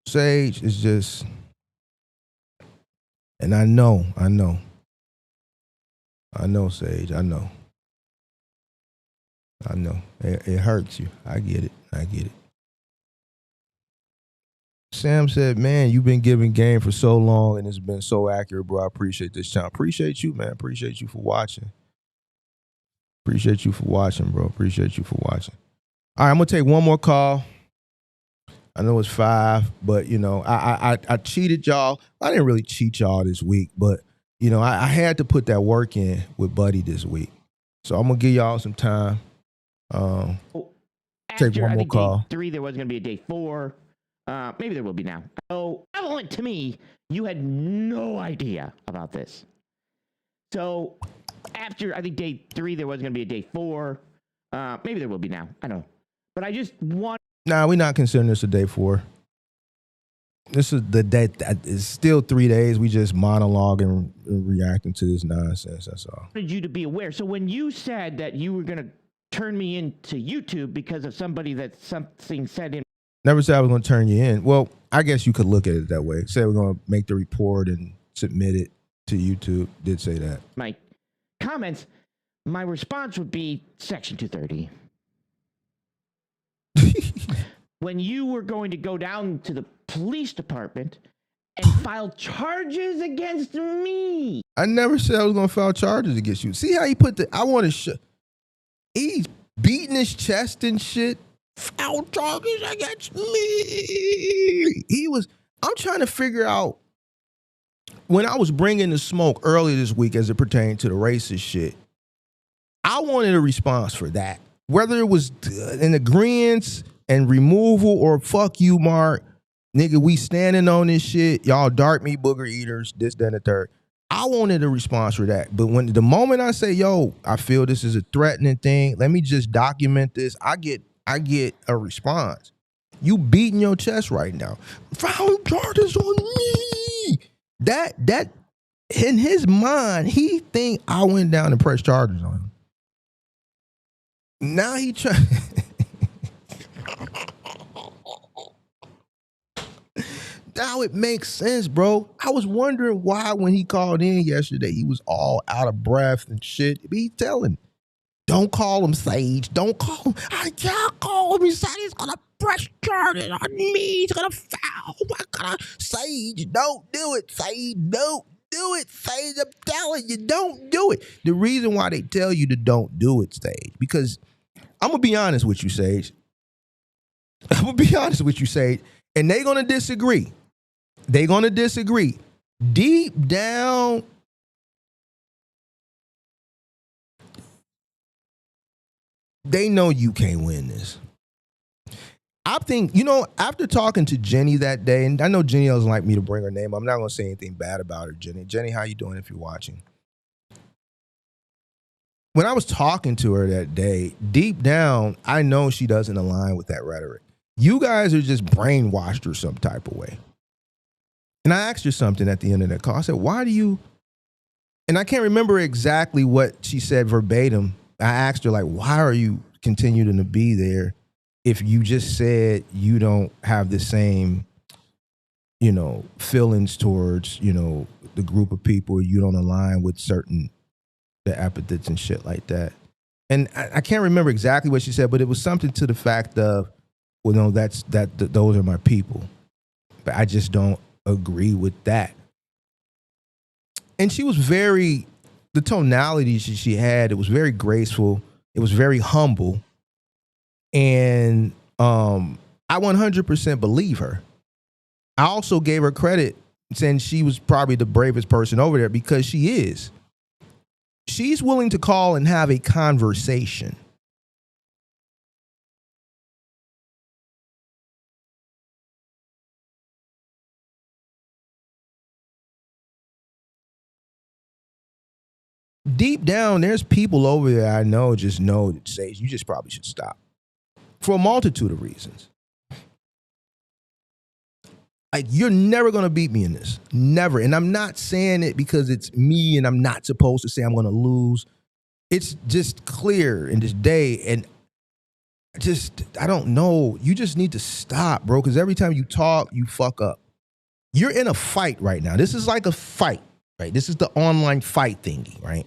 Sage, is just. And I know, Sage. I know. It hurts you. I get it. Sam said, man, you've been giving game for so long and it's been so accurate, bro. I appreciate this channel. Appreciate you, man. Appreciate you for watching. Bro. Appreciate you for watching. All right, I'm going to take one more call. I know it's 5, but, you know, I cheated y'all. I didn't really cheat y'all this week, but, you know, I had to put that work in with Buddy this week. So I'm going to give y'all some time. Take one more call.
Day 3, there was going to be a day 4. Maybe there will be now. So, Evelyn, to me, you had no idea about this. So, after, I think, day 3, there was going to be a day 4. Maybe there will be now. I don't know. But I just want...
Nah, we're not considering this a day 4. This is the day. It's still 3 days. We just monologuing and reacting to this nonsense. That's all.
I wanted you to be aware. So, when you said that you were going to turn me into YouTube because of somebody that something said in...
Never said I was going to turn you in. Well, I guess you could look at it that way. Say we're going to make the report and submit it to YouTube. Did say that.
My comments, my response would be Section 230. When you were going to go down to the police department and file charges against me.
I never said I was going to file charges against you. See how he put the... I want to... He's beating his chest and shit. File charges against me. I'm trying to figure out, when I was bringing the smoke earlier this week as it pertained to the racist shit, I wanted a response for that. Whether it was an agreement and removal or fuck you, Mark, nigga, we standing on this shit. Y'all dark meat booger eaters, this, that, and the third. I wanted a response for that. But when the moment I say, yo, I feel this is a threatening thing, let me just document this, I get a response. You beating your chest right now. Found charges on me. That in his mind, he think I went down and pressed charges on him. Now he trying. Now it makes sense, bro. I was wondering why when he called in yesterday, he was all out of breath and shit. He telling, don't call him Sage. Don't call him. I can't call him. He said he's gonna press charges on me. He's gonna foul. Oh my God, Sage, don't do it, Sage. Don't do it, Sage. I'm telling you, don't do it. The reason why they tell you to don't do it, Sage, because I'm gonna be honest with you, Sage. And they're gonna disagree. Deep down, they know you can't win this. I think, after talking to Jenny that day, and I know Jenny doesn't like me to bring her name, I'm not going to say anything bad about her, Jenny. Jenny, how you doing if you're watching? When I was talking to her that day, deep down, I know she doesn't align with that rhetoric. You guys are just brainwashed or some type of way. And I asked her something at the end of that call. I said, why do you, and I can't remember exactly what she said verbatim. I asked her, like, why are you continuing to be there if you just said you don't have the same, feelings towards, the group of people, you don't align with the epithets and shit like that. And I can't remember exactly what she said, but it was something to the fact of, those are my people. but I just don't agree with that. And she was the tonality she had, it was very graceful. It was very humble. And I 100% believe her. I also gave her credit saying she was probably the bravest person over there because she is. She's willing to call and have a conversation. Deep down, there's people over there I know that say you just probably should stop for a multitude of reasons. Like, you're never going to beat me in this. Never. And I'm not saying it because it's me and I'm not supposed to say I'm going to lose. It's just clear in this day. And I don't know. You just need to stop, bro, because every time you talk, you fuck up. You're in a fight right now. This is like a fight, right? This is the online fight thingy, right?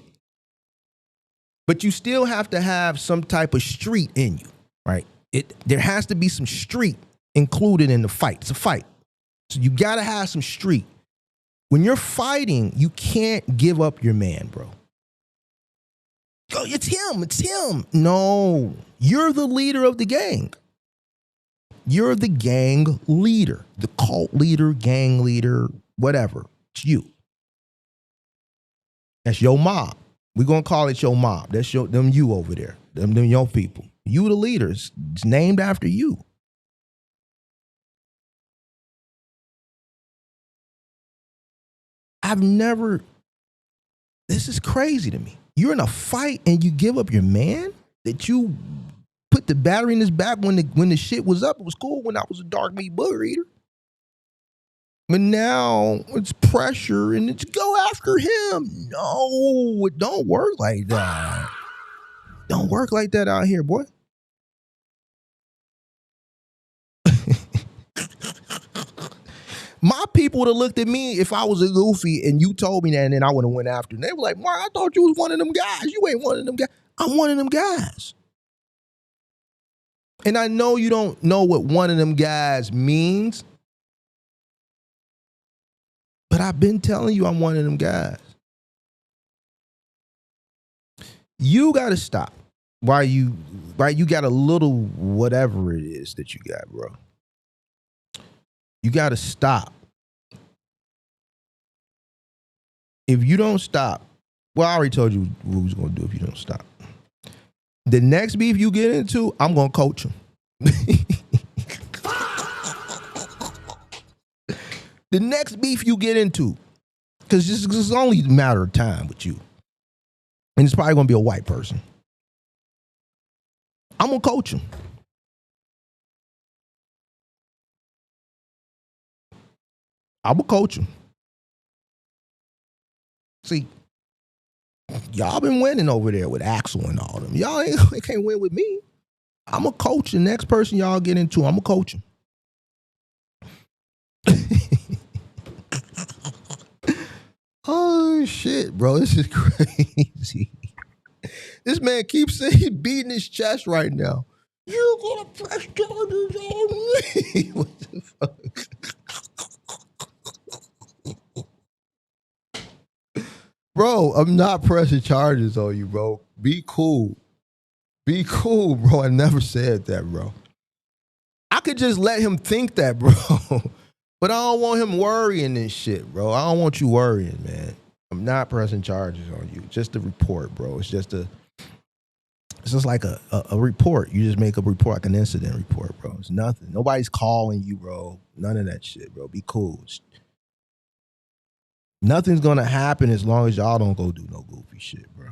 But you still have to have some type of street in you, right? There has to be some street included in the fight. It's a fight. So you got to have some street. When you're fighting, you can't give up your man, bro. Oh, it's him. No, you're the leader of the gang. You're the gang leader, the cult leader, gang leader, whatever. It's you. That's your mob. We're going to call it your mob. That's them you over there, them your people. You the leaders. It's named after you. This is crazy to me. You're in a fight and you give up your man that you put the battery in his back when the shit was up. It was cool when I was a dark meat booger eater. But now it's pressure and it's go after him. No, it don't work like that. Don't work like that out here, boy. My people would have looked at me if I was a goofy and you told me that and then I would have went after. And they were like, Mark, I thought you was one of them guys. You ain't one of them guys. I'm one of them guys. And I know you don't know what one of them guys means, but I've been telling you I'm one of them guys. You got to stop. Why you got a little whatever it is that you got, bro. You got to stop. If you don't stop, well, I already told you what we was going to do if you don't stop. The next beef you get into, I'm going to coach him. The next beef you get into, because it's only a matter of time with you. And it's probably going to be a white person. I'm going to coach him. I'm going to coach him. See, y'all been winning over there with Axel and all them. Y'all can't win with me. I'm going to coach the next person y'all get into. I'm going to coach him. Oh, shit, bro. This is crazy. This man keeps saying he's beating his chest right now. You're going to press charges on me. What the fuck? Bro, I'm not pressing charges on you, bro. Be cool. Be cool, bro. I never said that, bro. I could just let him think that, bro. But I don't want him worrying this shit, bro. I don't want you worrying, man. I'm not pressing charges on you. Just a report, bro. It's just like a report. You just make a report, like an incident report, bro. It's nothing. Nobody's calling you, bro. None of that shit, bro. Be cool. Nothing's going to happen as long as y'all don't go do no goofy shit, bro.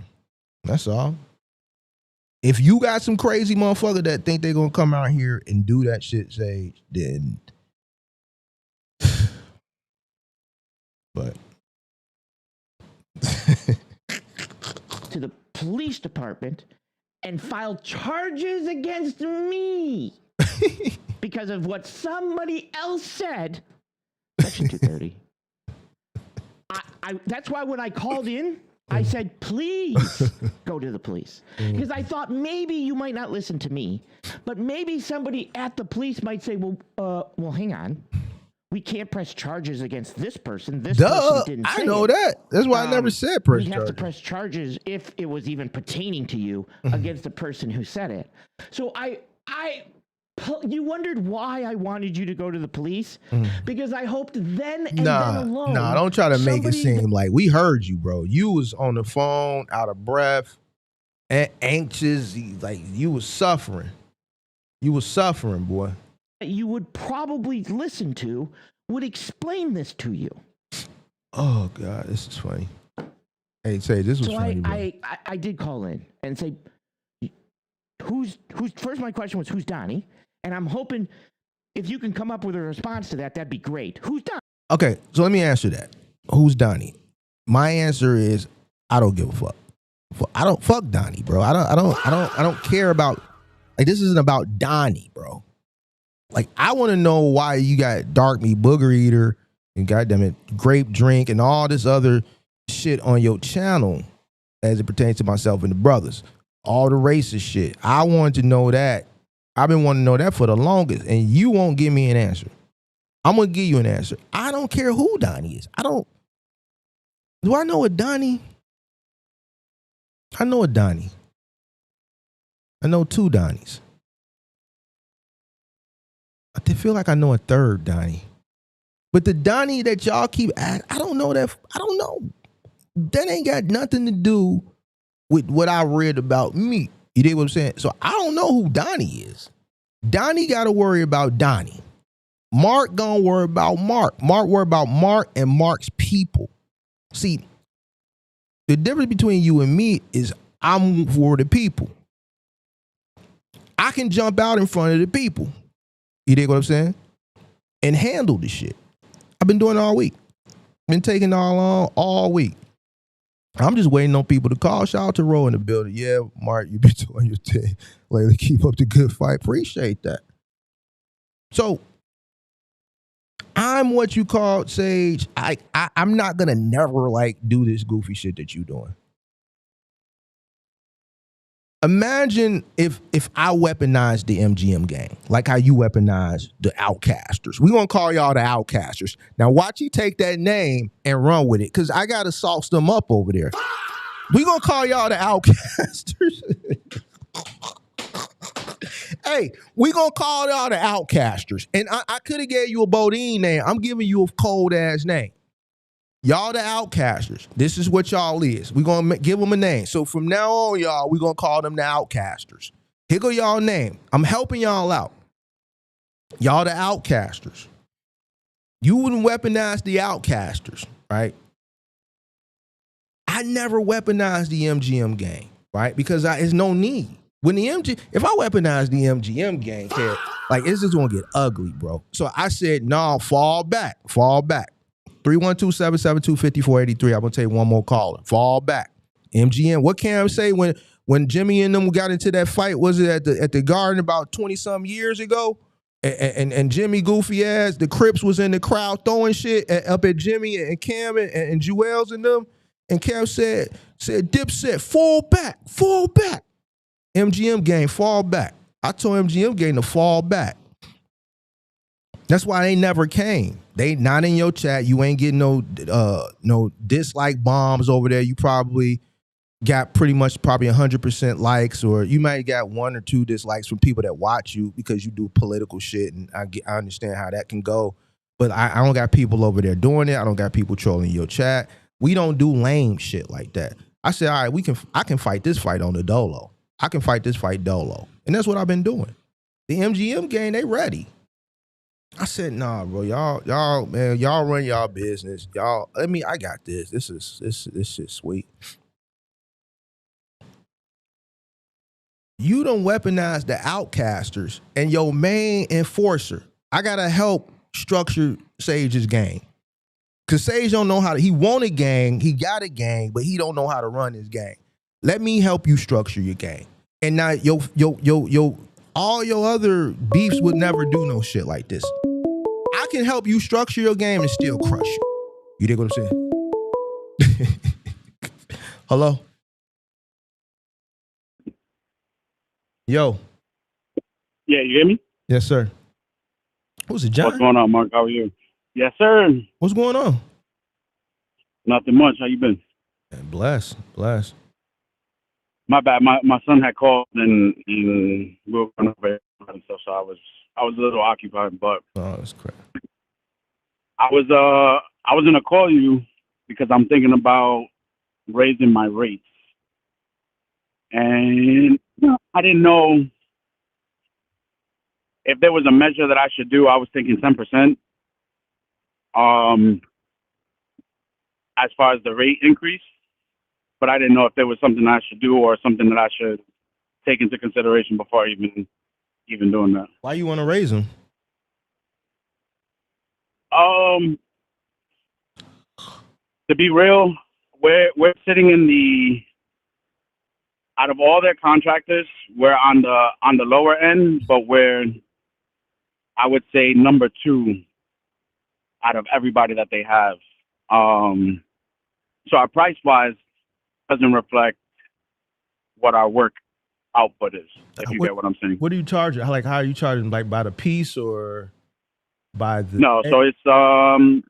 That's all. If you got some crazy motherfucker that think they're going to come out here and do that shit, Sage, then... But...
to the police department and filed charges against me because of what somebody else said. Section 230. That's why when I called in, I said, please go to the police. Because I thought maybe you might not listen to me, but maybe somebody at the police might say, well, hang on. we can't press charges against this person. This
Duh,
person didn't say
I know
it.
that. That's why I never said press
We'd have to
charges.
press charges if it was even pertaining to you against the person who said it. So you wondered why I wanted you to go to the police? Because I hoped then and then alone.
Nah, don't try to make it seem like we heard you, bro. You was on the phone, out of breath, and anxious, like you was suffering. You was suffering, boy.
You would probably listen to would explain this to you.
Oh God, this is funny. Hey, say this was funny.
I did call in and say, who's first? My question was, who's Donnie? And I'm hoping if you can come up with a response to that, that'd be great. Who's Donnie?
Okay, so let me answer that. Who's Donnie? My answer is I don't give a fuck. I don't fuck Donnie, bro. I don't care about. Like, this isn't about Donnie, bro. Like, I want to know why you got Dark Meat Booger Eater and goddamn it, Grape Drink and all this other shit on your channel as it pertains to myself and the brothers. All the racist shit. I wanted to know that. I've been wanting to know that for the longest, and you won't give me an answer. I'm going to give you an answer. I don't care who Donnie is. Do I know a Donnie? I know a Donnie. I know two Donnies. I feel like I know a third Donnie. But the Donnie that y'all keep asking, I don't know that. I don't know. That ain't got nothing to do with what I read about me. You dig what I'm saying? So I don't know who Donnie is. Donnie got to worry about Donnie. Mark gonna worry about Mark. Mark worry about Mark and Mark's people. See, the difference between you and me is I'm for the people. I can jump out in front of the people. You dig what I'm saying? And handle the shit. I've been doing it all week. Been taking all week. I'm just waiting on people to call. Shout out to Ro in the building. Yeah, Mark, you been doing your thing lately. Keep up the good fight. Appreciate that. So I'm what you call, Sage. I'm not gonna never like do this goofy shit that you doing. Imagine if I weaponized the MGM gang, like how you weaponized the Outcasters. We gonna call y'all the Outcasters. Now watch you take that name and run with it, because I gotta sauce them up over there. We gonna call y'all the Outcasters. Hey, we gonna call y'all the Outcasters. And I could have gave you a Bodine name. I'm giving you a cold ass name. Y'all the Outcasters. This is what y'all is. We're going to give them a name. So from now on, y'all, we're going to call them the Outcasters. Here go y'all name. I'm helping y'all out. Y'all the Outcasters. You wouldn't weaponize the Outcasters, right? I never weaponized the MGM gang, right? Because there's no need. When if I weaponize the MGM gang, like, it's just going to get ugly, bro. So I said, no, fall back. 312-772-5483. I'm going to take one more caller. Fall back. MGM. What Cam say when Jimmy and them got into that fight? Was it at the Garden about 20-some years ago? And Jimmy goofy ass, the Crips was in the crowd throwing shit up at Jimmy and Cam and Jewels and them. And Cam said, Dipset, fall back. MGM gang, fall back. I told MGM gang to fall back. That's why they never came. They not in your chat. You ain't getting no dislike bombs over there. You probably got probably 100% likes, or you might got 1 or 2 dislikes from people that watch you because you do political shit, and I understand how that can go. But I don't got people over there doing it. I don't got people trolling your chat. We don't do lame shit like that. I said, all right, I can fight this fight on the dolo. I can fight this fight dolo, and that's what I've been doing. The MGM gang, they ready. I said, nah, bro, y'all, man, y'all run y'all business. Y'all, I got this. This shit's sweet. You don't weaponize the Outcasters and your main enforcer. I gotta help structure Sage's gang. Cause Sage don't know how to, he want a gang, he got a gang, but he don't know how to run his gang. Let me help you structure your gang. And now all your other beefs would never do no shit like this. I can help you structure your game and still crush you. You dig what I'm saying? Hello? Yo.
Yeah, you hear me?
Yes, sir. Who's it, John?
What's going on, Mark? How are you? Yes, sir.
What's going on?
Nothing much. How you been?
Man, bless.
My bad. My son had called and we were going over and stuff, so I was a little occupied. But
Oh, that's crap.
I was gonna call you because I'm thinking about raising my rates, and I didn't know if there was a measure that I should do. I was thinking 10%. As far as the rate increase, but I didn't know if there was something I should do or something that I should take into consideration before even doing that.
Why you want to raise them?
To be real, we're sitting in the out of all their contractors, we're on the lower end, but we're I would say number 2 out of everybody that they have. So our price wise doesn't reflect what our work output is, if you get what I'm saying.
What do you charge? Like, how are you charging? Like by the piece or by the?
No, so it's $250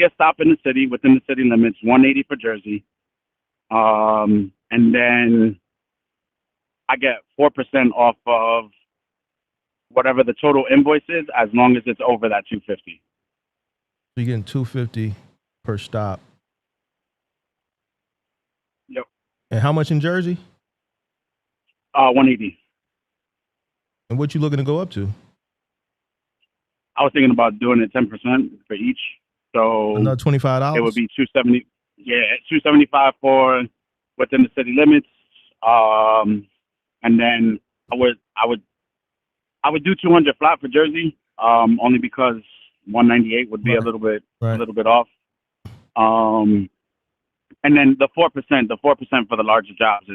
a stop in the city within the city limits, $180 for Jersey, and then I get 4% off of whatever the total invoice is, as long as it's over that $250.
So you're getting $250 per stop.
Yep.
And how much in Jersey?
$180.
And what you looking to go up to?
I was thinking about doing it 10% for each. So
another $25.
It would be $270. Yeah, $275 for within the city limits. And then I would do 200 flat for Jersey. Only because 198 would be a little bit off. And then the 4% for the larger jobs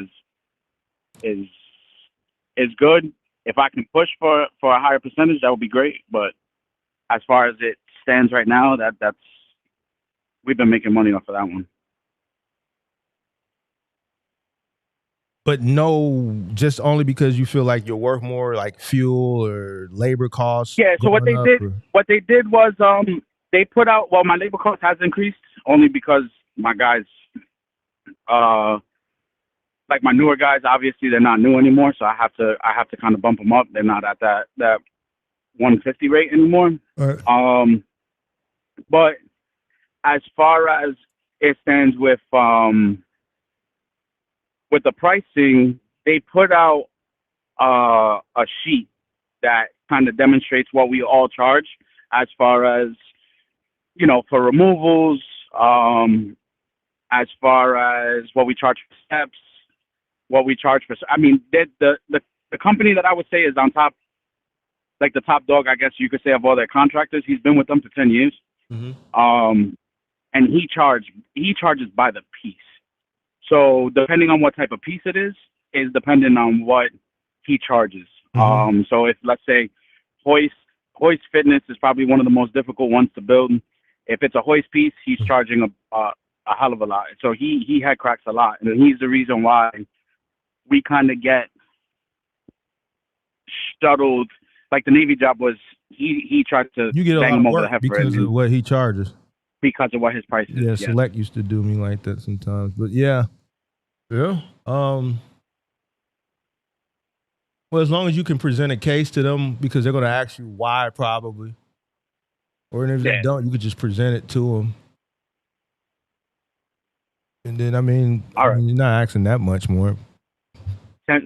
is good. If I can push for a higher percentage, that would be great. But as far as it stands right now, that's we've been making money off of that one.
But no, just only because you feel like you're worth more, like fuel or labor costs.
Yeah. So what they did was they put out. Well, my labor cost has increased only because my guys, like my newer guys, obviously they're not new anymore, so I have to kind of bump them up. They're not at that 150 rate anymore.
Right.
But as far as it stands with the pricing, they put out a sheet that kind of demonstrates what we all charge as far as, for removals, as far as what we charge for steps, what we charge for. I mean, the company that I would say is on top, like the top dog, I guess you could say, of all their contractors. He's been with them for 10 years.
Mm-hmm.
And he charges by the piece. So depending on what type of piece it is dependent on what he charges.
Mm-hmm.
So if, let's say, hoist fitness is probably one of the most difficult ones to build. If it's a hoist piece, he's charging a hell of a lot. So he head cracks a lot, and he's the reason why we kind of get shuttled. Like the Navy job was, he tried to bang him over the head
because of what he charges.
Because of what his price is.
Yeah, Select used to do me like that sometimes. But yeah. Well, as long as you can present a case to them, because they're going to ask you why, probably. Or if they don't, you could just present it to them. And then, you're not asking that much more.
I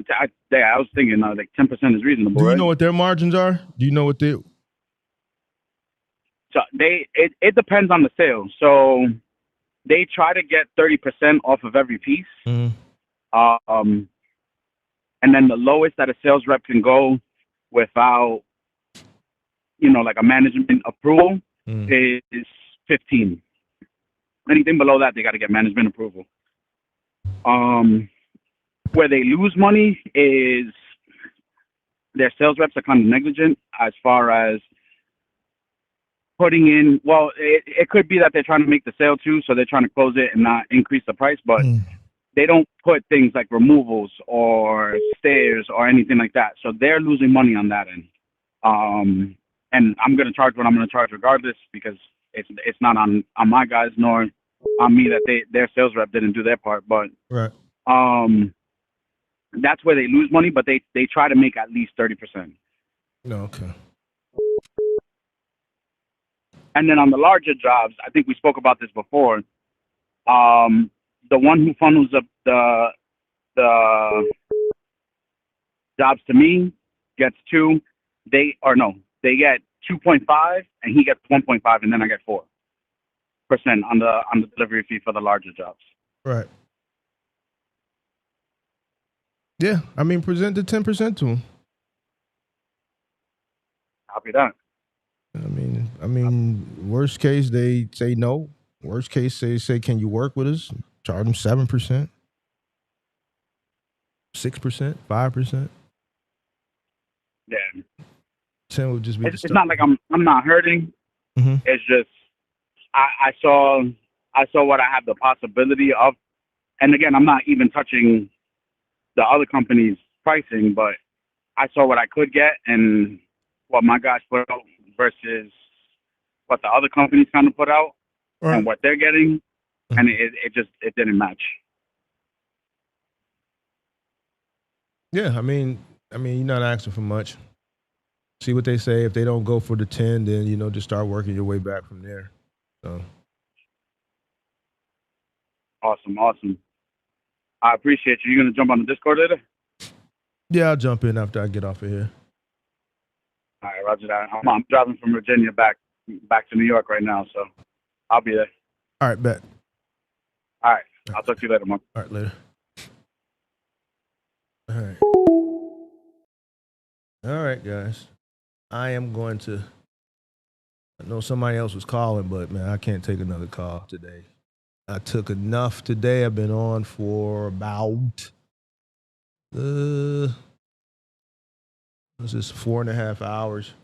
was thinking like 10% is reasonable.
Do you know what their margins are? Do you know what they?
So it depends on the sale. So they try to get 30% off of every piece.
Mm-hmm.
And then the lowest that a sales rep can go without, like a management approval is 15. Anything below that, they got to get management approval. Where they lose money is their sales reps are kind of negligent as far as putting in. Well, it could be that they're trying to make the sale too, so they're trying to close it and not increase the price, but they don't put things like removals or stairs or anything like that. So they're losing money on that end. and I'm going to charge what I'm going to charge regardless, because it's not on my guys nor on me that their sales rep didn't do their part. But
Right.
that's where they lose money, but they try to make at least 30%.
No, okay.
And then on the larger jobs, I think we spoke about this before. The one who funnels up the jobs to me gets 2. They get 2.5, and he gets 1.5, and then I get 4% on the delivery fee for the larger jobs.
Right. Yeah, I mean, present the 10% to him.
Copy that.
I mean, worst case they say no. Worst case they say, can you work with us? Charge them 7%, 6%, 5%.
Yeah.
10 would just be.
It's not like I'm not hurting.
Mm-hmm.
It's just I saw what I have the possibility of, and again, I'm not even touching the other company's pricing, but I saw what I could get and what my guys put out versus what the other companies kind of put out, right, and what they're getting, and it didn't match.
Yeah, I mean, you're not asking for much. See what they say. If they don't go for the 10, then just start working your way back from there. So.
Awesome. I appreciate you. You gonna jump on the Discord later?
Yeah, I'll jump in after I get off of here.
All right, roger that. I'm driving from Virginia back to New York right now, so I'll be there.
All right, bet.
All right, I'll talk to you later, Mark.
All right, later. All right, guys. I know somebody else was calling, but man, I can't take another call today. I took enough today. I've been on for about this is 4.5 hours.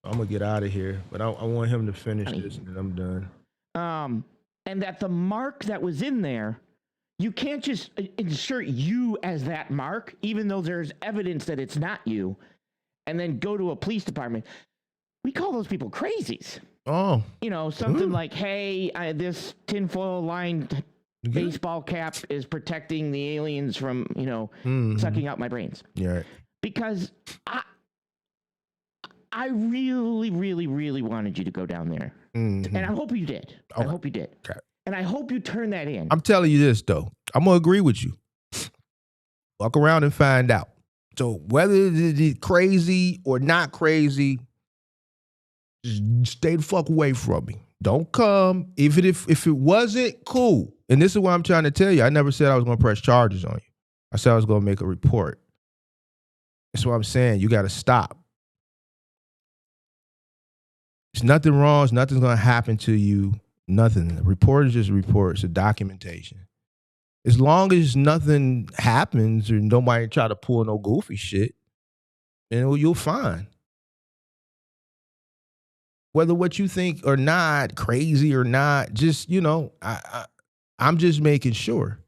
I'm gonna get out of here, but I want him to finish this, and then I'm done.
And that the mark that was in there, you can't just insert you as that mark, even though there's evidence that it's not you, and then go to a police department. We call those people crazies.
Oh.
Something like, hey, this tinfoil lined baseball cap is protecting the aliens from, sucking out my brains.
Yeah. Right.
Because I really, really, really wanted you to go down there. Mm-hmm. And I hope you did. Okay. I hope you did. Okay. And I hope you turn that in.
I'm telling you this, though. I'm going to agree with you. Walk around and find out. So whether it's crazy or not crazy, just stay the fuck away from me. Don't come. If it wasn't, cool. And this is what I'm trying to tell you. I never said I was going to press charges on you. I said I was going to make a report. That's what I'm saying. You got to stop. There's nothing wrong. There's nothing's going to happen to you. Nothing. A report is just a report. It's a documentation. As long as nothing happens or nobody try to pull no goofy shit, then you'll fine. Whether what you think or not, crazy or not, just, I'm just making sure.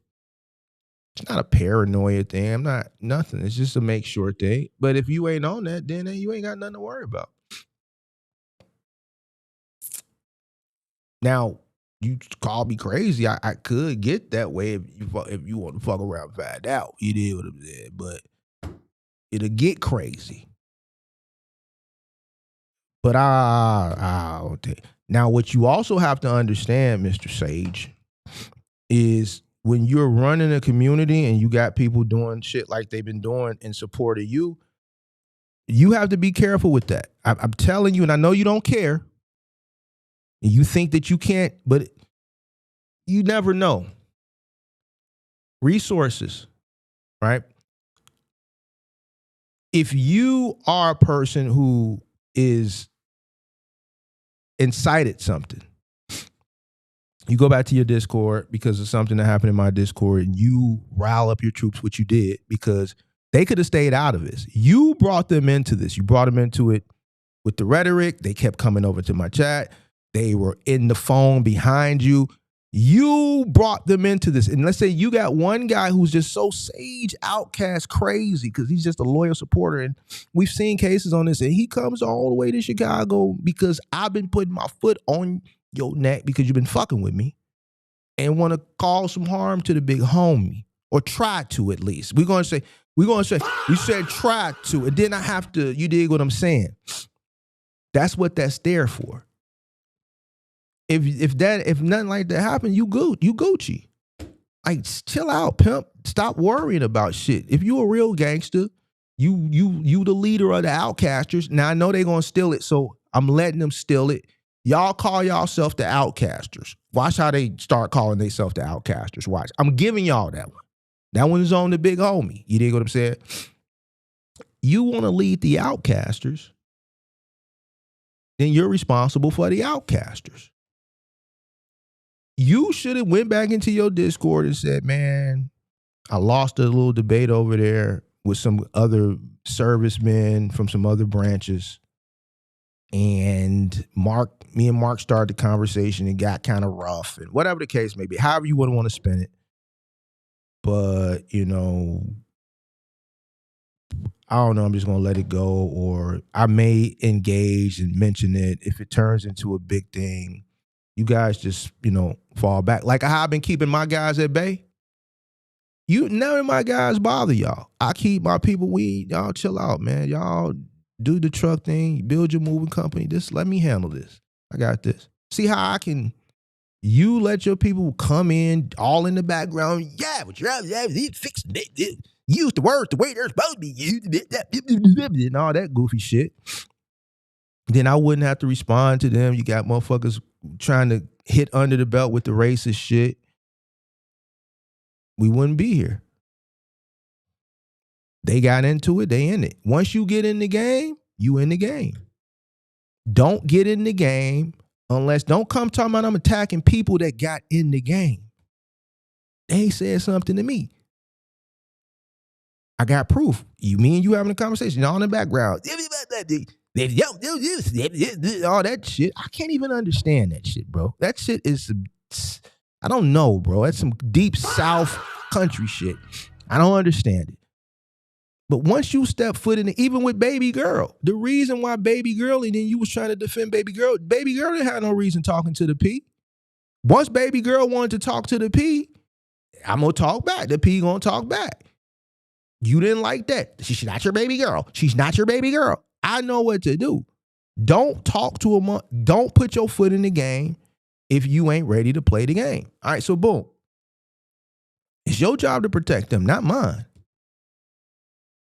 It's not a paranoia thing. I'm not nothing. It's just a make sure thing. But if you ain't on that, then you ain't got nothing to worry about. Now, you call me crazy. I could get that way if you want to fuck around and find out. You did what I'm saying. But it'll get crazy. But now what you also have to understand, Mr. Sage, is when you're running a community and you got people doing shit like they've been doing in support of you, you have to be careful with that. I'm telling you, and I know you don't care. And you think that you can't, but you never know. Resources, right? If you are a person who is incited something, you go back to your Discord because of something that happened in my Discord and you rile up your troops, which you did, because they could have stayed out of this. You brought them into this. You brought them into it with the rhetoric. They kept coming over to my chat. They were in the phone behind you. You brought them into this. And let's say you got one guy who's just so sage outcast crazy because he's just a loyal supporter. And we've seen cases on this. And he comes all the way to Chicago because I've been putting my foot on your neck because you've been fucking with me and want to cause some harm to the big homie, or try to at least. We said try to, and then I have to, you dig what I'm saying? That's what that's there for. If nothing like that happened, you Gucci. Like, chill out, pimp. Stop worrying about shit. If you a real gangster, you the leader of the outcasters. Now I know they gonna steal it, so I'm letting them steal it. Y'all call yourself the outcasters. Watch how they start calling themselves the outcasters. Watch. I'm giving y'all that one. That one is on the big homie. You dig what I'm saying? You want to lead the outcasters, then you're responsible for the outcasters. You should have went back into your Discord and said, man, I lost a little debate over there with some other servicemen from some other branches. And me and Mark started the conversation and got kind of rough, and whatever the case may be, however you would want to spin it. But, I don't know, I'm just going to let it go, or I may engage and mention it. If it turns into a big thing, you guys just, fall back. Like how I've been keeping my guys at bay. None of my guys bother y'all. I keep my people, y'all chill out, man. Y'all do the truck thing, build your moving company. Just let me handle this. I got this. See how I can, you let your people come in all in the background. Yeah, but you're fix it. Use the words the way they're supposed to be used, and all that goofy shit. Then I wouldn't have to respond to them. You got motherfuckers trying to hit under the belt with the racist shit. We wouldn't be here. They got into it, they in it. Once you get in the game, you in the game. Don't get in the game don't come talking about I'm attacking people that got in the game. They said something to me. I got proof. Me and you having a conversation, all in the background. All that shit. I can't even understand that shit, bro. That shit is, I don't know, bro. That's some deep South country shit. I don't understand it. But once you step foot in it, even with baby girl, the reason why baby girl, and then you was trying to defend baby girl didn't have no reason talking to the P. Once baby girl wanted to talk to the P, I'm going to talk back. The P going to talk back. You didn't like that. She's not your baby girl. She's not your baby girl. I know what to do. Don't talk to her. Don't put your foot in the game if you ain't ready to play the game. All right, so boom. It's your job to protect them, not mine.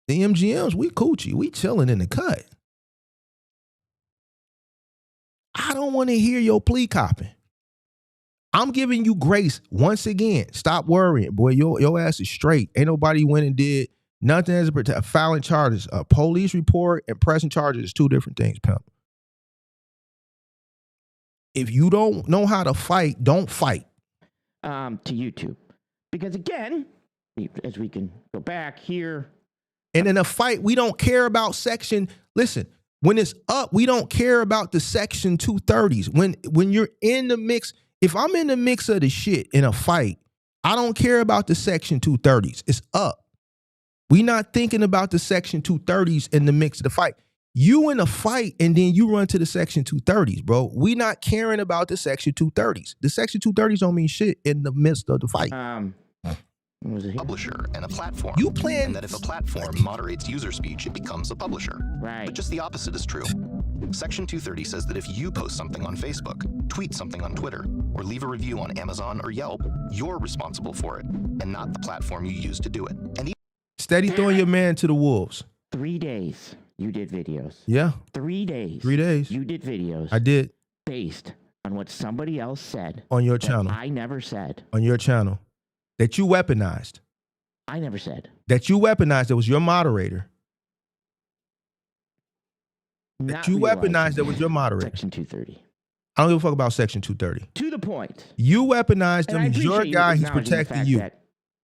The MGMs, we coochie. We chilling in the cut. I don't want to hear your plea copping. I'm giving you grace once again. Stop worrying. Boy, your ass is straight. Ain't nobody went and did nothing as a filing charges. A police report and pressing charges is two different things, pimp. If you don't know how to fight, don't fight.
To YouTube. Because again, as we can go back here.
And in a fight, we don't care about section. Listen, when it's up, we don't care about the section 230s. When you're in the mix, if I'm in the mix of the shit in a fight, I don't care about the section 230s. It's up. We not thinking about the section 230s in the mix of the fight. You in a fight and then you run to the section 230s, bro. We not caring about the section 230s. The section 230s don't mean shit in the midst of the fight.
Publisher and a platform.
You plan,
and that if a platform moderates user speech, it becomes a publisher.
Right.
But just the opposite is true. Section 230 says that if you post something on Facebook, tweet something on Twitter, or leave a review on Amazon or Yelp, you're responsible for it, and not the platform you use to do it. And
steady throwing your man to the wolves.
3 days you did videos.
Yeah.
3 days.
3 days.
You did videos.
I did.
Based on what somebody else said.
On your channel.
I never said.
On your channel. That you weaponized.
I never said.
That you weaponized. That was your moderator.
Not
that you weaponized. That was your moderator.
Section 230.
I don't give a fuck about Section 230.
To the point.
You weaponized him. He's your guy. He's protecting you.
That,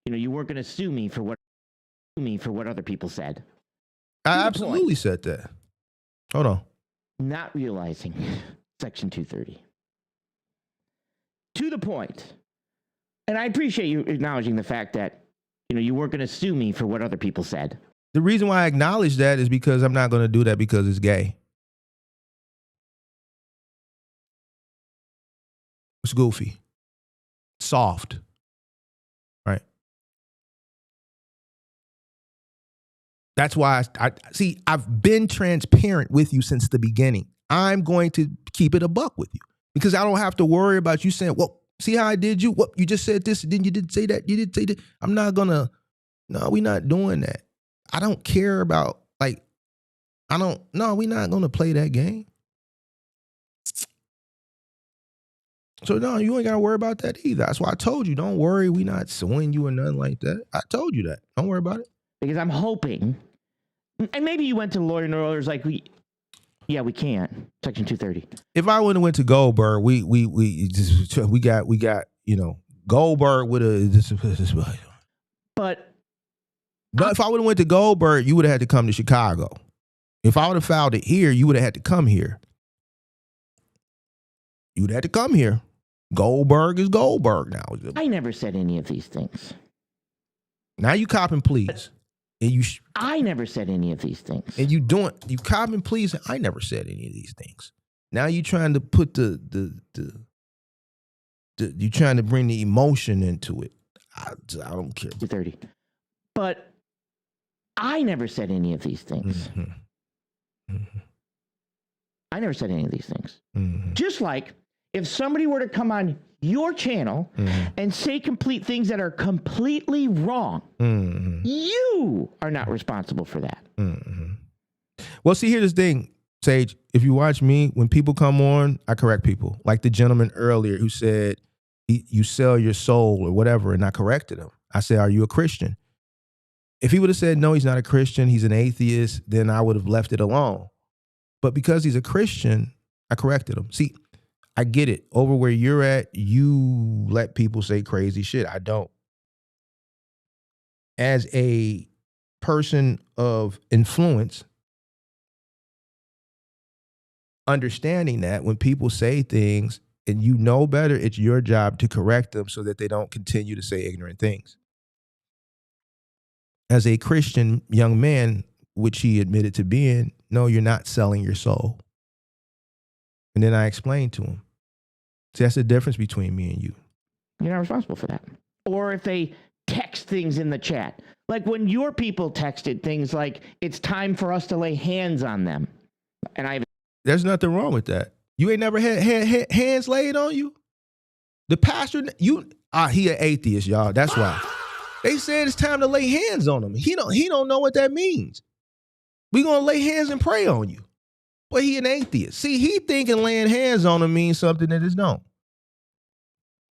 you weren't going to sue me for what other people said.
I absolutely said that. Hold on.
Not realizing Section 230. To the point. And I appreciate you acknowledging the fact that, you weren't going to sue me for what other people said.
The reason why I acknowledge that is because I'm not going to do that because it's gay. It's goofy. Soft. Right? That's why I've been transparent with you since the beginning. I'm going to keep it a buck with you because I don't have to worry about you saying, well, see how I did you? What, you just said this, then you didn't say that, you didn't say that. I'm not going to, no, we're not doing that. I don't care about, we're not going to play that game. So no, you ain't got to worry about that either. That's why I told you, don't worry, we not suing you or nothing like that. I told you that. Don't worry about it.
Because I'm hoping, and maybe you went to the lawyer and the lawyer's like, we can't. Section 230.
If I would have went to Goldberg, we got Goldberg would have.
But
if I would have went to Goldberg, you would have had to come to Chicago. If I would have filed it here, you would have had to come here. You would have had to come here. Goldberg is Goldberg now.
I never said any of these things.
Now you copping pleas. And
I never said any of these things.
And you copping pleas. I never said any of these things. Now you trying to put you trying to bring the emotion into it. I don't care.
230. But I never said any of these things.
Mm-hmm. Mm-hmm.
I never said any of these things.
Mm-hmm.
Just like if somebody were to come on your channel and say complete things that are completely wrong, you are not responsible for that.
Mm-hmm. Well, see, here's the thing, Sage. If you watch me, when people come on, I correct people. Like the gentleman earlier who said, you sell your soul or whatever, and I corrected him. I said, are you a Christian? If he would have said, no, he's not a Christian, he's an atheist, then I would have left it alone. But because he's a Christian, I corrected him. See, I get it. Over where you're at, you let people say crazy shit. I don't. As a person of influence, understanding that when people say things and you know better, it's your job to correct them so that they don't continue to say ignorant things. As a Christian young man, which he admitted to being, no, you're not selling your soul. And then I explained to him. See, that's the difference between me and you.
You're not responsible for that. Or if they text things in the chat. Like when your people texted things like, it's time for us to lay hands on them. And
there's nothing wrong with that. You ain't never had hands laid on you? The pastor, he an atheist, y'all. That's why. They said it's time to lay hands on him. He don't know what that means. We gonna lay hands and pray on you. But he an atheist. See, he thinking laying hands on him means something that it don't.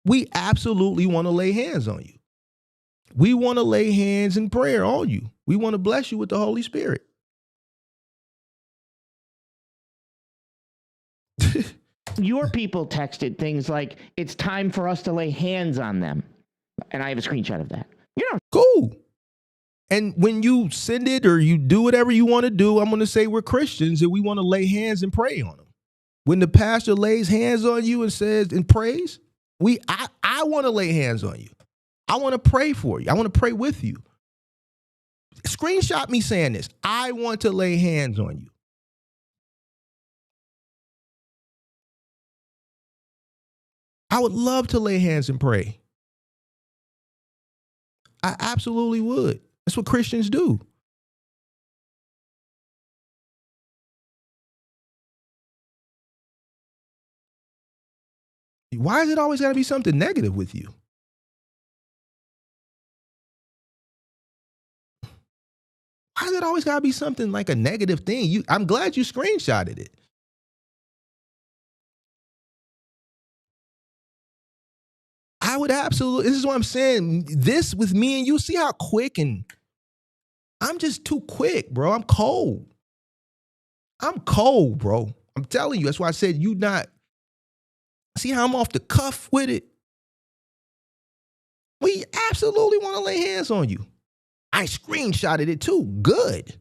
We absolutely want to lay hands on you. We want to lay hands in prayer on you. We want to bless you with the Holy Spirit.
Your people texted things like, it's time for us to lay hands on them. And I have a screenshot of that.
Cool. And when you send it or you do whatever you want to do, I'm going to say we're Christians and we want to lay hands and pray on them. When the pastor lays hands on you and says and prays, I want to lay hands on you. I want to pray for you. I want to pray with you. Screenshot me saying this. I want to lay hands on you. I would love to lay hands and pray. I absolutely would. That's what Christians do. Why is it always got to be something negative with you? Why does it always got to be something like a negative thing? I'm glad you screenshotted it. I would absolutely, this is what I'm saying. This with me and you, see how quick and I'm just too quick, bro. I'm cold. I'm cold, bro. I'm telling you. That's why I said you not. See how I'm off the cuff with it? We absolutely want to lay hands on you. I screenshotted it too. Good.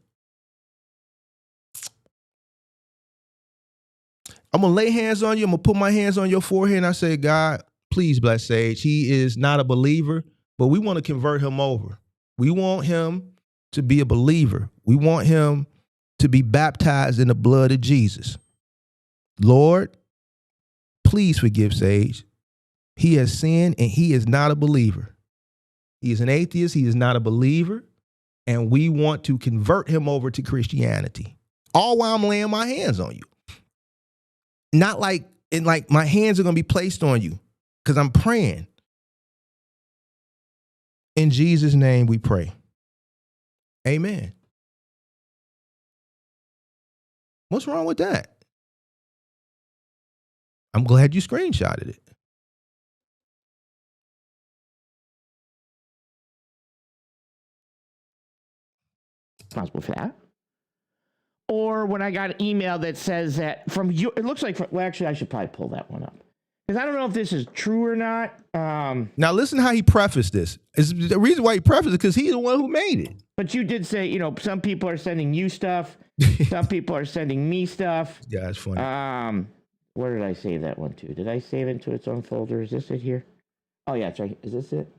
I'm going to lay hands on you. I'm going to put my hands on your forehead and I say, God, please bless Sage. He is not a believer, but we want to convert him over. We want him to be a believer. We want him to be baptized in the blood of Jesus. Lord, please forgive Sage. He has sinned and he is not a believer. He is an atheist. He is not a believer. And we want to convert him over to Christianity. All while I'm laying my hands on you. Not like my hands are going to be placed on you because I'm praying. In Jesus' name we pray. Amen. What's wrong with that? I'm glad you screenshotted it.
Responsible for that. Or when I got an email that says that from you, it looks like, well, actually, I should probably pull that one up. Because I don't know if this is true or not.
Now, listen how he prefaced this. The reason why he prefaced it because he's the one who made it.
But you did say, you know, some people are sending you stuff. Some people are sending me stuff.
Yeah, that's funny.
Where did I save that one to? Did I save it into its own folder? Is this it here? Oh, yeah, it's right. Is this it?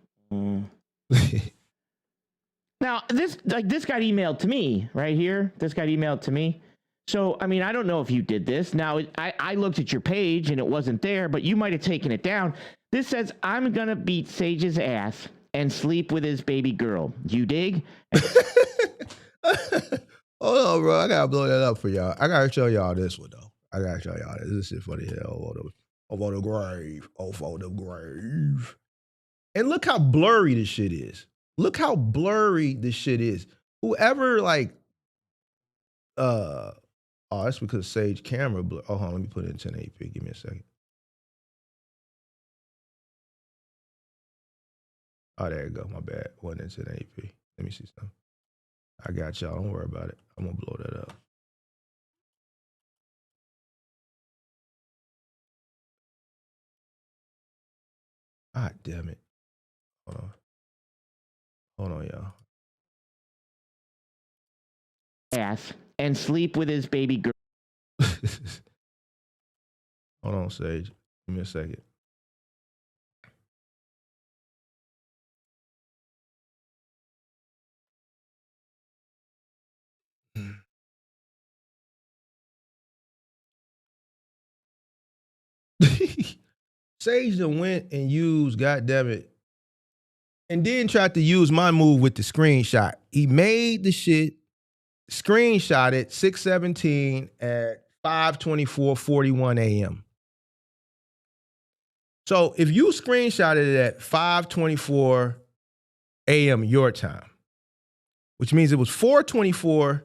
Now, this got emailed to me right here. This got emailed to me. So, I mean, I don't know if you did this. Now, I looked at your page and it wasn't there, but you might have taken it down. This says, I'm going to beat Sage's ass and sleep with his baby girl. You dig?
Hold on, bro. I got to blow that up for y'all. I got to show y'all this one, though. I got to show y'all this. This shit funny hell. Over the grave. Over the grave. And look how blurry this shit is. Look how blurry this shit is. Whoever, like, oh, that's because Sage camera blur. Oh, hold on, let me put it in 1080p. Give me a second. Oh, there you go. My bad. Wasn't in 1080p. Let me see something. I got y'all. Don't worry about it. I'm gonna blow that up. God damn it. Hold on, y'all.
Ass and sleep with his baby girl.
Hold on, Sage. Give me a second. Sage done went and used, goddammit, and then tried to use my move with the screenshot. He made the shit, screenshot it, 6:17 at 5:24:41 a.m. So if you screenshotted it at 5:24 a.m. your time, which means it was 4:24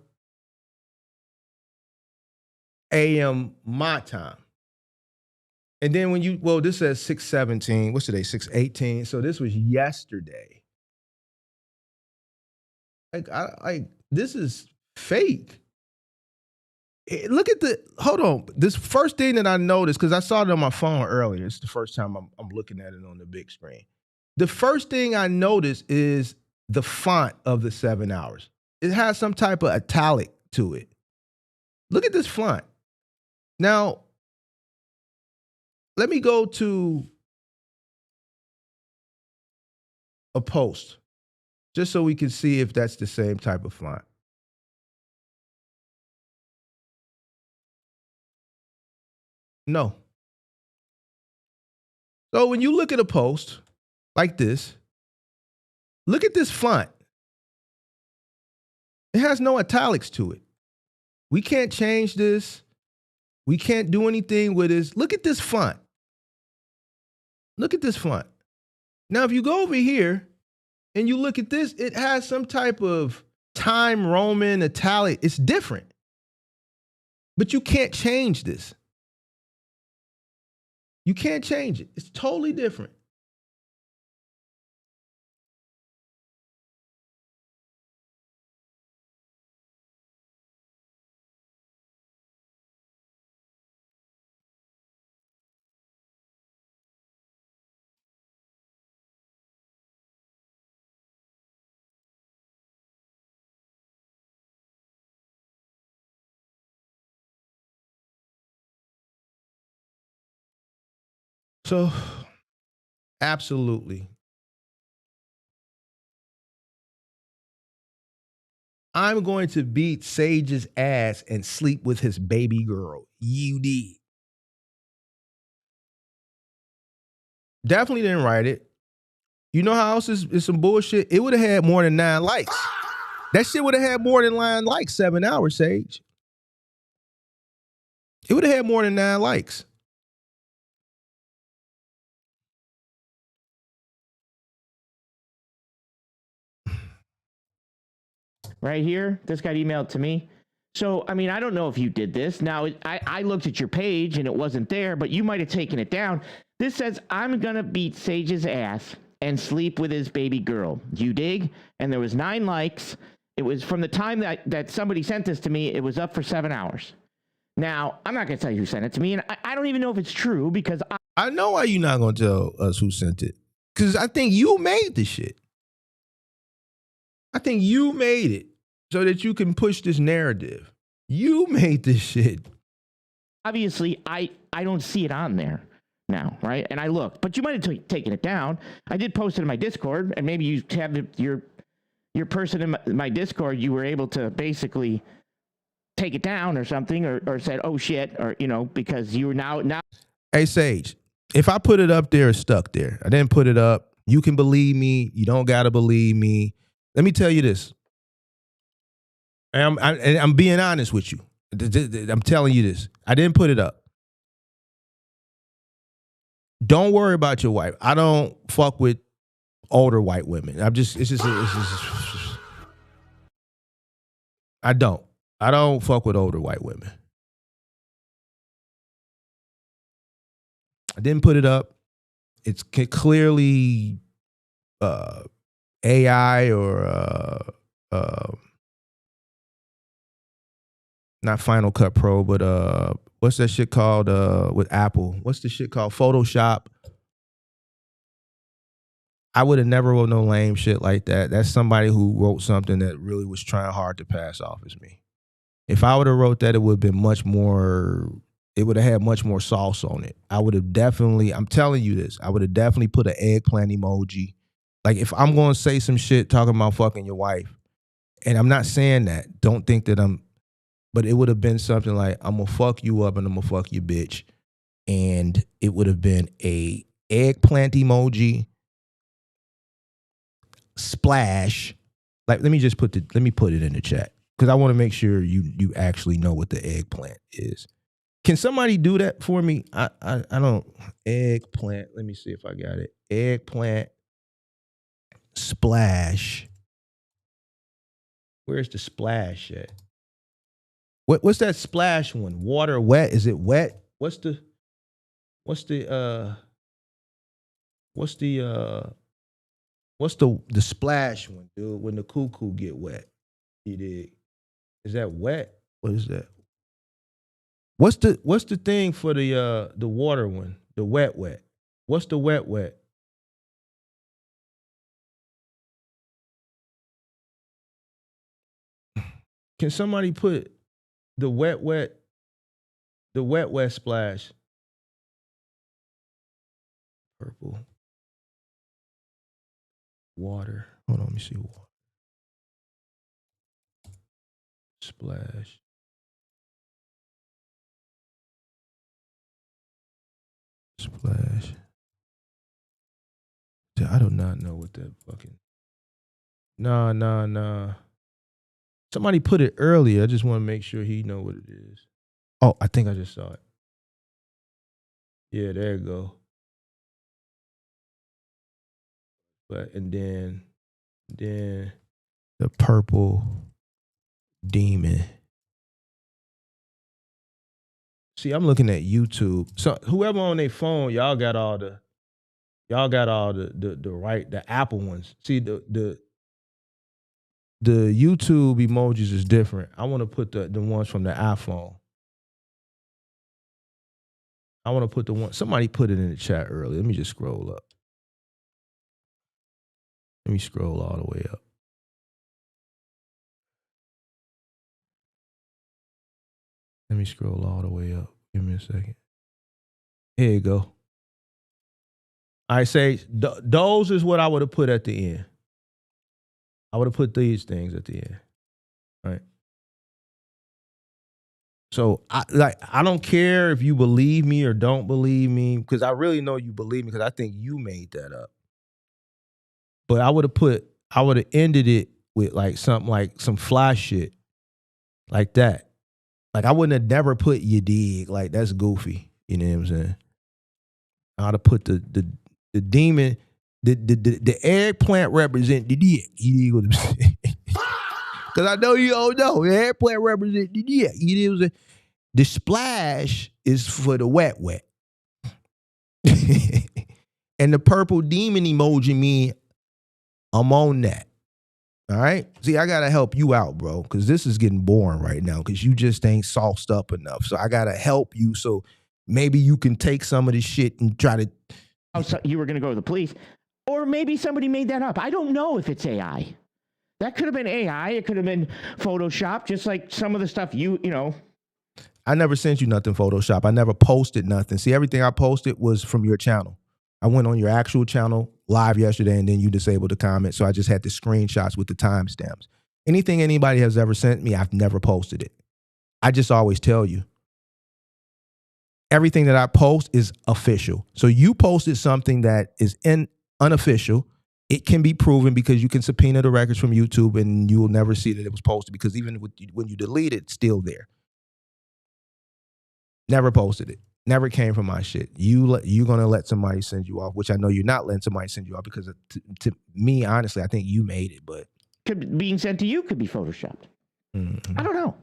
a.m. my time. And then when you, well, this says 6:17. What's today? 6:18. So this was yesterday. Like this is fake. Look at hold on. This first thing that I noticed, because I saw it on my phone earlier. It's the first time I'm looking at it on the big screen. The first thing I noticed is the font of the 7 hours. It has some type of italic to it. Look at this font. Now, let me go to a post just so we can see if that's the same type of font. No. So when you look at a post like this, look at this font. It has no italics to it. We can't change this. We can't do anything with this. Look at this font. Look at this font. Now, if you go over here and you look at this, it has some type of Time Roman italic. It's different. But you can't change this. You can't change it. It's totally different. So Absolutely. I'm going to beat Sage's ass and sleep with his baby girl. You did. Definitely didn't write it. You know how else is some bullshit? It would have had more than 9 likes. That shit would have had more than 9 likes, 7 hours, Sage. It would have had more than 9 likes.
Right here, this got emailed to me. So, I mean, I don't know if you did this. Now, I looked at your page and it wasn't there, but you might have taken it down. This says, I'm going to beat Sage's ass and sleep with his baby girl. You dig? And there was 9 likes. It was from the time that somebody sent this to me, it was up for 7 hours. Now, I'm not going to tell you who sent it to me, and I don't even know if it's true because
I know why you're not going to tell us who sent it. Because I think you made the shit. I think you made it so that you can push this narrative. You made this shit.
Obviously, I don't see it on there now, right? And I looked, but you might have taken it down. I did post it in my Discord, and maybe you have your person in my Discord, you were able to basically take it down or something, or said, oh shit, or, you know, because you were now.
Hey, Sage, if I put it up there, it's stuck there. I didn't put it up. You can believe me. You don't got to believe me. Let me tell you this. And I'm being honest with you. I'm telling you this. I didn't put it up. Don't worry about your wife. I don't fuck with older white women. I don't fuck with older white women. I didn't put it up. It's clearly AI or not Final Cut Pro, but what's that shit called with Apple? What's the shit called? Photoshop. I would have never wrote no lame shit like that. That's somebody who wrote something that really was trying hard to pass off as me. If I would have wrote that, it would have been much more, it would have had much more sauce on it. I would have definitely, I'm telling you this, I would have definitely put an eggplant emoji. Like if I'm going to say some shit talking about fucking your wife, and I'm not saying that, don't think that but it would have been something like, I'm going to fuck you up and I'm going to fuck your bitch. And it would have been a eggplant emoji, splash. Like, let me put it in the chat because I want to make sure you actually know what the eggplant is. Can somebody do that for me? I don't, eggplant. Let me see if I got it. Eggplant, splash. Where's the splash at? What's that splash one? Water wet? Is it wet? What's the splash one, dude? When the cuckoo get wet, you dig? Is that wet? What is that? What's the thing for the water one? The wet? What's the wet? Can somebody put the wet splash? Purple. Water. Hold on, let me see. Water. Splash. Splash. I do not know what that fucking. Nah. Somebody put it earlier. I just want to make sure he know what it is. Oh, I think I just saw it. Yeah, there you go. And then the purple demon. See, I'm looking at YouTube. So whoever on their phone, y'all got all the right, the Apple ones. See, the YouTube emojis is different. I want to put the ones from the iPhone. I want to put the one, somebody put it in the chat earlier. Let me just scroll up. Let me scroll all the way up. Let me scroll all the way up. Give me a second. Here you go. I say those is what I would have put at the end. I would have put these things at the end. Right. So I don't care if you believe me or don't believe me, because I really know you believe me, because I think you made that up. But I would have ended it with like something like some fly shit like that. Like I wouldn't have never put you dig. Like that's goofy. You know what I'm saying? I'd have put the demon, the eggplant represent the dick. You know what I'm saying? Because I know you don't know. The eggplant represent the dick. You know what I'm saying? The splash is for the wet. And the purple demon emoji mean I'm on that. All right? See, I got to help you out, bro, because this is getting boring right now because you just ain't sauced up enough. So I got to help you so maybe you can take some of this shit and try to...
Oh, so you were going to go to the police. Or maybe somebody made that up. I don't know if it's AI. That could have been AI. It could have been Photoshop, just like some of the stuff you know.
I never sent you nothing Photoshop. I never posted nothing. See, everything I posted was from your channel. I went on your actual channel live yesterday, and then you disabled the comment, so I just had the screenshots with the timestamps. Anything anybody has ever sent me, I've never posted it. I just always tell you. Everything that I post is official. So you posted something that is unofficial. It can be proven because you can subpoena the records from YouTube, and you will never see that it was posted because even when you delete it, it's still there. Never posted it. Never came from my shit. You're gonna let somebody send you off, which I know you're not letting somebody send you off because to me, honestly, I think you made it. But
being sent to you could be photoshopped. I don't know,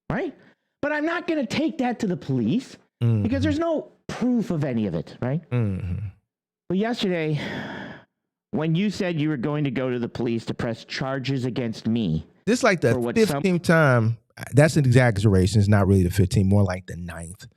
right? But I'm not gonna take that to the police because there's no proof of any of it, right? But yesterday, when you said you were going to go to the police to press charges against me,
this like the 15th time. That's an exaggeration. It's not really the 15th, more like the 9th.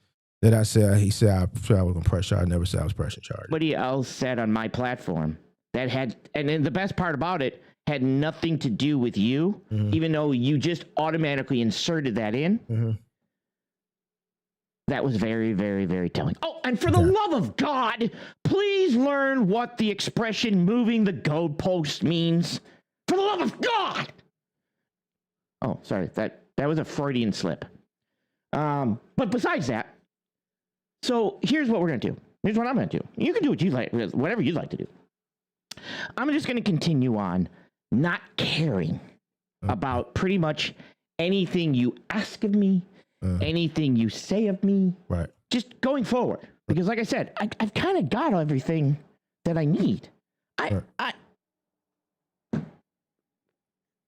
That I said, he said I was going to press charge. I never said I was pressing charge.
Somebody else said on my platform that had, and then the best part about it, had nothing to do with you, even though you just automatically inserted that in. That was very, very, very telling. Oh, and for the love of God, please learn what the expression moving the goalpost means. For the love of God! Oh, sorry, that was a Freudian slip. But besides that, so here's what we're going to do. Here's what I'm going to do. You can do what you like, whatever you'd like to do. I'm just going to continue on not caring about pretty much anything you ask of me, anything you say of me.
Right.
Just going forward. Because like I said, I've kind of got everything that I need.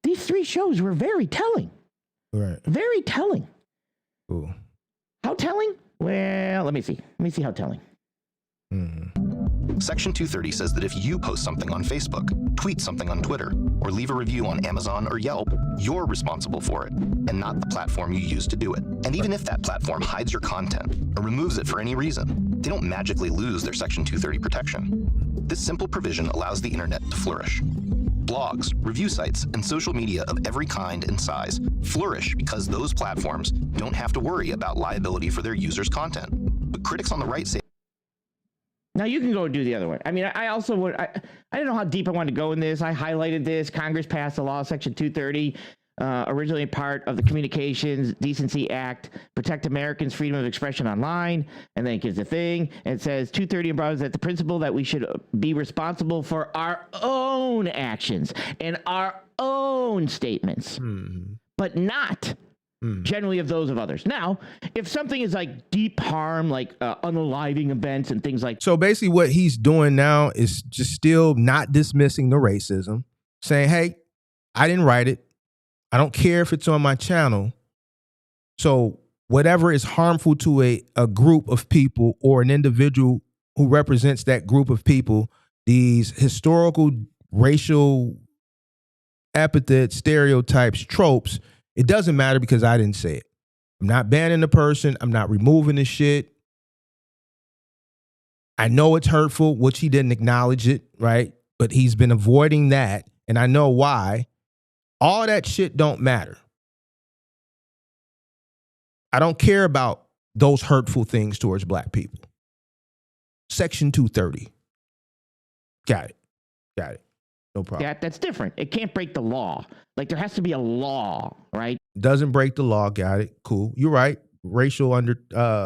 These 3 shows were very telling.
Right.
Very telling.
Cool.
How telling? Well, let me see. Let me see how telling.
Section 230 says that if you post something on Facebook, tweet something on Twitter, or leave a review on Amazon or Yelp, you're responsible for it, and not the platform you use to do it. And even if that platform hides your content or removes it for any reason, they don't magically lose their Section 230 protection. This simple provision allows the internet to flourish. Blogs, review sites, and social media of every kind and size flourish because those platforms don't have to worry about liability for their users' content. But critics on the right say...
Now you can go do the other way. I mean, I also would... I didn't know how deep I wanted to go in this. I highlighted this. Congress passed the law, Section 230, originally part of the Communications Decency Act, protect Americans' freedom of expression online. And then it gives a thing. And it says 230 embodies that the principle that we should be responsible for our own actions and our own statements, but not generally of those of others. Now, if something is like deep harm, like unaliving events and things like...
So basically what he's doing now is just still not dismissing the racism, saying, hey, I didn't write it. I don't care if it's on my channel. So whatever is harmful to a group of people or an individual who represents that group of people, these historical, racial epithets, stereotypes, tropes, it doesn't matter because I didn't say it. I'm not banning the person. I'm not removing the shit. I know it's hurtful, which he didn't acknowledge it, right? But he's been avoiding that, and I know why. All that shit don't matter. I don't care about those hurtful things towards black people. Section 230. Got it. No problem.
That's different. It can't break the law. Like there has to be a law, right?
Doesn't break the law. Got it. Cool. You're right. Racial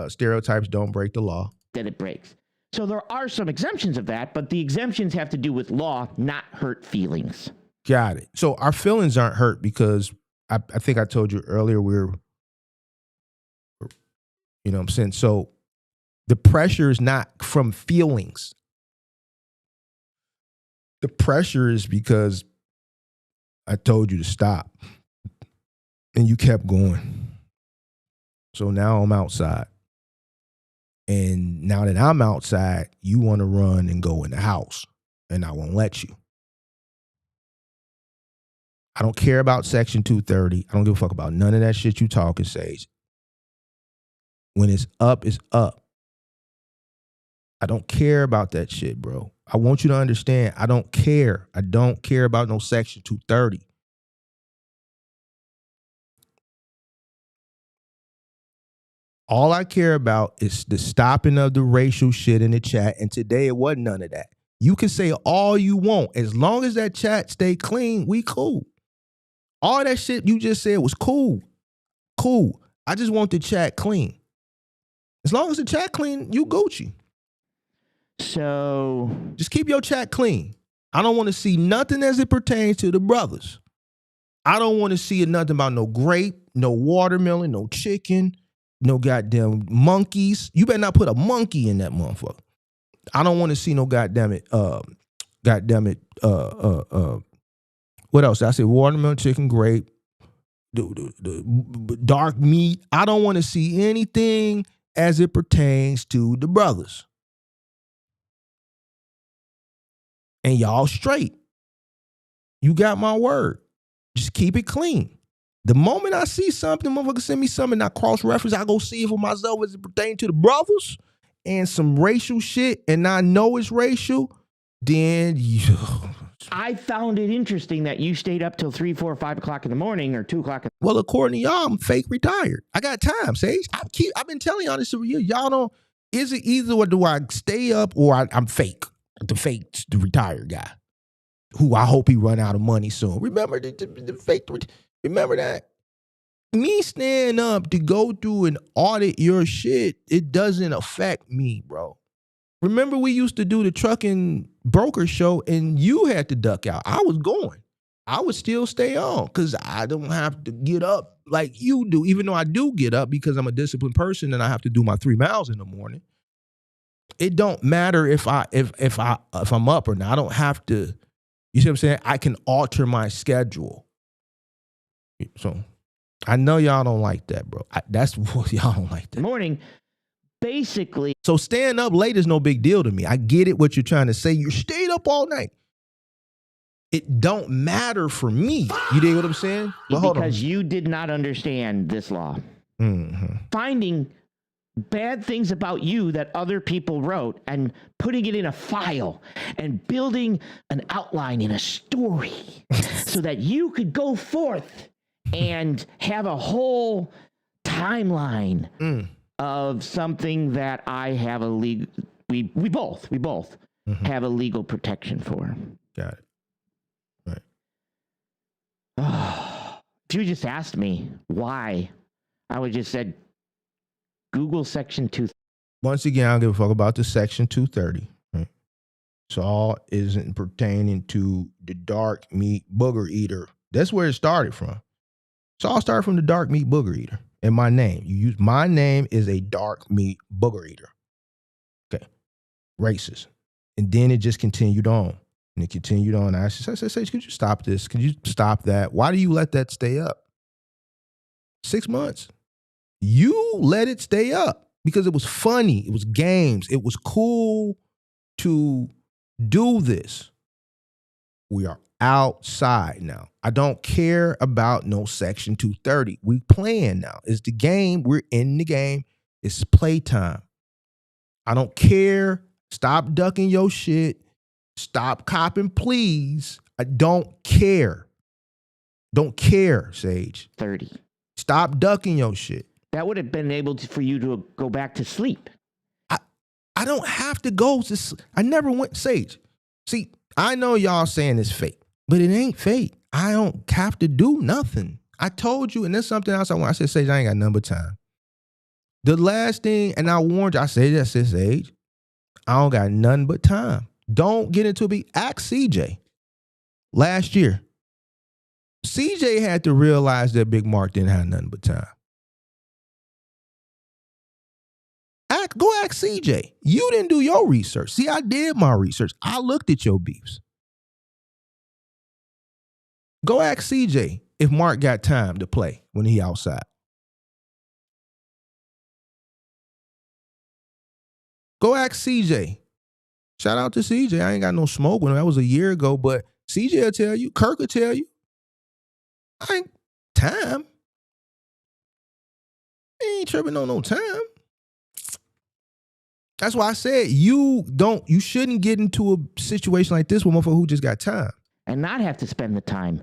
stereotypes don't break the law.
That it breaks. So there are some exemptions of that, but the exemptions have to do with law, not hurt feelings.
Got it. So our feelings aren't hurt because I think I told you earlier you know what I'm saying? So the pressure is not from feelings. The pressure is because I told you to stop and you kept going. So now I'm outside. And now that I'm outside, you want to run and go in the house and I won't let you. I don't care about Section 230. I don't give a fuck about none of that shit you talking, Sage. When it's up, it's up. I don't care about that shit, bro. I want you to understand, I don't care. I don't care about no Section 230. All I care about is the stopping of the racial shit in the chat, and today it wasn't none of that. You can say all you want. As long as that chat stay clean, we cool. All that shit you just said was cool. Cool. I just want the chat clean. As long as the chat clean, you Gucci.
So
just keep your chat clean. I don't want to see nothing as it pertains to the brothers. I don't want to see nothing about no grape, no watermelon, no chicken, no goddamn monkeys. You better not put a monkey in that motherfucker. I don't want to see no what else? I said watermelon, chicken, grape, the dark meat. I don't want to see anything as it pertains to the brothers. And y'all straight. You got my word. Just keep it clean. The moment I see something, motherfucker send me something, I cross-reference, I go see it for myself as it pertains to the brothers and some racial shit, and I know it's racial, then
I found it interesting that you stayed up till 3, 4, 5 o'clock in the morning or 2 o'clock.
Well, according to y'all, I'm fake retired. I got time, Sage. I've been telling y'all this for years. Y'all don't, is it either or do I stay up or I'm fake? The retired guy who I hope he run out of money soon. Remember the fake, remember that? Me staying up to go through and audit your shit, it doesn't affect me, bro. Remember we used to do the trucking broker show and you had to duck out. I was going. I would still stay on because I don't have to get up like you do, even though I do get up because I'm a disciplined person and I have to do my 3 miles in the morning. It don't matter if I'm up or not. I don't have to, you see what I'm saying? I can alter my schedule. So I know y'all don't like that, bro. That's what y'all don't like that.
Morning, basically.
So staying up late is no big deal to me. I get it what you're trying to say. You stayed up all night. It don't matter for me. You dig what I'm saying?
But because you did not understand this law.
Mm-hmm.
Finding bad things about you that other people wrote and putting it in a file and building an outline in a story so that you could go forth and have a whole timeline of something that I have a legal, we both have a legal protection for.
Got it.
Right. If you just asked me why, I would just said, Google Section 230.
Once again, I don't give a fuck about the Section 230. Right? So all isn't pertaining to the dark meat booger eater. That's where it started from. So I'll start from the dark meat booger eater and my name. You use my name is a dark meat booger eater. Okay. Racist. And then it just continued on. And it continued on. I said, could you stop this? Could you stop that? Why do you let that stay up? 6 months. You let it stay up because it was funny. It was games. It was cool to do this. We are outside now. I don't care about no Section 230. We playing now. It's the game. We're in the game. It's playtime. I don't care. Stop ducking your shit. Stop copping, please. I don't care. Don't care, Sage.
30.
Stop ducking your shit.
That would have been able for you to go back to sleep.
I don't have to go to sleep. I never went, Sage. See, I know y'all saying it's fake, but it ain't fake. I don't have to do nothing. I told you, and there's something else I want. I said, Sage, I ain't got nothing but time. The last thing, and I warned you, I said that, Sage, I don't got nothing but time. Don't get into it. Ask CJ. Last year, CJ had to realize that Big Mark didn't have nothing but time. Go ask CJ. You didn't do your research. See, I did my research. I looked at your beefs. Go ask CJ if Mark got time to play when he outside. Go ask CJ. Shout out to CJ. I ain't got no smoke with him. That was a year ago, but CJ will tell you. Kirk will tell you. I ain't time. He ain't tripping on no time. That's why I said you shouldn't get into a situation like this with a motherfucker who just got time.
And not have to spend the time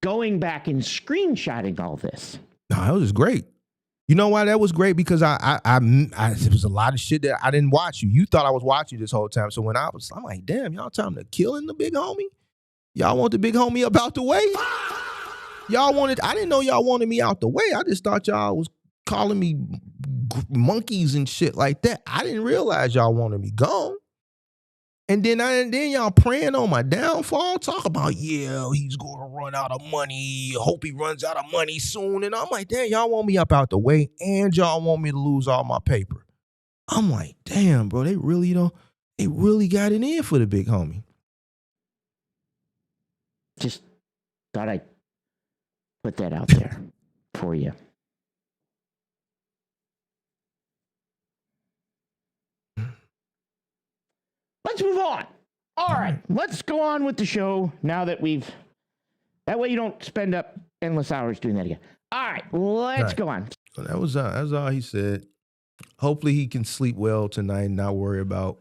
going back and screenshotting all this.
No, that was great. You know why that was great? Because I there was a lot of shit that I didn't watch you. You thought I was watching you this whole time. So when I'm like, damn, y'all time to killing the big homie? Y'all want the big homie up out the way? I didn't know y'all wanted me out the way. I just thought y'all was calling me monkeys and shit like that. I didn't realize y'all wanted me gone. And then y'all praying on my downfall, talk about, yeah, he's going to run out of money. Hope he runs out of money soon. And I'm like, damn, y'all want me up out the way and y'all want me to lose all my paper. I'm like, damn, bro, they really got it in for the big homie.
Just thought I'd put that out there for you. Let's move on. All right, let's go on with the show now that that way you don't spend up endless hours doing that again. All right, let's go on.
So that was all he said. Hopefully he can sleep well tonight and not worry about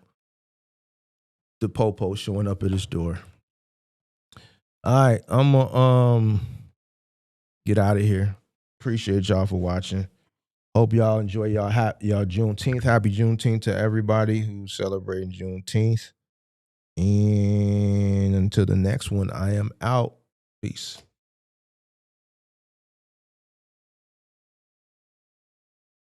the popo showing up at his door. All right, I'm gonna get out of here. Appreciate y'all for watching. Hope y'all enjoy y'all Juneteenth. Happy Juneteenth to everybody who's celebrating Juneteenth. And until the next one, I am out. Peace.